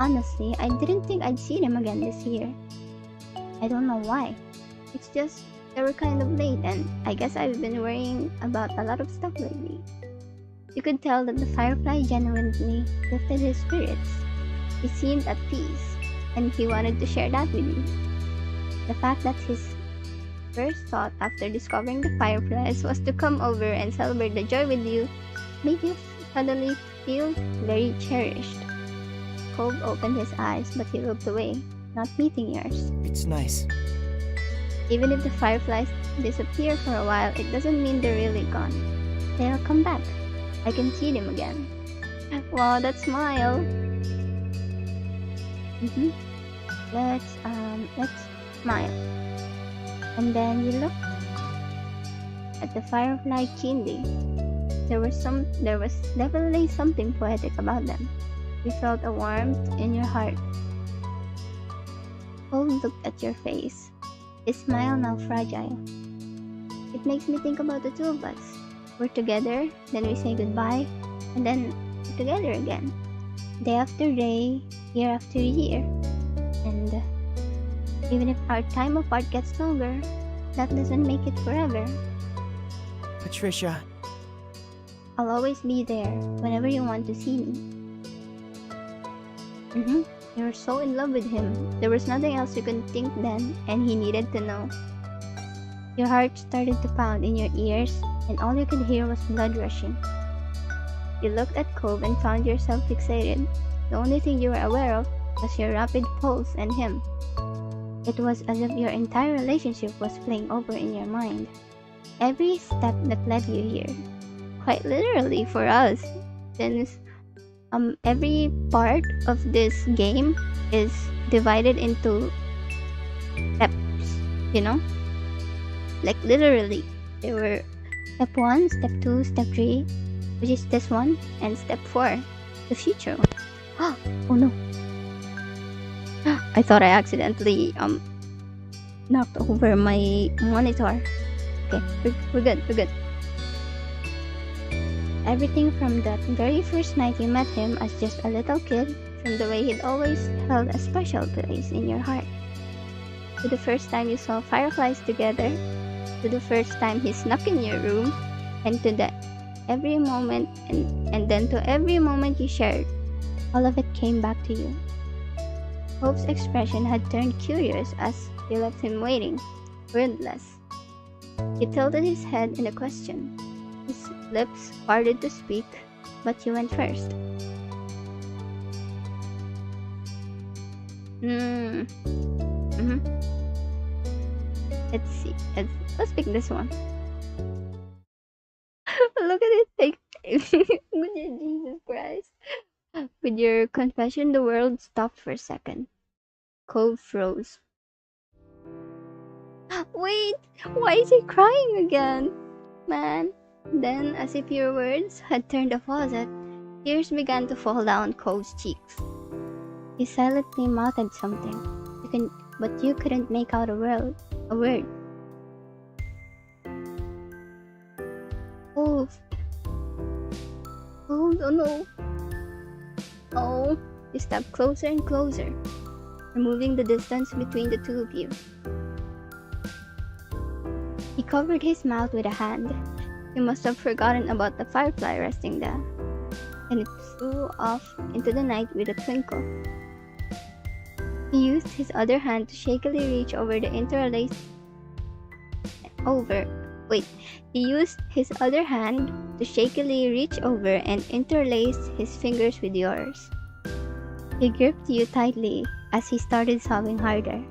Honestly, I didn't think I'd see them again this year. I don't know why. It's just they were kind of late, and I guess I've been worrying about a lot of stuff lately. You could tell that the firefly genuinely lifted his spirits. He seemed at peace, and he wanted to share that with you. The fact that his first thought after discovering the fireflies was to come over and celebrate the joy with you made you suddenly feel very cherished. Cove opened his eyes, but he looked away, not meeting yours. It's nice. Even if the fireflies disappear for a while, it doesn't mean they're really gone. They'll come back. I can see them again. Wow, that smile. Let's smile. And then you looked at the firefly keenly. There was definitely something poetic about them. You felt a warmth in your heart. Cole looked at your face, his smile now fragile. It makes me think about the two of us. We're together, then we say goodbye, and then we're together again. Day after day, year after year. And even if our time apart gets longer, that doesn't make it forever. Patricia, I'll always be there whenever you want to see me. You're so in love with him. There was nothing else you could think then, and he needed to know. Your heart started to pound in your ears, and all you could hear was blood rushing. You looked at Cove and found yourself fixated. The only thing you were aware of was your rapid pulse and him. It was as if your entire relationship was playing over in your mind. Every step that led you here, quite literally for us, since every part of this game is divided into steps, like literally. There were step 1, step 2, step 3, which is this one, and step 4, the future one. Oh no. I thought I accidentally knocked over my monitor. Okay, we're good. Everything from that very first night you met him as just a little kid, from the way he'd always held a special place in your heart, to the first time you saw fireflies together, to the first time he snuck in your room, and to the every moment and then to every moment you shared, all of it came back to you. Hope's expression had turned curious as you left him waiting, wordless. He tilted his head in a question. His lips parted to speak, but you went first. Hmm. Mm-hmm. Let's see. Let's pick this one. Look at it. Like, Jesus Christ. With your confession, the world stopped for a second. Cove froze. Wait, why is he crying again? Man. Then, as if your words had turned a faucet, tears began to fall down Cove's cheeks. He silently mouthed something, but you couldn't make out a word. Cove. Cove, oh no. Oh, he stepped closer and closer, removing the distance between the two of you. He covered his mouth with a hand. He must have forgotten about the firefly resting there, and it flew off into the night with a twinkle. He used his other hand to shakily reach over the interlaced He used his other hand to shakily reach over and interlace his fingers with yours. He gripped you tightly as he started sobbing harder.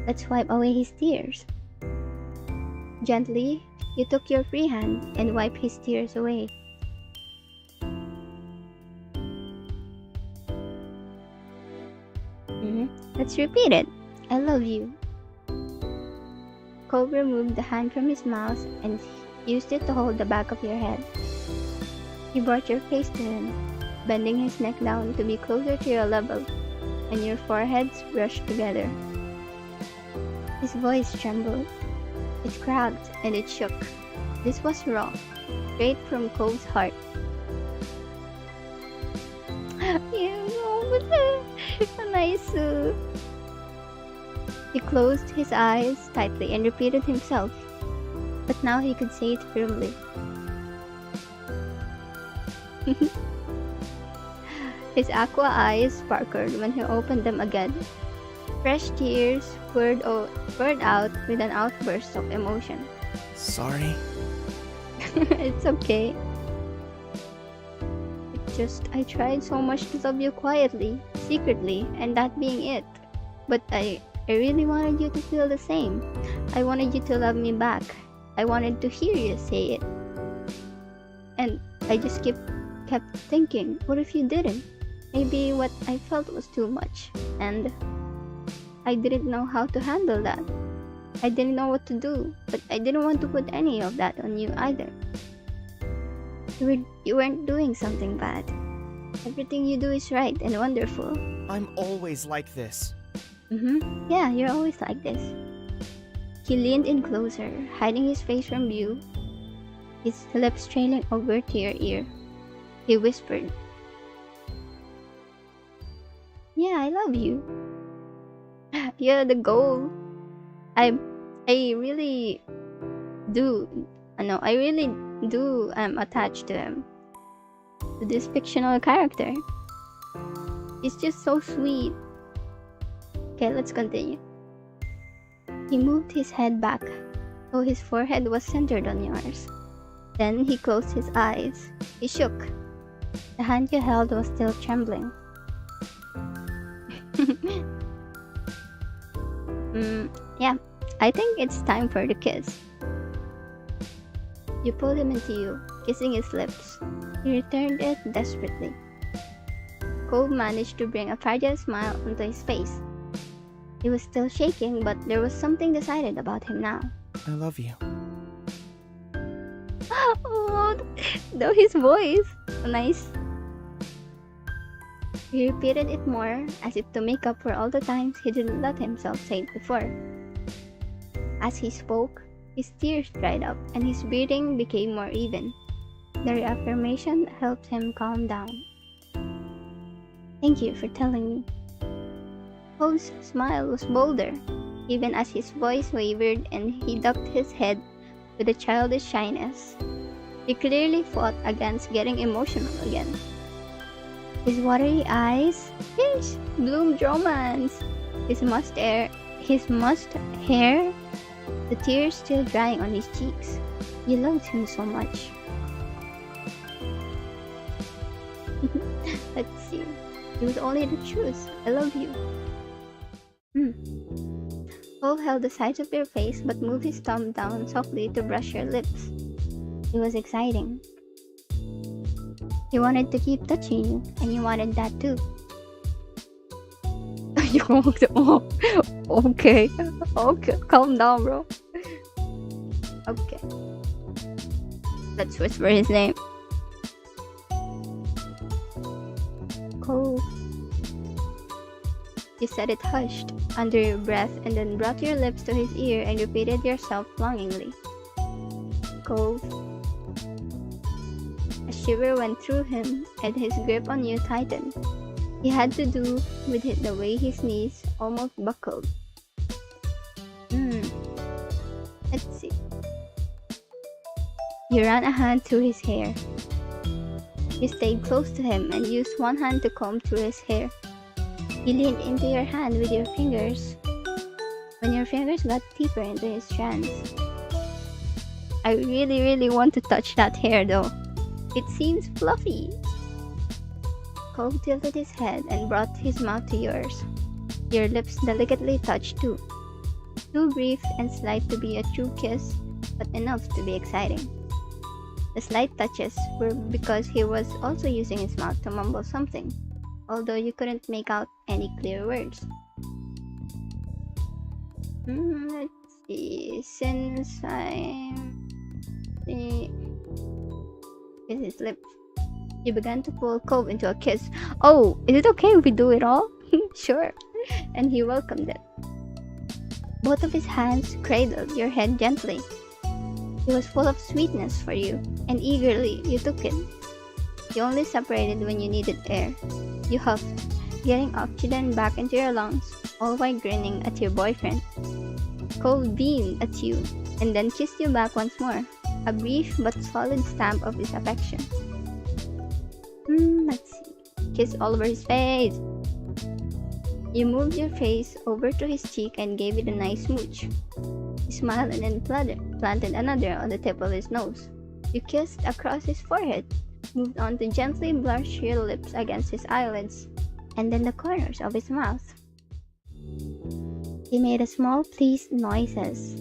Let's wipe away his tears. Gently, you took your free hand and wiped his tears away. Let's repeat it. I love you. Cove removed the hand from his mouth and used it to hold the back of your head. He brought your face to him, bending his neck down to be closer to your level, and your foreheads brushed together. His voice trembled. It cracked and it shook. This was raw, straight from Cove's heart. He closed his eyes tightly and repeated himself, but now he could say it firmly. His aqua eyes sparkled when he opened them again. Fresh tears poured out with an outburst of emotion. Sorry. It's okay. I tried so much to love you quietly, secretly, and that being it. But I really wanted you to feel the same. I wanted you to love me back. I wanted to hear you say it. And I just kept thinking, what if you didn't? Maybe what I felt was too much, and I didn't know how to handle that. I didn't know what to do, but I didn't want to put any of that on you either. You weren't doing something bad. Everything you do is right and wonderful. I'm always like this. Yeah, you're always like this. He leaned in closer, hiding his face from view, his lips trailing over to your ear. He whispered, "Yeah, I love you. You're the goal. I really do. I really do. I'm attached to him. To this fictional character. He's just so sweet." Okay, let's continue. He moved his head back, so his forehead was centered on yours. Then he closed his eyes. He shook. The hand you held was still trembling. Yeah, I think it's time for the kiss. You pulled him into you, kissing his lips. He returned it desperately. Cove managed to bring a fragile smile onto his face. He was still shaking, but there was something decided about him now. I love you. Oh, though his voice. Nice. He repeated it more, as if to make up for all the times he didn't let himself say it before. As he spoke, his tears dried up and his breathing became more even. The reaffirmation helped him calm down. Thank you for telling me. Cove's smile was bolder, even as his voice wavered and he ducked his head with a childish shyness. He clearly fought against getting emotional again. His watery eyes, bloomed romance. His mussed hair, the tears still drying on his cheeks. You loved him so much. Let's see. Use only the truth. I love you. Cove held the sides of your face but moved his thumb down softly to brush your lips. It was exciting. He wanted to keep touching you, and you wanted that too. Okay. Okay, calm down, bro. Okay. Let's whisper his name. Cove. You said it hushed, under your breath, and then brought your lips to his ear and repeated yourself longingly. Cove. A shiver went through him, and his grip on you tightened. He had to do with it the way his knees almost buckled. Let's see. You ran a hand through his hair. You stayed close to him and used one hand to comb through his hair. He leaned into your hand with your fingers. When your fingers got deeper into his strands. I really want to touch that hair though. It seems fluffy. Cove tilted his head and brought his mouth to yours. Your lips delicately touched too. Too brief and slight to be a true kiss, but enough to be exciting. The slight touches were because he was also using his mouth to mumble something, although you couldn't make out any clear words. Let's see. Since I'm... Kiss his lips. You began to pull Cove into a kiss. Oh, is it okay if we do it all? Sure. And he welcomed it. Both of his hands cradled your head gently. He was full of sweetness for you, and eagerly you took it. You only separated when you needed air. You huffed, getting oxygen back into your lungs, all while grinning at your boyfriend. Cove beamed at you, and then kissed you back once more, a brief but solid stamp of his affection. Let's see. Kiss all over his face. You moved your face over to his cheek and gave it a nice smooch. He smiled and then planted another on the tip of his nose. You kissed across his forehead, moved on to gently brush your lips against his eyelids, and then the corners of his mouth. He made a small pleased noises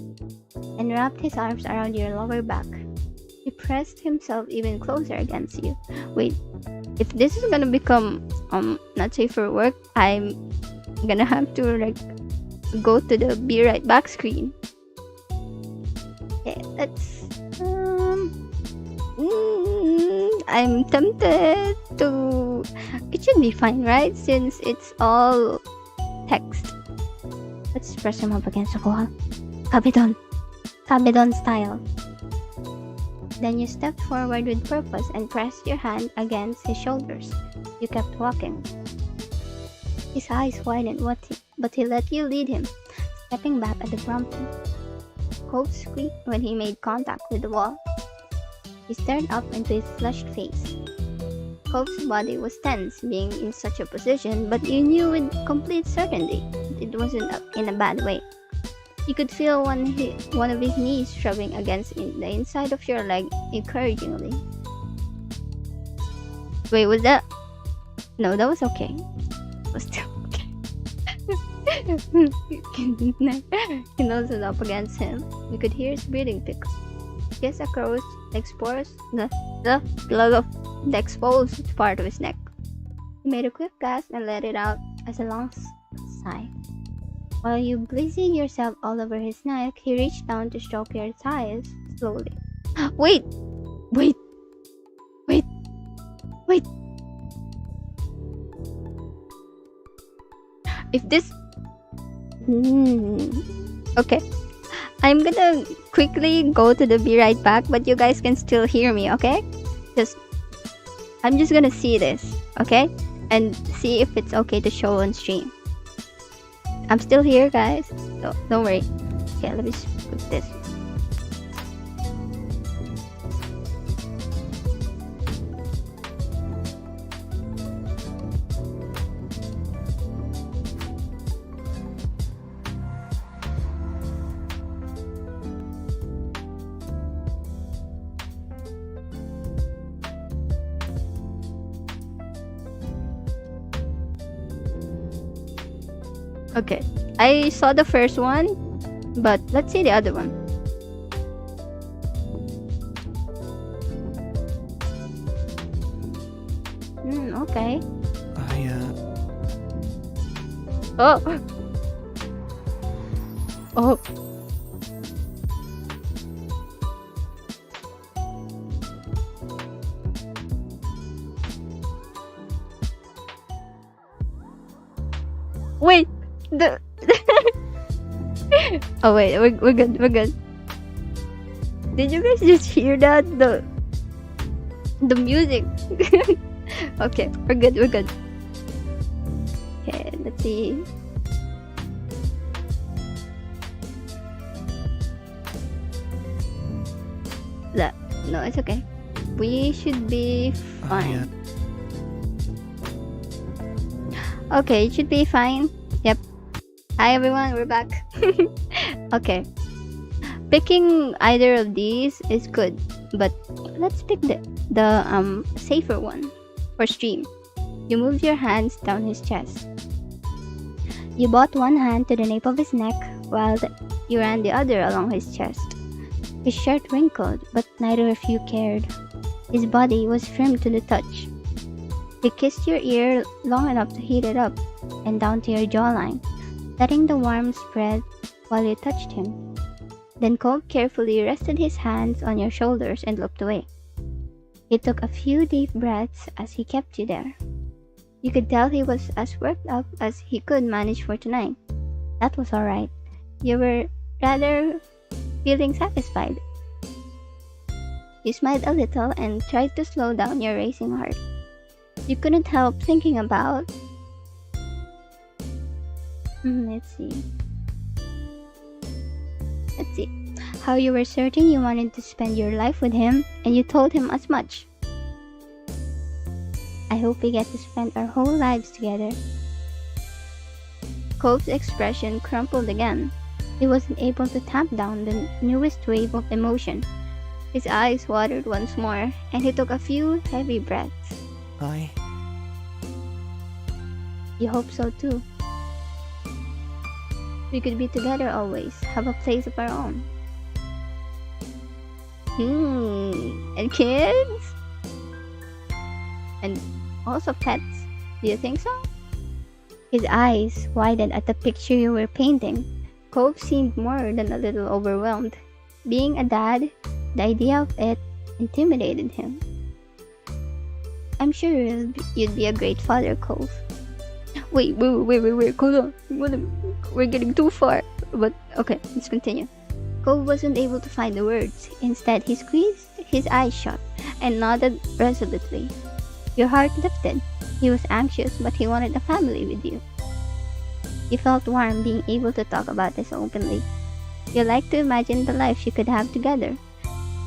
and wrapped his arms around your lower back. He pressed himself even closer against you. Wait, if this is gonna become not safe for work, I'm gonna have to go to the be right back screen. Okay, let's I'm tempted to... It should be fine, right? Since it's all text. Let's press him up against the wall. Kabedon style. Then you stepped forward with purpose and pressed your hand against his shoulders. You kept walking. His eyes widened, but he let you lead him, stepping back at the prompting. Cove squeaked when he made contact with the wall. He stared up into his flushed face. Cove's body was tense being in such a position, but you knew with complete certainty it wasn't in a bad way. You could feel one of his knees rubbing against the inside of your leg encouragingly. Wait, was that? No, that was okay. It was still okay. He nosed up against him. You could hear his breathing pick up. Kiss across the exposed part of his neck. He made a quick gasp and let it out as a long sigh. While you busied yourself all over his neck, he reached down to stroke your thighs slowly. Wait! If this... Okay. I'm gonna quickly go to the be right back, but you guys can still hear me, okay? I'm just gonna see this, okay? And see if it's okay to show on stream. I'm still here, guys, so don't worry. Okay, let me just put this. Okay. I saw the first one, but let's see the other one. Okay. Oh. Oh. Wait. The. Oh wait, we're good. We're good. Did you guys just hear that? The music. Okay, we're good. We're good. Okay, let's see. No, it's okay. We should be fine. Okay, it should be fine. Yep. Hi everyone, we're back. Okay. Picking either of these is good, but let's pick the safer one for stream. You moved your hands down his chest. You brought one hand to the nape of his neck while you ran the other along his chest. His shirt wrinkled, but neither of you cared. His body was firm to the touch. He kissed your ear long enough to heat it up and down to your jawline, letting the warmth spread while you touched him. Then Cove carefully rested his hands on your shoulders and looked away. He took a few deep breaths as he kept you there. You could tell he was as worked up as he could manage for tonight. That was alright. You were rather feeling satisfied. You smiled a little and tried to slow down your racing heart. You couldn't help thinking about... Let's see. How you were certain you wanted to spend your life with him, and you told him as much. I hope we get to spend our whole lives together. Cove's expression crumpled again. He wasn't able to tamp down the newest wave of emotion. His eyes watered once more, and he took a few heavy breaths. You hope so too. We could be together always, have a place of our own. And kids? And also pets. Do you think so? His eyes widened at the picture you were painting. Cove seemed more than a little overwhelmed. Being a dad, the idea of it intimidated him. I'm sure you'd be a great father, Cove. Wait, hold on. We're getting too far. But, okay, let's continue. Cove wasn't able to find the words. Instead, he squeezed his eyes shut and nodded resolutely. Your heart lifted. He was anxious, but he wanted a family with you. You felt warm being able to talk about this openly. You liked to imagine the life you could have together.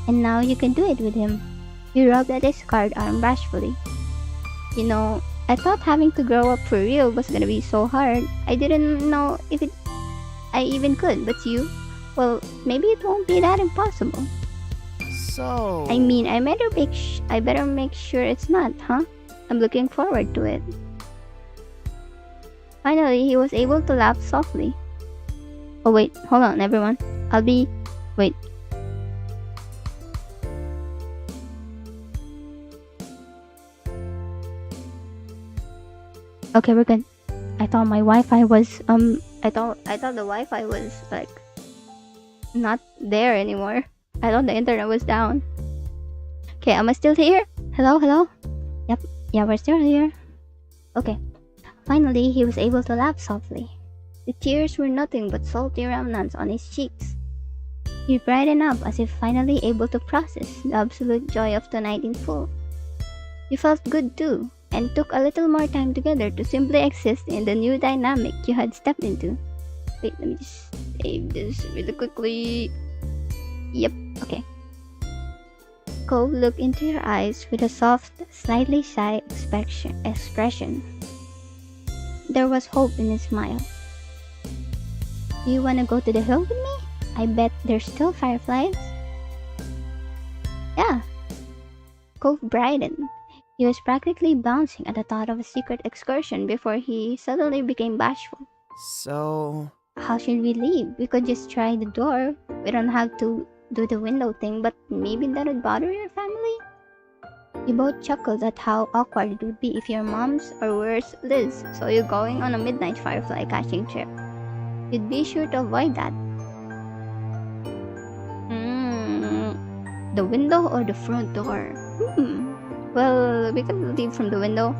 And now you can do it with him. You rubbed at his scarred arm bashfully. You know, I thought having to grow up for real was gonna be so hard. I didn't know if I even could, but you, well, maybe it won't be that impossible. So... I mean, I better make sure it's not, huh? I'm looking forward to it. Finally, he was able to laugh softly. Oh wait, hold on everyone. Wait. Okay, we're good. I thought my Wi-Fi was, I thought the Wi-Fi was, like, not there anymore. I thought the internet was down. Okay, am I still here? Hello? Yep, yeah, we're still here. Okay. Finally, he was able to laugh softly. The tears were nothing but salty remnants on his cheeks. He brightened up as if finally able to process the absolute joy of tonight in full. You felt good too, and took a little more time together to simply exist in the new dynamic you had stepped into. Wait, let me just save this really quickly. Yep, okay. Cove looked into your eyes with a soft, slightly shy expression. There was hope in his smile. Do you want to go to the hill with me? I bet there's still fireflies. Yeah. Cove brightened. He was practically bouncing at the thought of a secret excursion before he suddenly became bashful. So, How should we leave? We could just try the door. We don't have to do the window thing, but maybe that would bother your family? You both chuckled at how awkward it would be if your mom's, or worse, Liz, saw you going on a midnight firefly catching trip. You'd be sure to avoid that. The window or the front door? Well, we could leave from the window.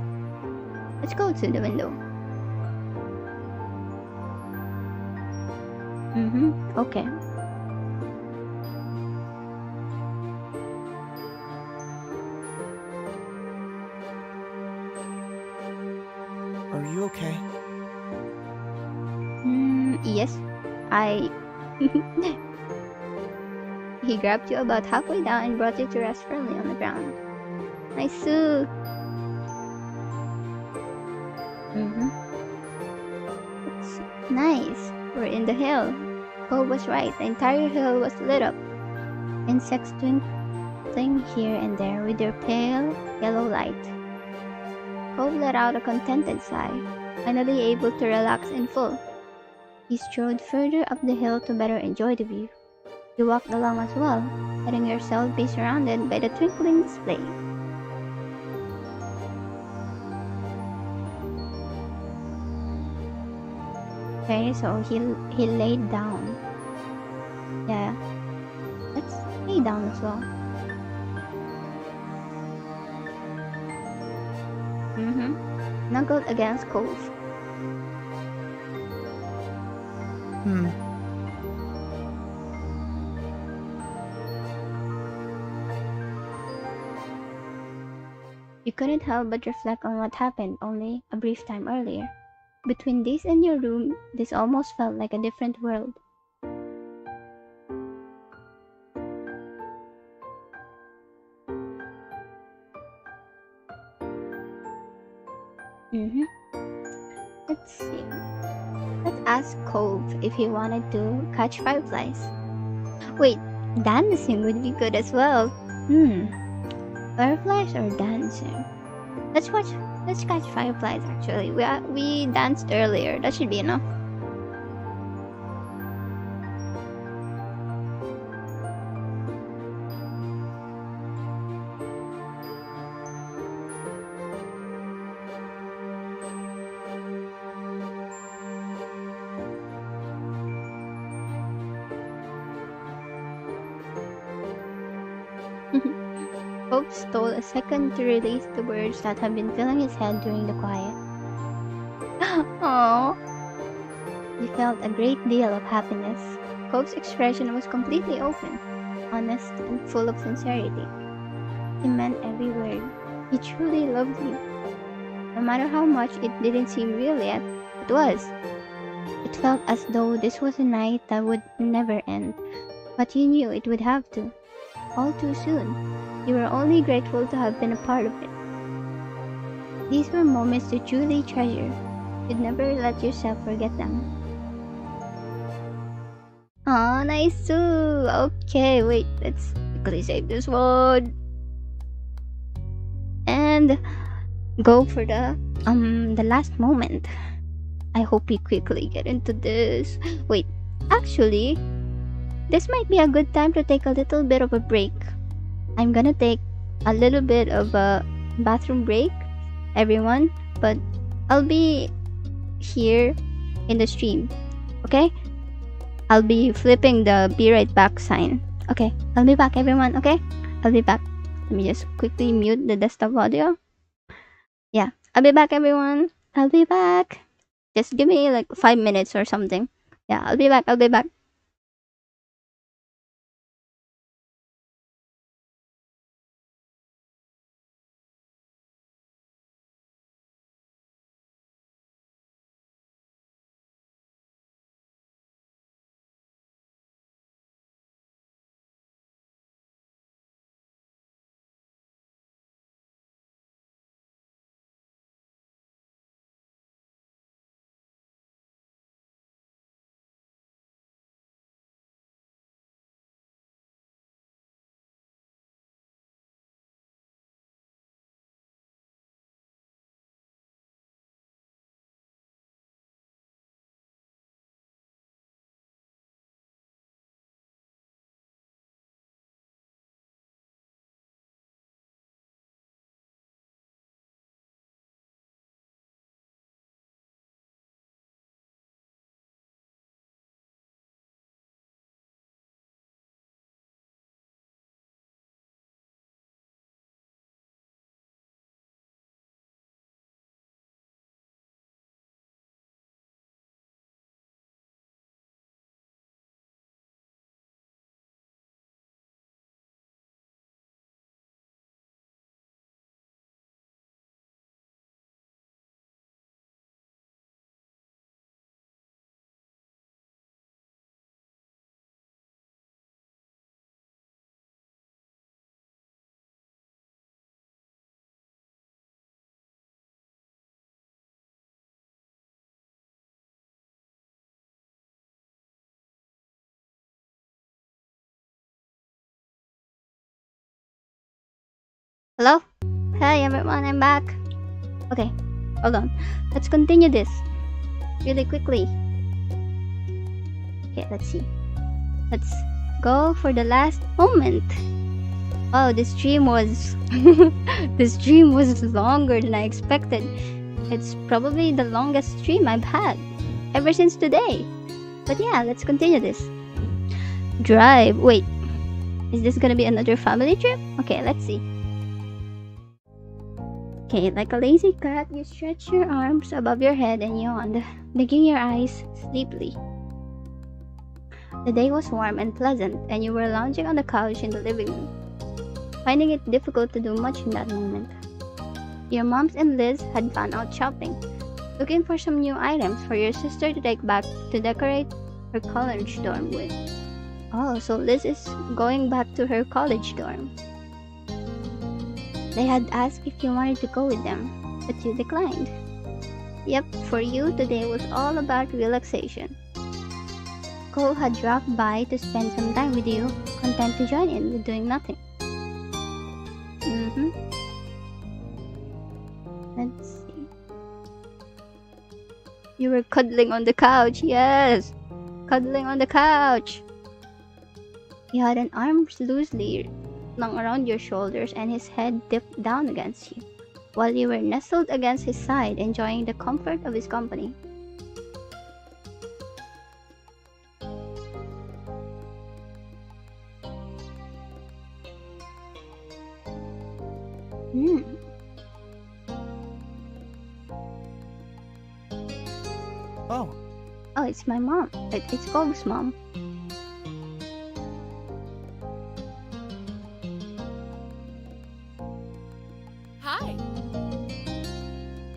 Let's go to the window. Okay. are you okay? Yes. I. He grabbed you about halfway down and brought you to rest firmly on the ground. Nice suit. It's nice. We're in the hill. Cove was right. The entire hill was lit up. Insects twinkling here and there with their pale yellow light. Cove let out a contented sigh, finally able to relax in full. He strode further up the hill to better enjoy the view. You walked along as well, letting yourself be surrounded by the twinkling display. Okay, so he laid down. Yeah, let's lay down as well. Snuggled against Cove. You couldn't help but reflect on what happened only a brief time earlier. Between this and your room, this almost felt like a different world. Let's see. Let's ask Cove if he wanted to catch fireflies. Wait, dancing would be good as well. Fireflies or dancing? Let's catch fireflies actually. We danced earlier. That should be enough. Hope stole a second to release the words that had been filling his head during the quiet. Aww. He felt a great deal of happiness. Cove's expression was completely open, honest, and full of sincerity. He meant every word. He truly loved you. No matter how much it didn't seem real yet, it was. It felt as though this was a night that would never end, but you knew it would have to. All too soon. You were only grateful to have been a part of it. These were moments to truly treasure. You'd never let yourself forget them. Aw, nice too. Okay, wait, let's quickly save this one. And go for the last moment. I hope we quickly get into this. Wait, actually, this might be a good time to take a little bit of a break. I'm gonna take a little bit of a bathroom break, everyone, but I'll be here in the stream, okay? I'll be flipping the be right back sign. Okay, I'll be back, everyone, okay? I'll be back. Let me just quickly mute the desktop audio. Yeah, I'll be back, everyone. I'll be back. Just give me like 5 minutes or something. Yeah, I'll be back. I'll be back. Hello? Hi everyone, I'm back. Okay, hold on. Let's continue this really quickly. Okay, let's see. Let's go for the last moment. Oh, this dream was this dream was longer than I expected. It's probably the longest dream I've had ever since today. But yeah, let's continue this. Drive. Wait. Is this gonna be another family trip? Okay, let's see. Okay, like a lazy cat, you stretch your arms above your head and yawned, blinking your eyes sleepily. The day was warm and pleasant, and you were lounging on the couch in the living room, finding it difficult to do much in that moment. Your moms and Liz had gone out shopping, looking for some new items for your sister to take back to decorate her college dorm with. Oh, so Liz is going back to her college dorm. They had asked if you wanted to go with them, but you declined. Yep, for you, today was all about relaxation. Cove had dropped by to spend some time with you, content to join in with doing nothing. Let's see. You were cuddling on the couch, yes! Cuddling on the couch! He had an arm loosely slung around your shoulders and his head dipped down against you, while you were nestled against his side, enjoying the comfort of his company. Oh, Oh, it's my mom. It's Cove's mom. Hi.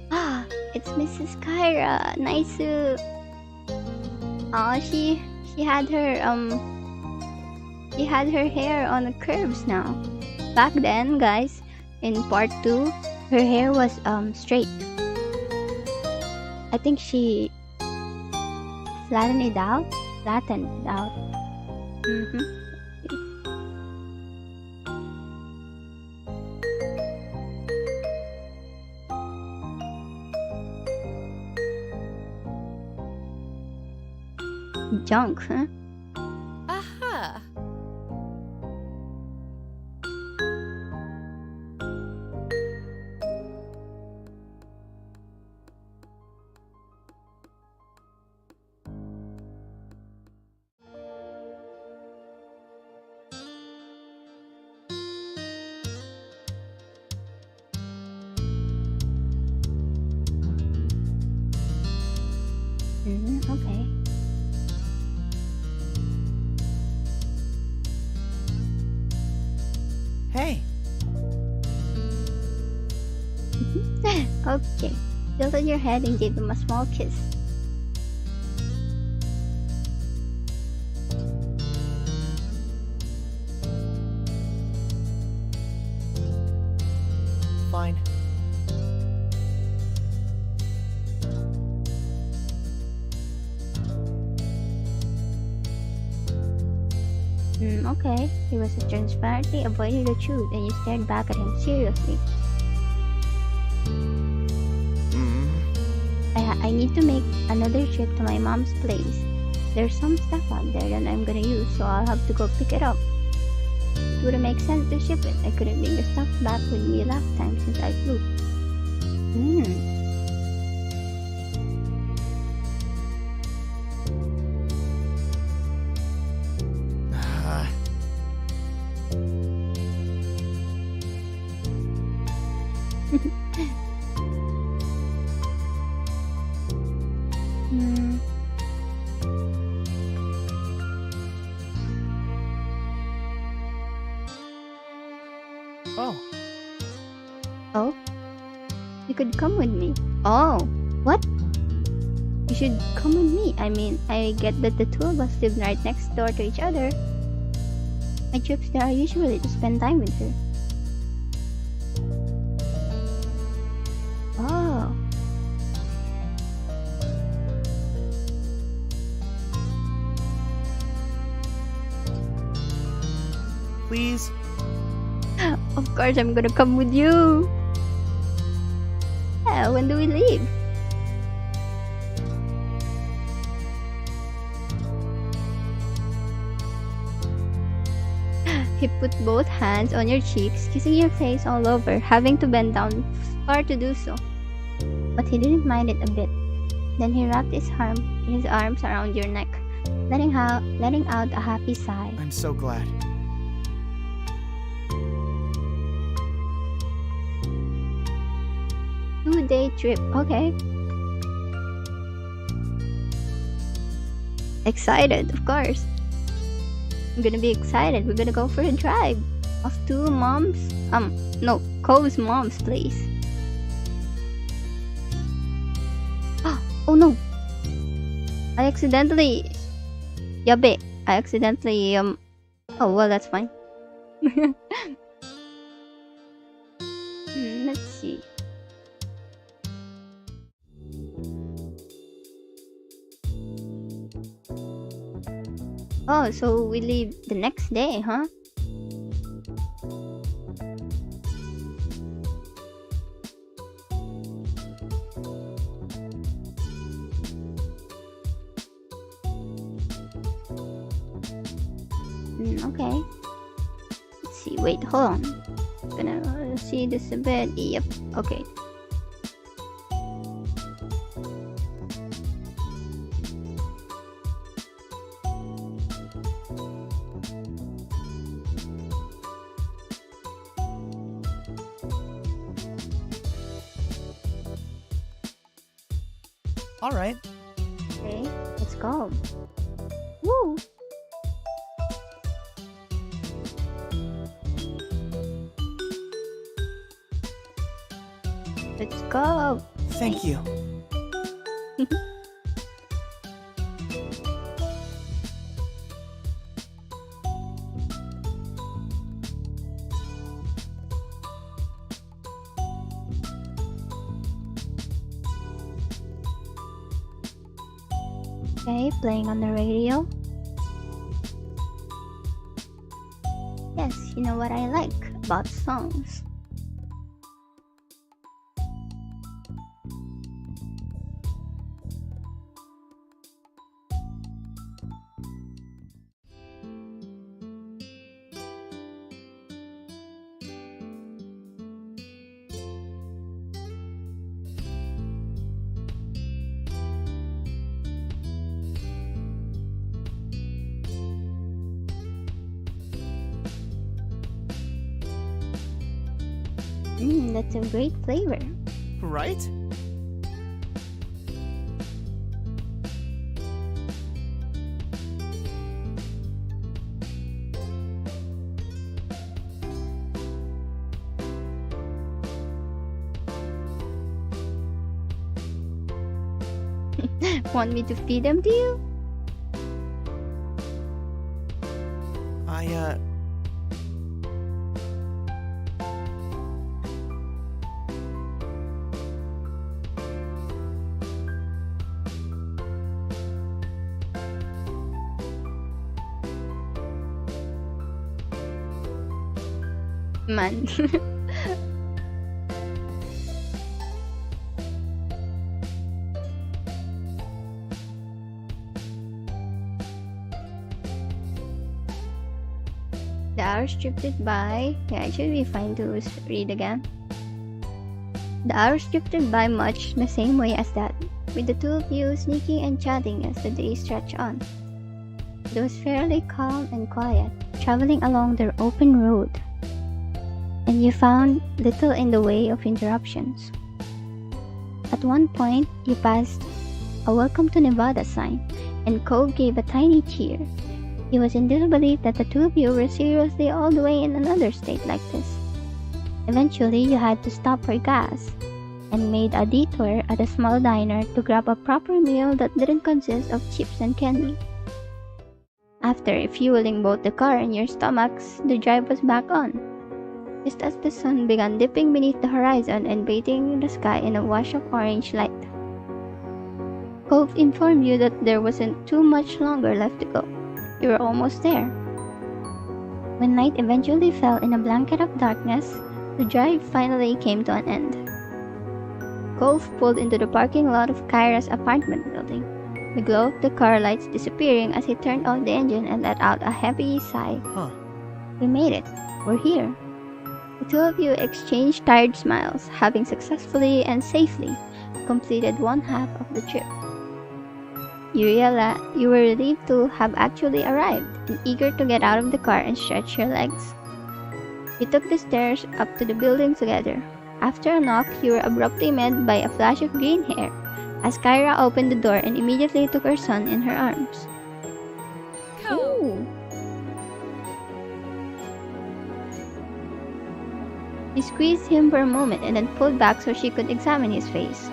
Ah, it's Mrs. Kyra. Nice to. Oh, she had her hair on the curves now. Back then, guys, in part 2, her hair was straight. I think she flattened it out. Junk, huh? Aha. Okay. hey. Okay. Tilted your head and gave him a small kiss. Fine. Okay. He was transparently avoiding the truth, and you stared back at him seriously. I need to make another trip to my mom's place. There's some stuff out there that I'm gonna use, so I'll have to go pick it up. It wouldn't make sense to ship it. I couldn't bring the stuff back with me last time since I flew. Oh, Oh? You could come with me. Oh, what? You should come with me. I mean, I get that the two of us live right next door to each other. My trips there are usually to spend time with her. Oh. please. Of course I'm gonna come with you. Yeah, when do we leave? He put both hands on your cheeks, kissing your face all over, having to bend down far to do so. But he didn't mind it a bit. Then he wrapped his arms around your neck, letting out a happy sigh. I'm so glad. Two-day trip, okay. Excited, of course. I'm gonna be excited. We're gonna go for a drive off to Cove's mom's place. Oh no! I accidentally, oh well, that's fine. Let's see. Oh, so we leave the next day, huh? Okay. Let's see. Wait, hold on. Gonna see this a bit. Yep. Okay. All right. Okay, let's go. Woo! Let's go. Thank you. Okay, playing on the radio. Yes, you know what I like about songs. That's a great flavor. Right? Want me to feed them to you? Man. The hours drifted by. Yeah, it should be fine to read again. The hours drifted by much the same way as that, with the two of you sneaking and chatting as the day stretched on. It was fairly calm and quiet, traveling along their open road, and you found little in the way of interruptions. At one point, you passed a Welcome to Nevada sign, and Cove gave a tiny cheer. He was in disbelief that the two of you were seriously all the way in another state like this. Eventually, you had to stop for gas, and made a detour at a small diner to grab a proper meal that didn't consist of chips and candy. After refueling both the car and your stomachs, the drive was back on. Just as the sun began dipping beneath the horizon and bathing the sky in a wash of orange light. Cove informed you that there wasn't too much longer left to go. You were almost there. When night eventually fell in a blanket of darkness, The drive finally came to an end. Cove pulled into the parking lot of Kyra's apartment building, the glow of the car lights disappearing as he turned off the engine and let out a heavy sigh. Huh. We made it. We're here. The two of you exchanged tired smiles, having successfully and safely completed one half of the trip. You were relieved to have actually arrived and eager to get out of the car and stretch your legs. You took the stairs up to the building together. After a knock, you were abruptly met by a flash of green hair as Kyra opened the door and immediately took her son in her arms. Cove. Ooh. She squeezed him for a moment and then pulled back so she could examine his face.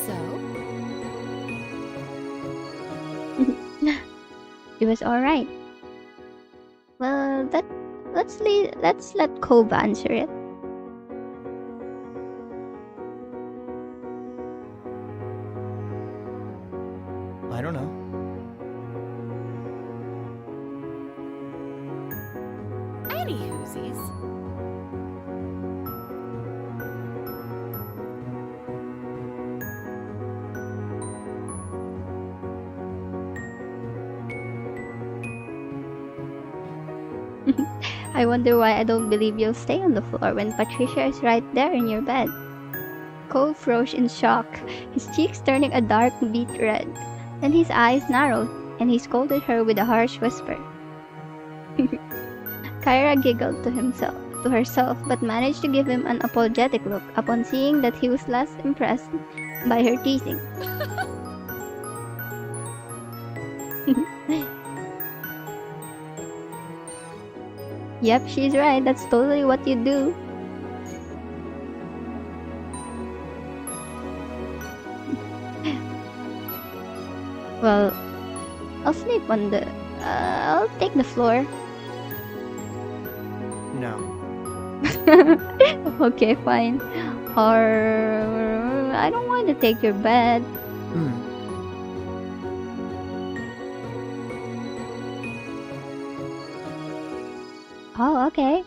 So, It was alright. Well, let's let Cove answer it. I don't know. any whoosies. I wonder why I don't believe you'll stay on the floor when Patricia is right there in your bed. Cole froze in shock, his cheeks turning a dark beet red. Then his eyes narrowed, and he scolded her with a harsh whisper. Kyra giggled to herself, but managed to give him an apologetic look upon seeing that he was less impressed by her teasing. Yep, she's right. That's totally what you do. Well, I'll sleep on the... I'll take the floor. No. Okay, fine. Or... I don't want to take your bed. Oh, okay.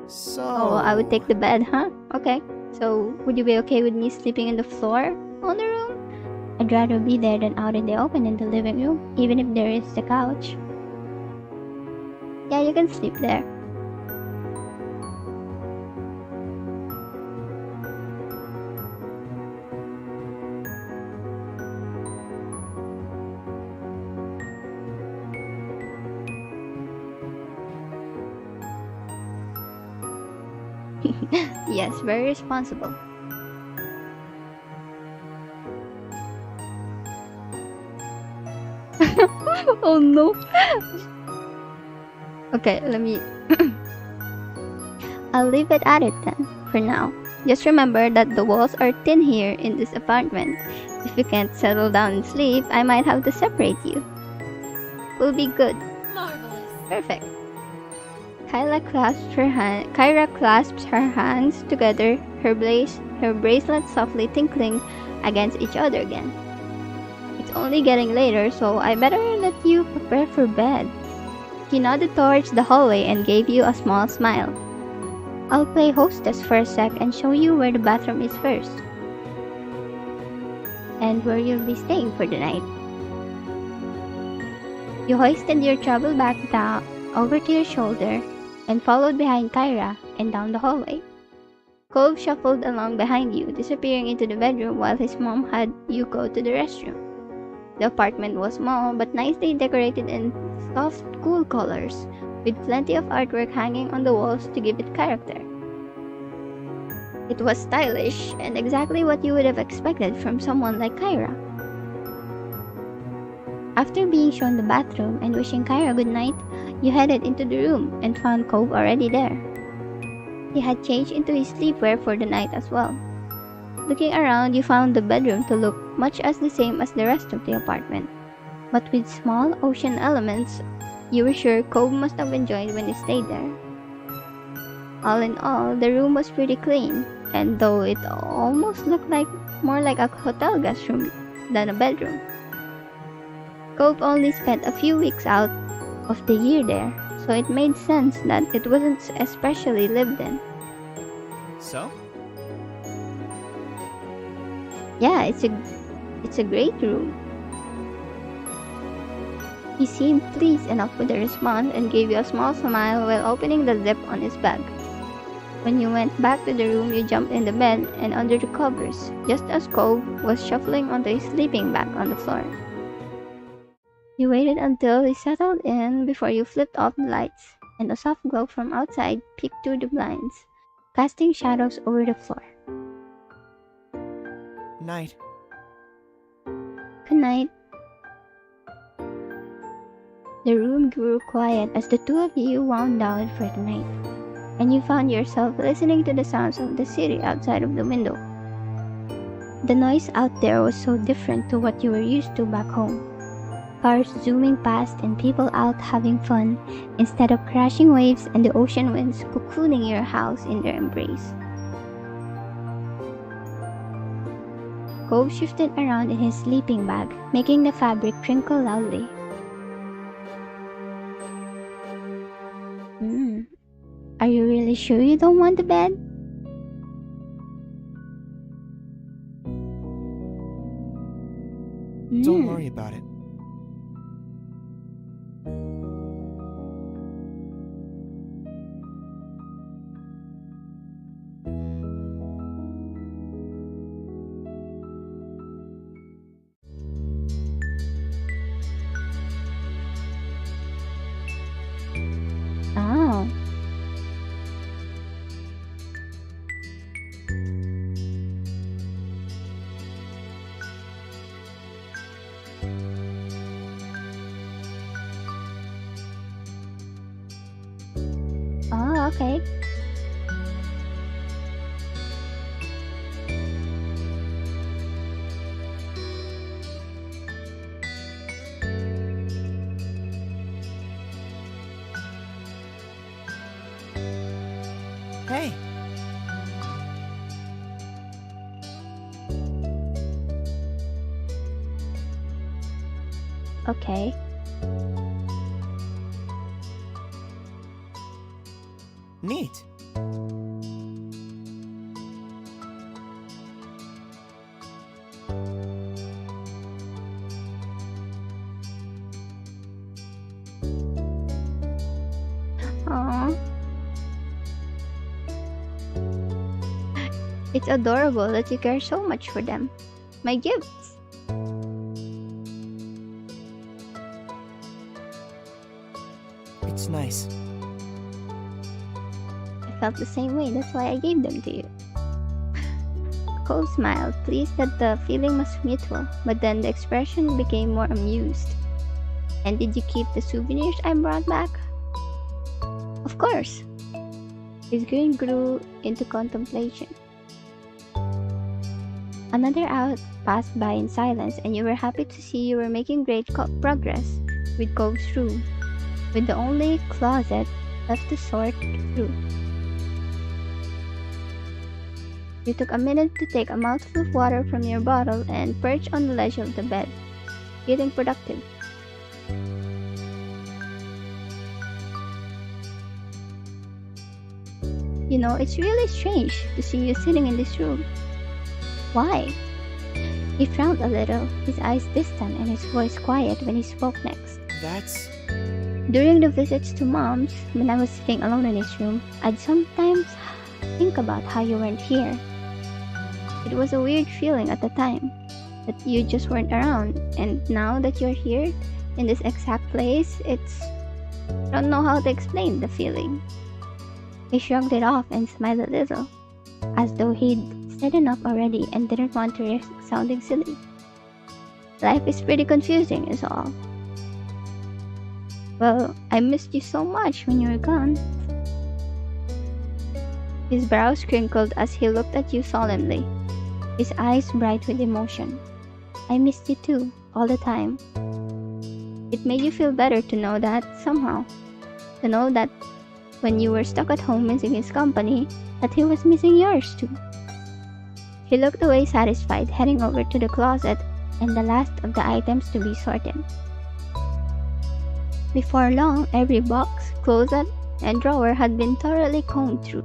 So. Oh, I would take the bed, huh? Okay. So, would you be okay with me sleeping in the floor on the room? I'd rather be there than out in the open in the living room, even if there is the couch. Yeah, you can sleep there. Yes, very responsible. Oh no. Okay, let me... I'll leave it at it then, for now. Just remember that the walls are thin here in this apartment. If you can't settle down and sleep, I might have to separate you. We'll be good. Marvelous. Perfect. Kyra clasps her hands together, her bracelets softly tinkling against each other again. It's only getting later, so I better let you prepare for bed. He nodded towards the hallway and gave you a small smile. I'll play hostess for a sec and show you where the bathroom is first. And where you'll be staying for the night. You hoisted your travel bag down over to your shoulder and followed behind Kyra and down the hallway. Cove shuffled along behind you, disappearing into the bedroom while his mom had you go to the restroom. The apartment was small but nicely decorated in soft, cool colors, with plenty of artwork hanging on the walls to give it character. It was stylish and exactly what you would have expected from someone like Kyra. After being shown the bathroom and wishing Kyra good night, you headed into the room and found Cove already there. He had changed into his sleepwear for the night as well. Looking around, you found the bedroom to look much as the same as the rest of the apartment, but with small ocean elements You were sure Cove must have enjoyed when you stayed there. All in all, the room was pretty clean, and though it almost looked like more like a hotel guest room than a bedroom. Cove only spent a few weeks out of the year there, so it made sense that it wasn't especially lived in. So? Yeah, it's a great room. He seemed pleased enough with the response and gave you a small smile while opening the zip on his bag. When you went back to the room, you jumped in the bed and under the covers, just as Cove was shuffling onto his sleeping bag on the floor. You waited until he settled in before you flipped off the lights, and a soft glow from outside peeked through the blinds, casting shadows over the floor. Night. Good night. The room grew quiet as the two of you wound down for the night, and you found yourself listening to the sounds of the city outside of the window. The noise out there was so different to what you were used to back home. Cars zooming past and people out having fun instead of crashing waves and the ocean winds cocooning your house in their embrace. Cove shifted around in his sleeping bag, making the fabric crinkle loudly. Are you really sure you don't want the bed? Don't worry about it. Oh. Oh, okay. Hey! Okay. Neat. Aww. It's adorable that you care so much for them. My gifts. It's nice. I felt the same way, that's why I gave them to you. Cole smiled, pleased that the feeling was mutual, but then the expression became more amused. And did you keep the souvenirs I brought back? Of course. His grin grew into contemplation. Another hour passed by in silence, and you were happy to see you were making great progress with Cove's room, with the only closet left to sort through. You took a minute to take a mouthful of water from your bottle and perch on the ledge of the bed, feeling productive. You know, it's really strange to see you sitting in this room. Why? He frowned a little, his eyes distant and his voice quiet when he spoke next. That's... During the visits to Mom's, when I was sitting alone in his room, I'd sometimes think about how you weren't here. It was a weird feeling at the time, that you just weren't around, and now that you're here, in this exact place, I don't know how to explain the feeling. He shrugged it off and smiled a little, as though he'd said enough already and didn't want to risk sounding silly. Life is pretty confusing is all. Well, I missed you so much when you were gone. His brows crinkled as he looked at you solemnly, his eyes bright with emotion. I missed you too, all the time. It made you feel better to know that somehow. To know that when you were stuck at home missing his company, that he was missing yours too. He looked away satisfied, heading over to the closet and the last of the items to be sorted. Before long, every box, closet, and drawer had been thoroughly combed through,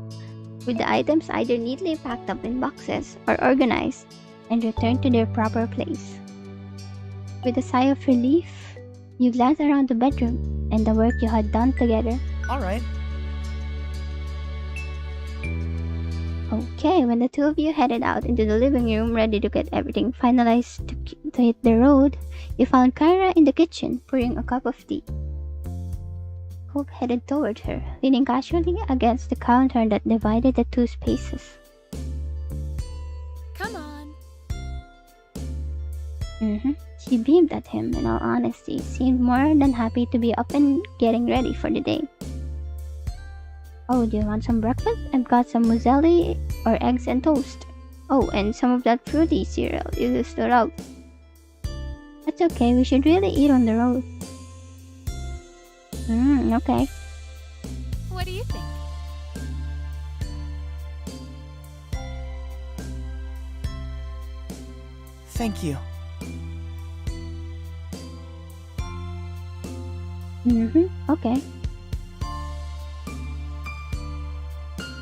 with the items either neatly packed up in boxes or organized and returned to their proper place. With a sigh of relief, you glanced around the bedroom and the work you had done together. Alright. Okay, when the two of you headed out into the living room ready to get everything finalized to hit the road, you found Kyra in the kitchen pouring a cup of tea. Cove headed toward her, leaning casually against the counter that divided the two spaces. Come on. She beamed at him, in all honesty, seemed more than happy to be up and getting ready for the day. Oh, do you want some breakfast? I've got some muesli or eggs and toast. Oh, and some of that fruity cereal you used to love. That's okay, we should really eat on the road. Okay. What do you think? Thank you. Okay.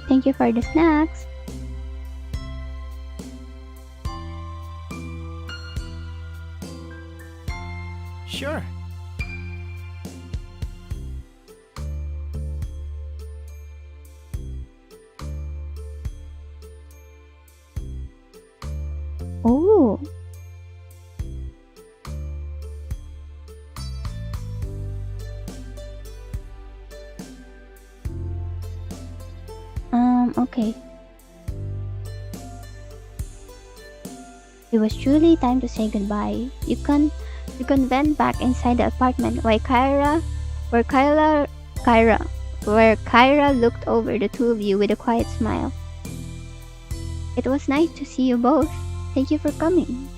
Thank you for the snacks. Sure. Oh. Okay. It was truly time to say goodbye. You went back inside the apartment where Kyra looked over the two of you with a quiet smile. It was nice to see you both. Thank you for coming.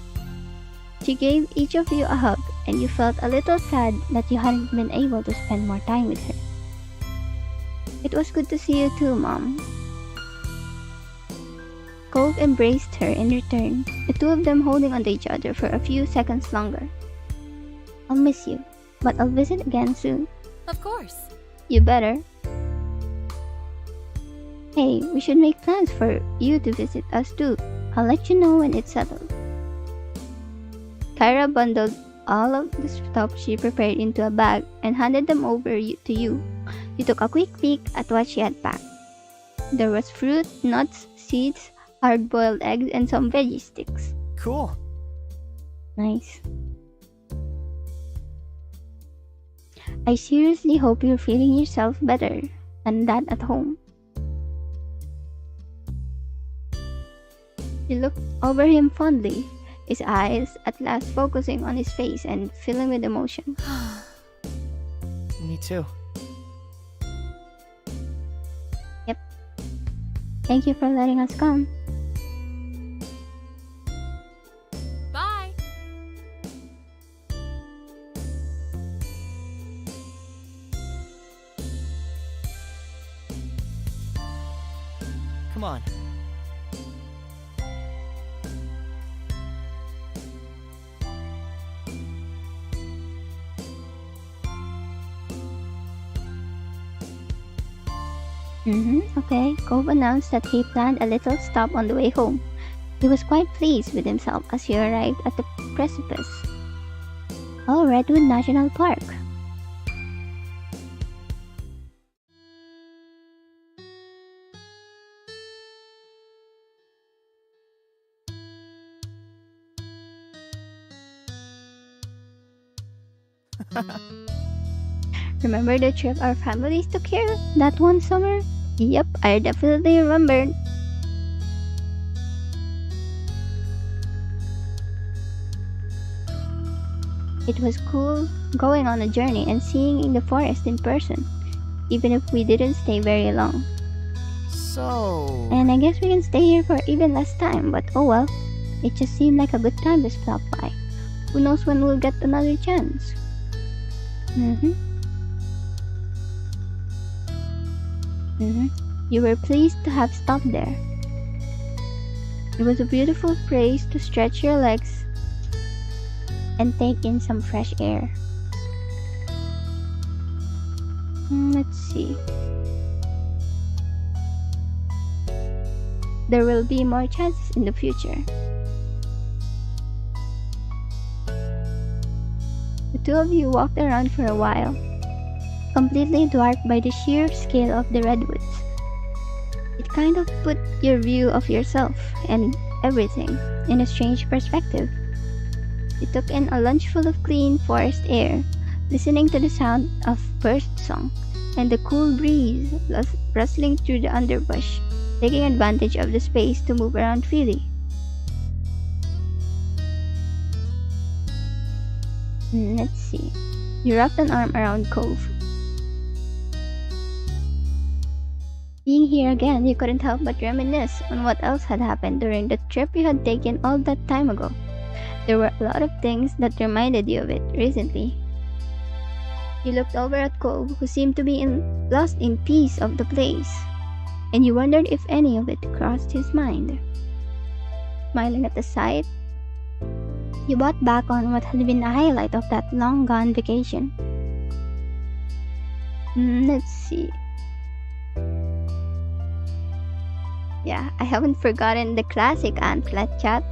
She gave each of you a hug, and you felt a little sad that you hadn't been able to spend more time with her. It was good to see you too, Mom. Cove embraced her in return, the two of them holding onto each other for a few seconds longer. I'll miss you, but I'll visit again soon. Of course. You better. Hey, we should make plans for you to visit us too. I'll let you know when it's settled. Kyra bundled all of the stuff she prepared into a bag and handed them over to you. You took a quick peek at what she had packed. There was fruit, nuts, seeds, hard-boiled eggs, and some veggie sticks. Cool. Nice. I seriously hope you're feeling yourself better than that at home. She looked over him fondly, his eyes at last focusing on his face and filling with emotion. Me too. Yep. Thank you for letting us come. Bye. Come on. Okay. Cove announced that he planned a little stop on the way home. He was quite pleased with himself as he arrived at the precipice. Oh, Redwood National Park. Remember the trip our families took here that one summer? Yep, I definitely remembered. It was cool going on a journey and seeing the forest in person, even if we didn't stay very long. So... And I guess we can stay here for even less time, but oh well. It just seemed like a good time to stop by. Who knows when we'll get another chance? Mm-hmm. Mm-hmm. You were pleased to have stopped there. It was a beautiful place to stretch your legs and take in some fresh air. Let's see. There will be more chances in the future. The two of you walked around for a while, completely dwarfed by the sheer scale of the redwoods. It kind of put your view of yourself and everything in a strange perspective. You took in a lunchful of clean forest air, listening to the sound of bird song and the cool breeze rustling through the underbrush, taking advantage of the space to move around freely. Let's see. You wrapped an arm around Cove. Being here again, you couldn't help but reminisce on what else had happened during the trip you had taken all that time ago. There were a lot of things that reminded you of it recently. You looked over at Cove, who seemed to be lost in peace of the place, and you wondered if any of it crossed his mind. Smiling at the sight, you bought back on what had been the highlight of that long-gone vacation. Let's see. Yeah, I haven't forgotten the classic antlet chat.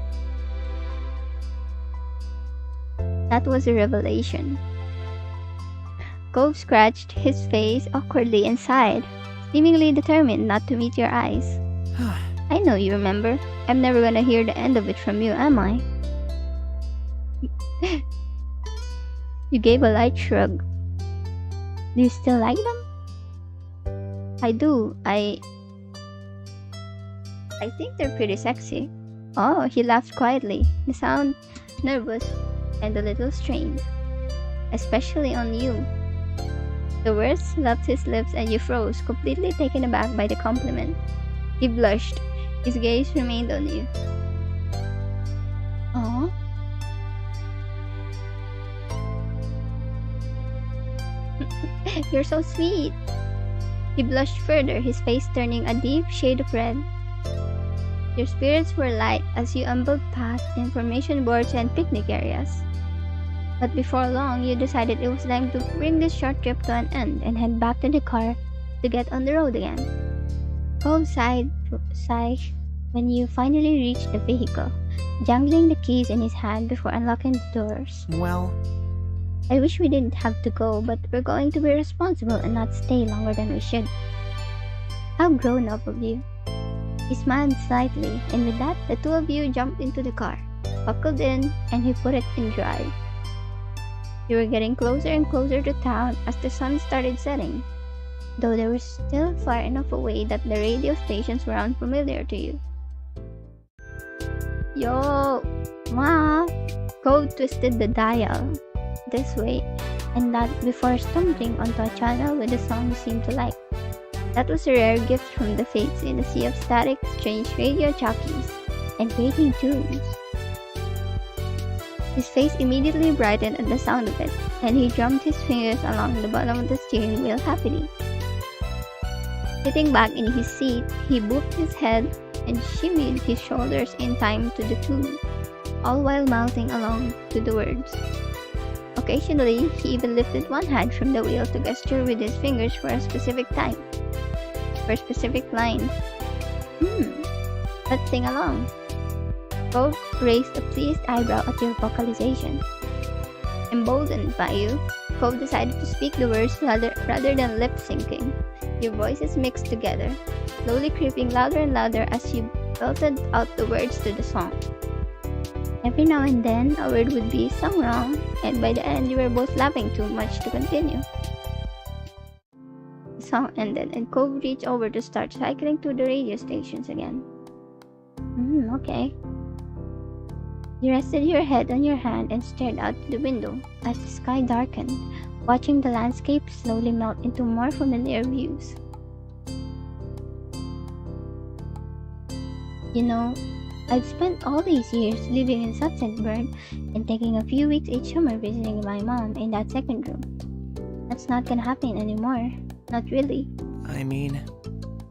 That was a revelation. Cove scratched his face awkwardly and sighed, seemingly determined not to meet your eyes. I know you remember. I'm never gonna hear the end of it from you, am I? You gave a light shrug. Do you still like them? I do. I think they're pretty sexy. Oh, he laughed quietly. The sound nervous and a little strained. Especially on you. The words left his lips and you froze, completely taken aback by the compliment. He blushed. His gaze remained on you. Aww. You're so sweet. He blushed further, his face turning a deep shade of red. Your spirits were light as you ambled past information boards and picnic areas. But before long, you decided it was time to bring this short trip to an end and head back to the car to get on the road again. Cove sighed when you finally reached the vehicle, jangling the keys in his hand before unlocking the doors. Well, I wish we didn't have to go, but we're going to be responsible and not stay longer than we should. How grown up of you. He smiled slightly, and with that, the two of you jumped into the car, buckled in, and he put it in drive. You were getting closer and closer to town as the sun started setting, though they were still far enough away that the radio stations were unfamiliar to you. Yo! Ma! Cove twisted the dial this way and that before stumbling onto a channel with a song you seemed to like. That was a rare gift from the fates in a sea of static, strange radio jockeys and waiting tunes. His face immediately brightened at the sound of it, and he drummed his fingers along the bottom of the steering wheel happily. Sitting back in his seat, he booped his head and shimmied his shoulders in time to the tune, all while mouthing along to the words. Occasionally, he even lifted one hand from the wheel to gesture with his fingers for a specific time, for a specific line. Let's sing along. Cove raised a pleased eyebrow at your vocalization. Emboldened by you, Cove decided to speak the words rather than lip-syncing. Your voices mixed together, slowly creeping louder and louder as you belted out the words to the song. Every now and then, a word would be sung wrong, and by the end, you were both laughing too much to continue. The song ended, and Cove reached over to start cycling through the radio stations again. Okay. You rested your head on your hand and stared out the window as the sky darkened, watching the landscape slowly melt into more familiar views. You know, I've spent all these years living in Sunset Burn and taking a few weeks each summer visiting my mom in that second room. That's not gonna happen anymore. Not really. I mean,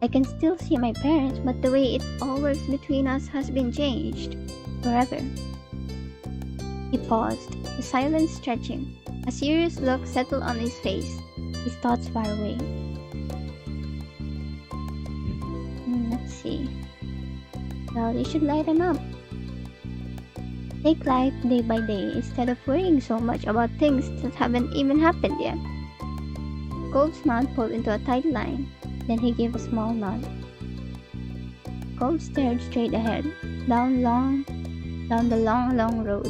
I can still see my parents, but the way it all works between us has been changed. Forever. He paused, the silence stretching. A serious look settled on his face, his thoughts far away. Let's see. Well, you should lighten up. Take life day by day instead of worrying so much about things that haven't even happened yet. Cove's mouth pulled into a tight line, then he gave a small nod. Cove stared straight ahead, down the long road.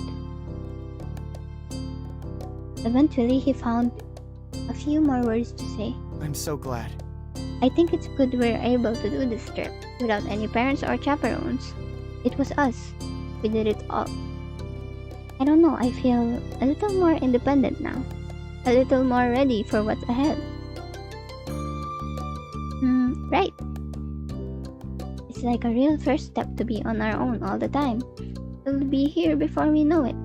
Eventually, he found a few more words to say. I'm so glad. I think it's good we're able to do this trip without any parents or chaperones. It was us. We did it all. I don't know, I feel a little more independent now. A little more ready for what's ahead. Right. It's like a real first step to be on our own all the time. We'll be here before we know it.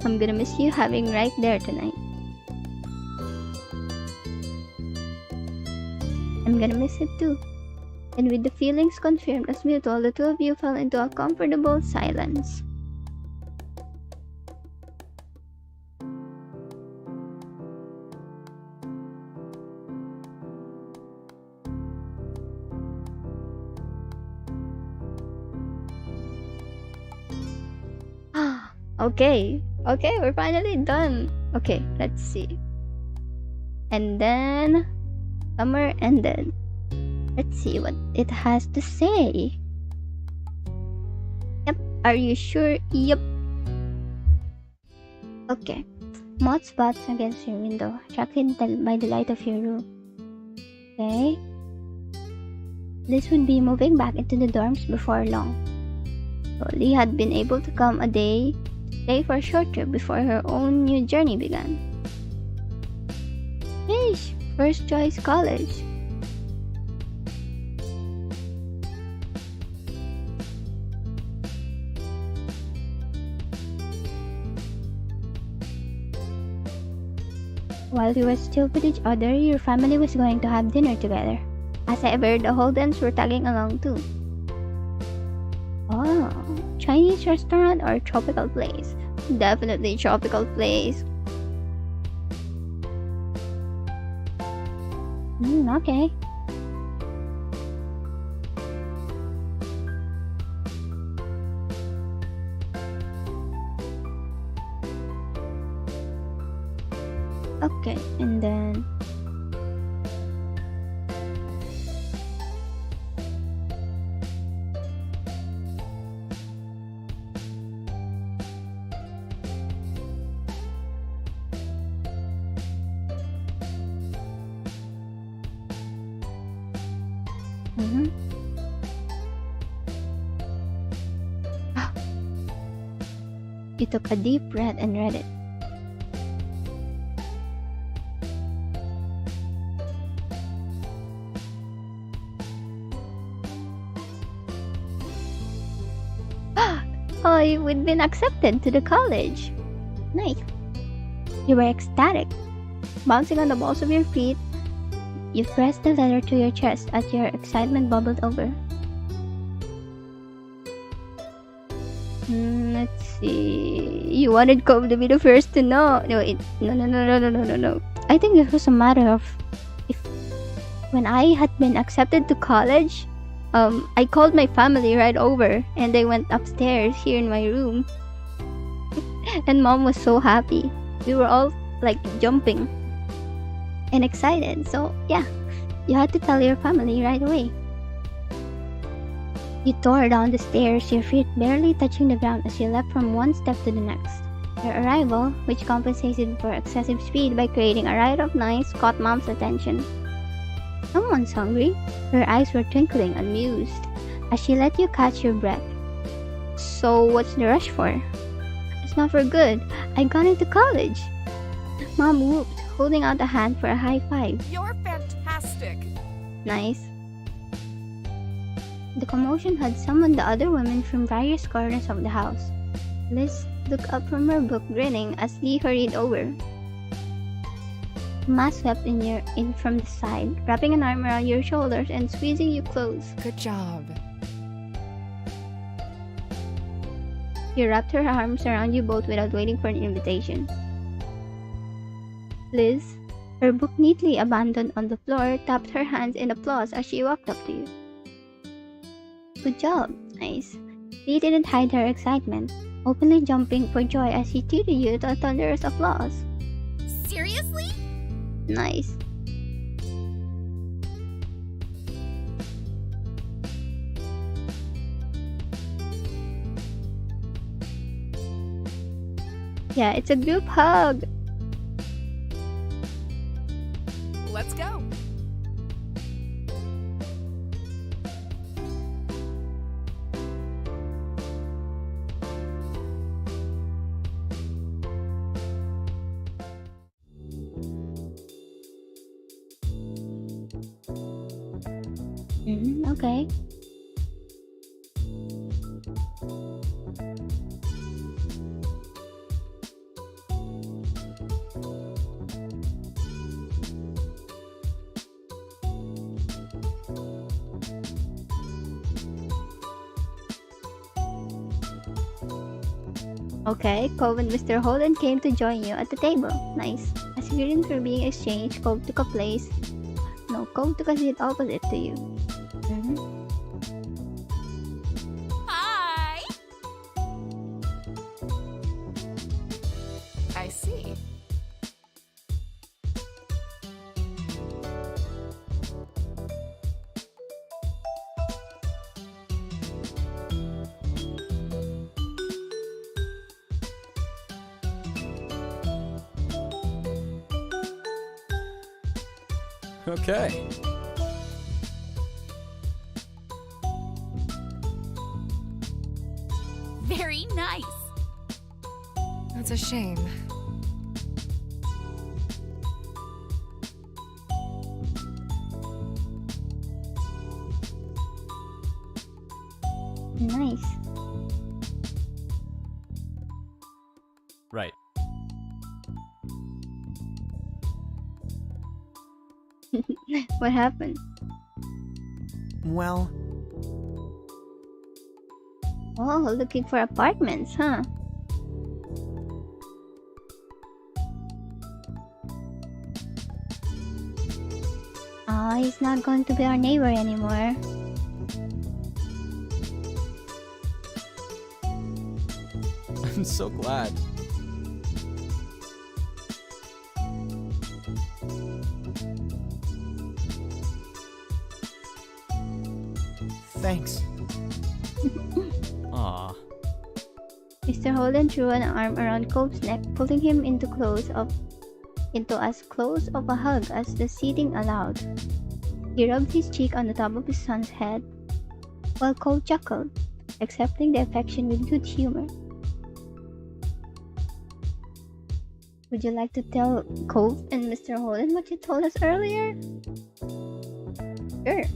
I'm gonna miss you having right there tonight. I'm gonna miss it too. And with the feelings confirmed as mutual, the two of you fell into a comfortable silence. Okay, we're finally done. Okay, let's see. And then summer ended. Let's see what it has to say. Yep, are you sure? Yep. Okay. Moth spots against your window, attracted by the light of your room. Okay. This would be moving back into the dorms before long. So Lee had been able to come a day stay for a short trip before her own new journey began. Yeesh, first choice college. While you were still with each other, your family was going to have dinner together. As ever, the Holdens were tagging along too. Oh, Chinese restaurant or tropical place? Definitely tropical place. Okay. Okay, and then you took a deep breath and read it. Oh, we'd been accepted to the college. Nice. You were ecstatic. Bouncing on the balls of your feet, you pressed the letter to your chest as your excitement bubbled over. Let's see. You wanted Cove to be the first to know. No. I think it was a matter of if when I had been accepted to college, I called my family right over and they went upstairs here in my room. And Mom was so happy. We were all like jumping and excited. So yeah, you had to tell your family right away. You tore down the stairs, your feet barely touching the ground as you leapt from one step to the next. Your arrival, which compensated for excessive speed by creating a riot of noise, caught Mom's attention. Someone's hungry. Her eyes were twinkling, amused, as she let you catch your breath. So what's the rush for? It's not for good. I got into college. Mom whooped, holding out a hand for a high five. You're fantastic. Nice. The commotion had summoned the other women from various corners of the house. Liz looked up from her book, grinning as Lee hurried over. Ma swept in from the side, wrapping an arm around your shoulders and squeezing you close. Good job. She wrapped her arms around you both without waiting for an invitation. Liz, her book neatly abandoned on the floor, tapped her hands in applause as she walked up to you. Good job. Nice. Lee didn't hide her excitement, openly jumping for joy as she treated you to a thunderous applause. Seriously? Nice. Yeah, it's a group hug. Let's go. Okay. Okay, Cove and Mr. Holden came to join you at the table. Nice. As greetings were being exchanged, Cove took a seat opposite to you. Hi. I see. Okay. Very nice. That's a shame. Nice. Right. What happened? Well, Oh, looking for apartments, huh? Oh, he's not going to be our neighbor anymore. I'm so glad. thanks. Aw. Mr. Holden threw an arm around Cove's neck, pulling him into as close of a hug as the seating allowed. He rubbed his cheek on the top of his son's head, while Cove chuckled, accepting the affection with good humor. Would you like to tell Cove and Mr. Holden what you told us earlier? Sure.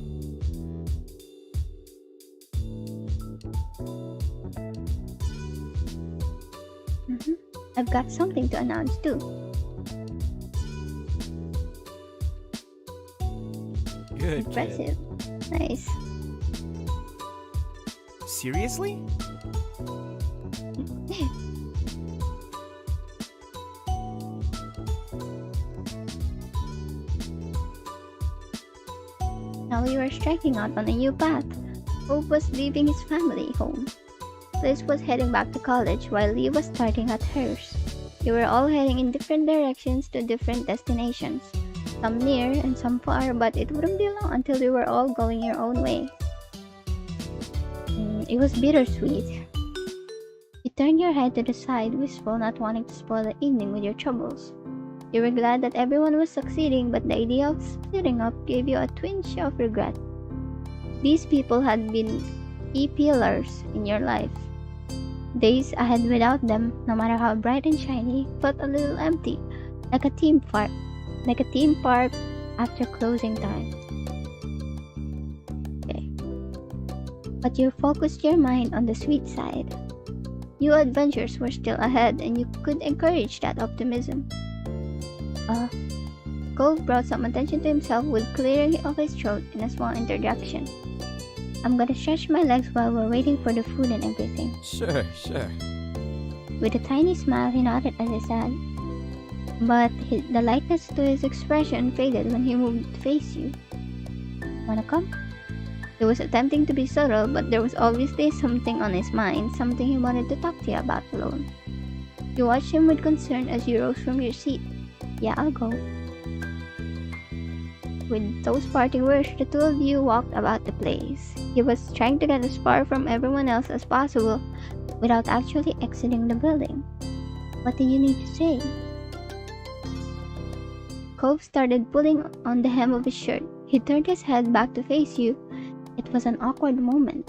I've got something to announce too. Good kid. Impressive. Nice. Seriously? Now you are striking out on a new path. Hope was leaving his family home. Liz was heading back to college while Lee was starting at hers. You were all heading in different directions to different destinations, some near and some far, but it wouldn't be long until you were all going your own way. It was bittersweet. You turned your head to the side, wistful, not wanting to spoil the evening with your troubles. You were glad that everyone was succeeding, but the idea of splitting up gave you a twinge of regret. These people had been key pillars in your life. Days ahead without them, no matter how bright and shiny, felt a little empty, like a theme park after closing time. Okay. but you focused your mind on the sweet side. New adventures were still ahead, and you could encourage that optimism. Cove brought some attention to himself with clearing of his throat in a small interjection. I'm gonna stretch my legs while we're waiting for the food and everything. Sure, sure. With a tiny smile, he nodded as he said, but the lightness to his expression faded when he moved to face you. Wanna come? He was attempting to be subtle, but there was obviously something on his mind, something he wanted to talk to you about alone. You watched him with concern as you rose from your seat. Yeah, I'll go. With those parting words, the two of you walked about the place. He was trying to get as far from everyone else as possible without actually exiting the building. What did you need to say? Cove started pulling on the hem of his shirt. He turned his head back to face you. It was an awkward moment.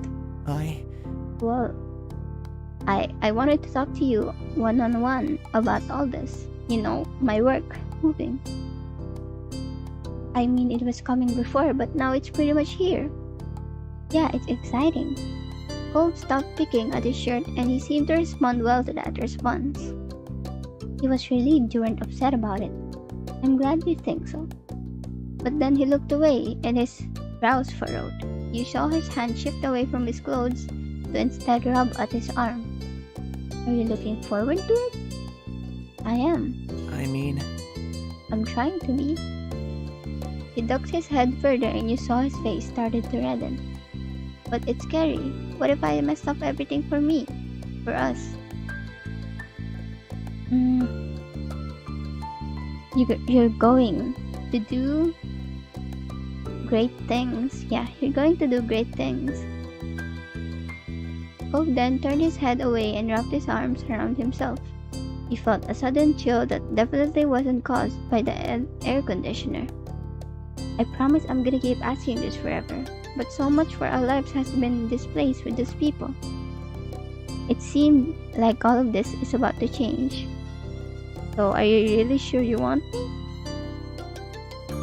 Well, I wanted to talk to you one-on-one about all this. You know, my work, moving. I mean, it was coming before, but now it's pretty much here. Yeah, it's exciting. Cove stopped picking at his shirt and he seemed to respond well to that response. He was relieved you weren't upset about it. I'm glad you think so. But then he looked away and his brows furrowed. You saw his hand shift away from his clothes to instead rub at his arm. Are you looking forward to it? I am. I'm trying to be. He ducked his head further and you saw his face started to redden. But it's scary. What if I messed up everything for me? For us? You're going to do great things. Yeah, you're going to do great things. Cove then turned his head away and wrapped his arms around himself. He felt a sudden chill that definitely wasn't caused by the air conditioner. I promise I'm gonna keep asking this forever, but so much for our lives has been displaced with these people. It seemed like all of this is about to change. So are you really sure you want me?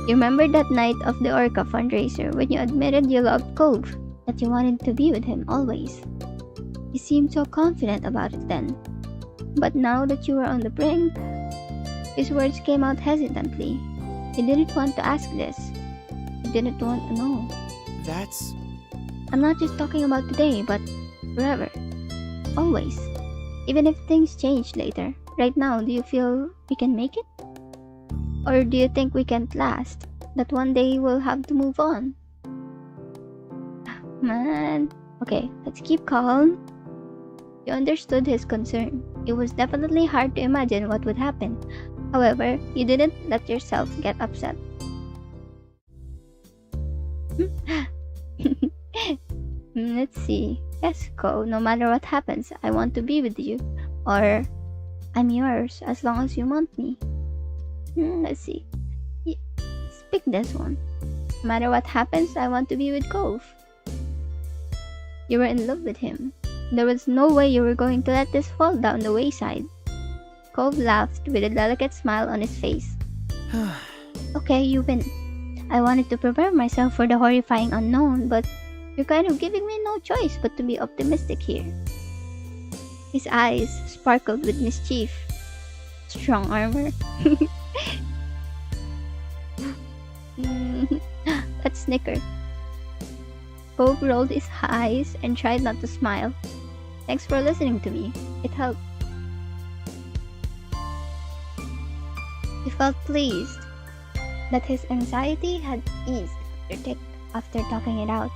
You remember that night of the Orca fundraiser when you admitted you loved Cove, that you wanted to be with him always. You seemed so confident about it then. But now that you were on the brink, his words came out hesitantly. He didn't want to ask this. He didn't want to know. I'm not just talking about today, but forever. Always. Even if things change later. Right now, do you feel we can make it? Or do you think we can't last? That one day we'll have to move on? Man. Okay, let's keep calm. You understood his concern. It was definitely hard to imagine what would happen. However, you didn't let yourself get upset. Let's see. Yes, Ko, no matter what happens, I want to be with you. Or, I'm yours as long as you want me. Let's see. Let's pick this one. No matter what happens, I want to be with Cove. You were in love with him. There was no way you were going to let this fall down the wayside. Cove laughed with a delicate smile on his face. Okay, you win. I wanted to prepare myself for the horrifying unknown, but you're kind of giving me no choice but to be optimistic here. His eyes sparkled with mischief. Strong armor. Let's snicker. Cove rolled his eyes and tried not to smile. Thanks for listening to me. It helped. He felt pleased that his anxiety had eased after talking it out.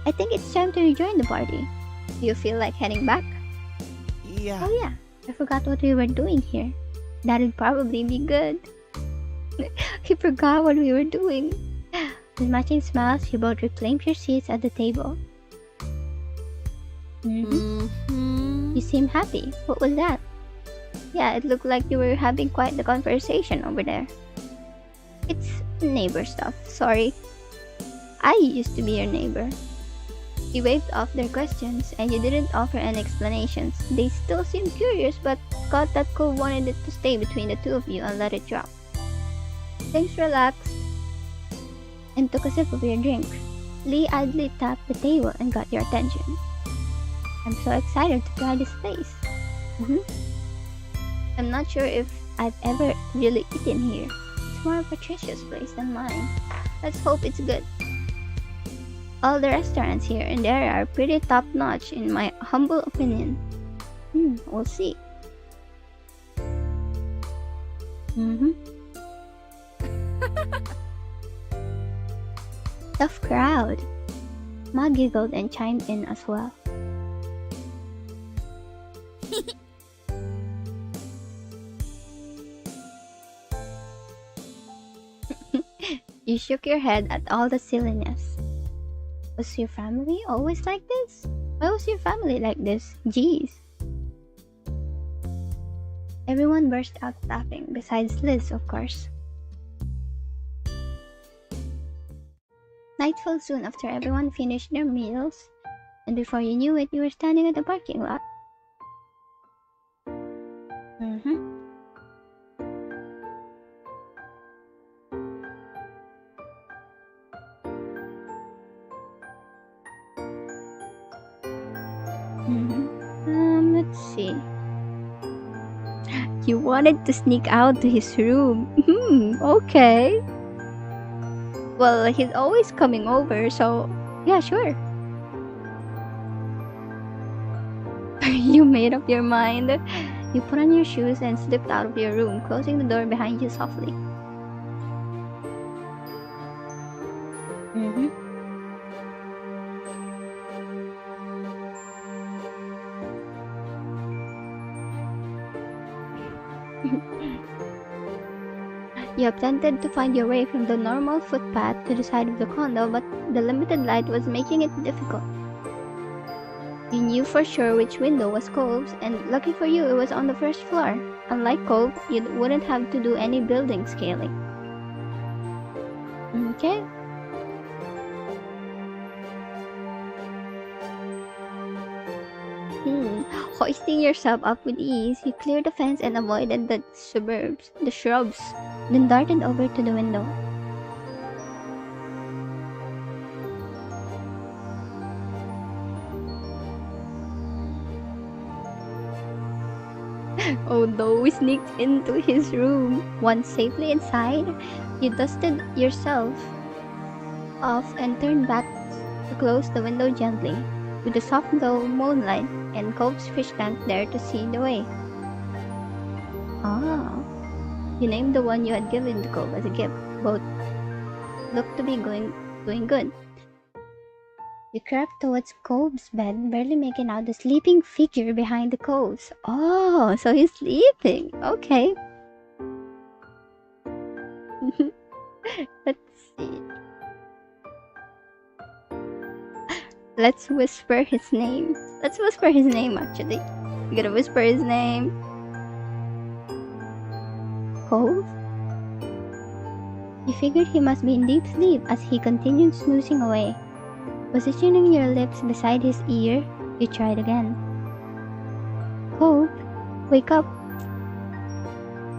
I think it's time to rejoin the party. Do you feel like heading back? Yeah. Oh yeah, I forgot what we were doing here. That'd probably be good. He forgot what we were doing. With matching smiles, you both reclaimed your seats at the table. You seem happy. What was that? Yeah, it looked like you were having quite the conversation over there. It's neighbor stuff, sorry. I used to be your neighbor. You waved off their questions and you didn't offer any explanations. They still seemed curious but thought that Cove wanted it to stay between the two of you and let it drop. Things relaxed and took a sip of your drink. Lee idly tapped the table and got your attention. I'm so excited to try this place. I'm not sure if I've ever really eaten here. It's more Patricia's place than mine. Let's hope it's good. All the restaurants here in the area are pretty top-notch in my humble opinion. We'll see. Tough crowd. Ma giggled and chimed in as well. You shook your head at all the silliness. Was your family always like this? Why was your family like this? Jeez. Everyone burst out laughing, besides Liz, of course. Night fell soon after everyone finished their meals, and before you knew it, you were standing at the parking lot. Let's see. You wanted to sneak out to his room. Okay. Well, he's always coming over, so yeah, sure. You made up your mind. You put on your shoes and slipped out of your room, closing the door behind you softly. You attempted to find your way from the normal footpath to the side of the condo, but the limited light was making it difficult. You knew for sure which window was Cove's, and lucky for you, it was on the first floor. Unlike Cove, you wouldn't have to do any building scaling. Okay. Hoisting yourself up with ease, you cleared the fence and avoided the shrubs, then darted over to the window. Although we sneaked into his room, once safely inside, you dusted yourself off and turned back to close the window gently, with the soft glow moonlight and Cove's fish tank there to see the way. You named the one you had given to Cove as a gift. Both looked to be doing good. You crept towards Cove's bed, barely making out the sleeping figure behind the Cove's. Oh, so he's sleeping. Okay. Let's see. Let's whisper his name. Actually. You gotta whisper his name. Cove? You figured he must be in deep sleep as he continued snoozing away. Positioning your lips beside his ear, you tried again. Cove, wake up.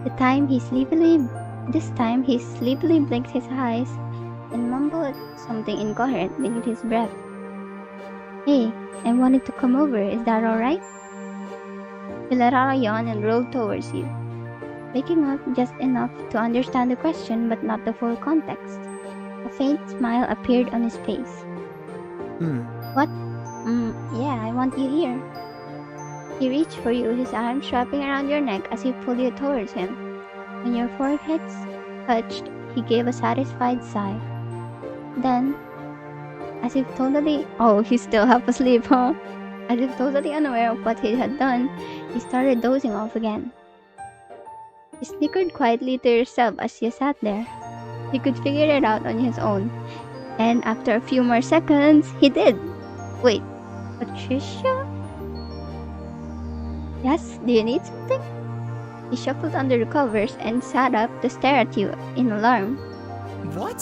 This time he sleepily blinked his eyes and mumbled something incoherent beneath his breath. Hey, I wanted to come over, is that alright? He let out a yawn and rolled towards you, waking up just enough to understand the question but not the full context. A faint smile appeared on his face. What? Yeah, I want you here. He reached for you, his arms wrapping around your neck as he pulled you towards him. When your foreheads touched, he gave a satisfied sigh. Then, as if totally... Oh, he's still half asleep, huh? As if totally unaware of what he had done, he started dozing off again. You snickered quietly to yourself as you sat there. He could figure it out on his own. And after a few more seconds, he did. Wait, Patricia? Yes, do you need something? He shuffled under the covers and sat up to stare at you in alarm. What?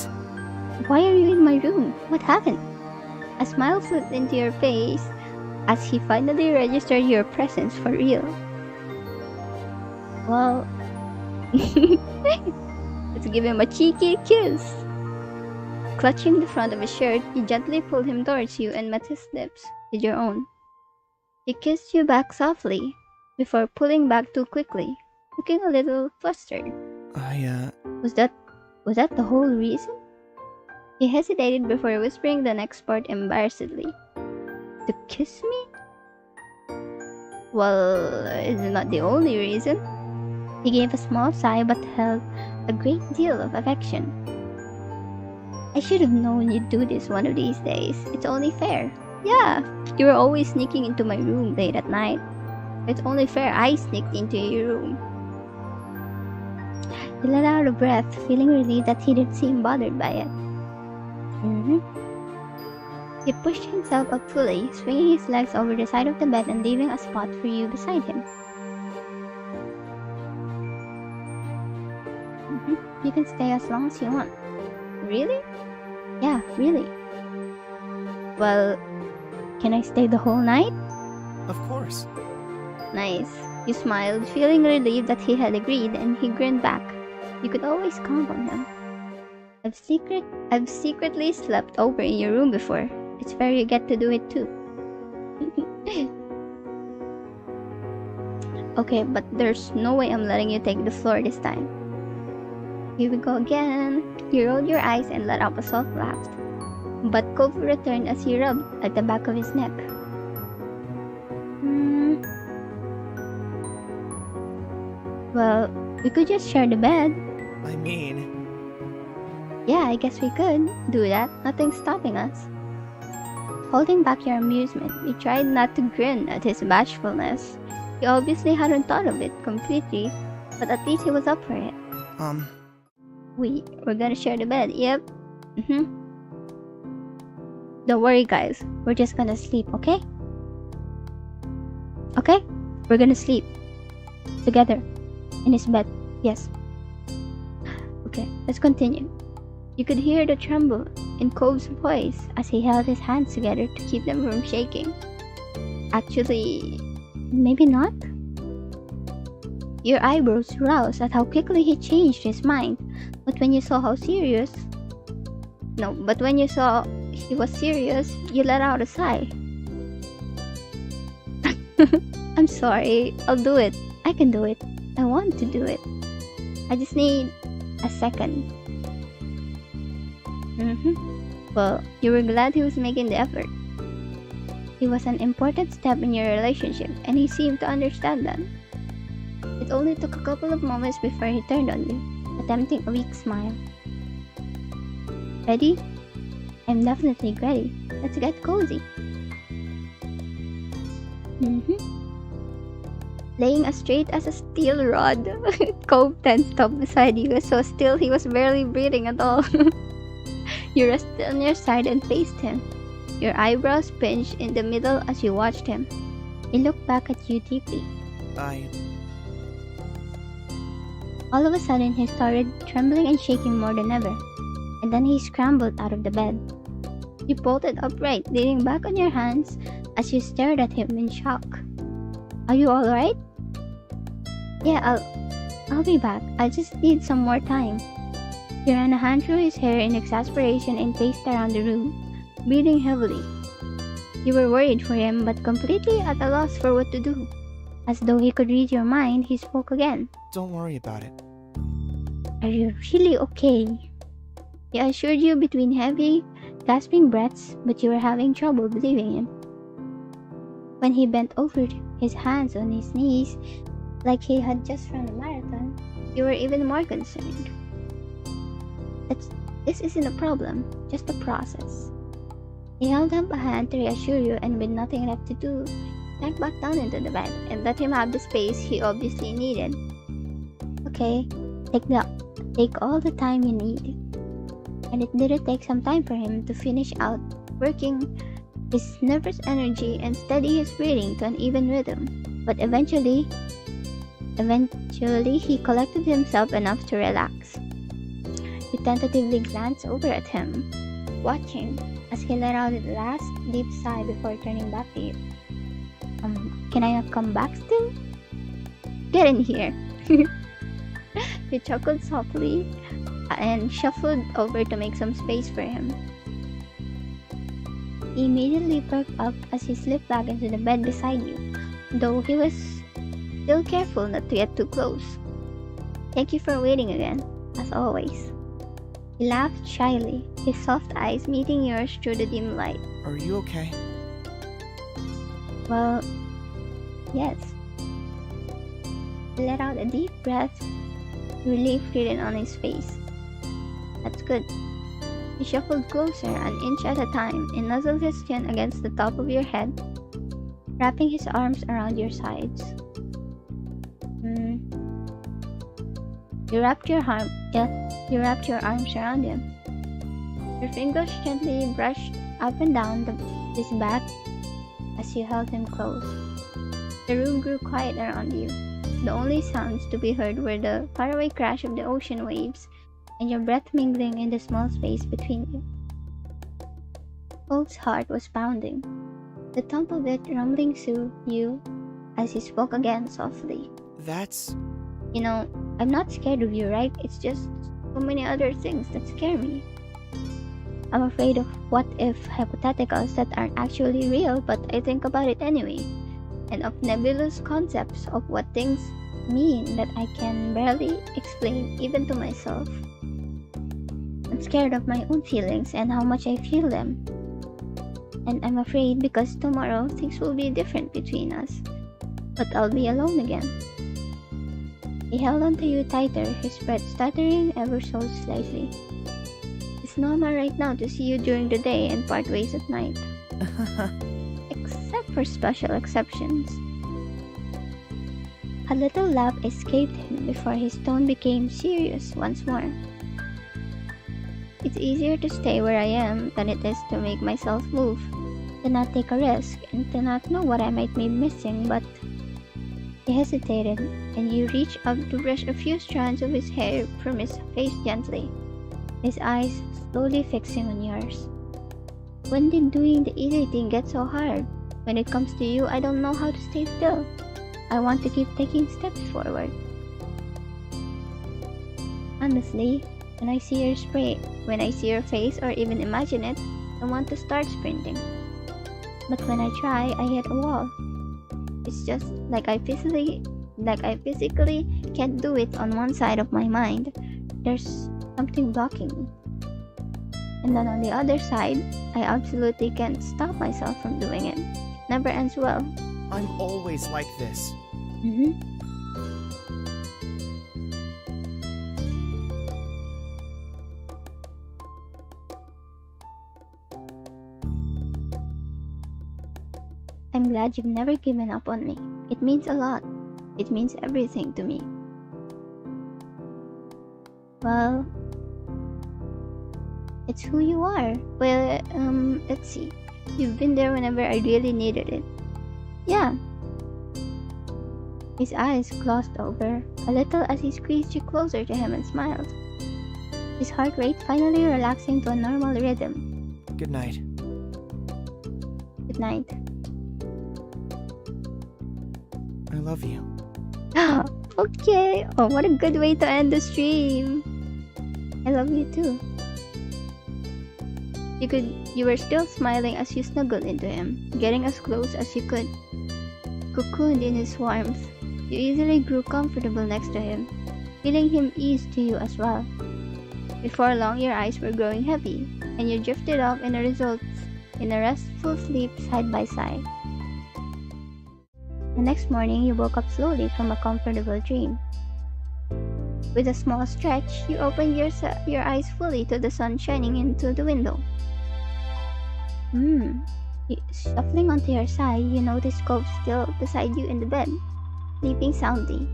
Why are you in my room? What happened? A smile flipped into your face as he finally registered your presence for real. Well, let's give him a cheeky kiss. Clutching the front of his shirt, you gently pulled him towards you and met his lips with your own. He kissed you back softly, before pulling back too quickly, looking a little flustered. Was that the whole reason? He hesitated before whispering the next part embarrassedly. To kiss me? Well, it's not the only reason. He gave a small sigh but held a great deal of affection. I should have known you'd do this one of these days. It's only fair. Yeah, you were always sneaking into my room late at night. It's only fair I sneaked into your room. He let out a breath, feeling relieved that he didn't seem bothered by it. He pushed himself up fully, swinging his legs over the side of the bed and leaving a spot for you beside him. You can stay as long as you want. Really? Yeah, really. Well, can I stay the whole night? Of course. Nice. You smiled, feeling relieved that he had agreed, and he grinned back. You could always count on him. I've secretly slept over in your room before. It's fair you get to do it too. Okay, but there's no way I'm letting you take the floor this time. Here we go again. You rolled your eyes and let out a soft laugh. But Cove returned as he rubbed at the back of his neck. Well, we could just share the bed. I mean... Yeah, I guess we could do that. Nothing's stopping us. Holding back your amusement, you tried not to grin at his bashfulness. He obviously hadn't thought of it completely, but at least he was up for it. We're gonna share the bed, yep. Don't worry guys, we're just gonna sleep, okay? Okay? We're gonna sleep. Together. In his bed, yes. Okay, let's continue. You could hear the tremble in Cove's voice as he held his hands together to keep them from shaking. Actually, maybe not? Your eyebrows roused at how quickly he changed his mind, but when you saw he was serious, you let out a sigh. I'm sorry, I'll do it. I can do it. I want to do it. I just need a second. Well, you were glad he was making the effort. It was an important step in your relationship, and he seemed to understand that. It only took a couple of moments before he turned on you, attempting a weak smile. Ready? I'm definitely ready. Let's get cozy. Laying as straight as a steel rod, Cove tensed up beside you, so still he was barely breathing at all. You rested on your side and faced him, your eyebrows pinched in the middle as you watched him. He looked back at you deeply. All of a sudden, he started trembling and shaking more than ever, and then he scrambled out of the bed. You bolted upright, leaning back on your hands as you stared at him in shock. Are you alright? Yeah, I'll be back. I just need some more time. He ran a hand through his hair in exasperation and paced around the room, breathing heavily. You were worried for him, but completely at a loss for what to do. As though he could read your mind, he spoke again. Don't worry about it. Are you really okay? He assured you between heavy, gasping breaths, but you were having trouble believing him. When he bent over, his hands on his knees, like he had just run a marathon, you were even more concerned. This isn't a problem, just a process. He held up a hand to reassure you, and with nothing left to do, sank back down into the bed and let him have the space he obviously needed. Okay, take all the time you need. And it did take some time for him to finish out working his nervous energy and steady his breathing to an even rhythm. But eventually he collected himself enough to relax. You tentatively glanced over at him, watching as he let out a last deep sigh before turning back to you. Can I not come back still? Get in here. He chuckled softly, and shuffled over to make some space for him. He immediately perked up as he slipped back into the bed beside you, though he was still careful not to get too close. "Thank you for waiting again, as always." He laughed shyly, his soft eyes meeting yours through the dim light. Are you okay? "Well, yes." He let out a deep breath, relief written on his face. "That's good." He shuffled closer, an inch at a time, and nuzzled his chin against the top of your head, wrapping his arms around your sides. You wrapped your arms around him. Your fingers gently brushed up and down his back as you held him close. The room grew quiet around you. The only sounds to be heard were the faraway crash of the ocean waves and your breath mingling in the small space between you. Cove's heart was pounding, the thump of it rumbling through you as he spoke again softly. That's... "You know, I'm not scared of you, right? It's just so many other things that scare me. I'm afraid of what-if hypotheticals that aren't actually real, but I think about it anyway, and of nebulous concepts of what things mean that I can barely explain even to myself. I'm scared of my own feelings and how much I feel them. And I'm afraid because tomorrow things will be different between us, but I'll be alone again." He held onto you tighter, his breath stuttering ever so slightly. "It's normal right now to see you during the day and part ways at night. Except for special exceptions." A little laugh escaped him before his tone became serious once more. "It's easier to stay where I am than it is to make myself move, to not take a risk, and to not know what I might be missing, but..." He hesitated, and you reached up to brush a few strands of his hair from his face gently, his eyes slowly fixing on yours. "When did doing the easy thing get so hard? When it comes to you, I don't know how to stay still. I want to keep taking steps forward. Honestly, when I see your face or even imagine it, I want to start sprinting. But when I try, I hit a wall. It's just like I physically can't do it on one side of my mind. There's something blocking me. And then on the other side, I absolutely can't stop myself from doing it. Never ends well." I'm always like this. "I'm glad you've never given up on me. It means a lot. It means everything to me." "Well, it's who you are. Well, let's see. You've been there whenever I really needed it." "Yeah." His eyes glossed over a little as he squeezed you closer to him and smiled, his heart rate finally relaxing to a normal rhythm. Good night. "Good night." I love you. Okay. Oh, what a good way to end the stream. I love you too. You were still smiling as you snuggled into him, getting as close as you could. Cocooned in his warmth, you easily grew comfortable next to him, feeling him ease to you as well. Before long, your eyes were growing heavy, and you drifted off in a restful sleep side by side. The next morning, you woke up slowly from a comfortable dream. With a small stretch, you opened your eyes fully to the sun shining into the window. Shuffling onto your side, you noticed Cove still beside you in the bed, sleeping soundly.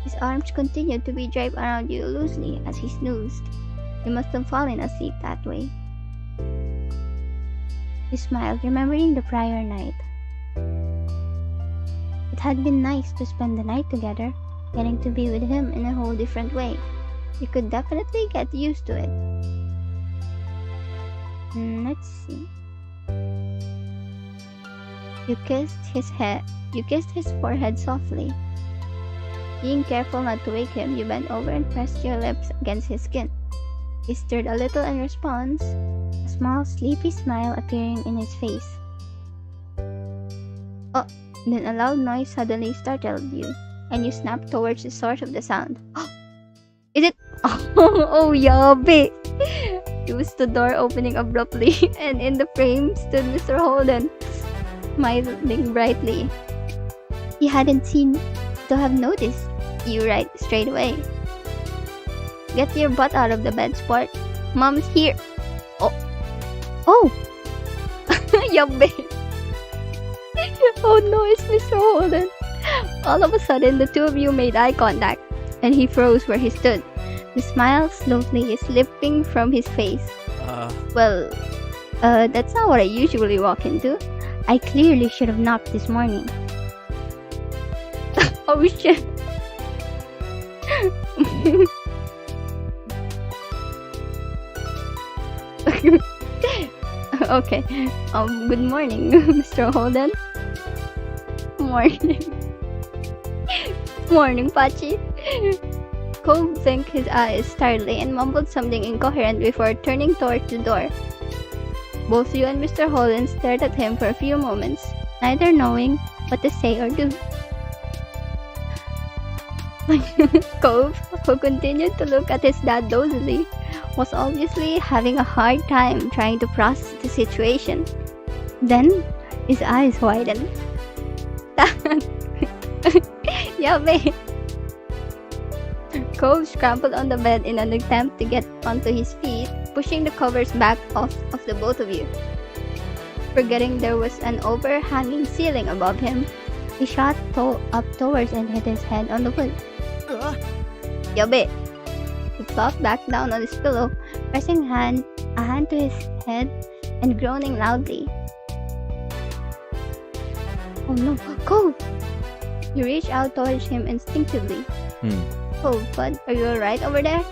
His arms continued to be draped around you loosely as he snoozed. You must have fallen asleep that way. You smiled, remembering the prior night. It had been nice to spend the night together, getting to be with him in a whole different way. You could definitely get used to it. Let's see. You kissed his forehead softly. Being careful not to wake him, you bent over and pressed your lips against his skin. He stirred a little in response, a small, sleepy smile appearing in his face. Oh, then a loud noise suddenly startled you, and you snapped towards the source of the sound. Is it? Oh, yabe! It was the door opening abruptly, and in the frame stood Mr. Holden, smiling brightly. He hadn't seemed to have noticed you right straight away. Get your butt out of the bed, sport. Mom's here. Oh! Yabe! Oh no, it's Mr. Holden. All of a sudden, the two of you made eye contact, and he froze where he stood. The smile slowly slipping from his face. Well, that's not what I usually walk into. I clearly should have knocked this morning. Oh shit. Okay. Good morning, Mr. Holden. Morning. Morning, Pachi. Cove blinked his eyes tiredly and mumbled something incoherent before turning towards the door. Both you and Mr. Holden stared at him for a few moments, neither knowing what to say or do. Cove, who continued to look at his dad dozily, was obviously having a hard time trying to process the situation. Then, his eyes widened. Yabe! Cove scrambled on the bed in an attempt to get onto his feet, pushing the covers back off of the both of you. Forgetting there was an overhanging ceiling above him, he shot up towards and hit his head on the wood. Yabe! He flopped back down on his pillow, pressing a hand to his head and groaning loudly. Oh no, Cove! You reached out towards him instinctively. Cove, bud, are you alright over there?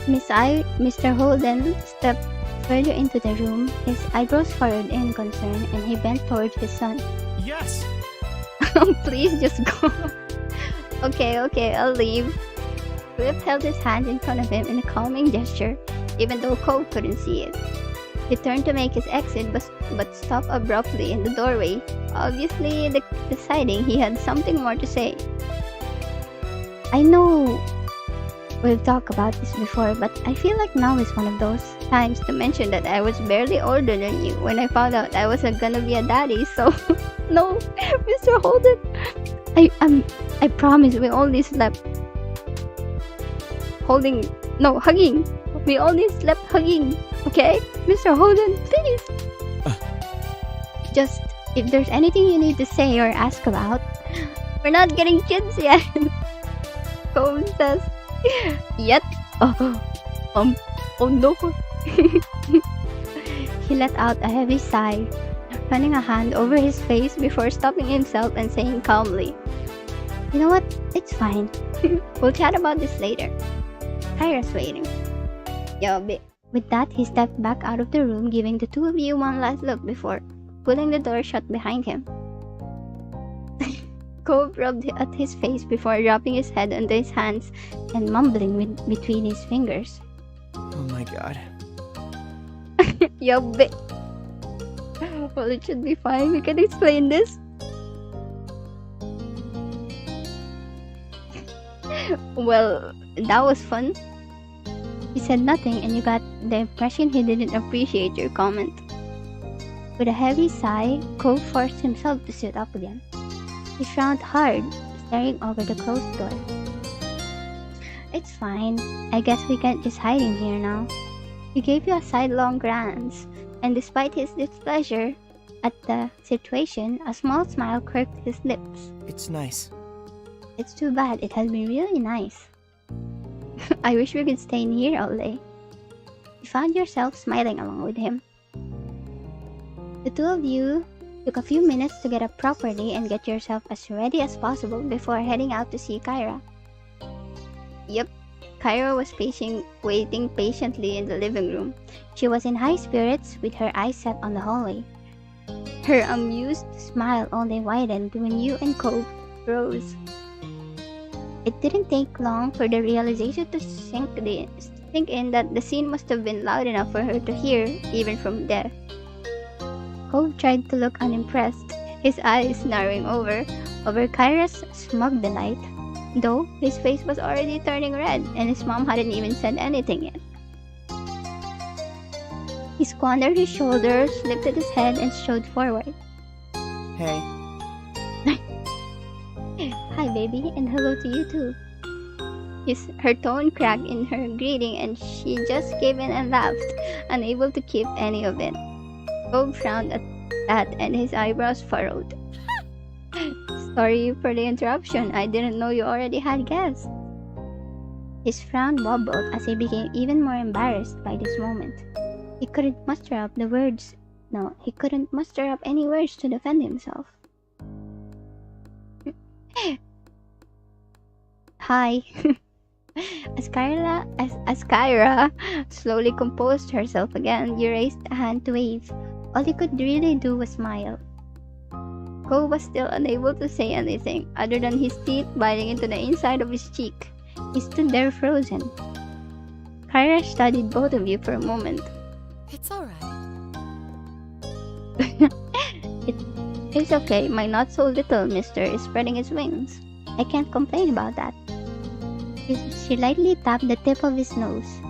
Mr. Holden stepped further into the room, his eyebrows furrowed in concern, and he bent towards his son. Yes! Please just go. Okay, I'll leave. Cliff held his hand in front of him in a calming gesture, even though Cove couldn't see it. He turned to make his exit but stopped abruptly in the doorway, obviously deciding he had something more to say. I know we've talked about this before, but I feel like now is one of those times to mention that I was barely older than you when I found out I wasn't gonna be a daddy, so no, Mr. Holden, I promise we only slept hugging. We only slept hugging, okay? Mr. Holden, please. Just, if there's anything you need to say or ask about, we're not getting kids yet. Cove says, yet? Oh no. He let out a heavy sigh, running a hand over his face before stopping himself and saying calmly, you know what? It's fine. We'll chat about this later. Kyra's waiting. Yabe. With that, he stepped back out of the room, giving the two of you one last look before pulling the door shut behind him. Cove rubbed at his face before dropping his head onto his hands and mumbling between his fingers. Oh my god. Yabe. Well, it should be fine. We can explain this. Well, that was fun. He said nothing, and you got the impression he didn't appreciate your comment. With a heavy sigh, Cove forced himself to sit up again. He frowned hard, staring over the closed door. It's fine. I guess we can't just hide in here now. He gave you a sidelong glance, and despite his displeasure at the situation, a small smile quirked his lips. It's nice. It's too bad. It has been really nice. I wish we could stay in here all day. You found yourself smiling along with him. The two of you took a few minutes to get up properly and get yourself as ready as possible before heading out to see Kyra. Yep, Kyra was waiting patiently in the living room. She was in high spirits with her eyes set on the hallway. Her amused smile only widened when you and Cove froze. It didn't take long for the realization to sink in that the scene must have been loud enough for her to hear, even from there. Cove tried to look unimpressed, his eyes narrowing over Kyra's smug delight, though his face was already turning red and his mom hadn't even said anything yet. He squandered his shoulders, lifted his head, and strode forward. Hey. Hi, baby, and hello to you too. Her tone cracked in her greeting and she just gave in and laughed, unable to keep any of it. Cove frowned at that and his eyebrows furrowed. Sorry for the interruption. I didn't know you already had guests. His frown wobbled as he became even more embarrassed by this moment. He couldn't muster up any words to defend himself. Hi. As Kyra slowly composed herself again, you raised a hand to wave. All he could really do was smile. Cove was still unable to say anything, other than his teeth biting into the inside of his cheek. He stood there frozen. Kyra studied both of you for a moment. It's alright. It's okay, my not so little mister is spreading his wings. I can't complain about that. She lightly tapped the tip of his nose.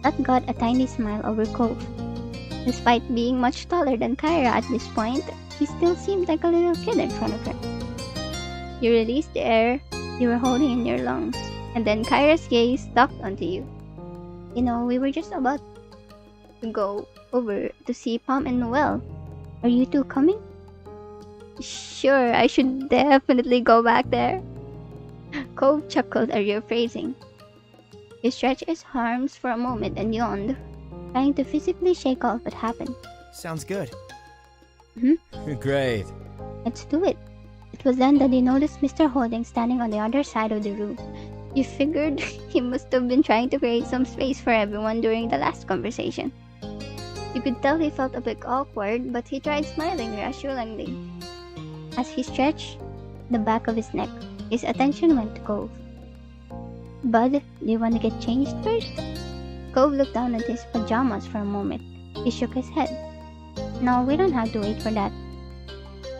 That got a tiny smile over Cove. Despite being much taller than Kyra at this point, he still seemed like a little kid in front of her. You released the air you were holding in your lungs, and then Kyra's gaze docked onto you. You know, we were just about to go over to see Pom and Noelle. Are you two coming? Sure, I should definitely go back there. Cove chuckled at your phrasing. He stretched his arms for a moment and yawned, trying to physically shake off what happened. Sounds good. Great. Let's do it. It was then that you noticed Mr. Holding standing on the other side of the room. You figured he must have been trying to create some space for everyone during the last conversation. You could tell he felt a bit awkward, but he tried smiling reassuringly. As he stretched the back of his neck, his attention went to Cove. Bud, do you want to get changed first? Cove looked down at his pajamas for a moment. He shook his head. No, we don't have to wait for that.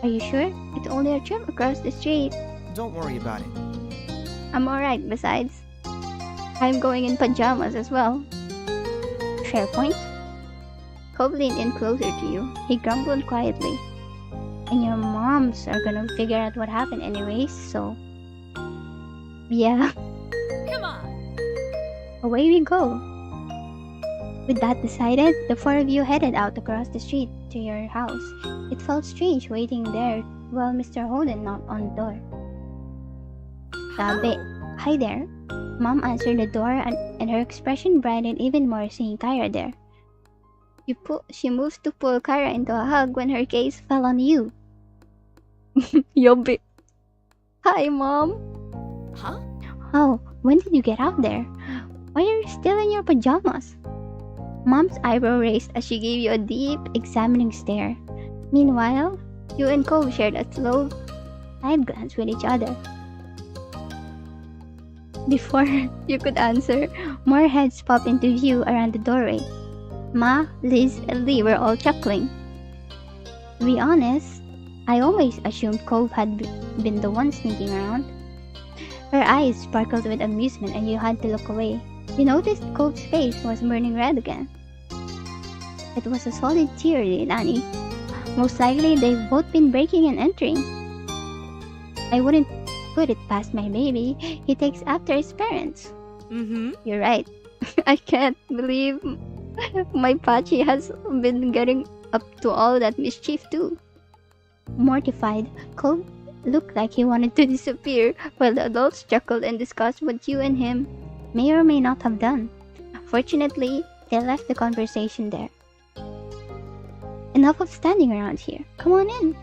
Are you sure? It's only a trip across the street. Don't worry about it. I'm alright, besides. I'm going in pajamas as well. Fair point. Cove leaned in closer to you. He grumbled quietly. And your moms are gonna figure out what happened anyways, so... Yeah. Come on. Away we go. With that decided, the four of you headed out across the street to your house. It felt strange waiting there while Mr. Holden knocked on the door. Sabi, hi there. Mom answered the door and her expression brightened even more seeing Kyra there. She moved to pull Kyra into a hug when her gaze fell on you. Yobi. Hi, Mom. Huh? Oh, when did you get out there? Why are you still in your pajamas? Mom's eyebrow raised as she gave you a deep, examining stare. Meanwhile, you and Cove shared a slow side glance with each other. Before you could answer, more heads popped into view around the doorway. Ma, Liz, and Lee were all chuckling. To be honest, I always assumed Cove had been the one sneaking around. Her eyes sparkled with amusement and you had to look away. You noticed Cove's face was burning red again. It was a solid tear, Leilani. Most likely they've both been breaking and entering. I wouldn't put it past my baby. He takes after his parents. You're right. I can't believe my Pachi has been getting up to all that mischief too. Mortified, Cove looked like he wanted to disappear while the adults chuckled and discussed what you and him may or may not have done. Fortunately, they left the conversation there. Enough of standing around here. Come on in.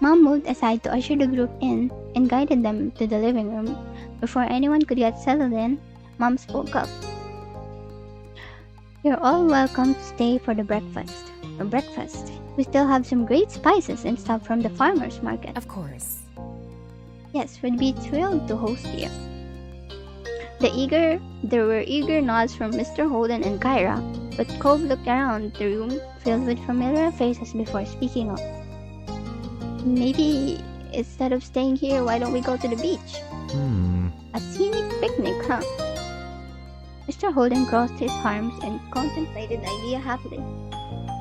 Mom moved aside to usher the group in and guided them to the living room. Before anyone could get settled in, Mom spoke up. You're all welcome to stay for the breakfast. We still have some great spices and stuff from the farmer's market. Of course. Yes, would be thrilled to host you. There were eager nods from Mr. Holden and Kyra, but Cove looked around the room filled with familiar faces before speaking up. Maybe instead of staying here, why don't we go to the beach? A scenic picnic, huh? Mr. Holden crossed his arms and contemplated the idea happily.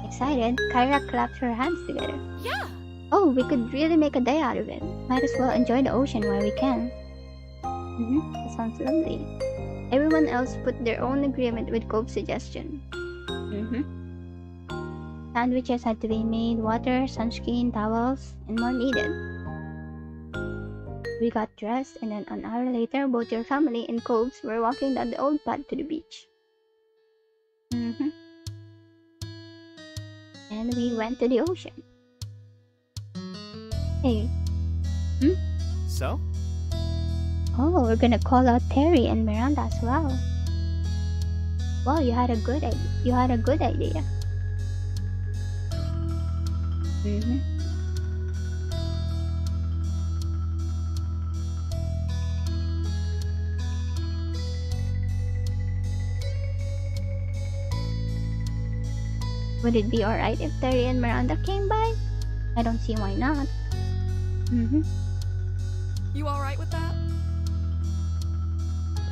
Excited, Kyra clapped her hands together. Yeah. Oh, we could really make a day out of it. Might as well enjoy the ocean while we can. That sounds lovely. Everyone else put their own agreement with Cove's suggestion. Sandwiches had to be made, water, sunscreen, towels, and more needed. We got dressed, and then an hour later, both your family and Cove's were walking down the old path to the beach. And we went to the ocean. Hey. So? Oh, we're gonna call out Terry and Miranda as well. Wow, you had a good idea. Would it be alright if Terry and Miranda came by? I don't see why not. You alright with that?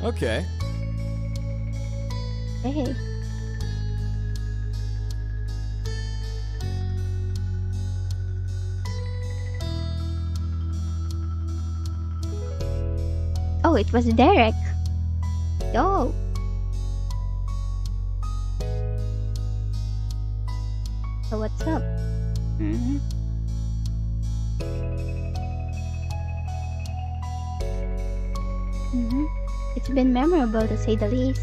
Okay. Hey. Oh, it was Derek. Yo. So what's up? It's been memorable to say the least.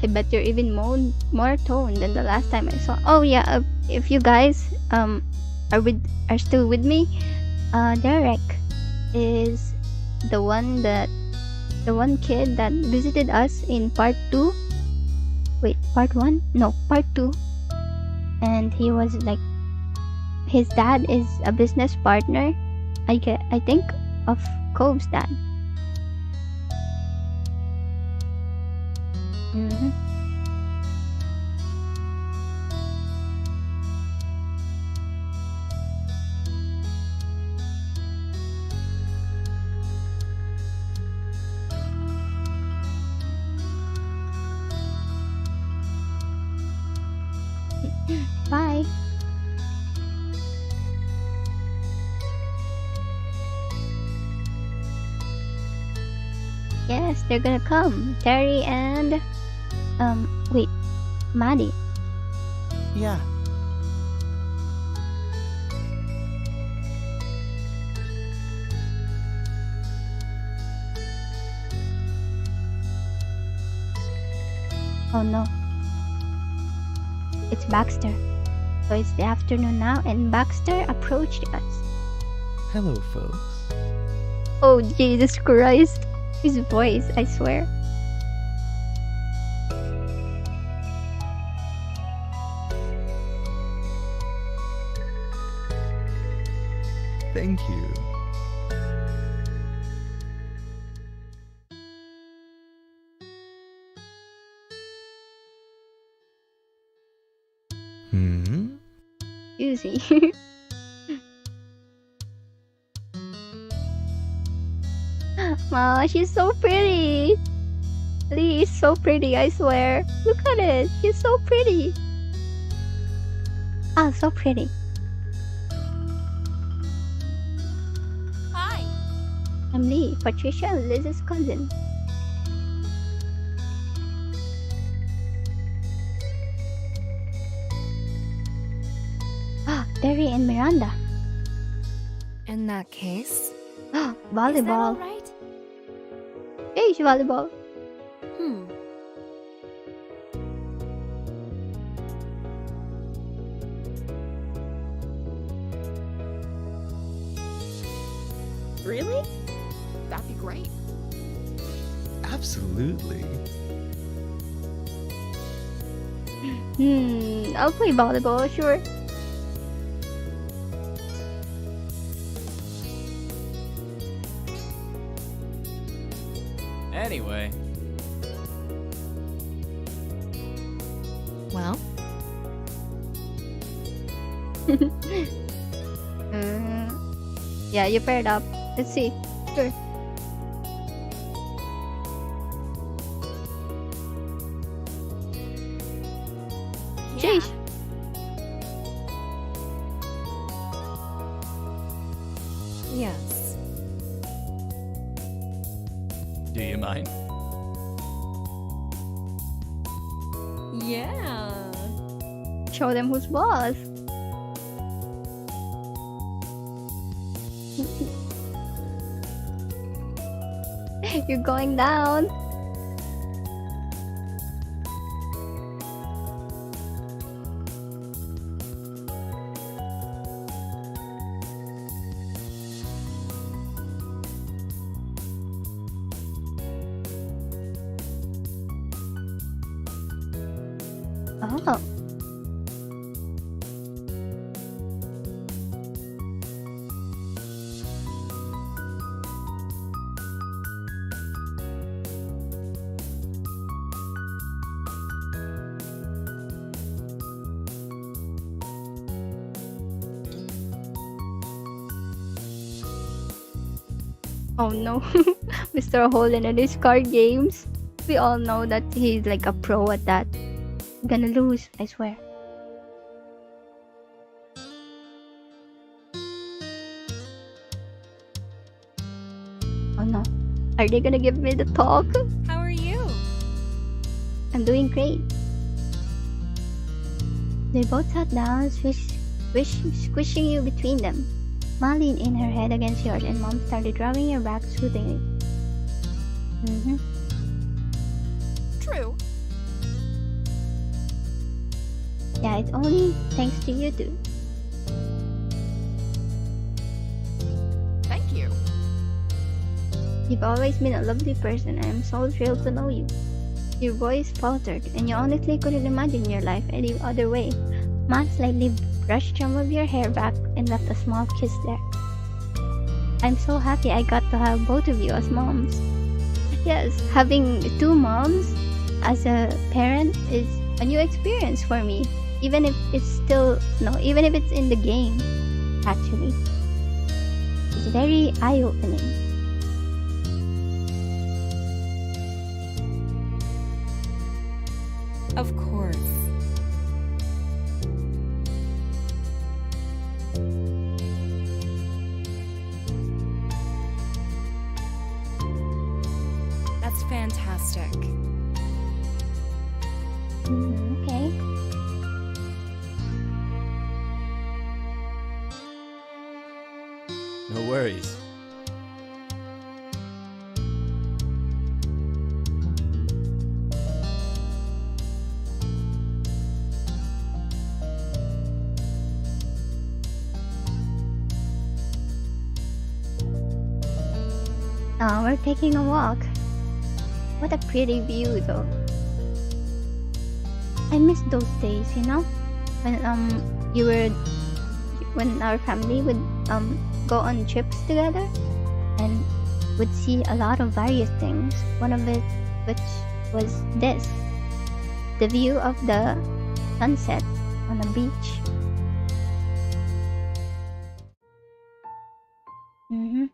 I bet you're even more toned than the last time I saw. Oh yeah, if you guys are still with me, Derek is the one kid that visited us in part 2. Wait, part 1? No, part 2. And he was like, his dad is a business partner, I think, of Cove's dad. Bye. Yes, they're gonna come. Terry and wait, Maddie. Yeah. Oh no. It's Baxter. So it's the afternoon now, and Baxter approached us. Hello, folks. Oh, Jesus Christ. His voice, I swear. Thank you. Juicy. Wow, she's so pretty. Lee is so pretty, I swear. Look at it. She's so pretty. Ah, so pretty. Hi. I'm Lee, Patricia and Liz's cousin. Ah, Terry and Miranda. In that case, Ah, Is that volleyball. alright? Hey, volleyball. Really? That'd be great. Absolutely. I'll play volleyball, sure. Anyway, Well, Yeah, you paired up. Let's see. Sure. Sheesh. yes. do you mind? Yeah. Show them who's boss. You're going down. Oh. Oh no, Mr. Holden and his card games. We all know that he's like a pro at that. I'm gonna lose, I swear. Oh no, are they gonna give me the talk? How are you? I'm doing great. They both sat down, squishing you between them. Ma leaned in her head against yours, and Mom started rubbing your back soothingly. True. Yeah, it's only thanks to you two. Thank you. You've always been a lovely person, and I'm so thrilled to know you. Your voice faltered, and you honestly couldn't imagine your life any other way. Ma slightly brushed some of your hair back and left a small kiss there. I'm so happy I got to have both of you as moms. Yes, having two moms as a parent is a new experience for me. Even if it's even if it's in the game, actually. It's very eye-opening. Of course. That's fantastic. Okay. No worries. We're taking a walk. What a pretty view, though. I miss those days, when when our family would go on trips together and would see a lot of various things. One of it, which was this, the view of the sunset on a beach. Mm-hmm.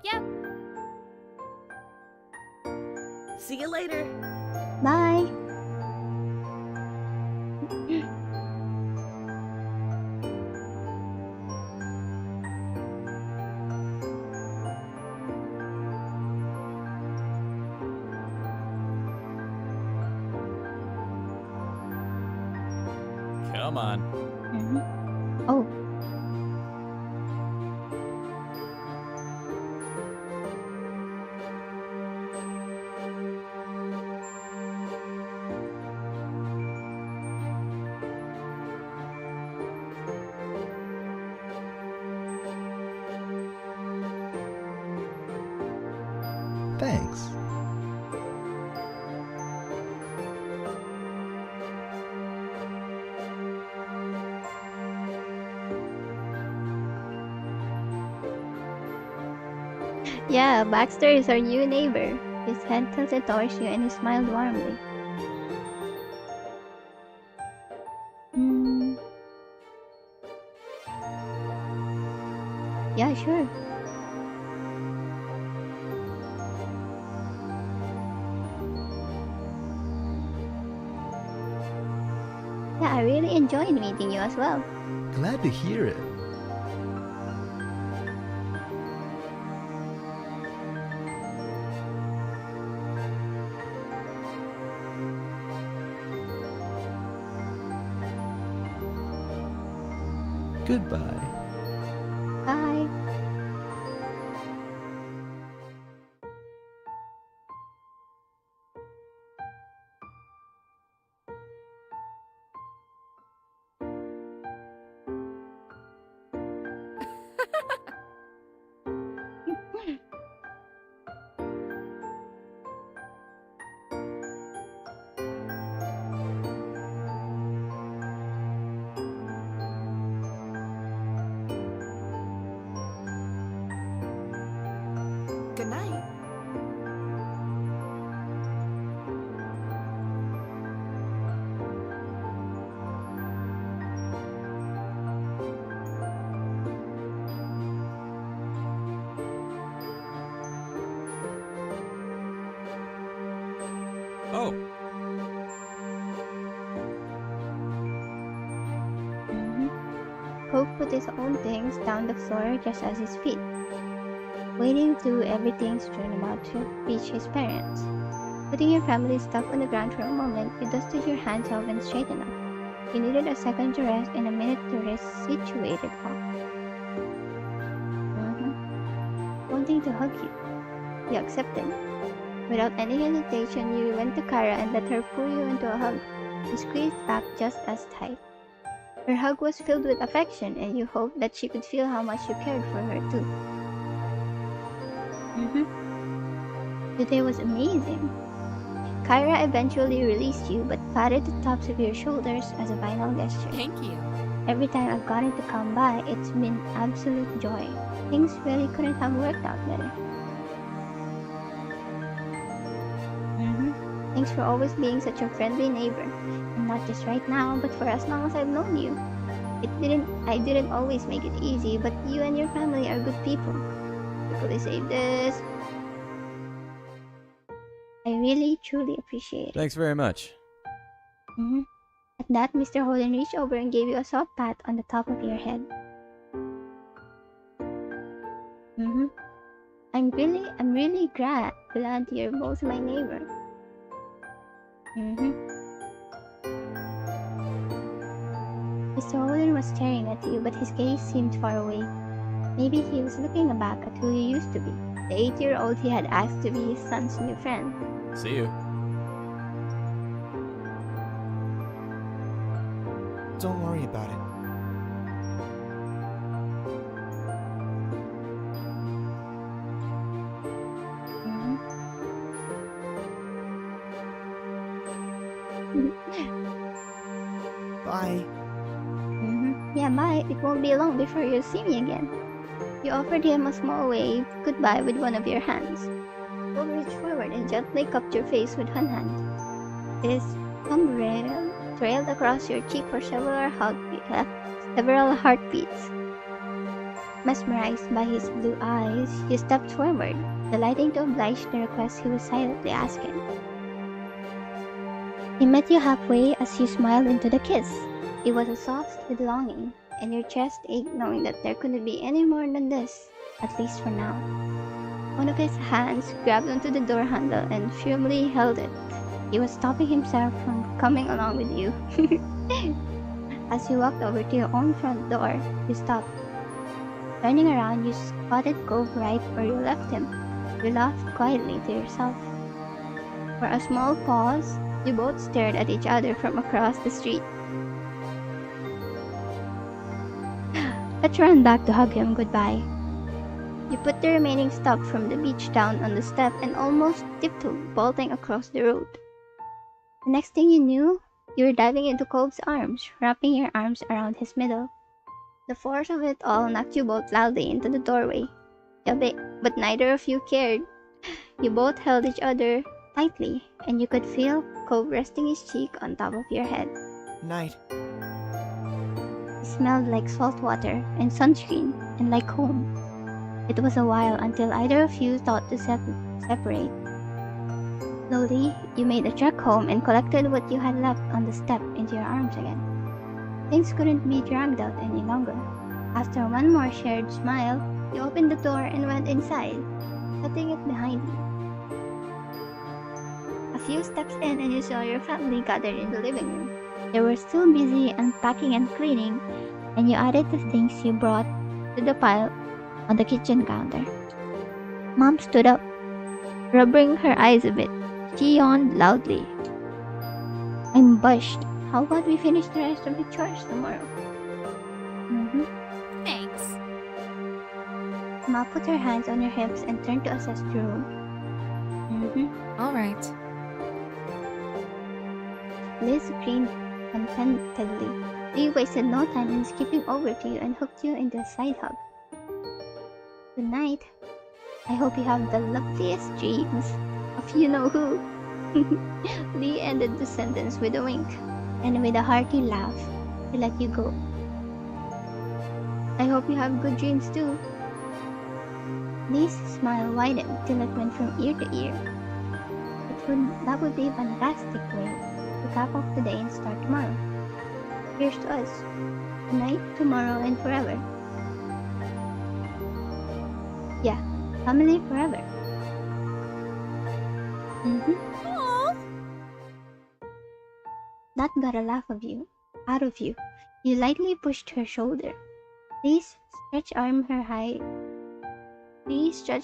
Yep. See you later. Bye. Come on. Mm-hmm. Oh. Thanks. Yeah, Baxter is our new neighbor. His head tilted towards you and he smiled warmly. Hmm. Yeah, sure. Yeah, I really enjoyed meeting you as well. Glad to hear it. Goodbye. Bye. Good night. Oh, Cove put his own things down the floor just as his feet, wading through everything strewn about to reach his parents. Putting your family stuff on the ground for a moment, you dusted your hands off and straightened up. You needed a second to rest and a minute to resituate it all. Wanting to hug you. You accepted. Without any hesitation, you went to Kara and let her pull you into a hug. You squeezed back just as tight. Her hug was filled with affection, and you hoped that she could feel how much you cared for her too. Today was amazing. Kyra eventually released you, but patted the tops of your shoulders as a final gesture. Thank you. Every time I've gotten to come by, it's been absolute joy. Things really couldn't have worked out better. Thanks for always being such a friendly neighbor. And not just right now, but for as long as I've known you. I didn't always make it easy, but you and your family are good people. Quickly save this. I really, truly appreciate it. thanks very much. At that, Mr. Holden reached over and gave you a soft pat on the top of your head. I'm really glad you're both my neighbor. Mr. Holden was staring at you, but his gaze seemed far away. Maybe he was looking back at who you used to be, the 8-year-old he had asked to be his son's new friend. See you. Don't worry about it. Bye. Yeah, bye. It won't be long before you'll see me again. You offered him a small wave goodbye with one of your hands. Cove reached forward and gently cupped your face with one hand. His thumb trailed across your cheek for several heartbeats. Mesmerized by his blue eyes, you stepped forward, delighting to oblige the request he was silently asking. He met you halfway as you smiled into the kiss. It was a soft with longing, and your chest ached knowing that there couldn't be any more than this, at least for now. One of his hands grabbed onto the door handle and firmly held it. He was stopping himself from coming along with you. As you walked over to your own front door, you stopped. Turning around, you spotted Cove right where you left him. You laughed quietly to yourself. For a small pause, you both stared at each other from across the street. Let's run back to hug him goodbye. You put the remaining stuff from the beach down on the step and almost tiptoed, vaulting across the road. The next thing you knew, you were diving into Cove's arms, wrapping your arms around his middle. The force of it all knocked you both loudly into the doorway. But neither of you cared. You both held each other tightly, and you could feel Cove resting his cheek on top of your head. Night. It smelled like salt water and sunscreen, and like home. It was a while until either of you thought to separate. Slowly, you made a trek home and collected what you had left on the step into your arms again. Things couldn't be dragged out any longer. After one more shared smile, you opened the door and went inside, shutting it behind you. A few steps in and you saw your family gathered in the living room. They were still busy unpacking and cleaning, and you added the things you brought to the pile on the kitchen counter. Mom stood up, rubbing her eyes a bit. She yawned loudly. I'm bushed. How about we finish the rest of the chores tomorrow? Thanks. Ma put her hands on your hips and turned to assess the room. All right. Liz grinned contentedly. She wasted no time in skipping over to you and hooked you into a side hug. Good night. I hope you have the loveliest dreams of you know who. Lee ended the sentence with a wink and with a hearty laugh to let you go. I hope you have good dreams too. Lee's smile widened till it went from ear to ear. That would be a fantastic way to cap off the day and start tomorrow. Here's to us. Tonight, tomorrow, and forever. Yeah, family forever. Aw. That got a laugh out of you. You lightly pushed her shoulder. Please stretch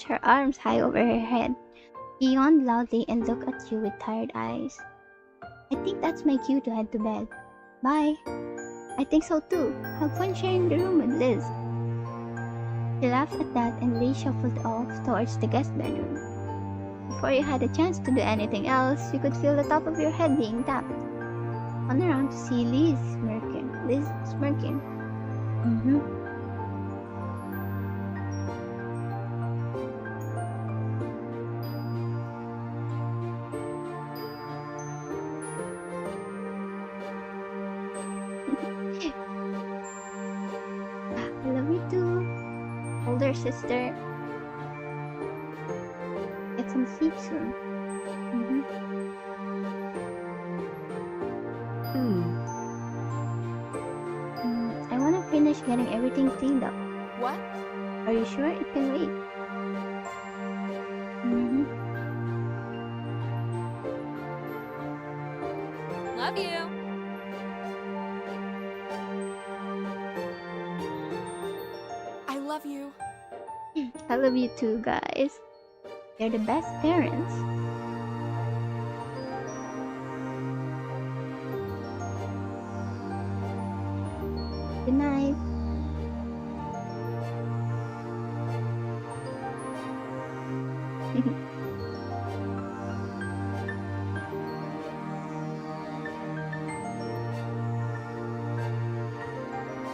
her arms high over her head. She yawned loudly and looked at you with tired eyes. I think that's my cue to head to bed. Bye. I think so too. Have fun sharing the room with Liz. She laughed at that and Lee shuffled off towards the guest bedroom. Before you had a chance to do anything else, you could feel the top of your head being tapped. Turn around to see Liz smirking. I love you too, older sister. Get some sleep soon. I want to finish getting everything cleaned up. What? Are you sure it can wait? Love you. I love you. I love you too, guys. You're the best parents. Good night.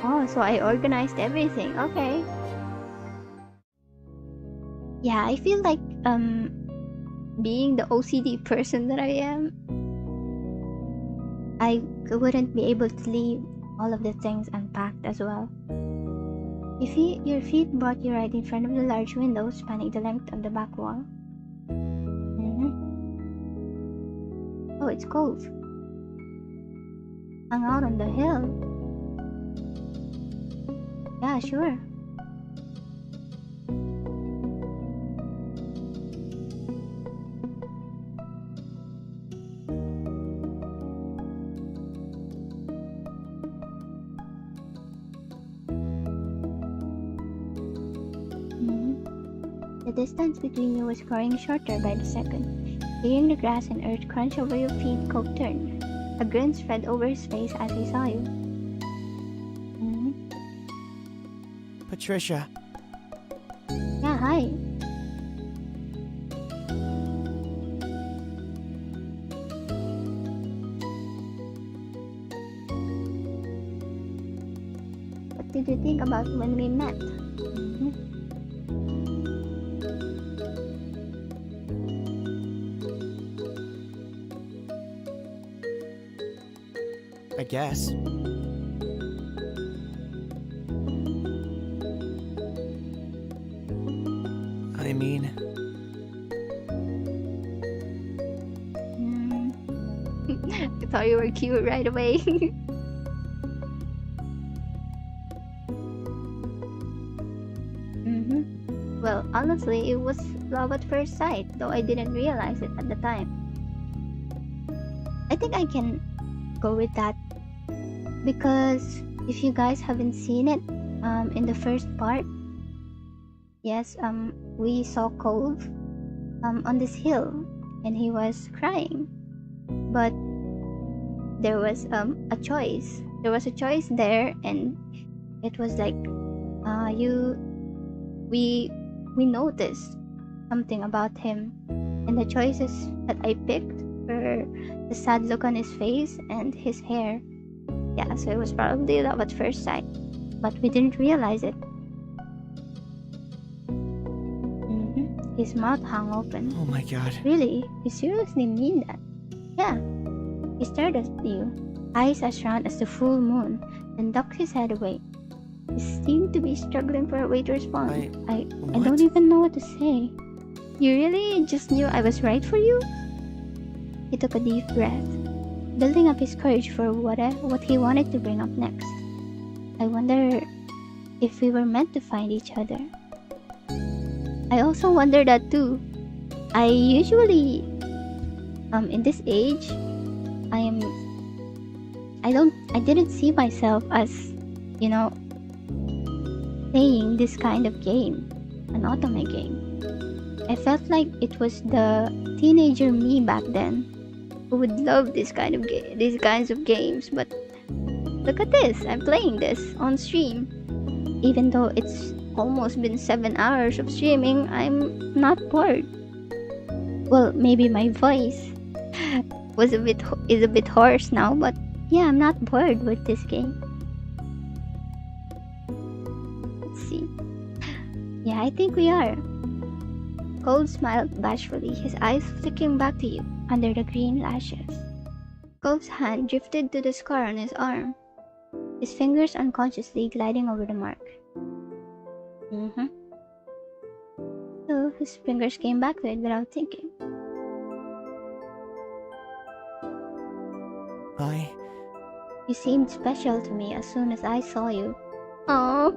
Oh, so I organized everything. Okay. Yeah, I feel like being the OCD person that I am, I wouldn't be able to leave all of the things unpacked as well. Your feet brought you right in front of the large window spanning the length of the back wall. Oh, it's Cove. Hung out on the hill. Yeah, sure. The distance between you was growing shorter by the second. Hearing the grass and earth crunch over your feet, Cove turned. A grin spread over his face as he saw you. Patricia, Yeah, hi. did you think about when we met? I guess. I mean, I thought you were cute right away. Well, honestly, it was love at first sight, though I didn't realize it at the time. I think I can go with that because if you guys haven't seen it, in the first part, yes, we saw Cove, on this hill, and he was crying, but there was a choice. There was a choice there, and it was like, we noticed something about him, and the choices that I picked were the sad look on his face and his hair. Yeah, so it was probably love at first sight, but we didn't realize it. His mouth hung open. oh my god. Really? You seriously mean that? Yeah. He stared at you, eyes as round as the full moon, then ducked his head away. He seemed to be struggling for a way to respond. I What? don't even know what to say. You really just knew I was right for you? He took a deep breath, building up his courage for what he wanted to bring up next. I wonder if we were meant to find each other. I also wonder that too. I usually, in this age, I didn't see myself as, playing this kind of game, an otome game. I felt like it was the teenager me back then who would love these kinds of games, but look at this, I'm playing this on stream. Even though it's almost been 7 hours of streaming, I'm not bored. Well, maybe my voice is a bit hoarse now, but yeah, I'm not bored with this game. Let's see. Yeah, I think we are. Cole smiled bashfully, his eyes flicking back to you under the green lashes. Cole's hand drifted to the scar on his arm, his fingers unconsciously gliding over the mark. So his fingers came back to it without thinking. You seemed special to me as soon as I saw you. Oh.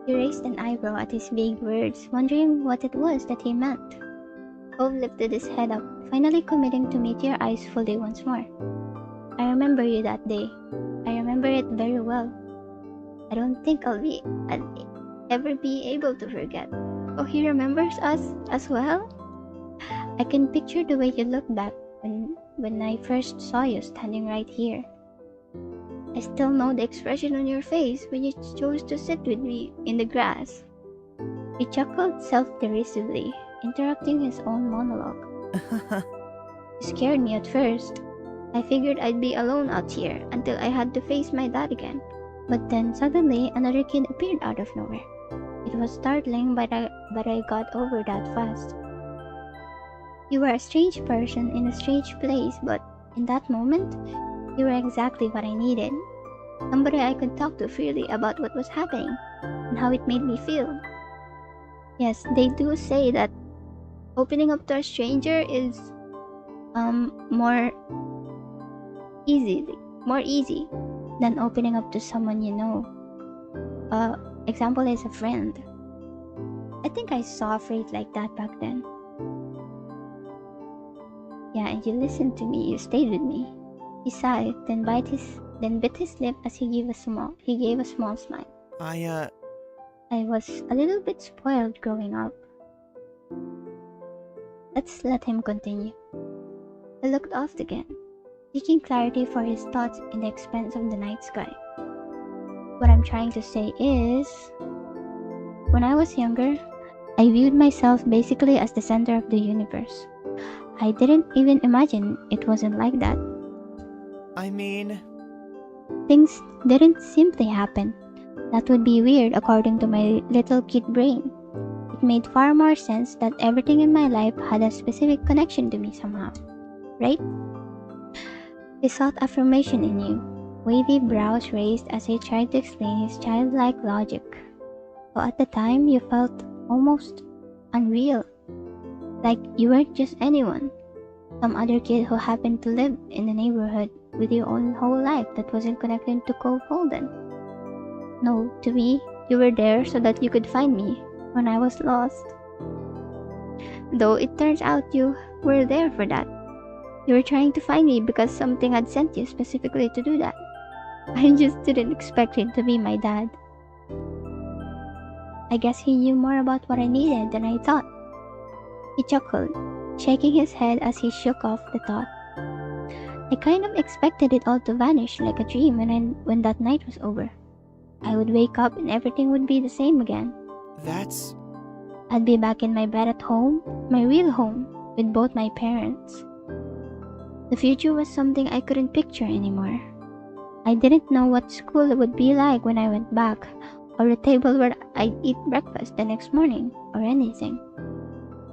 He raised an eyebrow at his vague words, wondering what it was that he meant. Cove lifted his head up, finally committing to meet your eyes fully once more. I remember you that day. I remember it very well. I don't think I'll ever be able to forget. Oh, he remembers us as well? I can picture the way you looked back when I first saw you standing right here. I still know the expression on your face when you chose to sit with me in the grass. He chuckled self-derisively, interrupting his own monologue. You scared me at first. I figured I'd be alone out here until I had to face my dad again. But then suddenly another kid appeared out of nowhere. It was startling, but I got over that fast. You were a strange person in a strange place, but in that moment, you were exactly what I needed. Somebody I could talk to freely about what was happening and how it made me feel. Yes, they do say that opening up to a stranger is more easy than opening up to someone you know. Example is a friend. I think I saw a phrase like that back then. Yeah, and you listened to me, you stayed with me. He sighed, then bit his lip as he gave a small smile. I was a little bit spoiled growing up. Let's let him continue. I looked off again, seeking clarity for his thoughts in the expanse of the night sky. What I'm trying to say is, when I was younger, I viewed myself basically as the center of the universe. I didn't even imagine it wasn't like that. I mean, Things didn't simply happen. That would be weird according to my little kid brain. It made far more sense that everything in my life had a specific connection to me somehow, right? He sought affirmation in you. Wavy brows raised as he tried to explain his childlike logic. So at the time, you felt almost unreal, like you weren't just anyone, some other kid who happened to live in the neighborhood with your own whole life that wasn't connected to Cove Holden. No, to me, you were there so that you could find me when I was lost. Though it turns out you were there for that. You were trying to find me because something had sent you specifically to do that. I just didn't expect him to be my dad. I guess he knew more about what I needed than I thought. He chuckled, shaking his head as he shook off the thought. I kind of expected it all to vanish like a dream when that night was over. I would wake up and everything would be the same again. that's... I'd be back in my bed at home, my real home, with both my parents. The future was something I couldn't picture anymore. I didn't know what school would be like when I went back, or a table where I'd eat breakfast the next morning, or anything.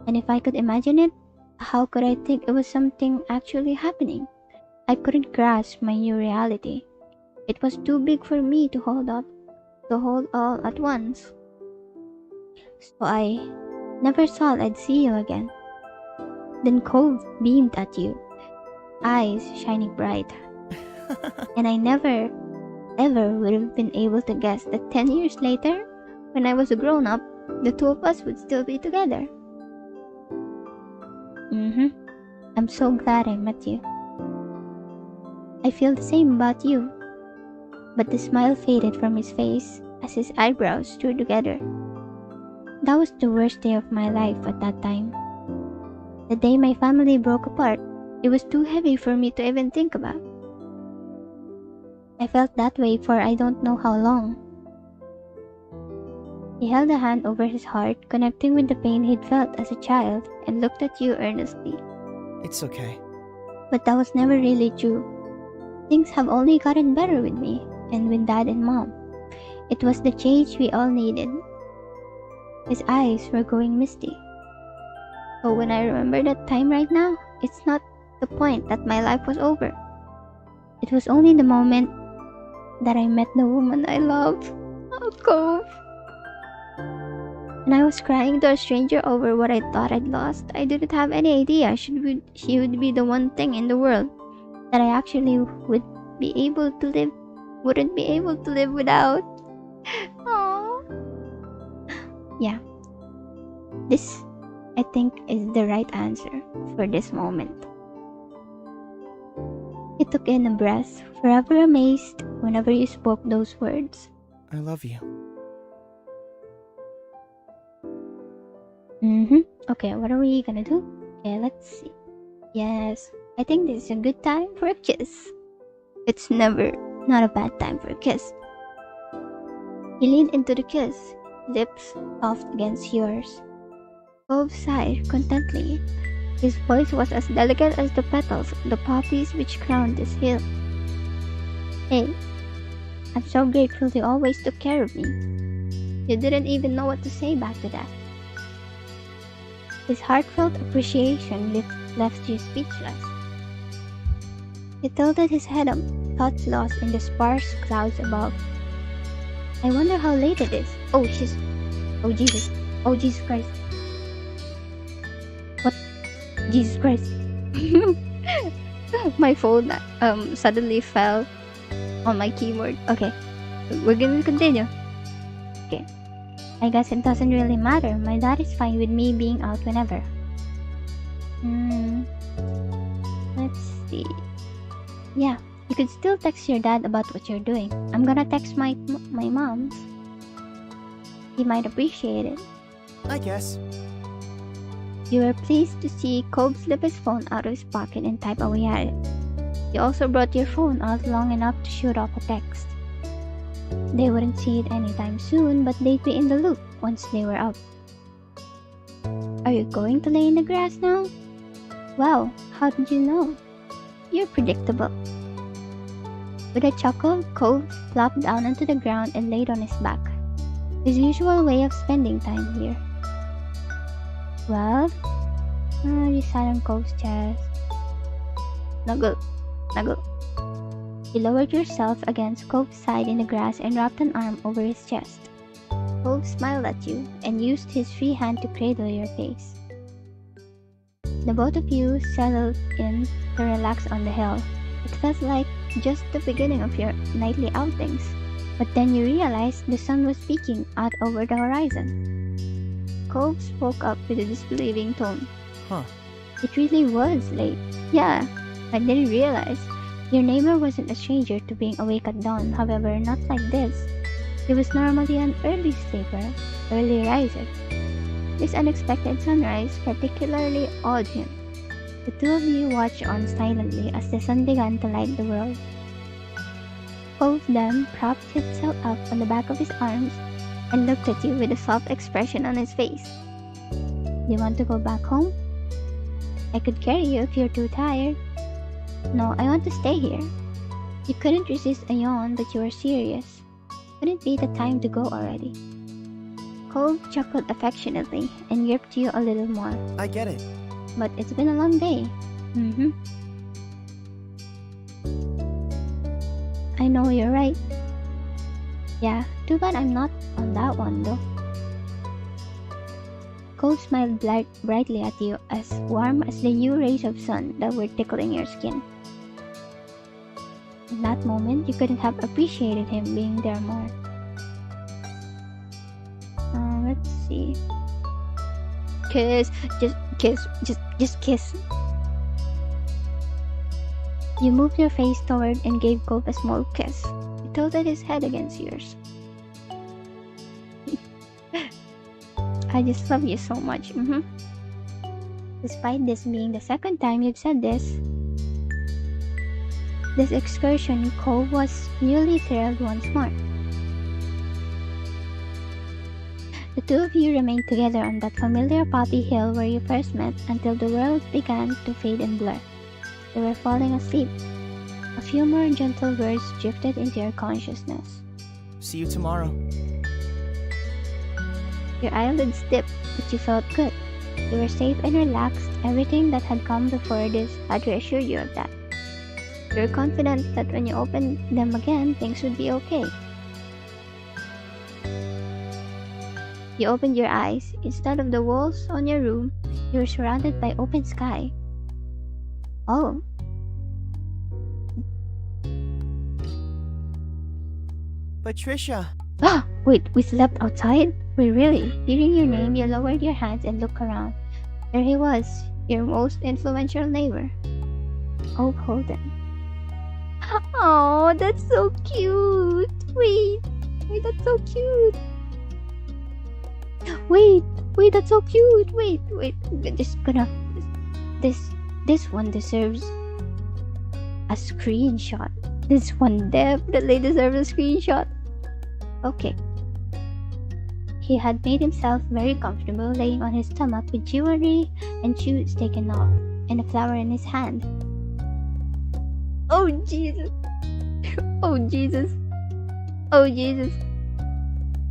And if I could imagine it, how could I think it was something actually happening? I couldn't grasp my new reality. It was too big for me to hold all at once. So I never thought I'd see you again. Then Cove beamed at you, eyes shining bright. And I never, ever would have been able to guess that 10 years later, when I was a grown-up, the two of us would still be together. I'm so glad I met you. I feel the same about you. But the smile faded from his face as his eyebrows drew together. That was the worst day of my life at that time. The day my family broke apart, it was too heavy for me to even think about. I felt that way for I don't know how long. He held a hand over his heart, connecting with the pain he'd felt as a child, and looked at you earnestly. It's okay. But that was never really true. Things have only gotten better with me, and with Dad and Mom. It was the change we all needed. His eyes were going misty. So when I remember that time right now, it's not the point that my life was over. It was only the moment that I met the woman I love. Oh, Cove. When I was crying to a stranger over what I thought I'd lost, I didn't have any idea she would be the one thing in the world that I actually wouldn't be able to live without. Oh. Yeah. This, I think, is the right answer for this moment. He took in a breath, forever amazed whenever you spoke those words. I love you. Okay, what are we gonna do? Okay, let's see. Yes, I think this is a good time for a kiss. It's never not a bad time for a kiss. He leaned into the kiss, lips soft against yours. Cove sighed contently. His voice was as delicate as the petals of the poppies which crowned this hill. Hey, I'm so grateful you always took care of me. You didn't even know what to say back to that. His heartfelt appreciation left you speechless. He tilted his head up, thoughts lost in the sparse clouds above. I wonder how late it is. Oh, Jesus. Oh, Jesus Christ. What? Jesus Christ. My phone suddenly fell on my keyboard. Okay, we're gonna continue. Okay. I guess it doesn't really matter. My dad is fine with me being out whenever. Let's see. Yeah, you could still text your dad about what you're doing. I'm gonna text my mom. He might appreciate it. I guess. You were pleased to see Cove slip his phone out of his pocket and type away at it. You also brought your phone out long enough to shoot off a text. They wouldn't see it anytime soon, but they'd be in the loop once they were out. Are you going to lay in the grass now? Wow, how did you know? You're predictable. With a chuckle, Cove flopped down onto the ground and laid on his back. His usual way of spending time here. Well, you sat on Cove's chest. Snuggle, snuggle. You lowered yourself against Cove's side in the grass and wrapped an arm over his chest. Cove smiled at you and used his free hand to cradle your face. The both of you settled in to relax on the hill. It felt like just the beginning of your nightly outings, but then you realized the sun was peeking out over the horizon. Cove spoke up with a disbelieving tone. Huh. It really was late. Yeah, I didn't realize. Your neighbor wasn't a stranger to being awake at dawn, however, not like this. He was normally an early sleeper, early riser. This unexpected sunrise particularly awed him. The two of you watched on silently as the sun began to light the world. Both then propped himself up on the back of his arms and looked at you with a soft expression on his face. You want to go back home? I could carry you if you're too tired. No, I want to stay here. You couldn't resist a yawn, but you were serious. Would it be the time to go already? Cove chuckled affectionately and gripped you a little more. I get it. But it's been a long day. I know you're right. Yeah, too bad I'm not on that one though. Cove smiled brightly at you, as warm as the new rays of sun that were tickling your skin. In that moment, you couldn't have appreciated him being there more. Let's see. Kiss, just kiss. You moved your face toward and gave Cove a small kiss. He tilted his head against yours. I just love you so much. Despite this being the second time you've said this excursion, Cove was newly thrilled once more. The two of you remained together on that familiar poppy hill where you first met until the world began to fade and blur. You were falling asleep. A few more gentle words drifted into your consciousness. See you tomorrow. Your eyelids dipped, but you felt good. You were safe and relaxed. Everything that had come before this had reassured you of that. You were confident that when you opened them again, things would be okay. You opened your eyes. Instead of the walls on your room, you were surrounded by open sky. Oh. Patricia! Ah! Wait, we slept outside? Wait, really? Hearing your name, you lowered your hands and looked around. There he was, your most influential neighbor. Cove Holden. Oh, that's so cute! Wait, that's so cute! Wait, that's so cute! Wait, this one deserves a screenshot. This one definitely deserves a screenshot. Okay. He had made himself very comfortable laying on his stomach with jewelry and shoes taken off, and a flower in his hand. Oh Jesus! Oh Jesus! Oh Jesus!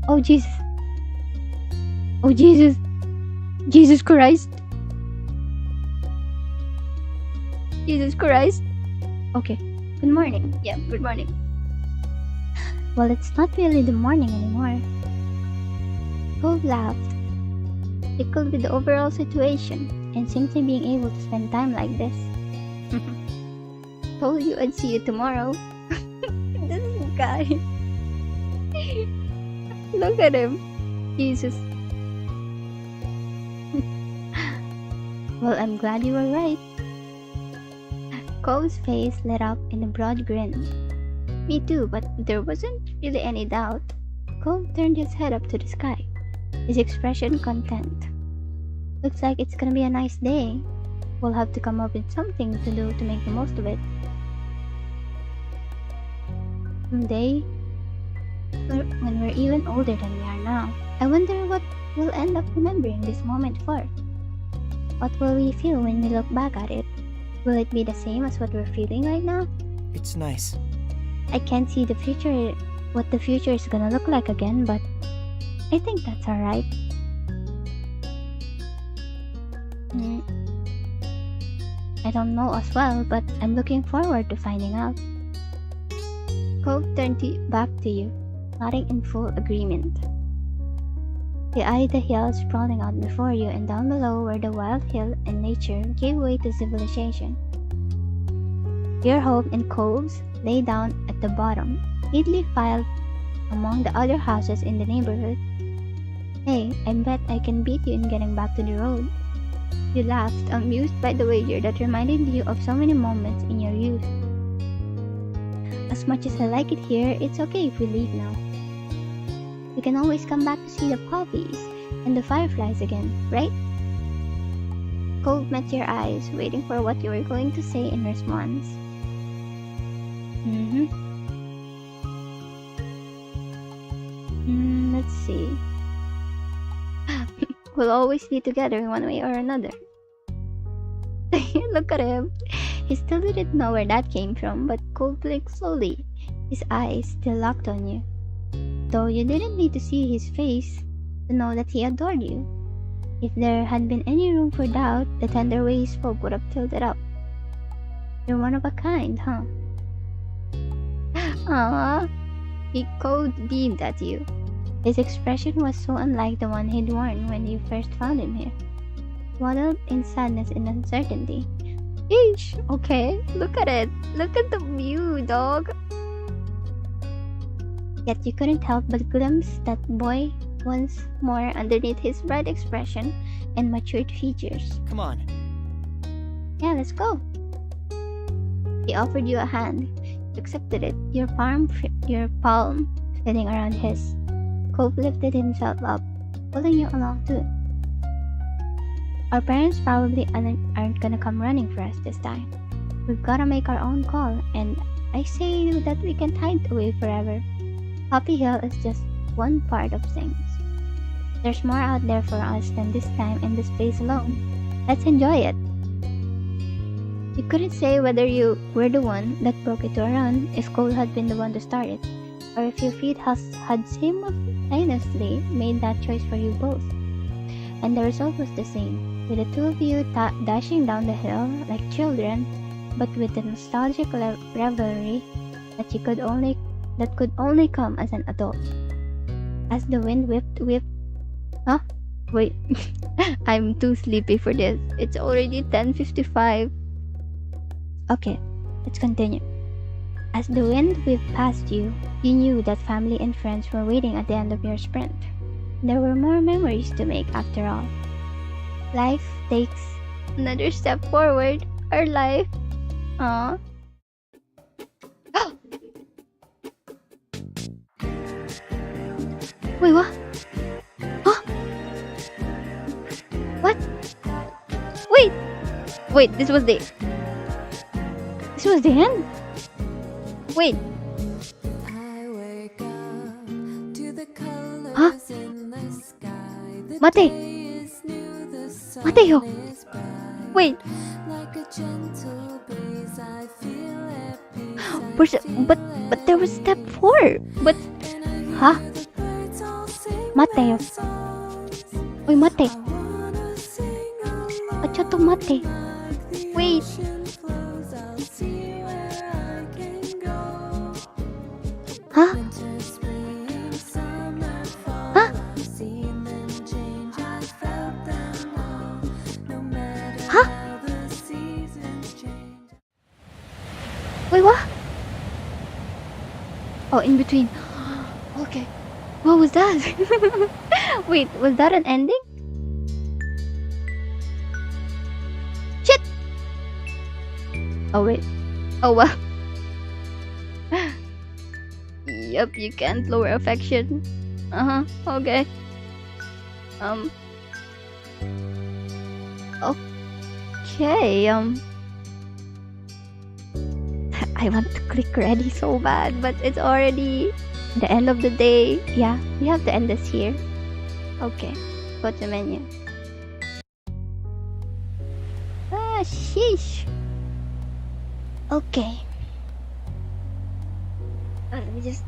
Oh Jesus! Oh Jesus! Jesus Christ! Jesus Christ! Okay. Good morning. Yeah, good morning. Well, it's not really the morning anymore. Cove laughed, tickled with the overall situation, and simply being able to spend time like this. Told you I'd see you tomorrow. This guy. Look at him. Jesus. Well, I'm glad you were right. Cove's face lit up in a broad grin. Me too, but there wasn't really any doubt. Cove turned his head up to the sky, his expression content. Looks like it's gonna be a nice day. We'll have to come up with something to do to make the most of it. Someday, when we're even older than we are now, I wonder what we'll end up remembering this moment for. What will we feel when we look back at it? Will it be the same as what we're feeling right now? It's nice. I can't see the future, what the future is gonna look like again, but I think that's alright. I don't know as well, but I'm looking forward to finding out. Cove turned back to you, nodding in full agreement. You eyed the hills sprawling out before you and down below where the wild hill and nature gave way to civilization. Your home in Coves lay down at the bottom, neatly filed among the other houses in the neighborhood. Hey, I bet I can beat you in getting back to the road. You laughed, amused by the wager that reminded you of so many moments in your youth. As much as I like it here, it's okay if we leave now. We can always come back to see the poppies and the fireflies again, right? Cove met your eyes, waiting for what you were going to say in response. Let's see. We'll always be together in one way or another. Look at him. He still didn't know where that came from, but Cove blinked slowly, his eyes still locked on you. Though you didn't need to see his face to know that he adored you. If there had been any room for doubt, the tender way he spoke would have filled it up. You're one of a kind, huh? Aww. Cove beamed at you. His expression was so unlike the one he'd worn when you first found him here. Swaddled in sadness and uncertainty. Eesh, okay, look at it. Look at the view, dog. Yet you couldn't help but glimpse that boy once more underneath his bright expression and matured features. Come on. Yeah, let's go. He offered you a hand. You accepted it, your palm flitting around his. Cove lifted himself up, pulling you along too. Our parents probably aren't gonna come running for us this time. We've gotta make our own call, and I say that we can't hide away forever. Poppy Hill is just one part of things. There's more out there for us than this time and this place alone. Let's enjoy it. You couldn't say whether you were the one that broke it to a run if Cole had been the one to start it, or if your feet had simultaneously made that choice for you both. And the result was the same, with the two of you dashing down the hill like children, but with the nostalgic revelry that could only come as an adult. As the wind whipped. Huh? Wait, I'm too sleepy for this. It's already 10:55. Okay, let's continue. As the wind whipped past you, you knew that family and friends were waiting at the end of your sprint. There were more memories to make after all. Life takes another step forward. Our life. Aww. Wait, what? Huh? What? Wait, this was the end? Wait. Huh? Mateo. Wait. But there was step 4. But huh? Mateo. Oy, Mate. Achoto Mate. Wait. Huh? Huh? Huh? Wait, what? Oh, in between. Okay. What was that? Wait, was that an ending? Shit! Oh, wait. Oh, well. Yep, you can't lower affection. Okay. Okay, I want to click ready so bad, but it's already the end of the day. Yeah, we have to end this here. Okay, go to menu. Sheesh. Okay. Let me just.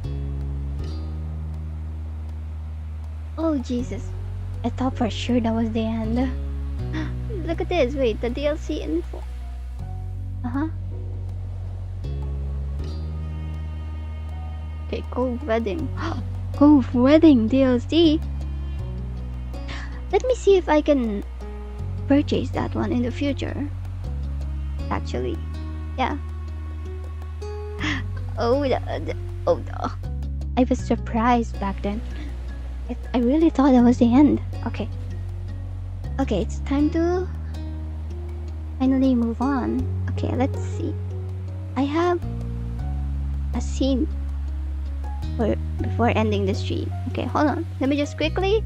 Oh Jesus! I thought for sure that was the end. Look at this. Wait, the DLC info. Okay, Cove Wedding. Cove Wedding DLC. Let me see if I can purchase that one in the future. Actually, yeah. Oh, I was surprised back then. I really thought that was the end. Okay. Okay, it's time to finally move on. Okay, let's see. I have a scene before ending the stream. Okay, hold on. Let me just quickly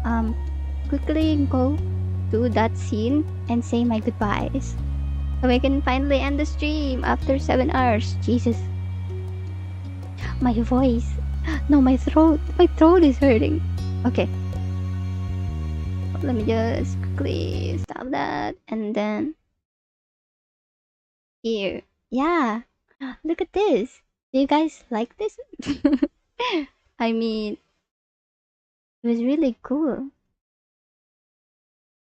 go to that scene and say my goodbyes. So we can finally end the stream after 7 hours. Jesus. My voice. No, my throat. My throat is hurting. Okay. Let me just quickly stop that. And then here. Yeah. Look at this. Do you guys like this? I mean, it was really cool.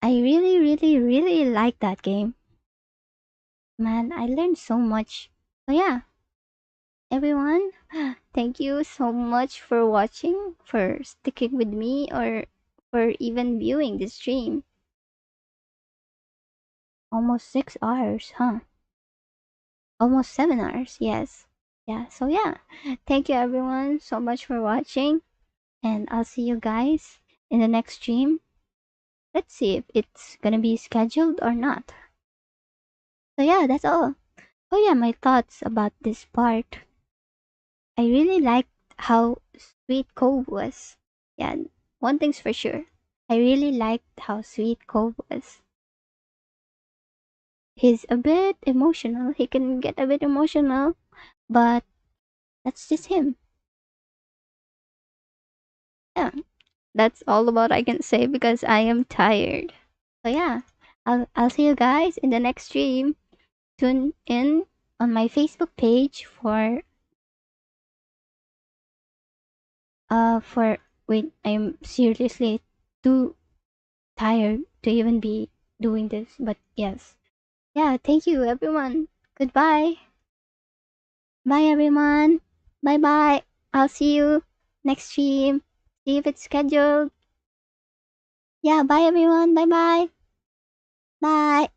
I really, really, really like that game. Man, I learned so much. So yeah, everyone, thank you so much for watching, for sticking with me, or for even viewing this stream. Almost 6 hours, huh? Almost 7 hours, yes. Yeah, so yeah, thank you everyone so much for watching, and I'll see you guys in the next stream. Let's see if it's gonna be scheduled or not. So yeah, that's all. Oh yeah, my thoughts about this part. I really liked how sweet Cove was. Yeah, one thing's for sure. I really liked how sweet Cove was. He's a bit emotional. He can get a bit emotional, but that's just him. Yeah, that's all about I can say because I am tired. So yeah, I'll see you guys in the next stream. Tune in on my Facebook page for wait, I'm seriously too tired to even be doing this, but yes. Yeah, thank you everyone. Goodbye. Bye everyone. Bye bye. I'll see you next stream. See if it's scheduled. Yeah, bye everyone. Bye bye. Bye.